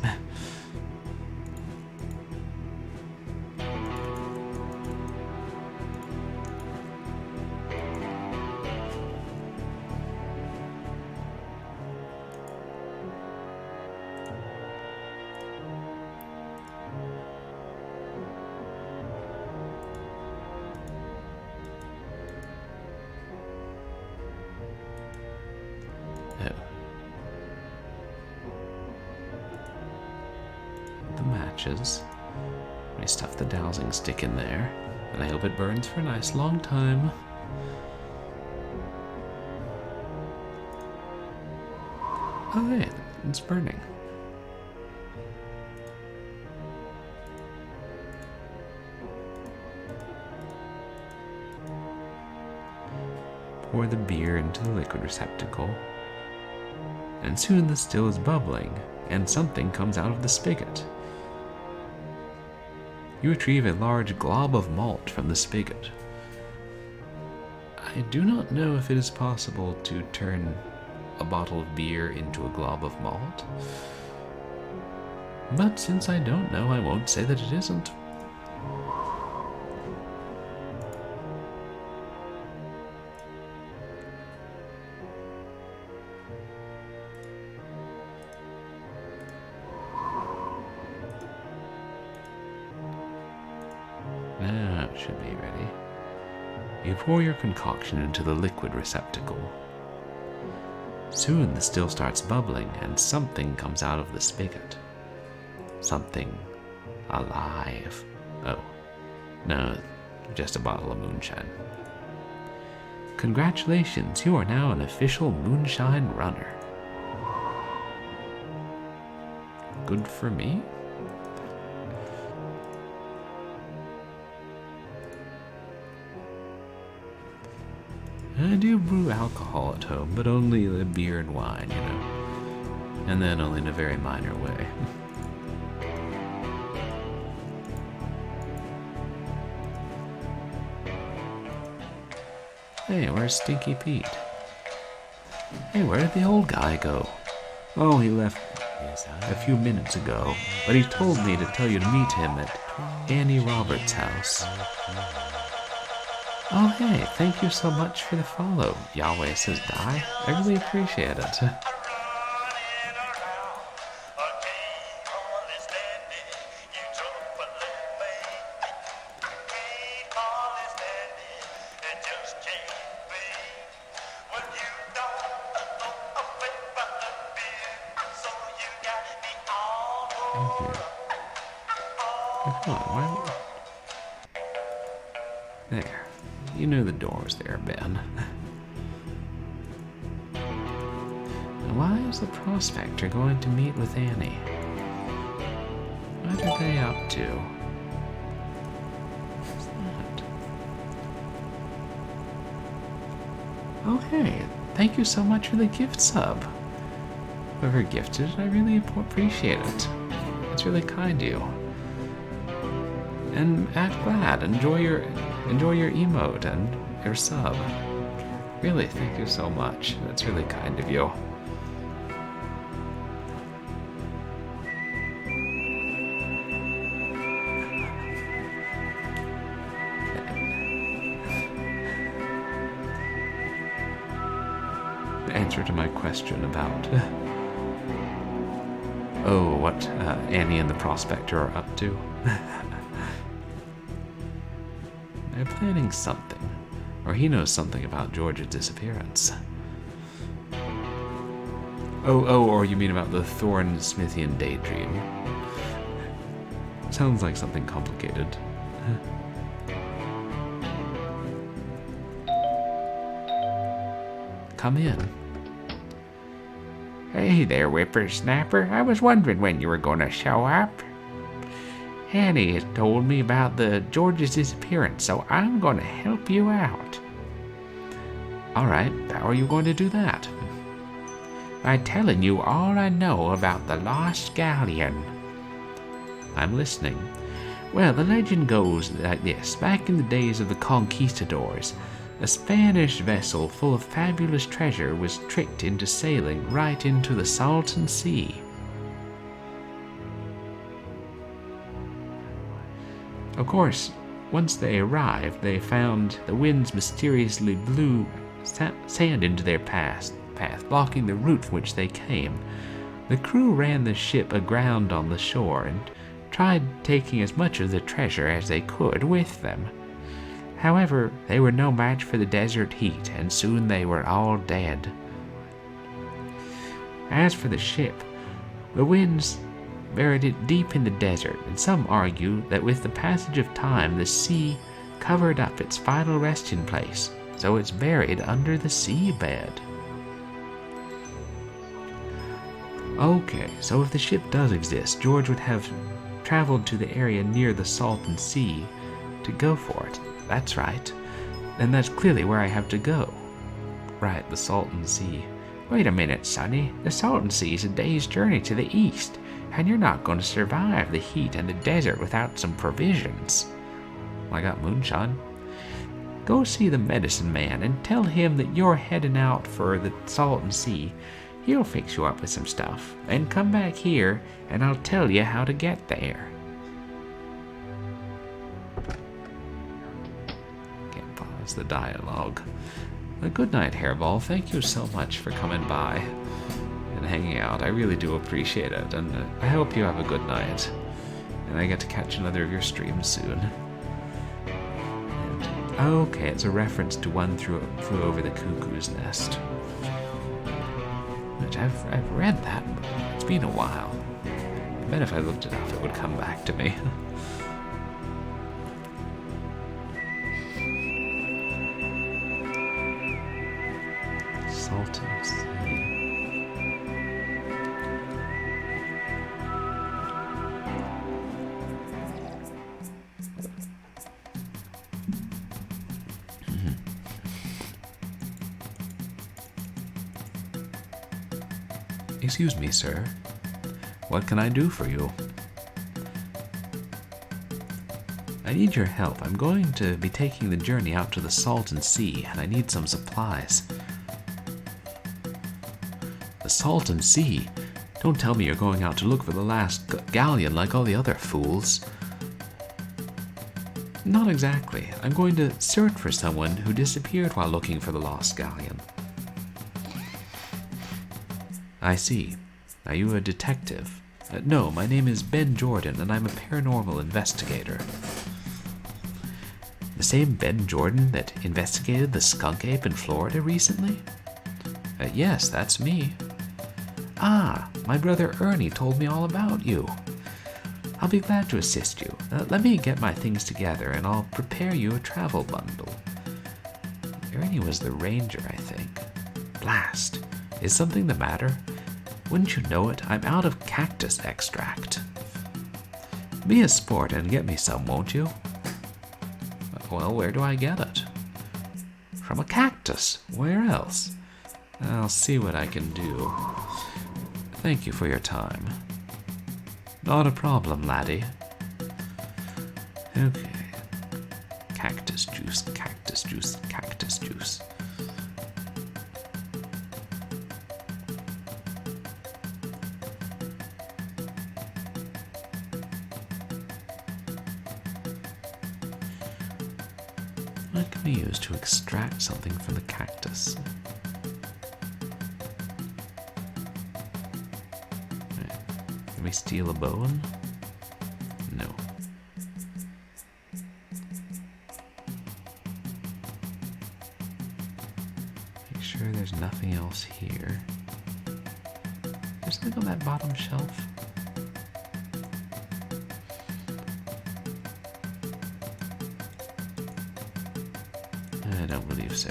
The matches. I stuff the dowsing stick in there, and I hope it burns for a nice long time. Oh, yeah, it's burning. Pour the beer into the liquid receptacle, and soon the still is bubbling, and something comes out of the spigot. You retrieve a large glob of malt from the spigot. I do not know if it is possible to turn a bottle of beer into a glob of malt, but since I don't know, I won't say that it isn't. Now it should be ready. You pour your concoction into the liquid receptacle. Soon the still starts bubbling and something comes out of the spigot. Something alive. Oh, no, just a bottle of moonshine. Congratulations, you are now an official moonshine runner. Good for me? I do brew alcohol at home, but only the beer and wine, you know. And then only in a very minor way. Hey, where's Stinky Pete? Hey, where did the old guy go? Oh, he left a few minutes ago, but he told me to tell you to meet him at Annie Roberts' house. Oh, hey, thank you so much for the follow, Yahweh Says Die. I really appreciate it. Thank you. Come on, why? There. You knew the door was there, Ben. Why is the prospector going to meet with Annie? What are they up to? What's that? Oh, hey, thank you so much for the gift sub. Whoever gifted it, I really appreciate it. It's really kind of you. And act glad. Enjoy your emote and your sub. Really, thank you so much. That's really kind of you. The answer to my question about what Annie and the prospector are up to. They're planning something, or he knows something about George's disappearance. Or you mean about the Thorn Smithian daydream? Sounds like something complicated. Come in. Hey there, whippersnapper. I was wondering when you were going to show up. Annie has told me about the George's disappearance, so I'm going to help you out. All right, how are you going to do that? By telling you all I know about the lost galleon. I'm listening. Well, the legend goes like this. Back in the days of the conquistadors, A Spanish vessel full of fabulous treasure was tricked into sailing right into the Salton Sea. Of course, once they arrived, they found the winds mysteriously blew sand into their path, blocking the route from which they came. The crew ran the ship aground on the shore and tried taking as much of the treasure as they could with them. However, they were no match for the desert heat, and soon they were all dead. As for the ship, the winds buried it deep in the desert, and some argue that with the passage of time, the sea covered up its final resting place, so it's buried under the seabed. Okay, so if the ship does exist, George would have traveled to the area near the Salton Sea to go for it. That's right. Then that's clearly where I have to go. Right, the Salton Sea. Wait a minute, Sonny. The Salton Sea is a day's journey to the east, and you're not going to survive the heat and the desert without some provisions. I got moonshine. Go see the medicine man and tell him that you're heading out for the Salton Sea. He'll fix you up with some stuff. Then come back here, and I'll tell you how to get there. The dialogue. Well, good night, Hairball. Thank you so much for coming by and hanging out. I really do appreciate it, and I hope you have a good night. And I get to catch another of your streams soon. And, okay, it's a reference to One Flew Over the Cuckoo's Nest. Which I've read that, but it's been a while. I bet if I looked it up, it would come back to me. Salton Sea. Excuse me, sir. What can I do for you? I need your help. I'm going to be taking the journey out to the Salton Sea, and I need some supplies. The Salton Sea? Don't tell me you're going out to look for the last galleon like all the other fools. Not exactly. I'm going to search for someone who disappeared while looking for the lost galleon. I see. Are you a detective? No, my name is Ben Jordan, and I'm a paranormal investigator. The same Ben Jordan that investigated the skunk ape in Florida recently? Yes, that's me. Ah, my brother Ernie told me all about you. I'll be glad to assist you. Let me get my things together, and I'll prepare you a travel bundle. Ernie was the ranger, I think. Blast. Is something the matter? Wouldn't you know it? I'm out of cactus extract. Be a sport and get me some, won't you? Well, where do I get it? From a cactus. Where else? I'll see what I can do. Thank you for your time. Not a problem, laddie. Okay. Cactus juice, cactus juice, cactus juice. What can we use to extract something from the cactus? Can we steal a bone? No. Make sure there's nothing else here. There's something on that bottom shelf. I don't believe so.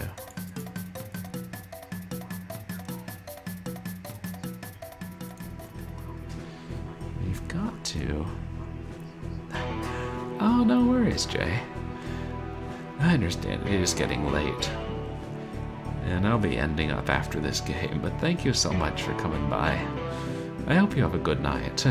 We've got to. Oh, no worries, Jay. I understand it is getting late. And I'll be ending up after this game, but thank you so much for coming by. I hope you have a good night.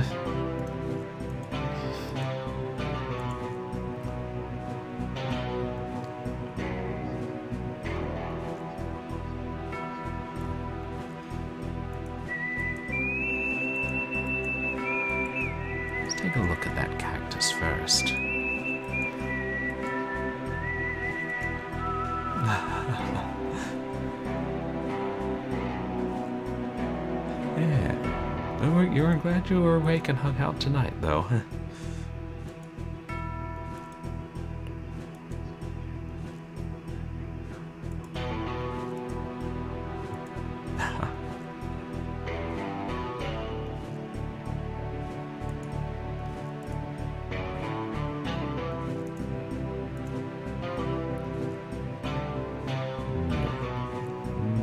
cactus first. Yeah. You were glad you were awake and hung out tonight, though.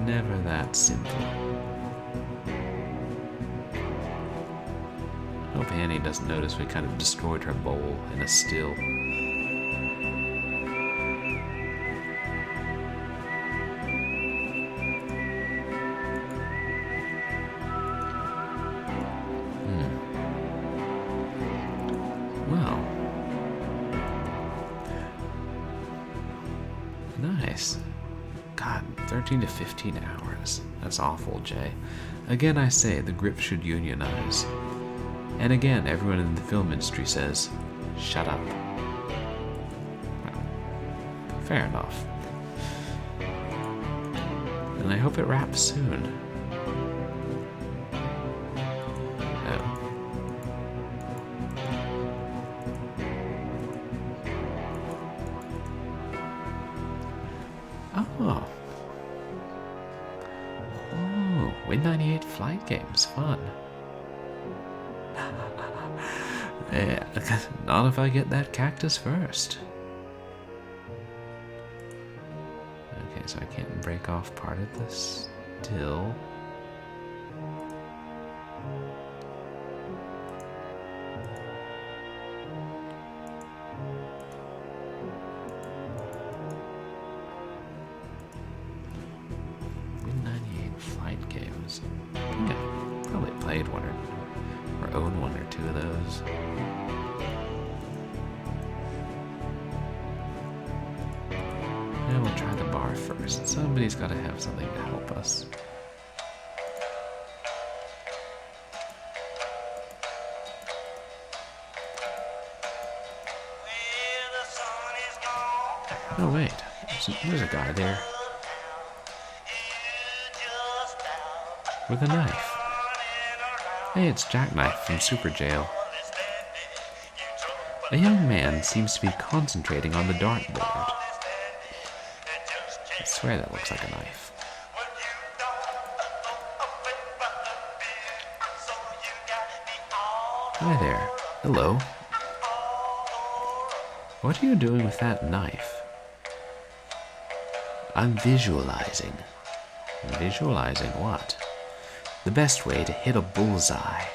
Never that simple. Hope Annie doesn't notice we kind of destroyed her bowl in a still. Well. Nice. God, 13 to 15 hours. That's awful, Jay. Again, I say, the grip should unionize. And again, everyone in the film industry says, shut up. Well, fair enough. And I hope it wraps soon. Oh. Oh, Win 98 flight games, fun. Yeah, not if I get that cactus first. Okay, so I can't break off part of this still. Win 98 flight games. I think I probably played one or own one or two of those. Now we'll try the bar first. Somebody's got to have something to help us. Oh wait, there's a guy there with a knife. Hey, it's Jackknife from Super Jail. A young man seems to be concentrating on the dartboard. I swear that looks like a knife. Hi there. Hello. What are you doing with that knife? I'm visualizing. Visualizing what? The best way to hit a bullseye.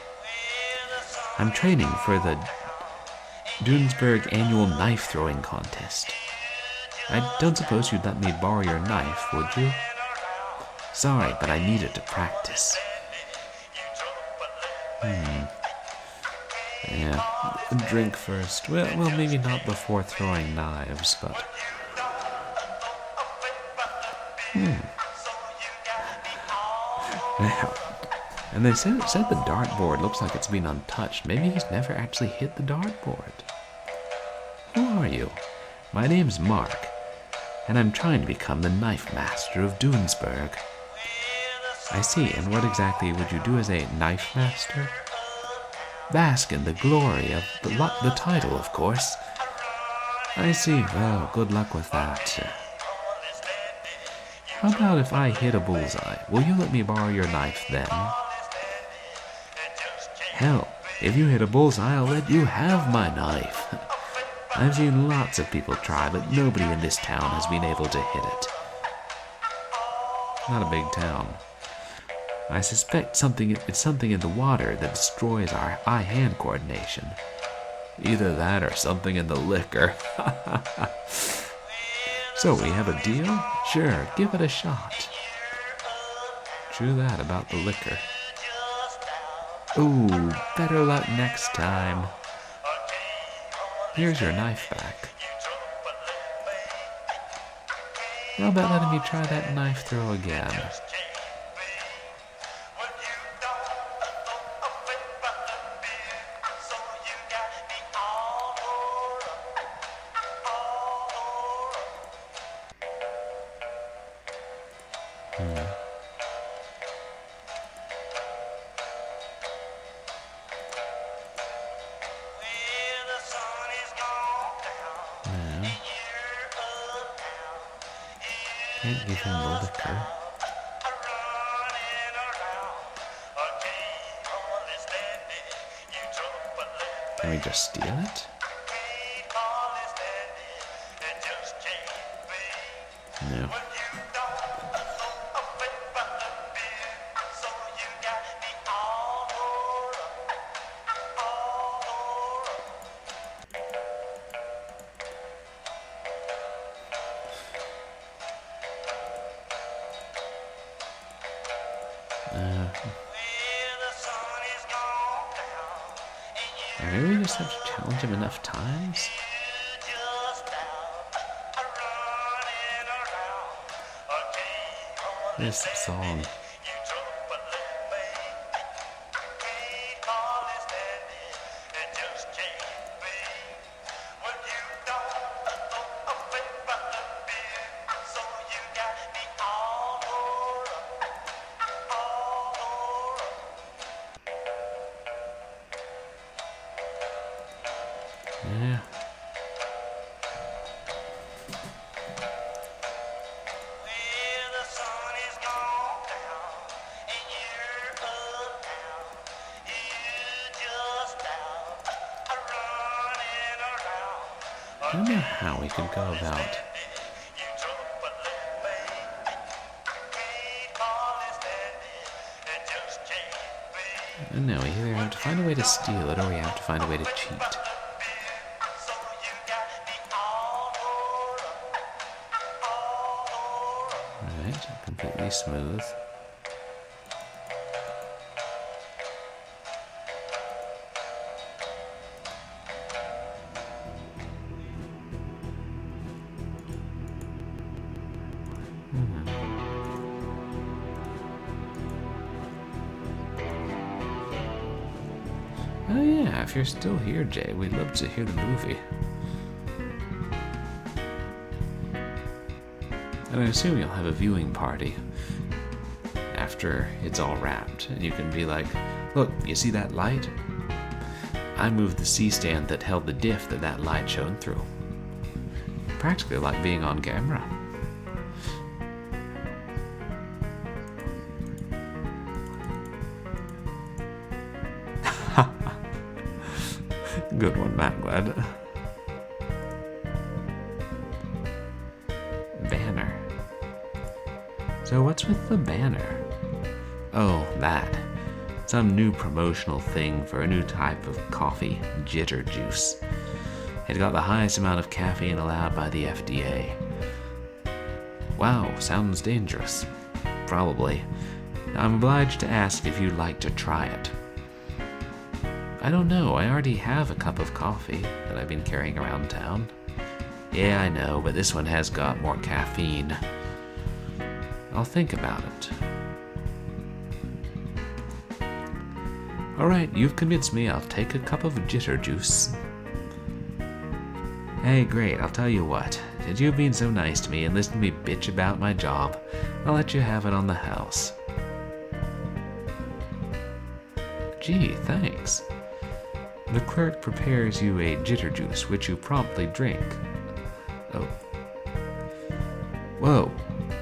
I'm training for the Dunesburg annual knife throwing contest. I don't suppose you'd let me borrow your knife, would you? Sorry, but I needed to practice. Yeah, drink first. Well, maybe not before throwing knives, but... Yeah. And they said the dartboard looks like it's been untouched. Maybe he's never actually hit the dartboard. Who are you? My name's Mark, and I'm trying to become the knife master of Dunesburg. I see, and what exactly would you do as a knife master? Bask in the glory of the title, of course. I see. Well, good luck with that. How about if I hit a bullseye? Will you let me borrow your knife then? Hell, if you hit a bullseye, I'll let you have my knife. I've seen lots of people try, but nobody in this town has been able to hit it. Not a big town. I suspect it's something in the water that destroys our eye-hand coordination. Either that or something in the liquor. So, we have a deal? Sure, give it a shot. True that about the liquor. Ooh, better luck next time. Here's your knife back. How about letting me try that knife throw again? No. Can't give him the liquor. Can we just steal it? No. Maybe we just have to challenge him enough times? This song. Yeah. I don't know how we could go about. No, we either have to find a way to steal it or we have to find a way to cheat. Right, completely smooth. Oh yeah, if you're still here, Jay, we'd love to hear the movie. And I assume you'll have a viewing party after it's all wrapped, and you can be like, look, you see that light? I moved the C-stand that held the diff that light shone through. Practically like being on camera. Good one, Matt Glad. Banner. So what's with the banner? Oh, that. Some new promotional thing for a new type of coffee, jitter juice. It got the highest amount of caffeine allowed by the FDA. Wow, sounds dangerous. Probably. I'm obliged to ask if you'd like to try it. I don't know, I already have a cup of coffee that I've been carrying around town. Yeah, I know, but this one has got more caffeine. I'll think about it. Alright, you've convinced me. I'll take a cup of jitter juice. Hey, great, I'll tell you what. Since you've been so nice to me and listened to me bitch about my job, I'll let you have it on the house. Gee, thanks. The clerk prepares you a jitter juice, which you promptly drink. Oh. Whoa,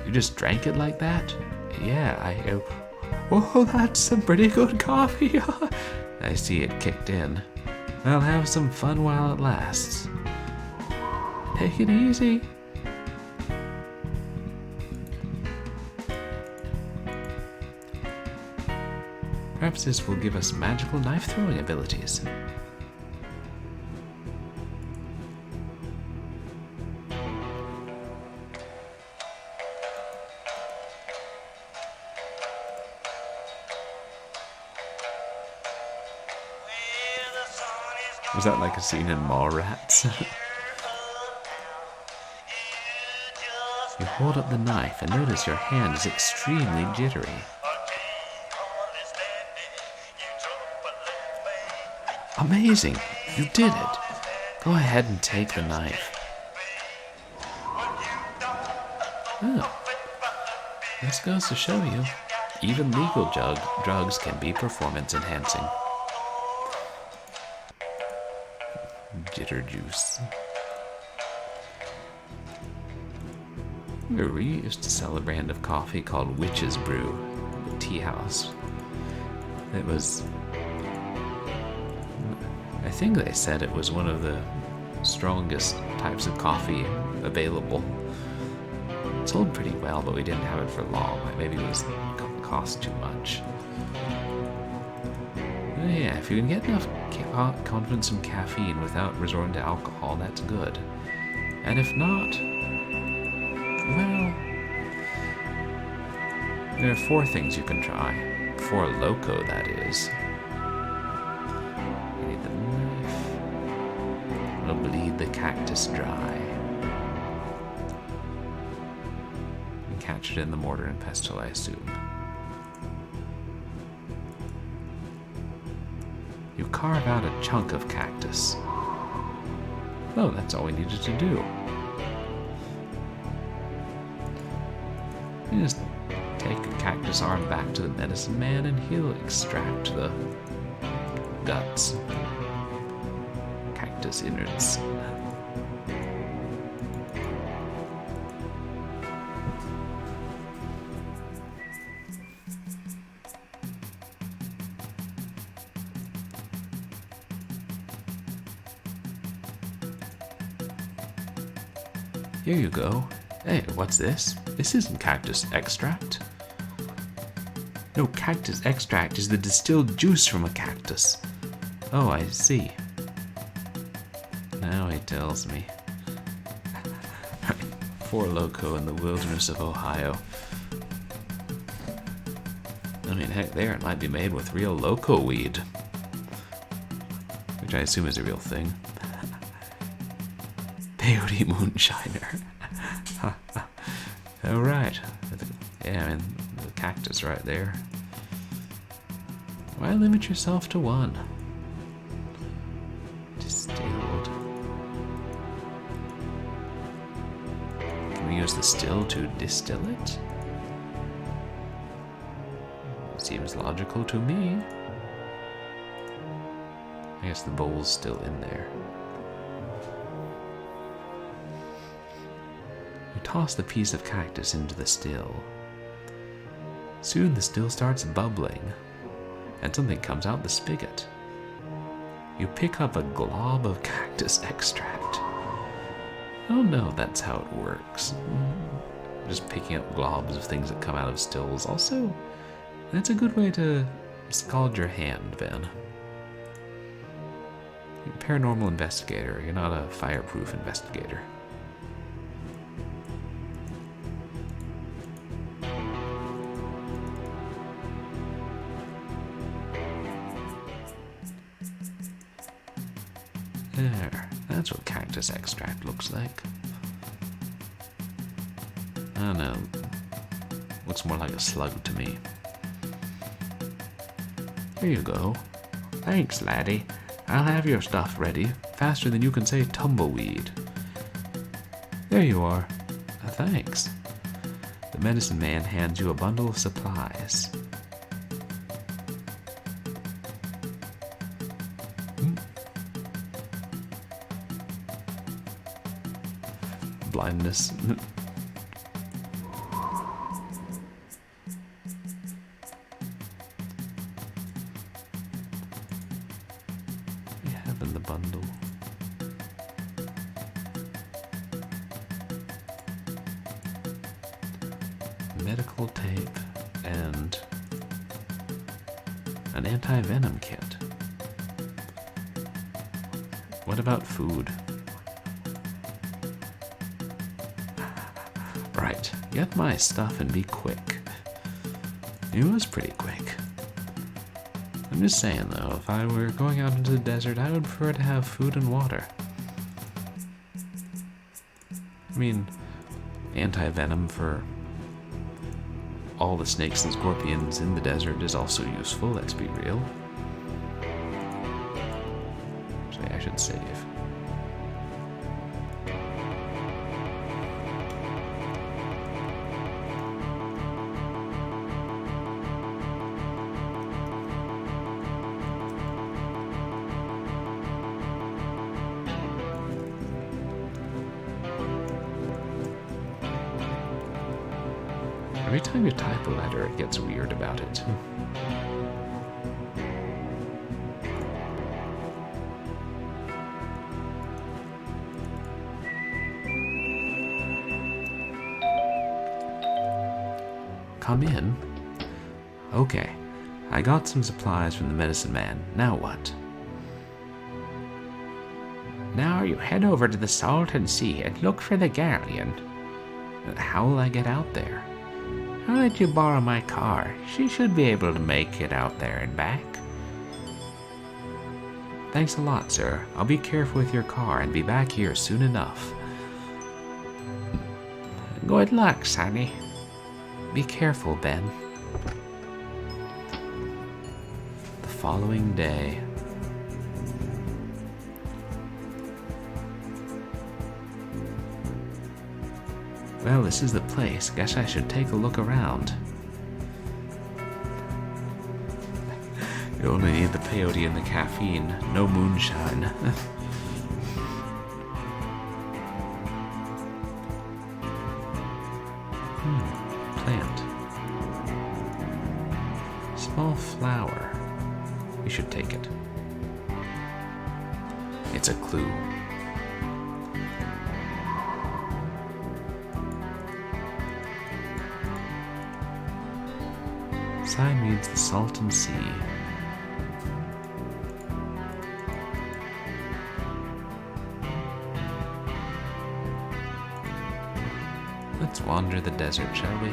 you just drank it like that? Yeah, Whoa, that's some pretty good coffee. I see it kicked in. I'll have some fun while it lasts. Take it easy. Perhaps this will give us magical knife-throwing abilities. Was that like a scene in Mallrats? You hold up the knife and notice your hand is extremely jittery. Amazing! You did it! Go ahead and take the knife. Oh. This goes to show you, even legal drugs can be performance enhancing. Jitter juice. We used to sell a brand of coffee called Witch's Brew, the tea house. It was, I think they said it was one of the strongest types of coffee available. It sold pretty well, but we didn't have it for long. Maybe it was cost too much. But yeah, if you can get enough confidence from caffeine without resorting to alcohol, that's good. And if not, well, there are 4 things you can try. 4 Loco, that is. You need the knife. It'll bleed the cactus dry. And catch it in the mortar and pestle, I assume. You carve out a chunk of cactus. Oh, that's all we needed to do. You just take a cactus arm back to the medicine man and he'll extract the guts. Cactus innards. Here you go. Hey, what's this? This isn't cactus extract. No, cactus extract is the distilled juice from a cactus. Oh, I see. Now he tells me. 4 Loco in the wilderness of Ohio. I mean, heck, there, it might be made with real Loco weed. Which I assume is a real thing. Peyote moonshiner. Oh, right. Yeah, I mean, the cactus right there. Why limit yourself to 1? Distilled. Can we use the still to distill it? Seems logical to me. I guess the bowl's still in there. Toss the piece of cactus into the still. Soon the still starts bubbling, and something comes out the spigot. You pick up a glob of cactus extract. Oh no, that's how it works. Just picking up globs of things that come out of stills. Also, that's a good way to scald your hand, Ben. You're a paranormal investigator, you're not a fireproof investigator. There, that's what cactus extract looks like. I don't know. Looks more like a slug to me. Here you go. Thanks, laddie. I'll have your stuff ready faster than you can say tumbleweed. There you are. Thanks. The medicine man hands you a bundle of supplies. Blindness. We have in the bundle. Medical tape and an anti-venom kit. What about food? Right, get my stuff and be quick. He was pretty quick. I'm just saying though, if I were going out into the desert, I would prefer to have food and water. I mean, anti-venom for all the snakes and scorpions in the desert is also useful, let's be real. Actually, I should save. Every time you type a letter, it gets weird about it. Come in. Okay. I got some supplies from the medicine man. Now what? Now you head over to the Salton Sea and look for the galleon. How will I get out there? I'll let you borrow my car. She should be able to make it out there and back. Thanks a lot, sir. I'll be careful with your car and be back here soon enough. Good luck, Sonny. Be careful, Ben. The following day. Well, this is the place. Guess I should take a look around. You only need the peyote and the caffeine, no moonshine. Plant. Small flower. We should take it. It's a clue. Sign reads the Salton Sea. Let's wander the desert, shall we?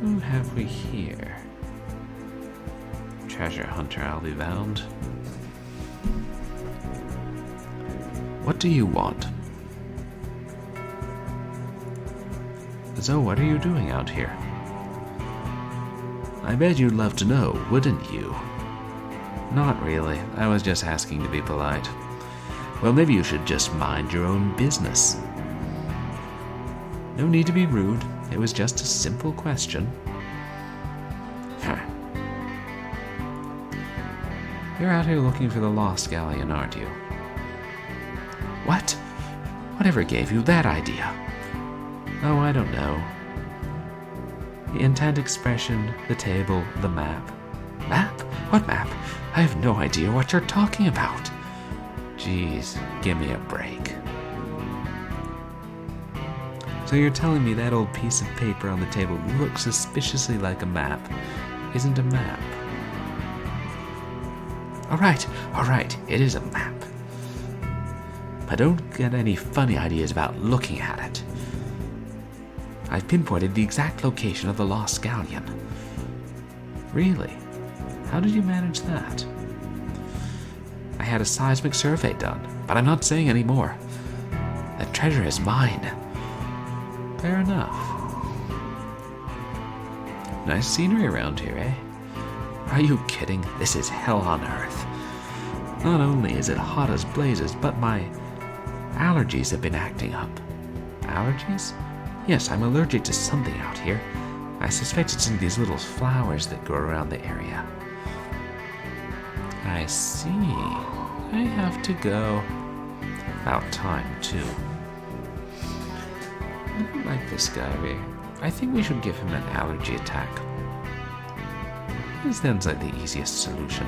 Who have we here? Treasure hunter, I'll be bound. What do you want? So what are you doing out here? I bet you'd love to know, wouldn't you? Not really. I was just asking to be polite. Well, maybe you should just mind your own business. No need to be rude. It was just a simple question. You're out here looking for the lost galleon, aren't you? What? Whatever gave you that idea? Oh, I don't know. The intent expression, the table, the map. Map? What map? I have no idea what you're talking about. Jeez, give me a break. So you're telling me that old piece of paper on the table looks suspiciously like a map isn't a map? All right, it is a map. But don't get any funny ideas about looking at it. I've pinpointed the exact location of the lost galleon. Really? How did you manage that? I had a seismic survey done, but I'm not saying any more. The treasure is mine. Fair enough. Nice scenery around here, eh? Are you kidding? This is hell on earth. Not only is it hot as blazes, but my allergies have been acting up. Allergies? Yes, I'm allergic to something out here. I suspect it's in these little flowers that grow around the area. I see. I have to go. About time, too. I don't like this guy, Ray. I think we should give him an allergy attack. This sounds like the easiest solution.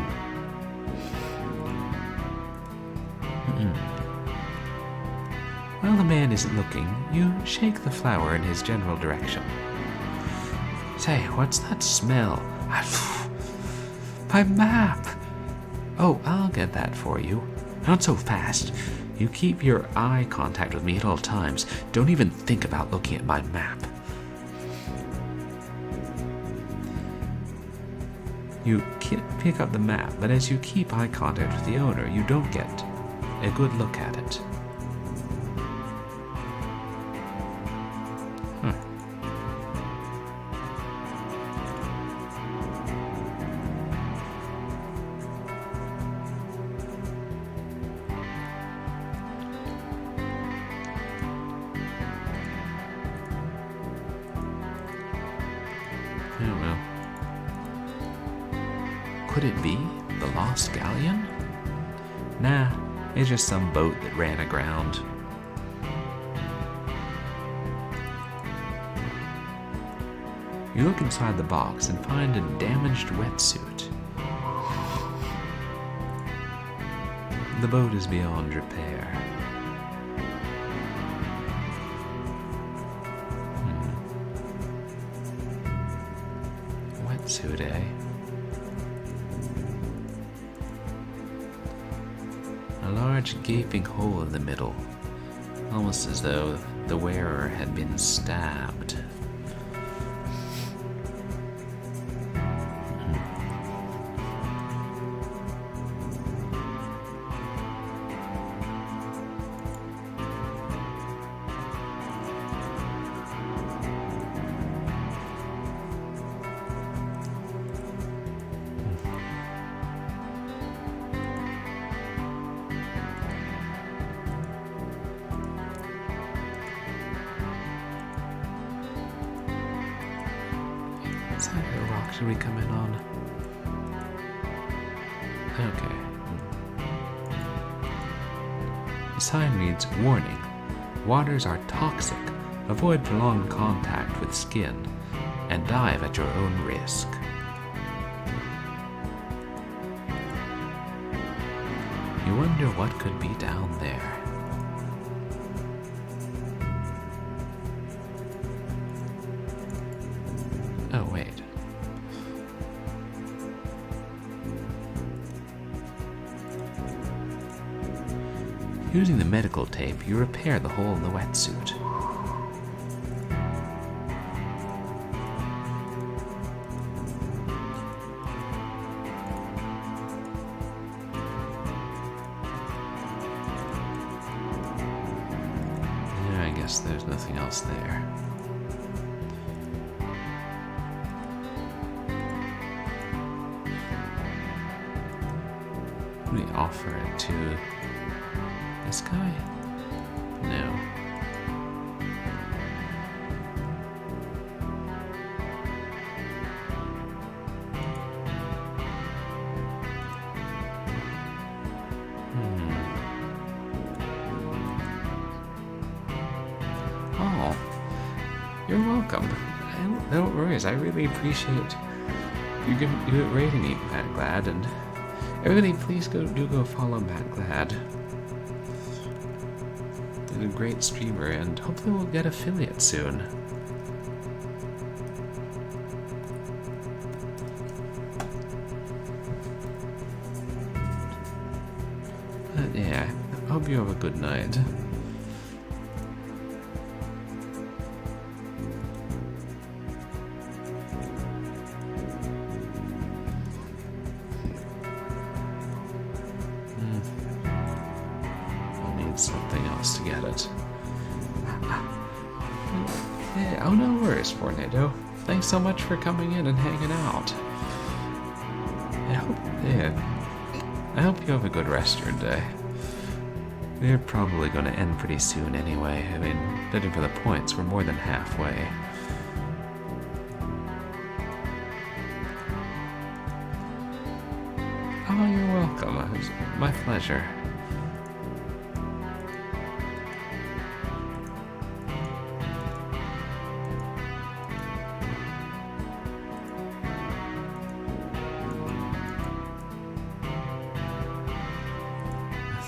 While the man isn't looking, you shake the flower in his general direction. Say, what's that smell? My map! Oh, I'll get that for you. Not so fast. You keep your eye contact with me at all times. Don't even think about looking at my map. You pick up the map, but as you keep eye contact with the owner, you don't get a good look at it. Could it be the lost galleon? Nah, it's just some boat that ran aground. You look inside the box and find a damaged wetsuit. The boat is beyond repair. Wetsuit, eh? A large gaping hole in the middle, almost as though the wearer had been stabbed. Is that a rock should we come in on? Okay. The sign reads, "Warning. Waters are toxic. Avoid prolonged contact with skin and dive at your own risk." You wonder what could be down there. Oh, wait. Using the medical tape, you repair the hole in the wetsuit. Yeah, I guess there's nothing else there. We offer it to this guy? No. Oh, you're welcome. No worries. I really appreciate you rating me, Matt Glad, and everybody, please go follow Matt Glad. He's a great streamer, and hopefully we'll get affiliate soon. But yeah, I hope you have a good night. Something else to get it. Yeah, oh, no worries, Tornado. Thanks so much for coming in and hanging out. I hope you have a good rest of your day. We're probably going to end pretty soon anyway. I mean, judging for the points, we're more than halfway. Oh, you're welcome. It was my pleasure.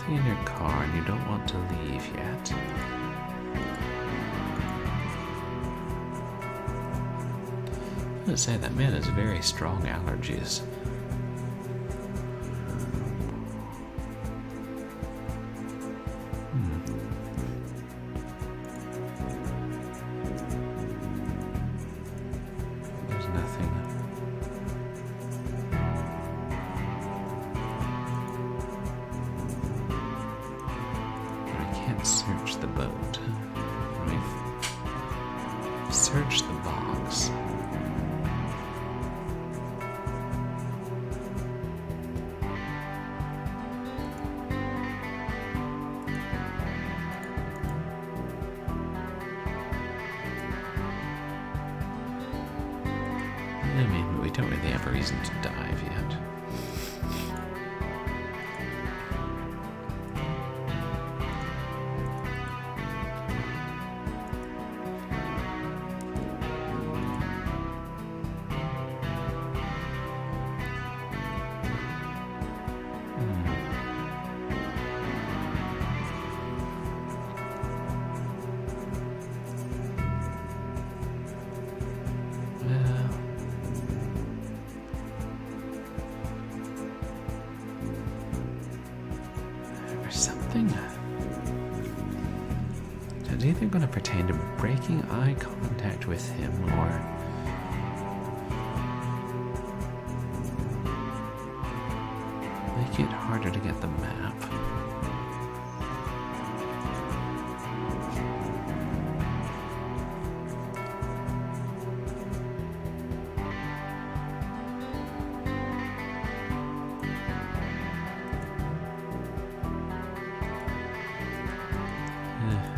In your car and you don't want to leave yet. I'm gonna say that man has very strong allergies. There's nothing. Search the boat. Search the box. I mean, we don't really have a reason to dive yet. something? It's either going to pertain to breaking eye contact with him or... make it harder to get the map.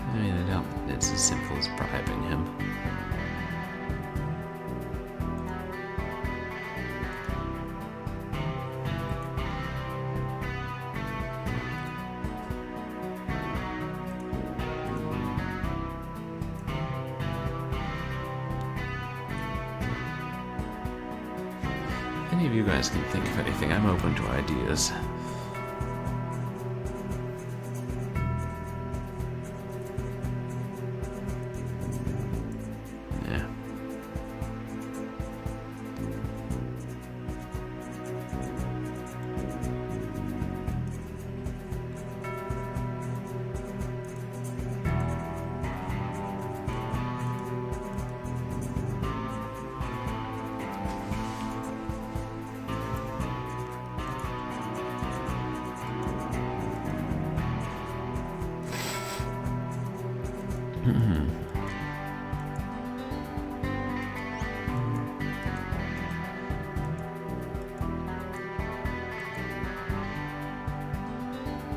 I mean, I doubt it's as simple as bribing him. Any of you guys can think of anything, I'm open to ideas. Yeah.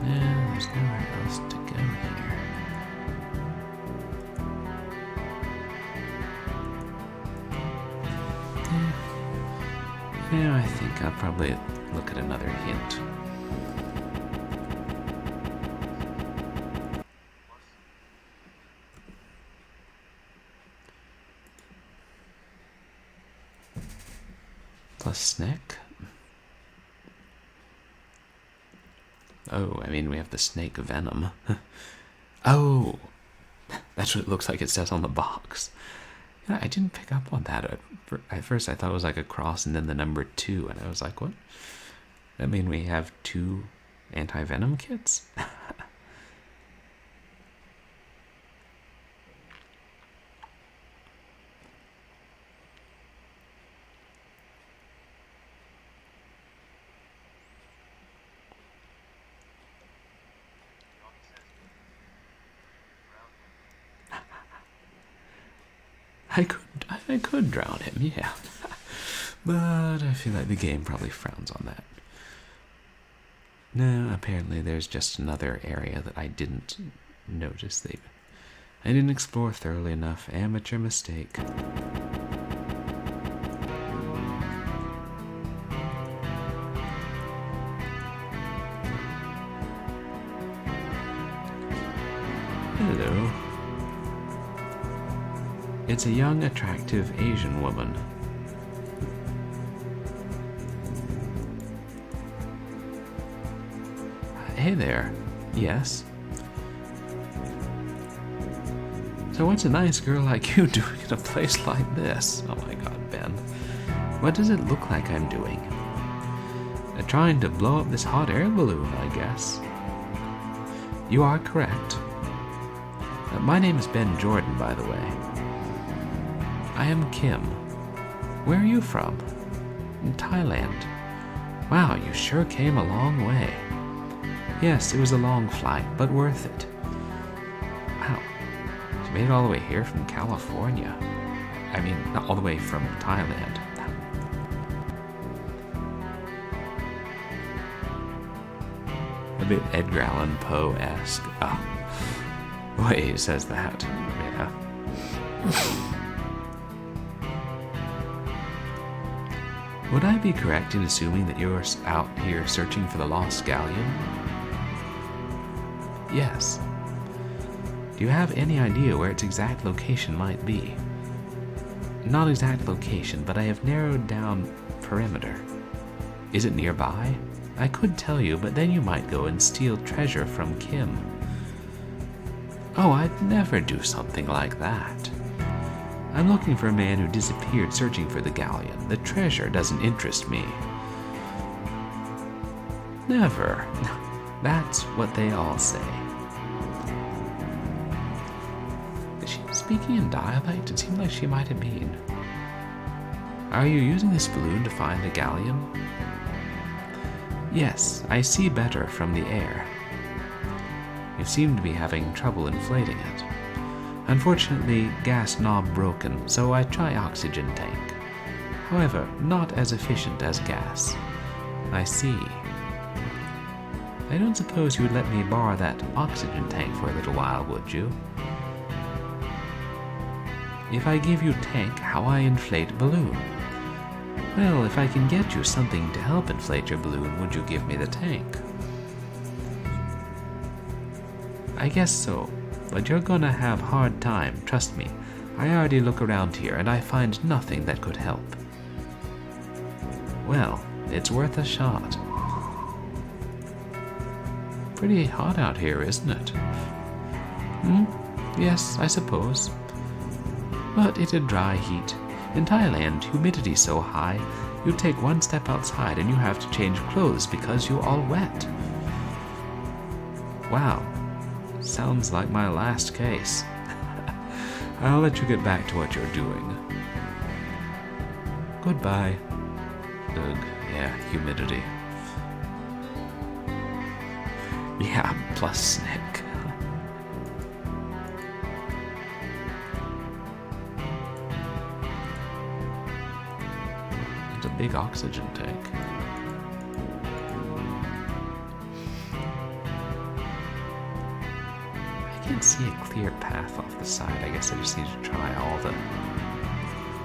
Yeah, there's nowhere else to go here. Yeah, I think I'll probably look at another hint. Plus snake? Oh, I mean, we have the snake venom. Oh! That's what it looks like it says on the box. Yeah, I didn't pick up on that. At first, I thought it was like a cross and then the number 2, and I was like, what? I mean, we have 2 anti-venom kits? I could drown him, yeah. But I feel like the game probably frowns on that. No, apparently there's just another area that I didn't notice. I didn't explore thoroughly enough. Amateur mistake. Hello. It's a young, attractive Asian woman. Hey there. Yes? So what's a nice girl like you doing in a place like this? Oh my god, Ben. What does it look like I'm doing? Trying to blow up this hot air balloon, I guess. You are correct. My name is Ben Jordan, by the way. I am Kim. Where are you from? In Thailand. Wow, you sure came a long way. Yes, it was a long flight, but worth it. Wow, you made it all the way here from California. I mean, not all the way from Thailand. A bit Edgar Allan Poe-esque. Oh, the way he says that. Yeah. Would I be correct in assuming that you're out here searching for the lost galleon? Yes. Do you have any idea where its exact location might be? Not exact location, but I have narrowed down perimeter. Is it nearby? I could tell you, but then you might go and steal treasure from Kim. Oh, I'd never do something like that. I'm looking for a man who disappeared searching for the galleon. The treasure doesn't interest me. Never. That's what they all say. Is she speaking in dialect? It seemed like she might have been. Are you using this balloon to find a galleon? Yes, I see better from the air. You seem to be having trouble inflating it. Unfortunately, gas knob broken, so I try oxygen tank. However, not as efficient as gas. I see. I don't suppose you would let me borrow that oxygen tank for a little while, would you? If I give you tank, how I inflate balloon? Well, if I can get you something to help inflate your balloon, would you give me the tank? I guess so, but you're gonna have hard time, trust me. I already look around here and I find nothing that could help. Well, it's worth a shot. Pretty hot out here, isn't it? Yes, I suppose. But it's a dry heat. In Thailand, humidity's so high, you take one step outside and you have to change clothes because you're all wet. Wow, sounds like my last case. I'll let you get back to what you're doing. Goodbye. Ugh, yeah, humidity. Yeah, plus Snick. It's a big oxygen tank. I can't see a clear path off the side. I guess I just need to try all the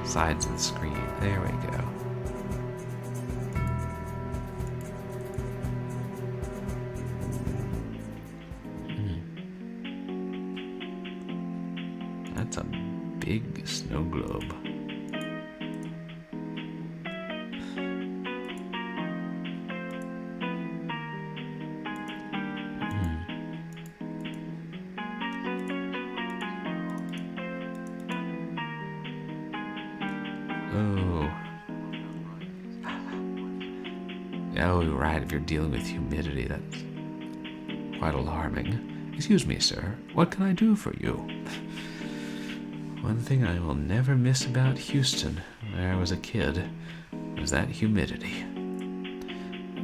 sides of the screen. There we go. That's a big snow globe. Oh, right, if you're dealing with humidity, that's quite alarming. Excuse me, sir, what can I do for you? One thing I will never miss about Houston, when I was a kid, was that humidity.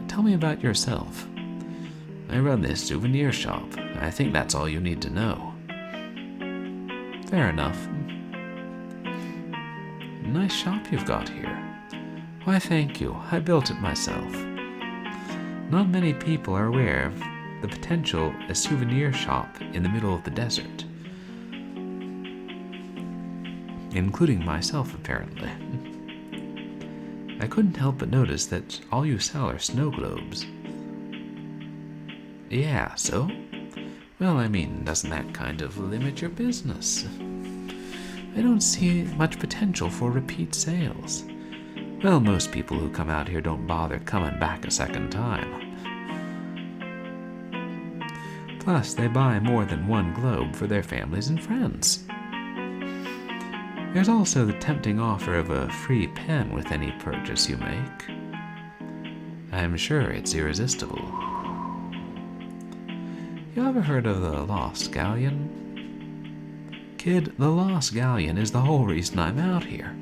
Tell me about yourself. I run this souvenir shop. I think that's all you need to know. Fair enough. Nice shop you've got here. Why, thank you. I built it myself. Not many people are aware of the potential a souvenir shop in the middle of the desert. Including myself, apparently. I couldn't help but notice that all you sell are snow globes. Yeah, so? Well, I mean, doesn't that kind of limit your business? I don't see much potential for repeat sales. Well, most people who come out here don't bother coming back a second time. Plus, they buy more than one globe for their families and friends. There's also the tempting offer of a free pen with any purchase you make. I'm sure it's irresistible. You ever heard of the Lost Galleon? Kid, the Lost Galleon is the whole reason I'm out here.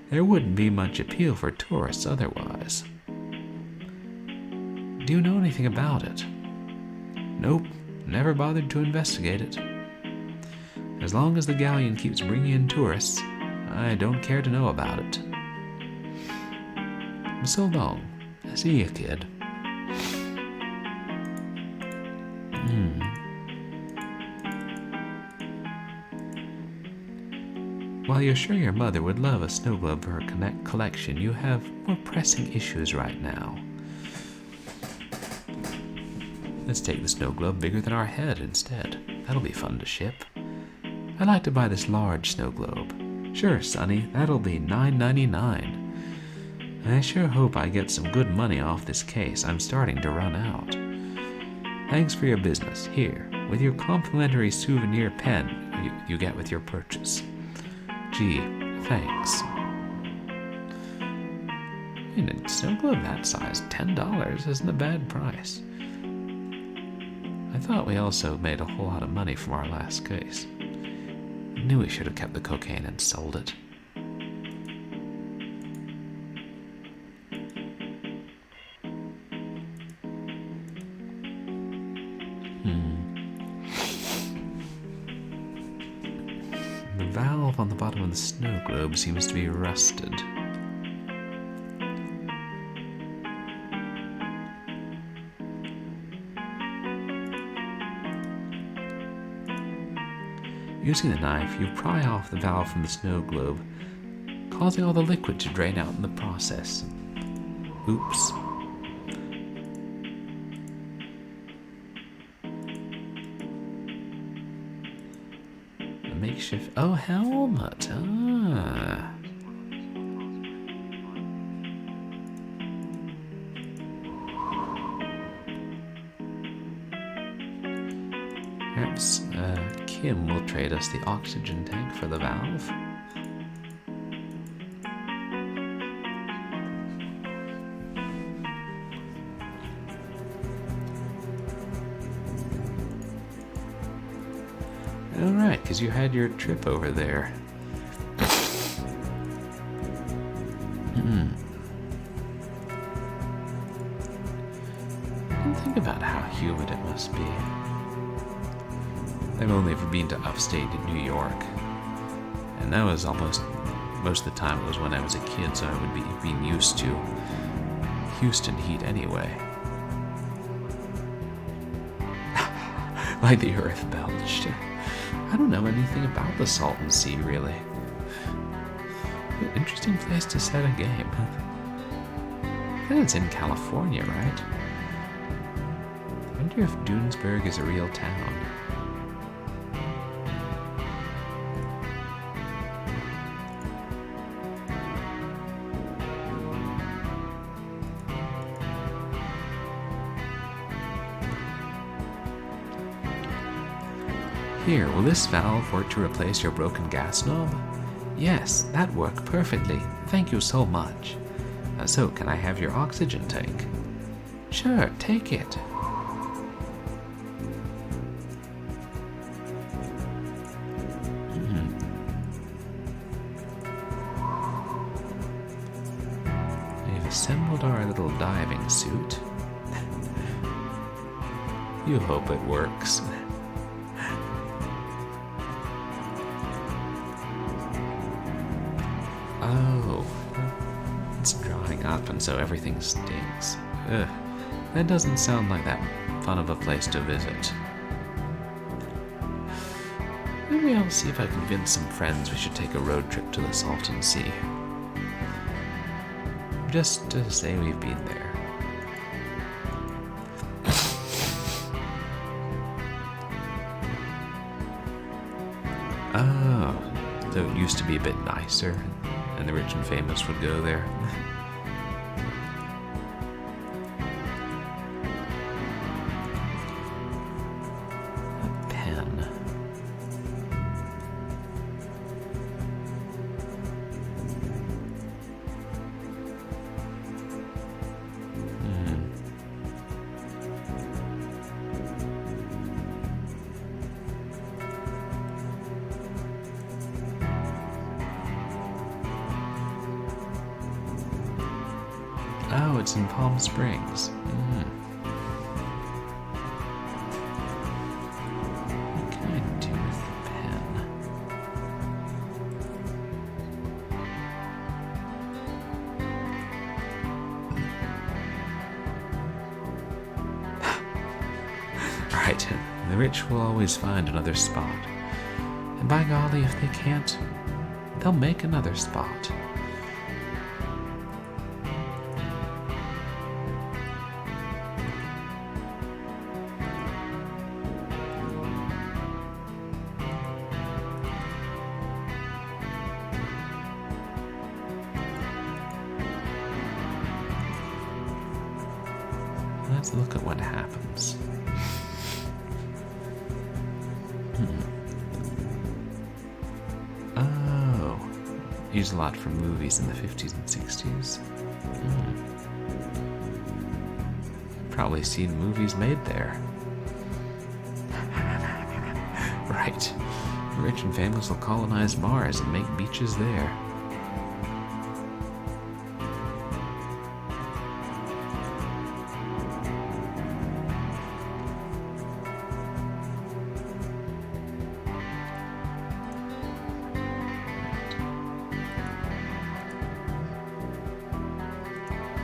There wouldn't be much appeal for tourists otherwise. Do you know anything about it? Nope, never bothered to investigate it. As long as the galleon keeps bringing in tourists, I don't care to know about it. So long. See you, kid. While you're sure your mother would love a snow globe for her collection, you have more pressing issues right now. Let's take the snow globe bigger than our head instead. That'll be fun to ship. I'd like to buy this large snow globe. Sure, Sonny, that'll be $9.99. I sure hope I get some good money off this case. I'm starting to run out. Thanks for your business. Here, with your complimentary souvenir pen you get with your purchase. Gee, thanks. A snow globe that size, $10 isn't a bad price. I thought we also made a whole lot of money from our last case. I knew we should have kept the cocaine and sold it. The valve on the bottom of the snow globe seems to be rusted. Using the knife, you pry off the valve from the snow globe, causing all the liquid to drain out in the process. Oops. A makeshift... Oh, helmet! Ah. Perhaps Kim will trade us the oxygen tank for the valve. Alright, because you had your trip over there. And think about how humid it must be. I've only ever been to upstate New York, and that was almost, most of the time it was when I was a kid, so I would be being used to Houston heat anyway. Like the earth belched. I don't know anything about the Salton Sea, really. Interesting place to set a game. I think it's in California, right? I wonder if Doonesburg is a real town. Here, will this valve work to replace your broken gas knob? Yes, that worked perfectly. Thank you so much. So, can I have your oxygen tank? Sure, take it. We've assembled our little diving suit. You hope it works. Oh, it's drying up and so everything stinks. Ugh, that doesn't sound like that fun of a place to visit. Maybe I'll see if I can convince some friends we should take a road trip to the Salton Sea. Just to say we've been there. Oh, so it used to be a bit nicer, and the rich and famous would go there. A pen. Oh, it's in Palm Springs. What can I do with the pen? Right, the rich will always find another spot. And by golly, if they can't, they'll make another spot. Let's look at what happens. Oh, used a lot for movies in the 50s and 60s. Probably seen movies made there. right. The rich and famous will colonize Mars and make beaches there.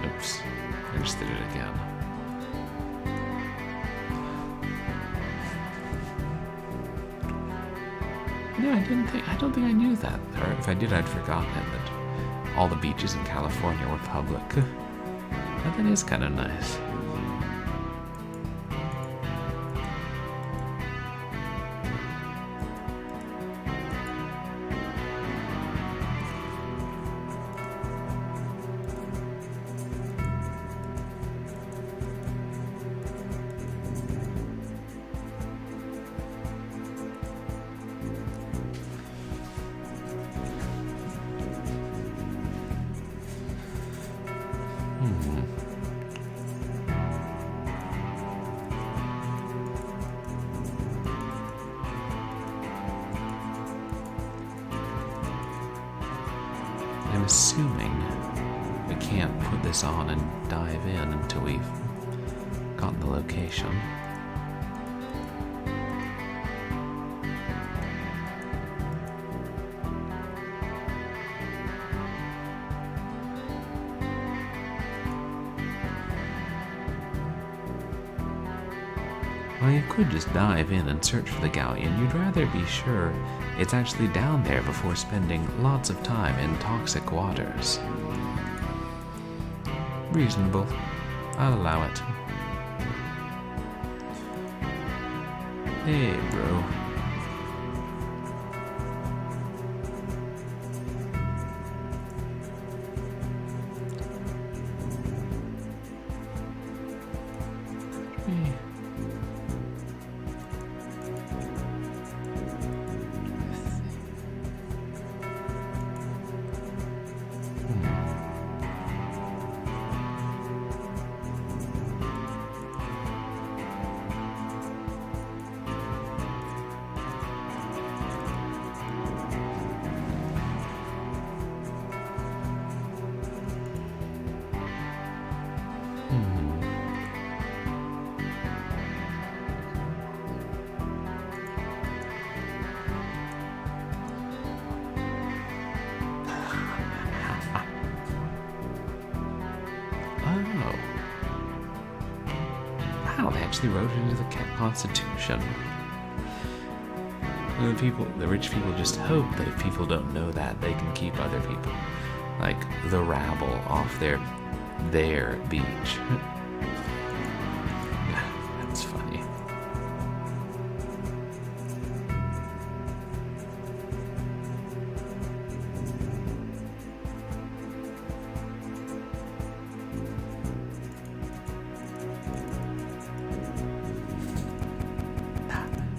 Oops, I just did it again. No, I don't think I knew that. Or if I did, I'd forgotten it, that all the beaches in California were public. But that is kind of nice. I'm assuming we can't put this on and dive in until we've gotten the location. Well, you could just dive in and search for the galleon. You'd rather be sure it's actually down there before spending lots of time in toxic waters. Reasonable. I'll allow it. Hey, bro. Wow, they actually wrote it into the Constitution. And the rich people just hope that if people don't know that, they can keep other people, like the rabble, off their beach. That's funny.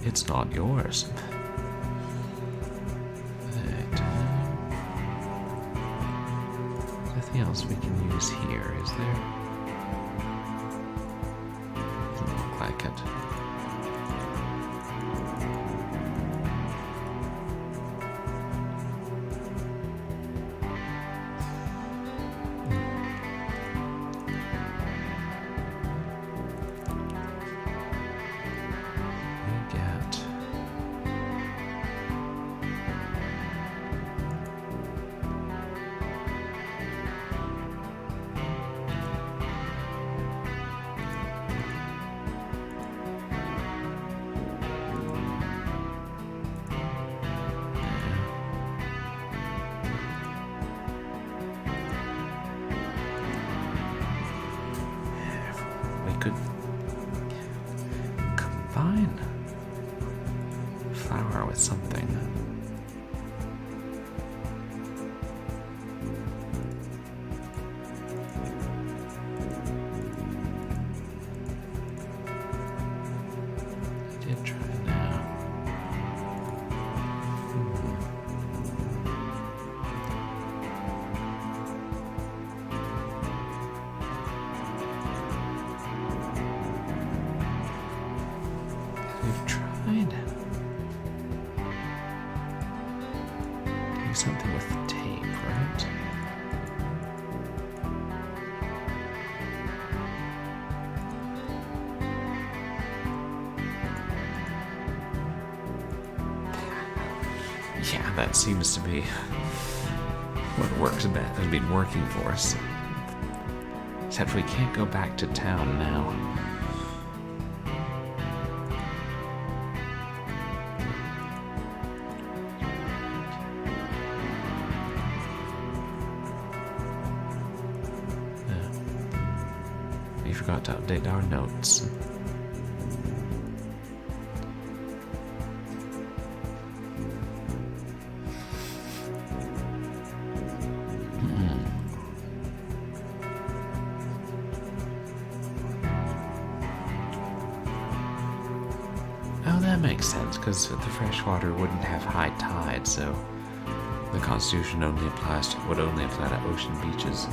It's not yours. Right. Nothing else we can use here, is there? Doesn't look like it. be something with tape, right? Yeah, that seems to be what has been working for us. Except we can't go back to town now. We forgot to update our notes. Oh, that makes sense, because the freshwater wouldn't have high tide, so the Constitution would only apply to ocean beaches.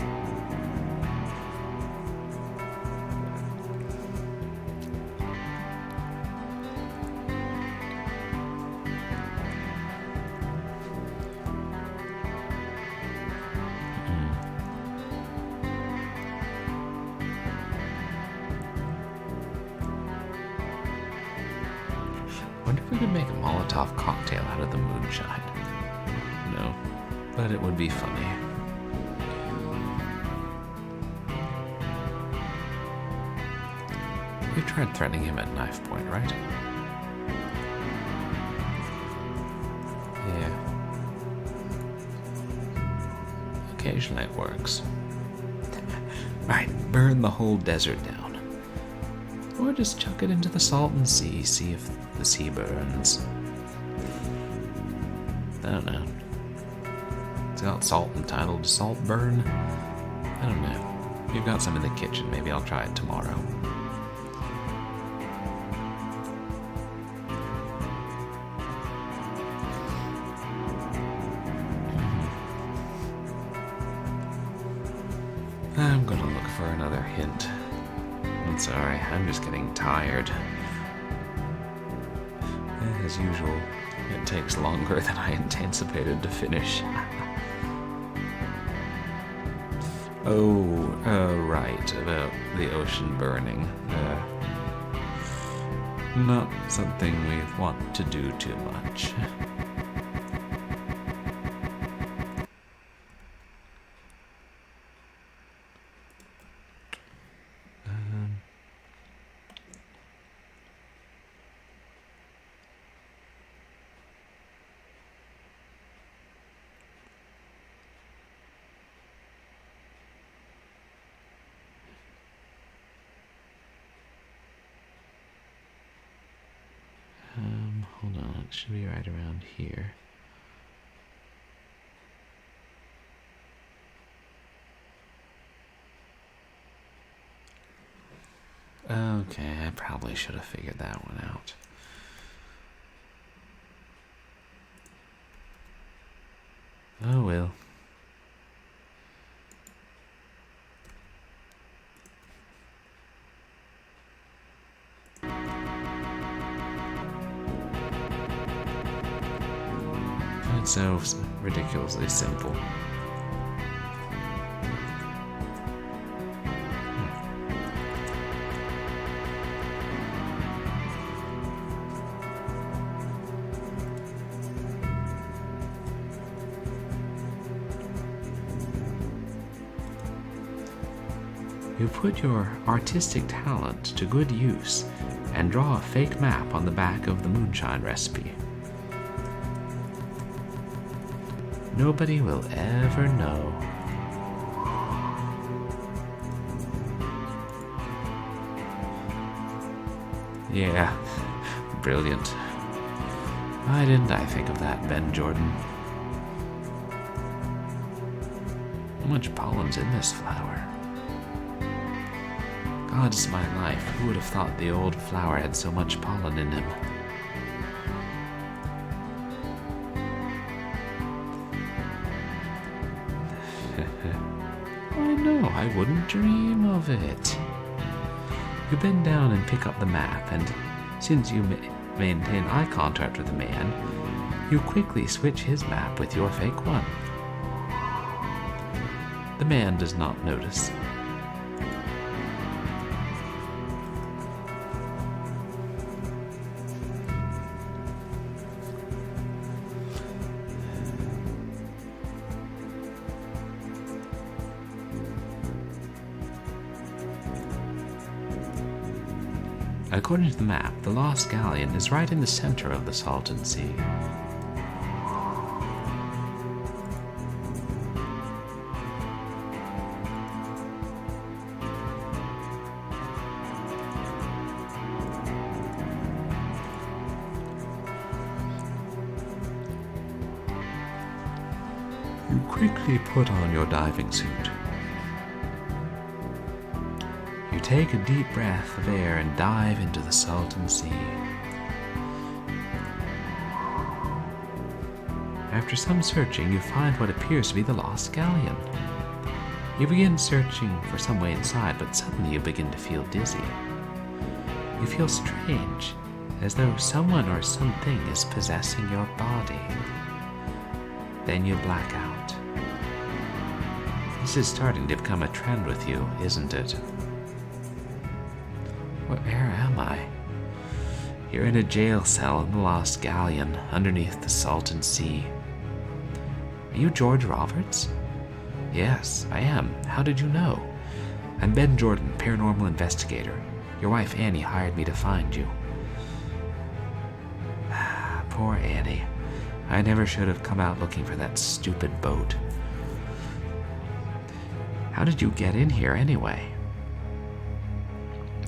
Wonder if we could make a Molotov cocktail out of the moonshine. No, but it would be funny. We tried threatening him at knife point, right? Yeah. Occasionally it works. Right, burn the whole desert down. Or just chuck it into the Salton Sea, see if the sea burns. I don't know. It's got salt entitled to salt burn. I don't know. We've got some in the kitchen. Maybe I'll try it tomorrow. I'm gonna look for another hint. I'm sorry, I'm just getting tired. As usual, it takes longer than I anticipated to finish. Right, about the ocean burning. Not something we want to do too much. Hold on, it should be right around here. Okay, I probably should have figured that one out. Oh well. It's so ridiculously simple. You put your artistic talent to good use and draw a fake map on the back of the moonshine recipe. Nobody will ever know. Yeah, brilliant. Why didn't I think of that, Ben Jordan? How much pollen's in this flower? God's my life, who would have thought the old flower had so much pollen in him? No, I wouldn't dream of it. You bend down and pick up the map, and since you maintain eye contact with the man, You quickly switch his map with your fake one. The man does not notice. According to the map, the Lost Galleon is right in the center of the Salton Sea. You quickly put on your diving suit. You take a deep breath of air and dive into the Salton Sea. After some searching, you find what appears to be the Lost Galleon. You begin searching for some way inside, but suddenly you begin to feel dizzy. You feel strange, as though someone or something is possessing your body. Then you black out. This is starting to become a trend with you, isn't it? Where am I? You're in a jail cell in the Lost Galleon, underneath the Salton Sea. Are you George Roberts? Yes, I am. How did you know? I'm Ben Jordan, paranormal investigator. Your wife Annie hired me to find you. Poor Annie. I never should have come out looking for that stupid boat. How did you get in here anyway?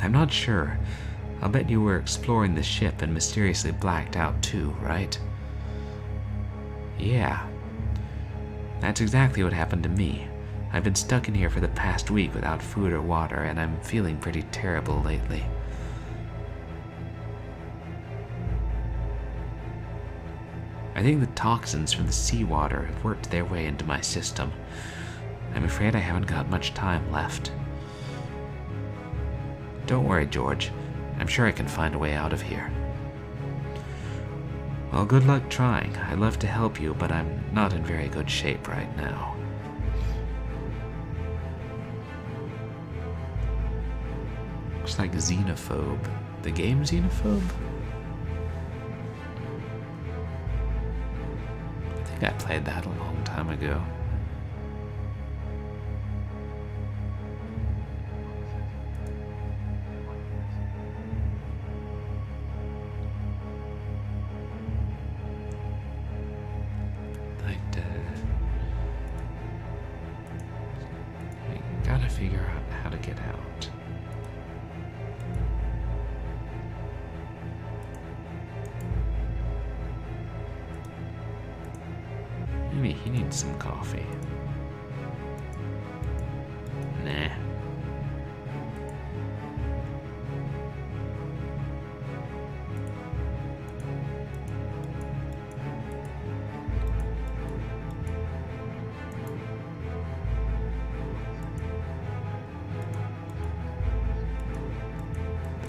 I'm not sure. I'll bet you were exploring the ship and mysteriously blacked out too, right? Yeah. That's exactly what happened to me. I've been stuck in here for the past week without food or water, and I'm feeling pretty terrible lately. I think the toxins from the seawater have worked their way into my system. I'm afraid I haven't got much time left. Don't worry, George. I'm sure I can find a way out of here. Well, good luck trying. I'd love to help you, but I'm not in very good shape right now. Looks like Xenophobe. The game Xenophobe? I think I played that a long time ago. I gotta figure out how to get out. Maybe he needs some coffee. Nah.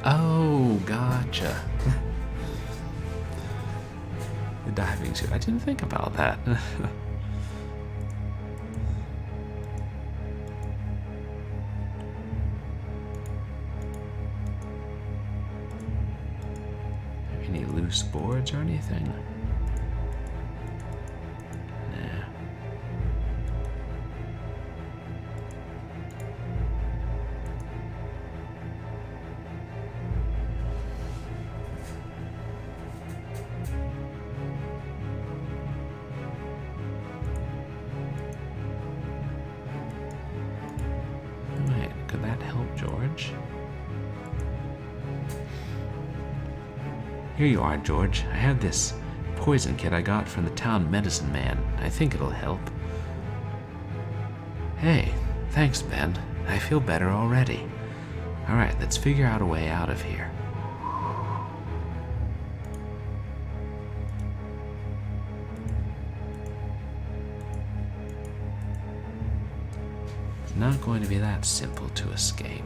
Oh, gotcha. The diving suit. I didn't think about that. Any loose boards or anything? Nah. Wait, could that help George? Here you are, George. I have this poison kit I got from the town medicine man. I think it'll help. Hey, thanks, Ben. I feel better already. Alright, let's figure out a way out of here. It's not going to be that simple to escape.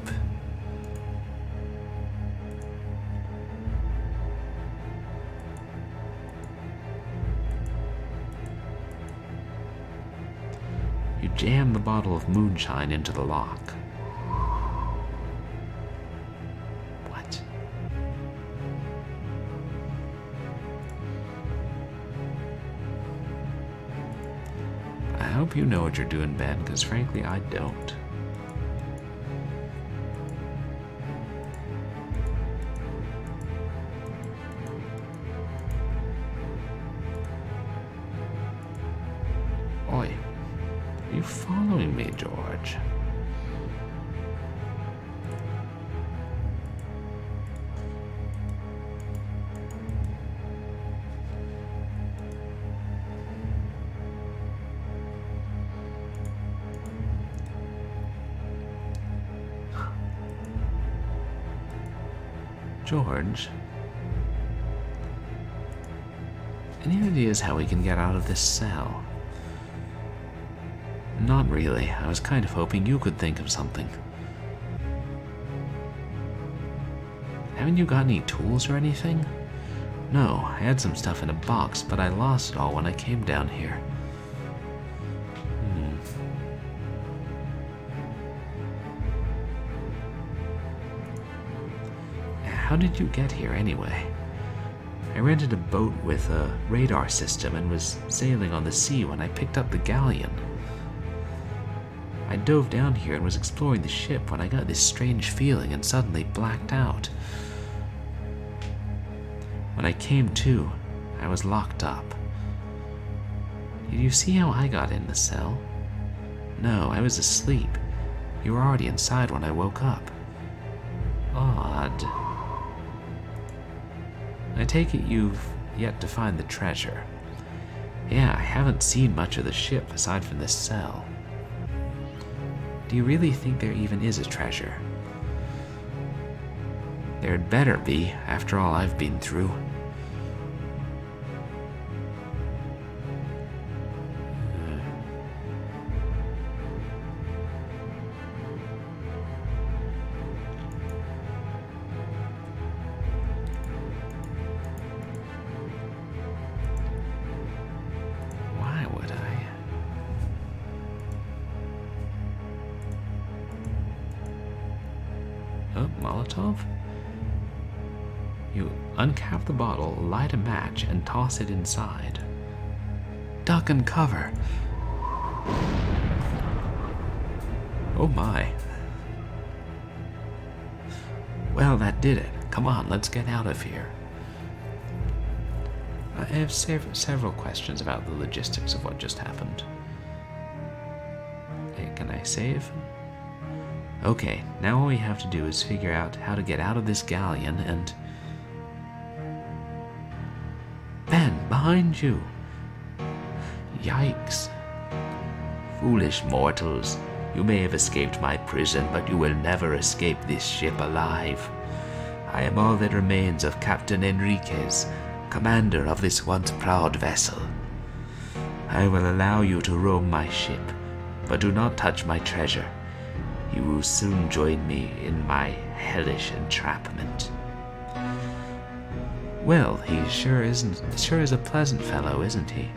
You jam the bottle of moonshine into the lock. What? I hope you know what you're doing, Ben, because frankly, I don't. Oi, are you following me, George? George, any ideas how we can get out of this cell? Not really. I was kind of hoping you could think of something. Haven't you got any tools or anything? No, I had some stuff in a box, but I lost it all when I came down here. How did you get here anyway? I rented a boat with a radar system and was sailing on the sea when I picked up the galleon. I dove down here and was exploring the ship when I got this strange feeling and suddenly blacked out. When I came to, I was locked up. Did you see how I got in the cell? No, I was asleep. You were already inside when I woke up. Odd. I take it you've yet to find the treasure. Yeah, I haven't seen much of the ship aside from this cell. Do you really think there even is a treasure? There'd better be, after all I've been through. Why would I? Oh, Molotov? You uncap the bottle, light a match, and toss it inside. Duck and cover. Oh my. Well, that did it. Come on, let's get out of here. I have several questions about the logistics of what just happened. Hey, can I save? Okay, now all we have to do is figure out how to get out of this galleon and... Ben, behind you! Yikes. Foolish mortals, you may have escaped my prison, but you will never escape this ship alive. I am all that remains of Captain Enriquez, commander of this once proud vessel. I will allow you to roam my ship, but do not touch my treasure. You will soon join me in my hellish entrapment. Well, he sure is a pleasant fellow, isn't he?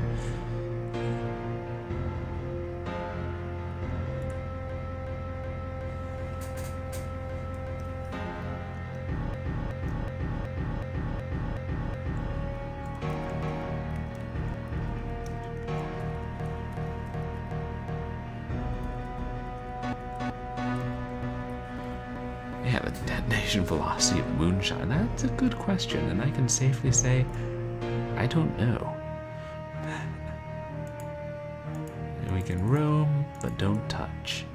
Yeah, the detonation velocity of moonshine, that's a good question, and I can safely say, I don't know. And we can roam, but don't touch.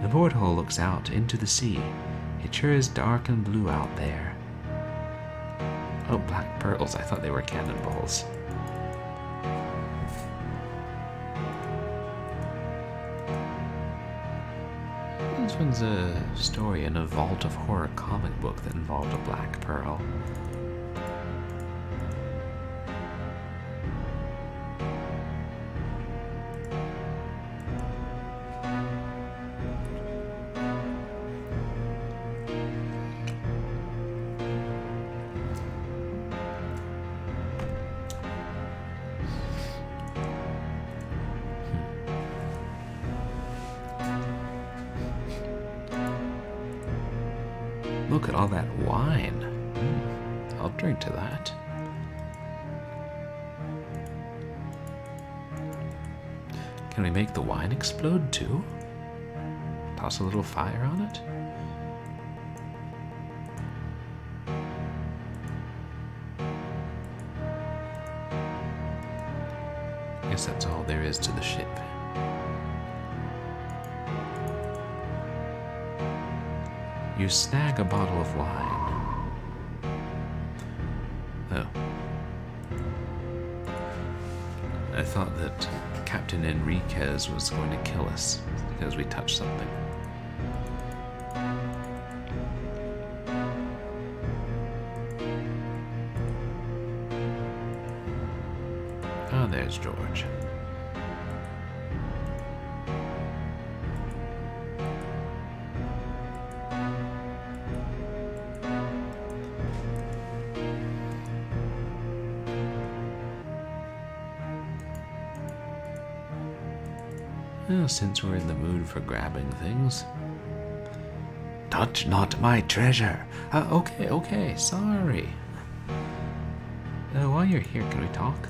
The porthole looks out into the sea. It sure is dark and blue out there. Oh, black pearls, I thought they were cannonballs. This one's a story in a Vault of Horror comic book that involved a black pearl. look at all that wine. I'll drink to that. Can we make the wine explode too? Toss a little fire on it? Guess that's all there is to the ship. You snag a bottle of wine. Oh. I thought that Captain Enriquez was going to kill us because we touched something. Oh, there's George. Well, since we're in the mood for grabbing things. Touch not my treasure. Okay, sorry. While you're here, can we talk?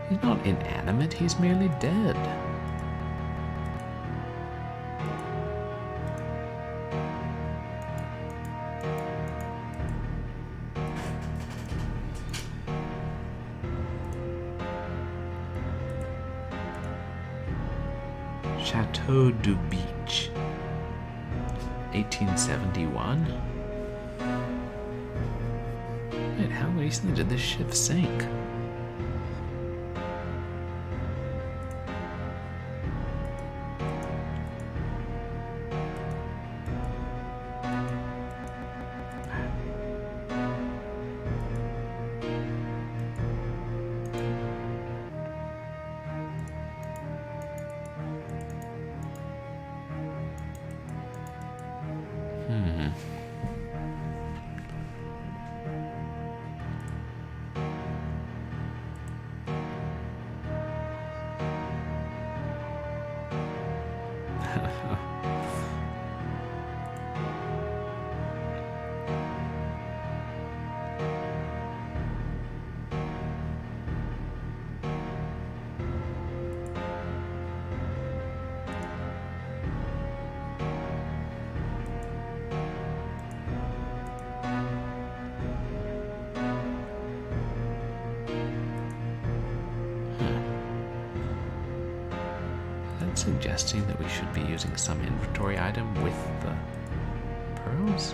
He's not inanimate, he's merely dead. Chateau du Beach, 1871. Wait, how recently did this ship sink? Suggesting that we should be using some inventory item with the pearls?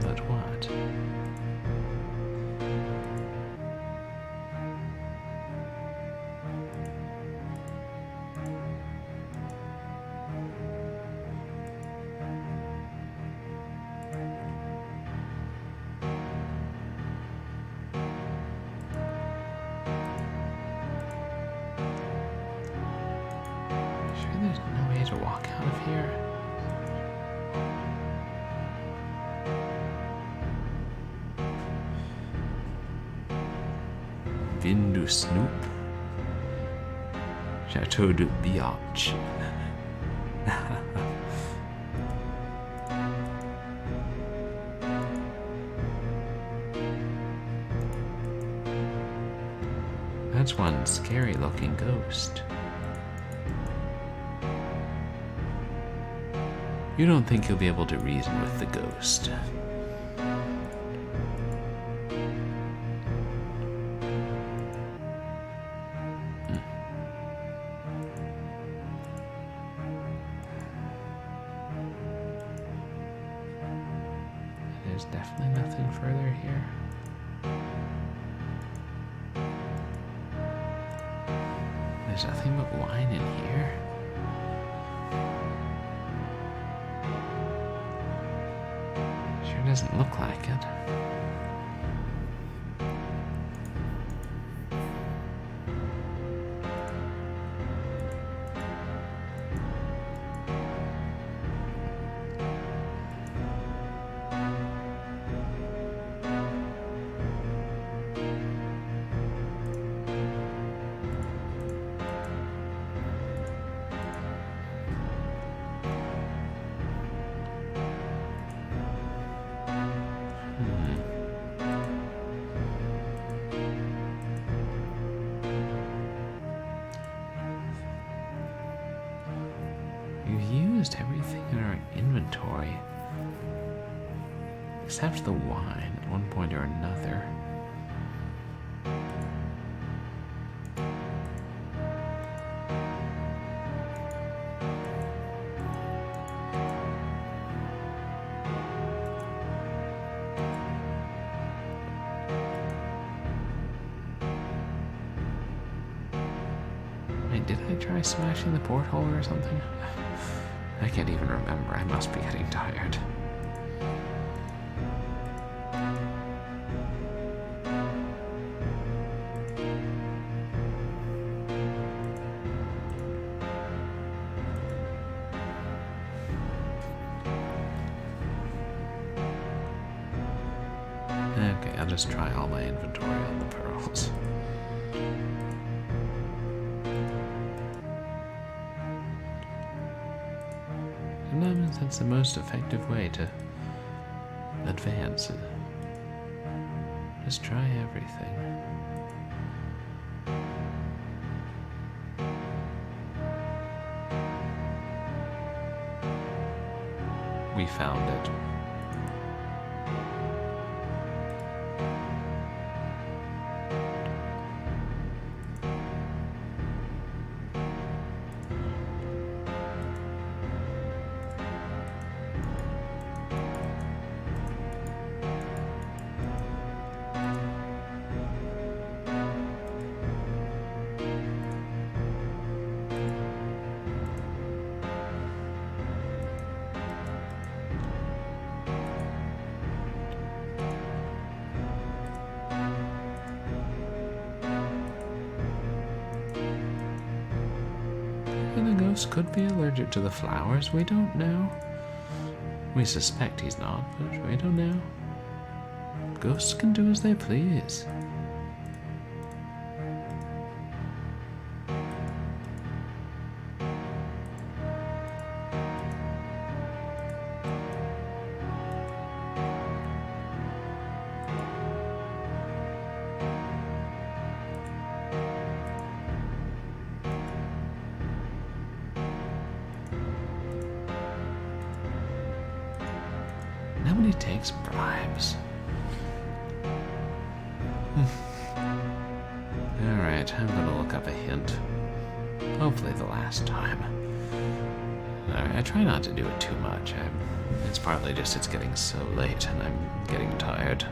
But what? There's no way to walk out of here. Vin du Snoop. Chateau de Biatch. That's one scary looking ghost. You don't think you'll be able to reason with the ghost. There's definitely nothing further here. There's nothing but wine in here. Sure doesn't look like it. almost everything in our inventory. Except the wine at one point or another. Wait, did I try smashing the porthole or something? I can't even remember. I must be getting tired. Okay, I'll just try all my inventory on the pearls. Sometimes that's the most effective way to advance. Just try everything. We found it. And the ghost could be allergic to the flowers. We don't know. We suspect he's not, but we don't know. Ghosts can do as they please. Nobody takes bribes. Alright, I'm gonna look up a hint. Hopefully the last time. Alright, I try not to do it too much. It's partly just it's getting so late and I'm getting tired.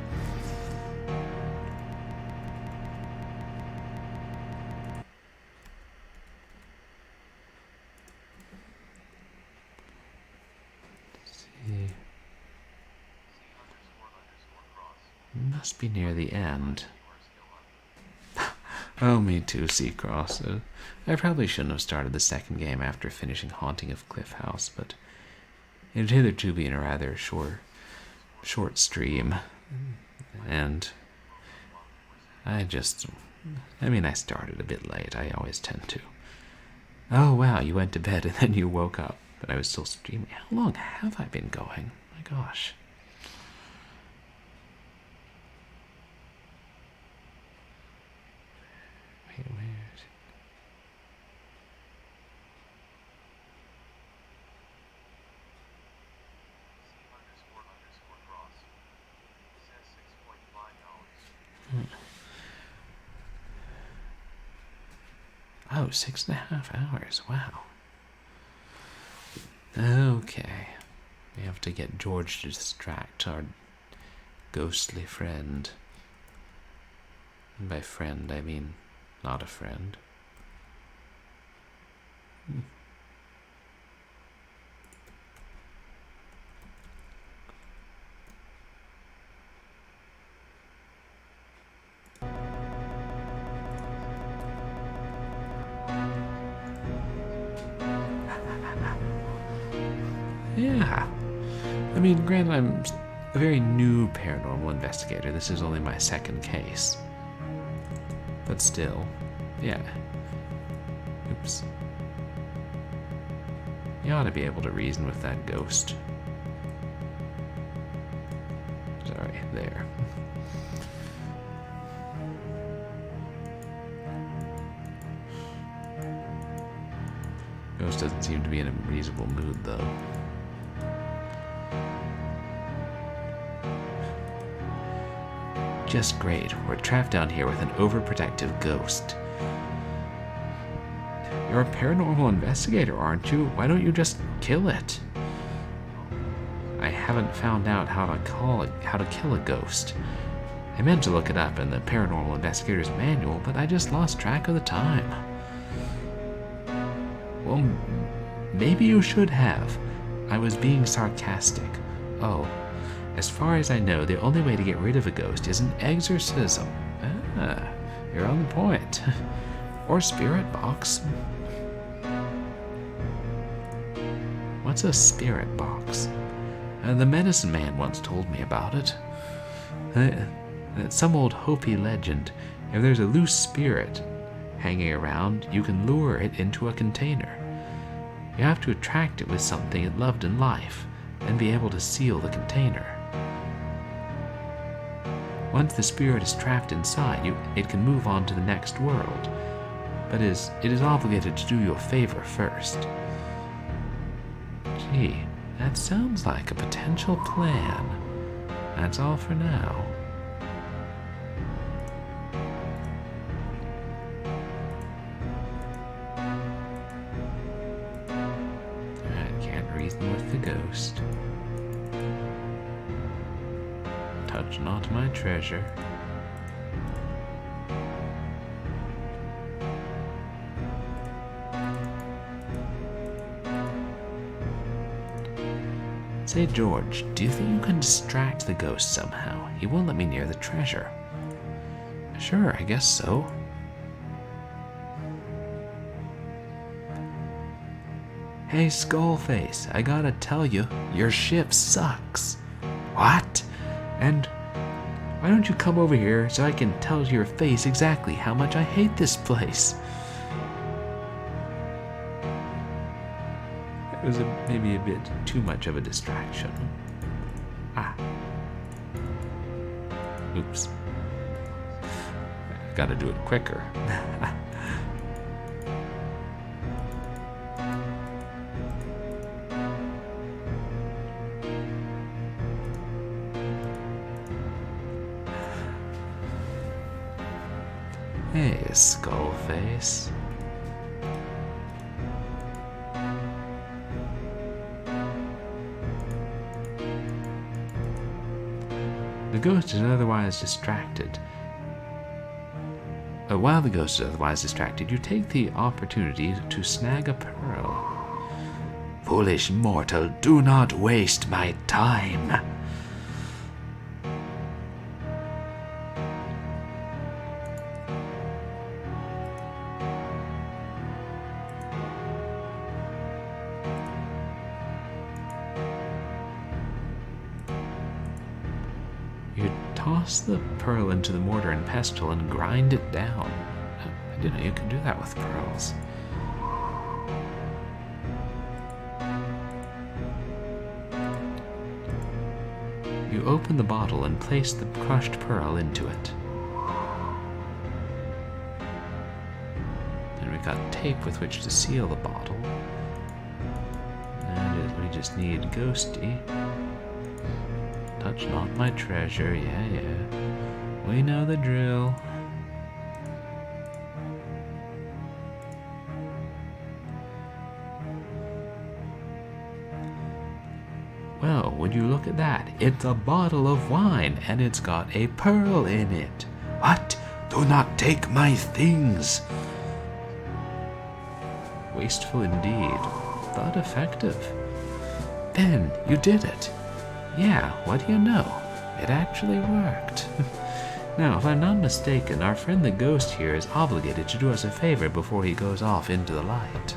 Let's see. Must be near the end. Oh, me too, Seacross. I probably shouldn't have started the second game after finishing Haunting of Cliff House, but it had hitherto been a rather short stream, and I started a bit late. I always tend to. Oh, wow, you went to bed and then you woke up, but I was still streaming. How long have I been going? My gosh. Where is it? Oh, 6.5 hours. Wow. Okay. We have to get George to distract our ghostly friend. And by friend, I mean not a friend. Yeah. I mean, granted, I'm a very new paranormal investigator. This is only my second case. But still, yeah. Oops. You ought to be able to reason with that ghost. Sorry, there. Ghost ghost doesn't seem to be in a reasonable mood, though. Just great. We're trapped down here with an overprotective ghost. You're a paranormal investigator, aren't you? Why don't you just kill it? I haven't found out how to kill a ghost. I meant to look it up in the Paranormal Investigator's Manual, but I just lost track of the time. Well, maybe you should have. I was being sarcastic. Oh, as far as I know, the only way to get rid of a ghost is an exorcism. Ah, you're on the point. Or spirit box. What's a spirit box? The medicine man once told me about it. It's some old Hopi legend. If there's a loose spirit hanging around, you can lure it into a container. You have to attract it with something it loved in life, and be able to seal the container. Once the spirit is trapped inside you, it can move on to the next world, but it is obligated to do you a favor first. Gee, that sounds like a potential plan. That's all for now. I can't reason with the ghost. Touch not my treasure. Say, George, do you think you can distract the ghost somehow? He won't let me near the treasure. Sure, I guess so. Hey, Skullface, I gotta tell you, your ship sucks. What? And why don't you come over here so I can tell your face exactly how much I hate this place? It was maybe a bit too much of a distraction. Ah. Oops. Gotta do it quicker. Hey, Skullface. The ghost is otherwise distracted. While the ghost is otherwise distracted, you take the opportunity to snag a pearl. Foolish mortal, do not waste my time. You toss the pearl into the mortar and pestle and grind it down. I didn't know you could do that with pearls. You open the bottle and place the crushed pearl into it. And we've got tape with which to seal the bottle. And we just need Ghosty. Touch not my treasure, yeah. We know the drill. Well, would you look at that? It's a bottle of wine, and it's got a pearl in it. What? Do not take my things! Wasteful indeed, but effective. Ben, you did it. Yeah, what do you know? It actually worked. Now, if I'm not mistaken, our friend the ghost here is obligated to do us a favor before he goes off into the light.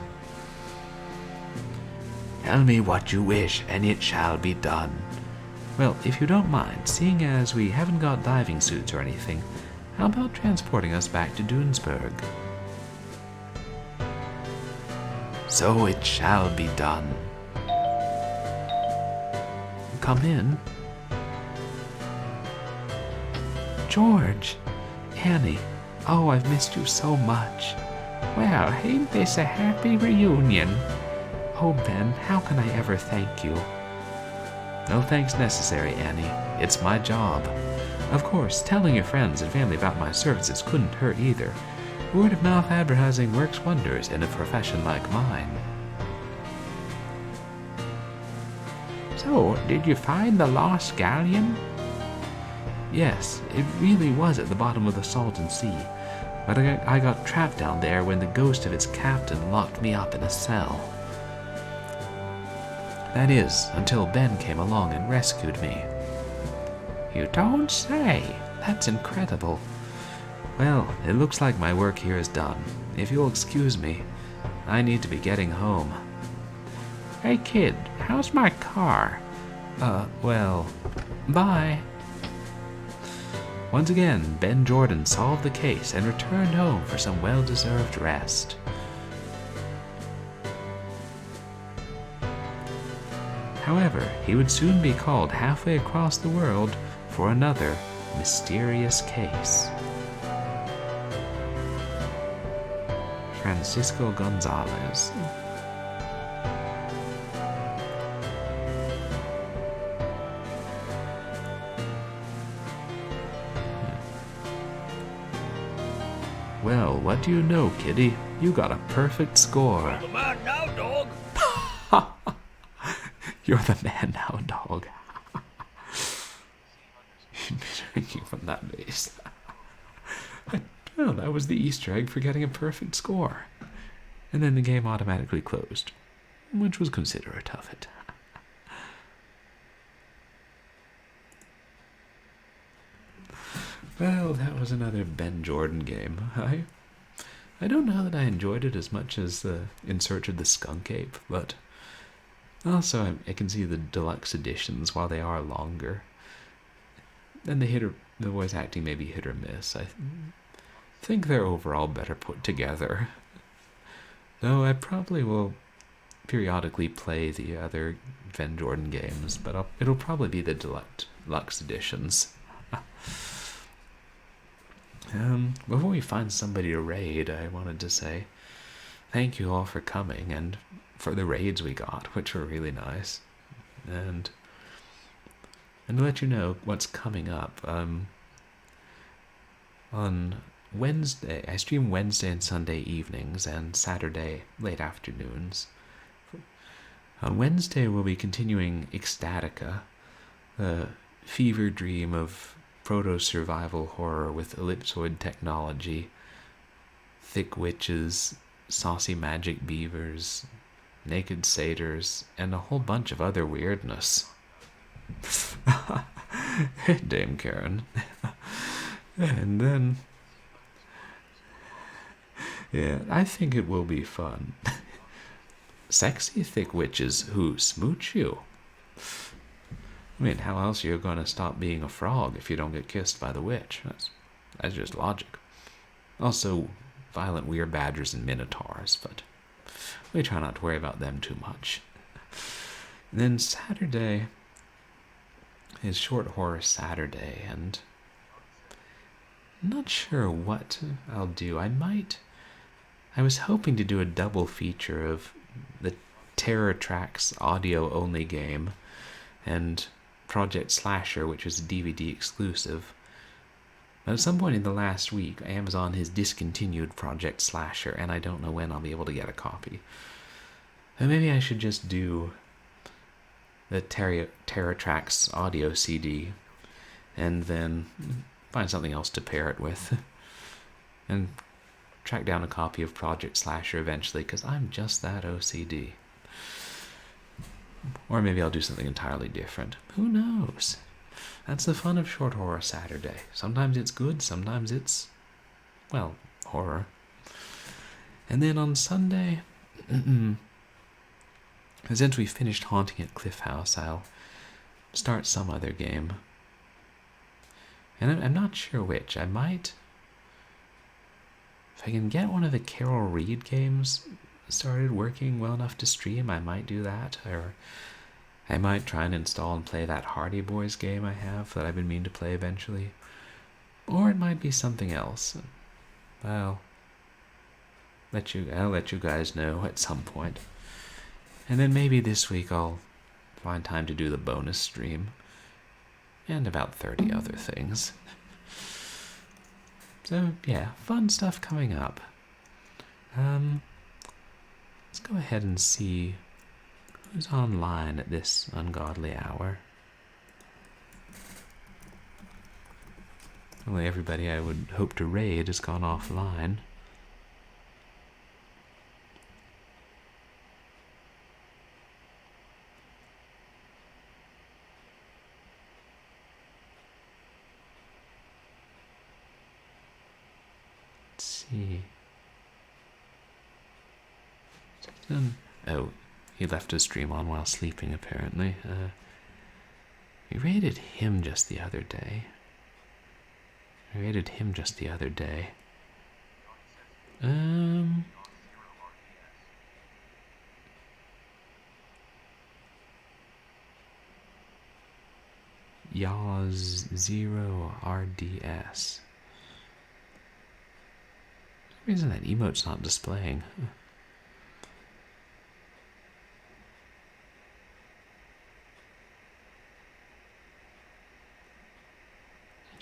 Tell me what you wish, and it shall be done. Well, if you don't mind, seeing as we haven't got diving suits or anything, how about transporting us back to Dunesburg? So it shall be done. Come in. George, Annie, oh, I've missed you so much. Well, ain't this a happy reunion? Oh, Ben, how can I ever thank you? No thanks necessary, Annie. It's my job. Of course, telling your friends and family about my services couldn't hurt either. Word of mouth advertising works wonders in a profession like mine. So, did you find the lost galleon? Yes, it really was at the bottom of the Salton Sea, but I got trapped down there when the ghost of its captain locked me up in a cell. That is, until Ben came along and rescued me. You don't say. That's incredible. Well, it looks like my work here is done. If you'll excuse me, I need to be getting home. Hey kid, how's my car? Well, bye. Once again, Ben Jordan solved the case and returned home for some well-deserved rest. However, he would soon be called halfway across the world for another mysterious case. Francisco Gonzalez. Well, what do you know, Kitty? You got a perfect score. I'm the man now, dog. You're the man now, dog. You'd be drinking from that base. Well, that was the Easter egg for getting a perfect score. And then the game automatically closed, which was considerate of it. Well, that was another Ben Jordan game. I don't know that I enjoyed it as much as In Search of the Skunk Ape, but also I can see the deluxe editions, while they are longer. And the voice acting may be hit or miss. I think they're overall better put together. Though I probably will periodically play the other Ben Jordan games, but it'll probably be the deluxe editions. Before we find somebody to raid, I wanted to say thank you all for coming and for the raids we got, which were really nice. And to let you know what's coming up, on Wednesday, I stream Wednesday and Sunday evenings and Saturday late afternoons. On Wednesday, we'll be continuing Ecstatica, the fever dream of proto-survival horror with ellipsoid technology, thick witches, saucy magic beavers, naked satyrs, and a whole bunch of other weirdness. Dame Karen. And then, yeah, I think it will be fun. Sexy thick witches who smooch you. I mean, how else are you going to stop being a frog if you don't get kissed by the witch? That's just logic. Also, violent weird badgers and minotaurs, but we try not to worry about them too much. And then Saturday is Short Horror Saturday, and I'm not sure what I'll do. I was hoping to do a double feature of the Terror Tracks audio-only game and Project Slasher, which was a DVD exclusive. But at some point in the last week, Amazon has discontinued Project Slasher, and I don't know when I'll be able to get a copy. And maybe I should just do the Terror Tracks audio CD, and then find something else to pair it with, and track down a copy of Project Slasher eventually, because I'm just that OCD. Or maybe I'll do something entirely different. Who knows? That's the fun of Short Horror Saturday. Sometimes it's good, sometimes it's, well, horror. And then on Sunday, since we finished Haunting at Cliff House, I'll start some other game. And I'm not sure which. I might, if I can get one of the Carol Reed games started working well enough to stream, I might do that. Or I might try and install and play that Hardy Boys game I have that I've been meaning to play eventually. Or it might be something else. I'll let you guys know at some point. And then maybe this week I'll find time to do the bonus stream. And about 30 other things. So, yeah, fun stuff coming up. Let's go ahead and see who's online at this ungodly hour. Only everybody I would hope to raid has gone offline. Let's see. Oh, he left his stream on while sleeping, apparently. We raided him just the other day. Yaws 0 RDS. For some reason that emote's not displaying.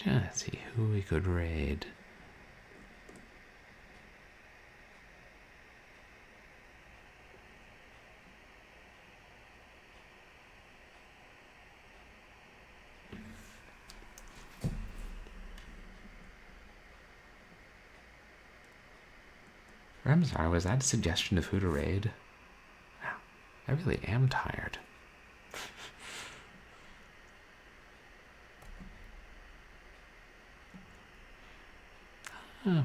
Let's see who we could raid. I'm sorry, was that a suggestion of who to raid? Wow, I really am tired. Huh.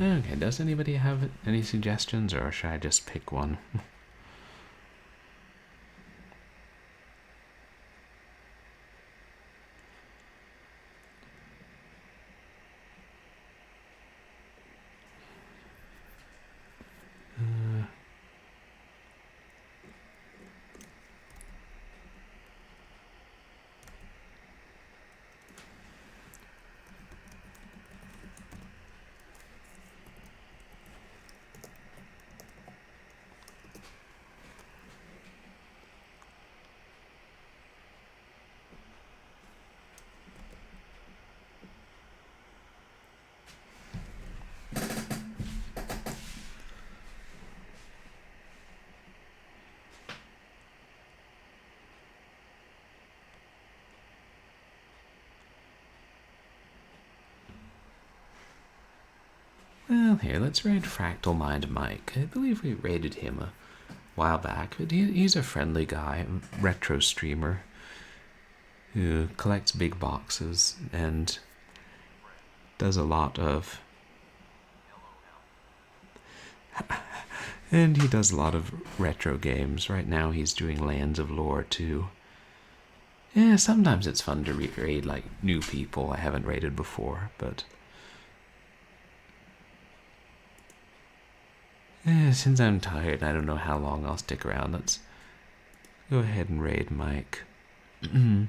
Okay, does anybody have any suggestions, or should I just pick one? Well, here, let's raid Fractal Mind Mike. I believe we raided him a while back, but he's a friendly guy, a retro streamer who collects big boxes and does a lot of... and he does a lot of retro games. Right now he's doing Lands of Lore too. Yeah, sometimes it's fun to raid like new people I haven't raided before, but... since I'm tired, I don't know how long I'll stick around. Let's go ahead and raid Mike. Let's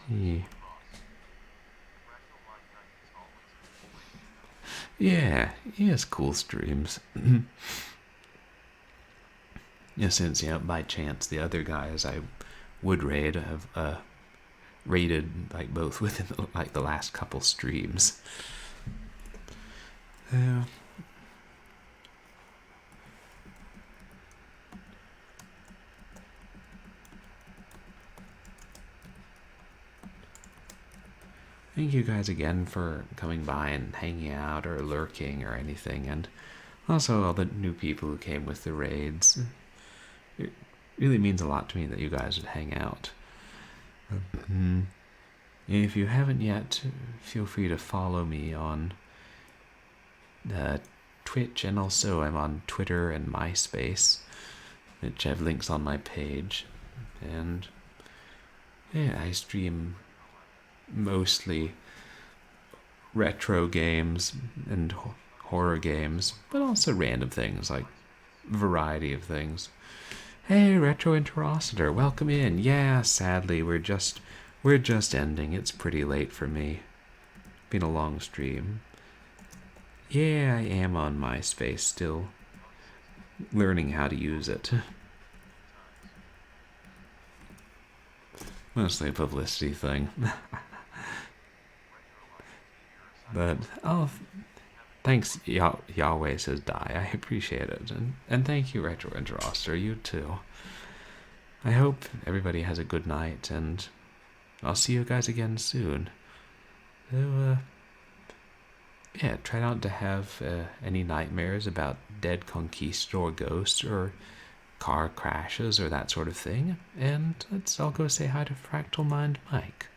see. Yeah, he has cool streams. Yeah, since, by chance, the other guys I would raid have rated like both within the last couple streams. Thank you guys again for coming by and hanging out or lurking or anything, and also all the new people who came with the raids. It really means a lot to me that you guys would hang out. If you haven't yet, feel free to follow me on Twitch, and also I'm on Twitter and MySpace, which have links on my page. And yeah, I stream mostly retro games and horror games, but also random things like variety of things. Hey, Retro Interocitor, welcome in. Yeah, sadly, we're just ending. It's pretty late for me. Been a long stream. Yeah, I am on MySpace still, learning how to use it. Mostly a publicity thing. But, oh, thanks, Yahweh says die. I appreciate it. And thank you, Retro Interocitor, you too. I hope everybody has a good night, and I'll see you guys again soon. So, yeah, try not to have any nightmares about dead conquistador ghosts or car crashes or that sort of thing. And let's all go say hi to Fractal Mind Mike.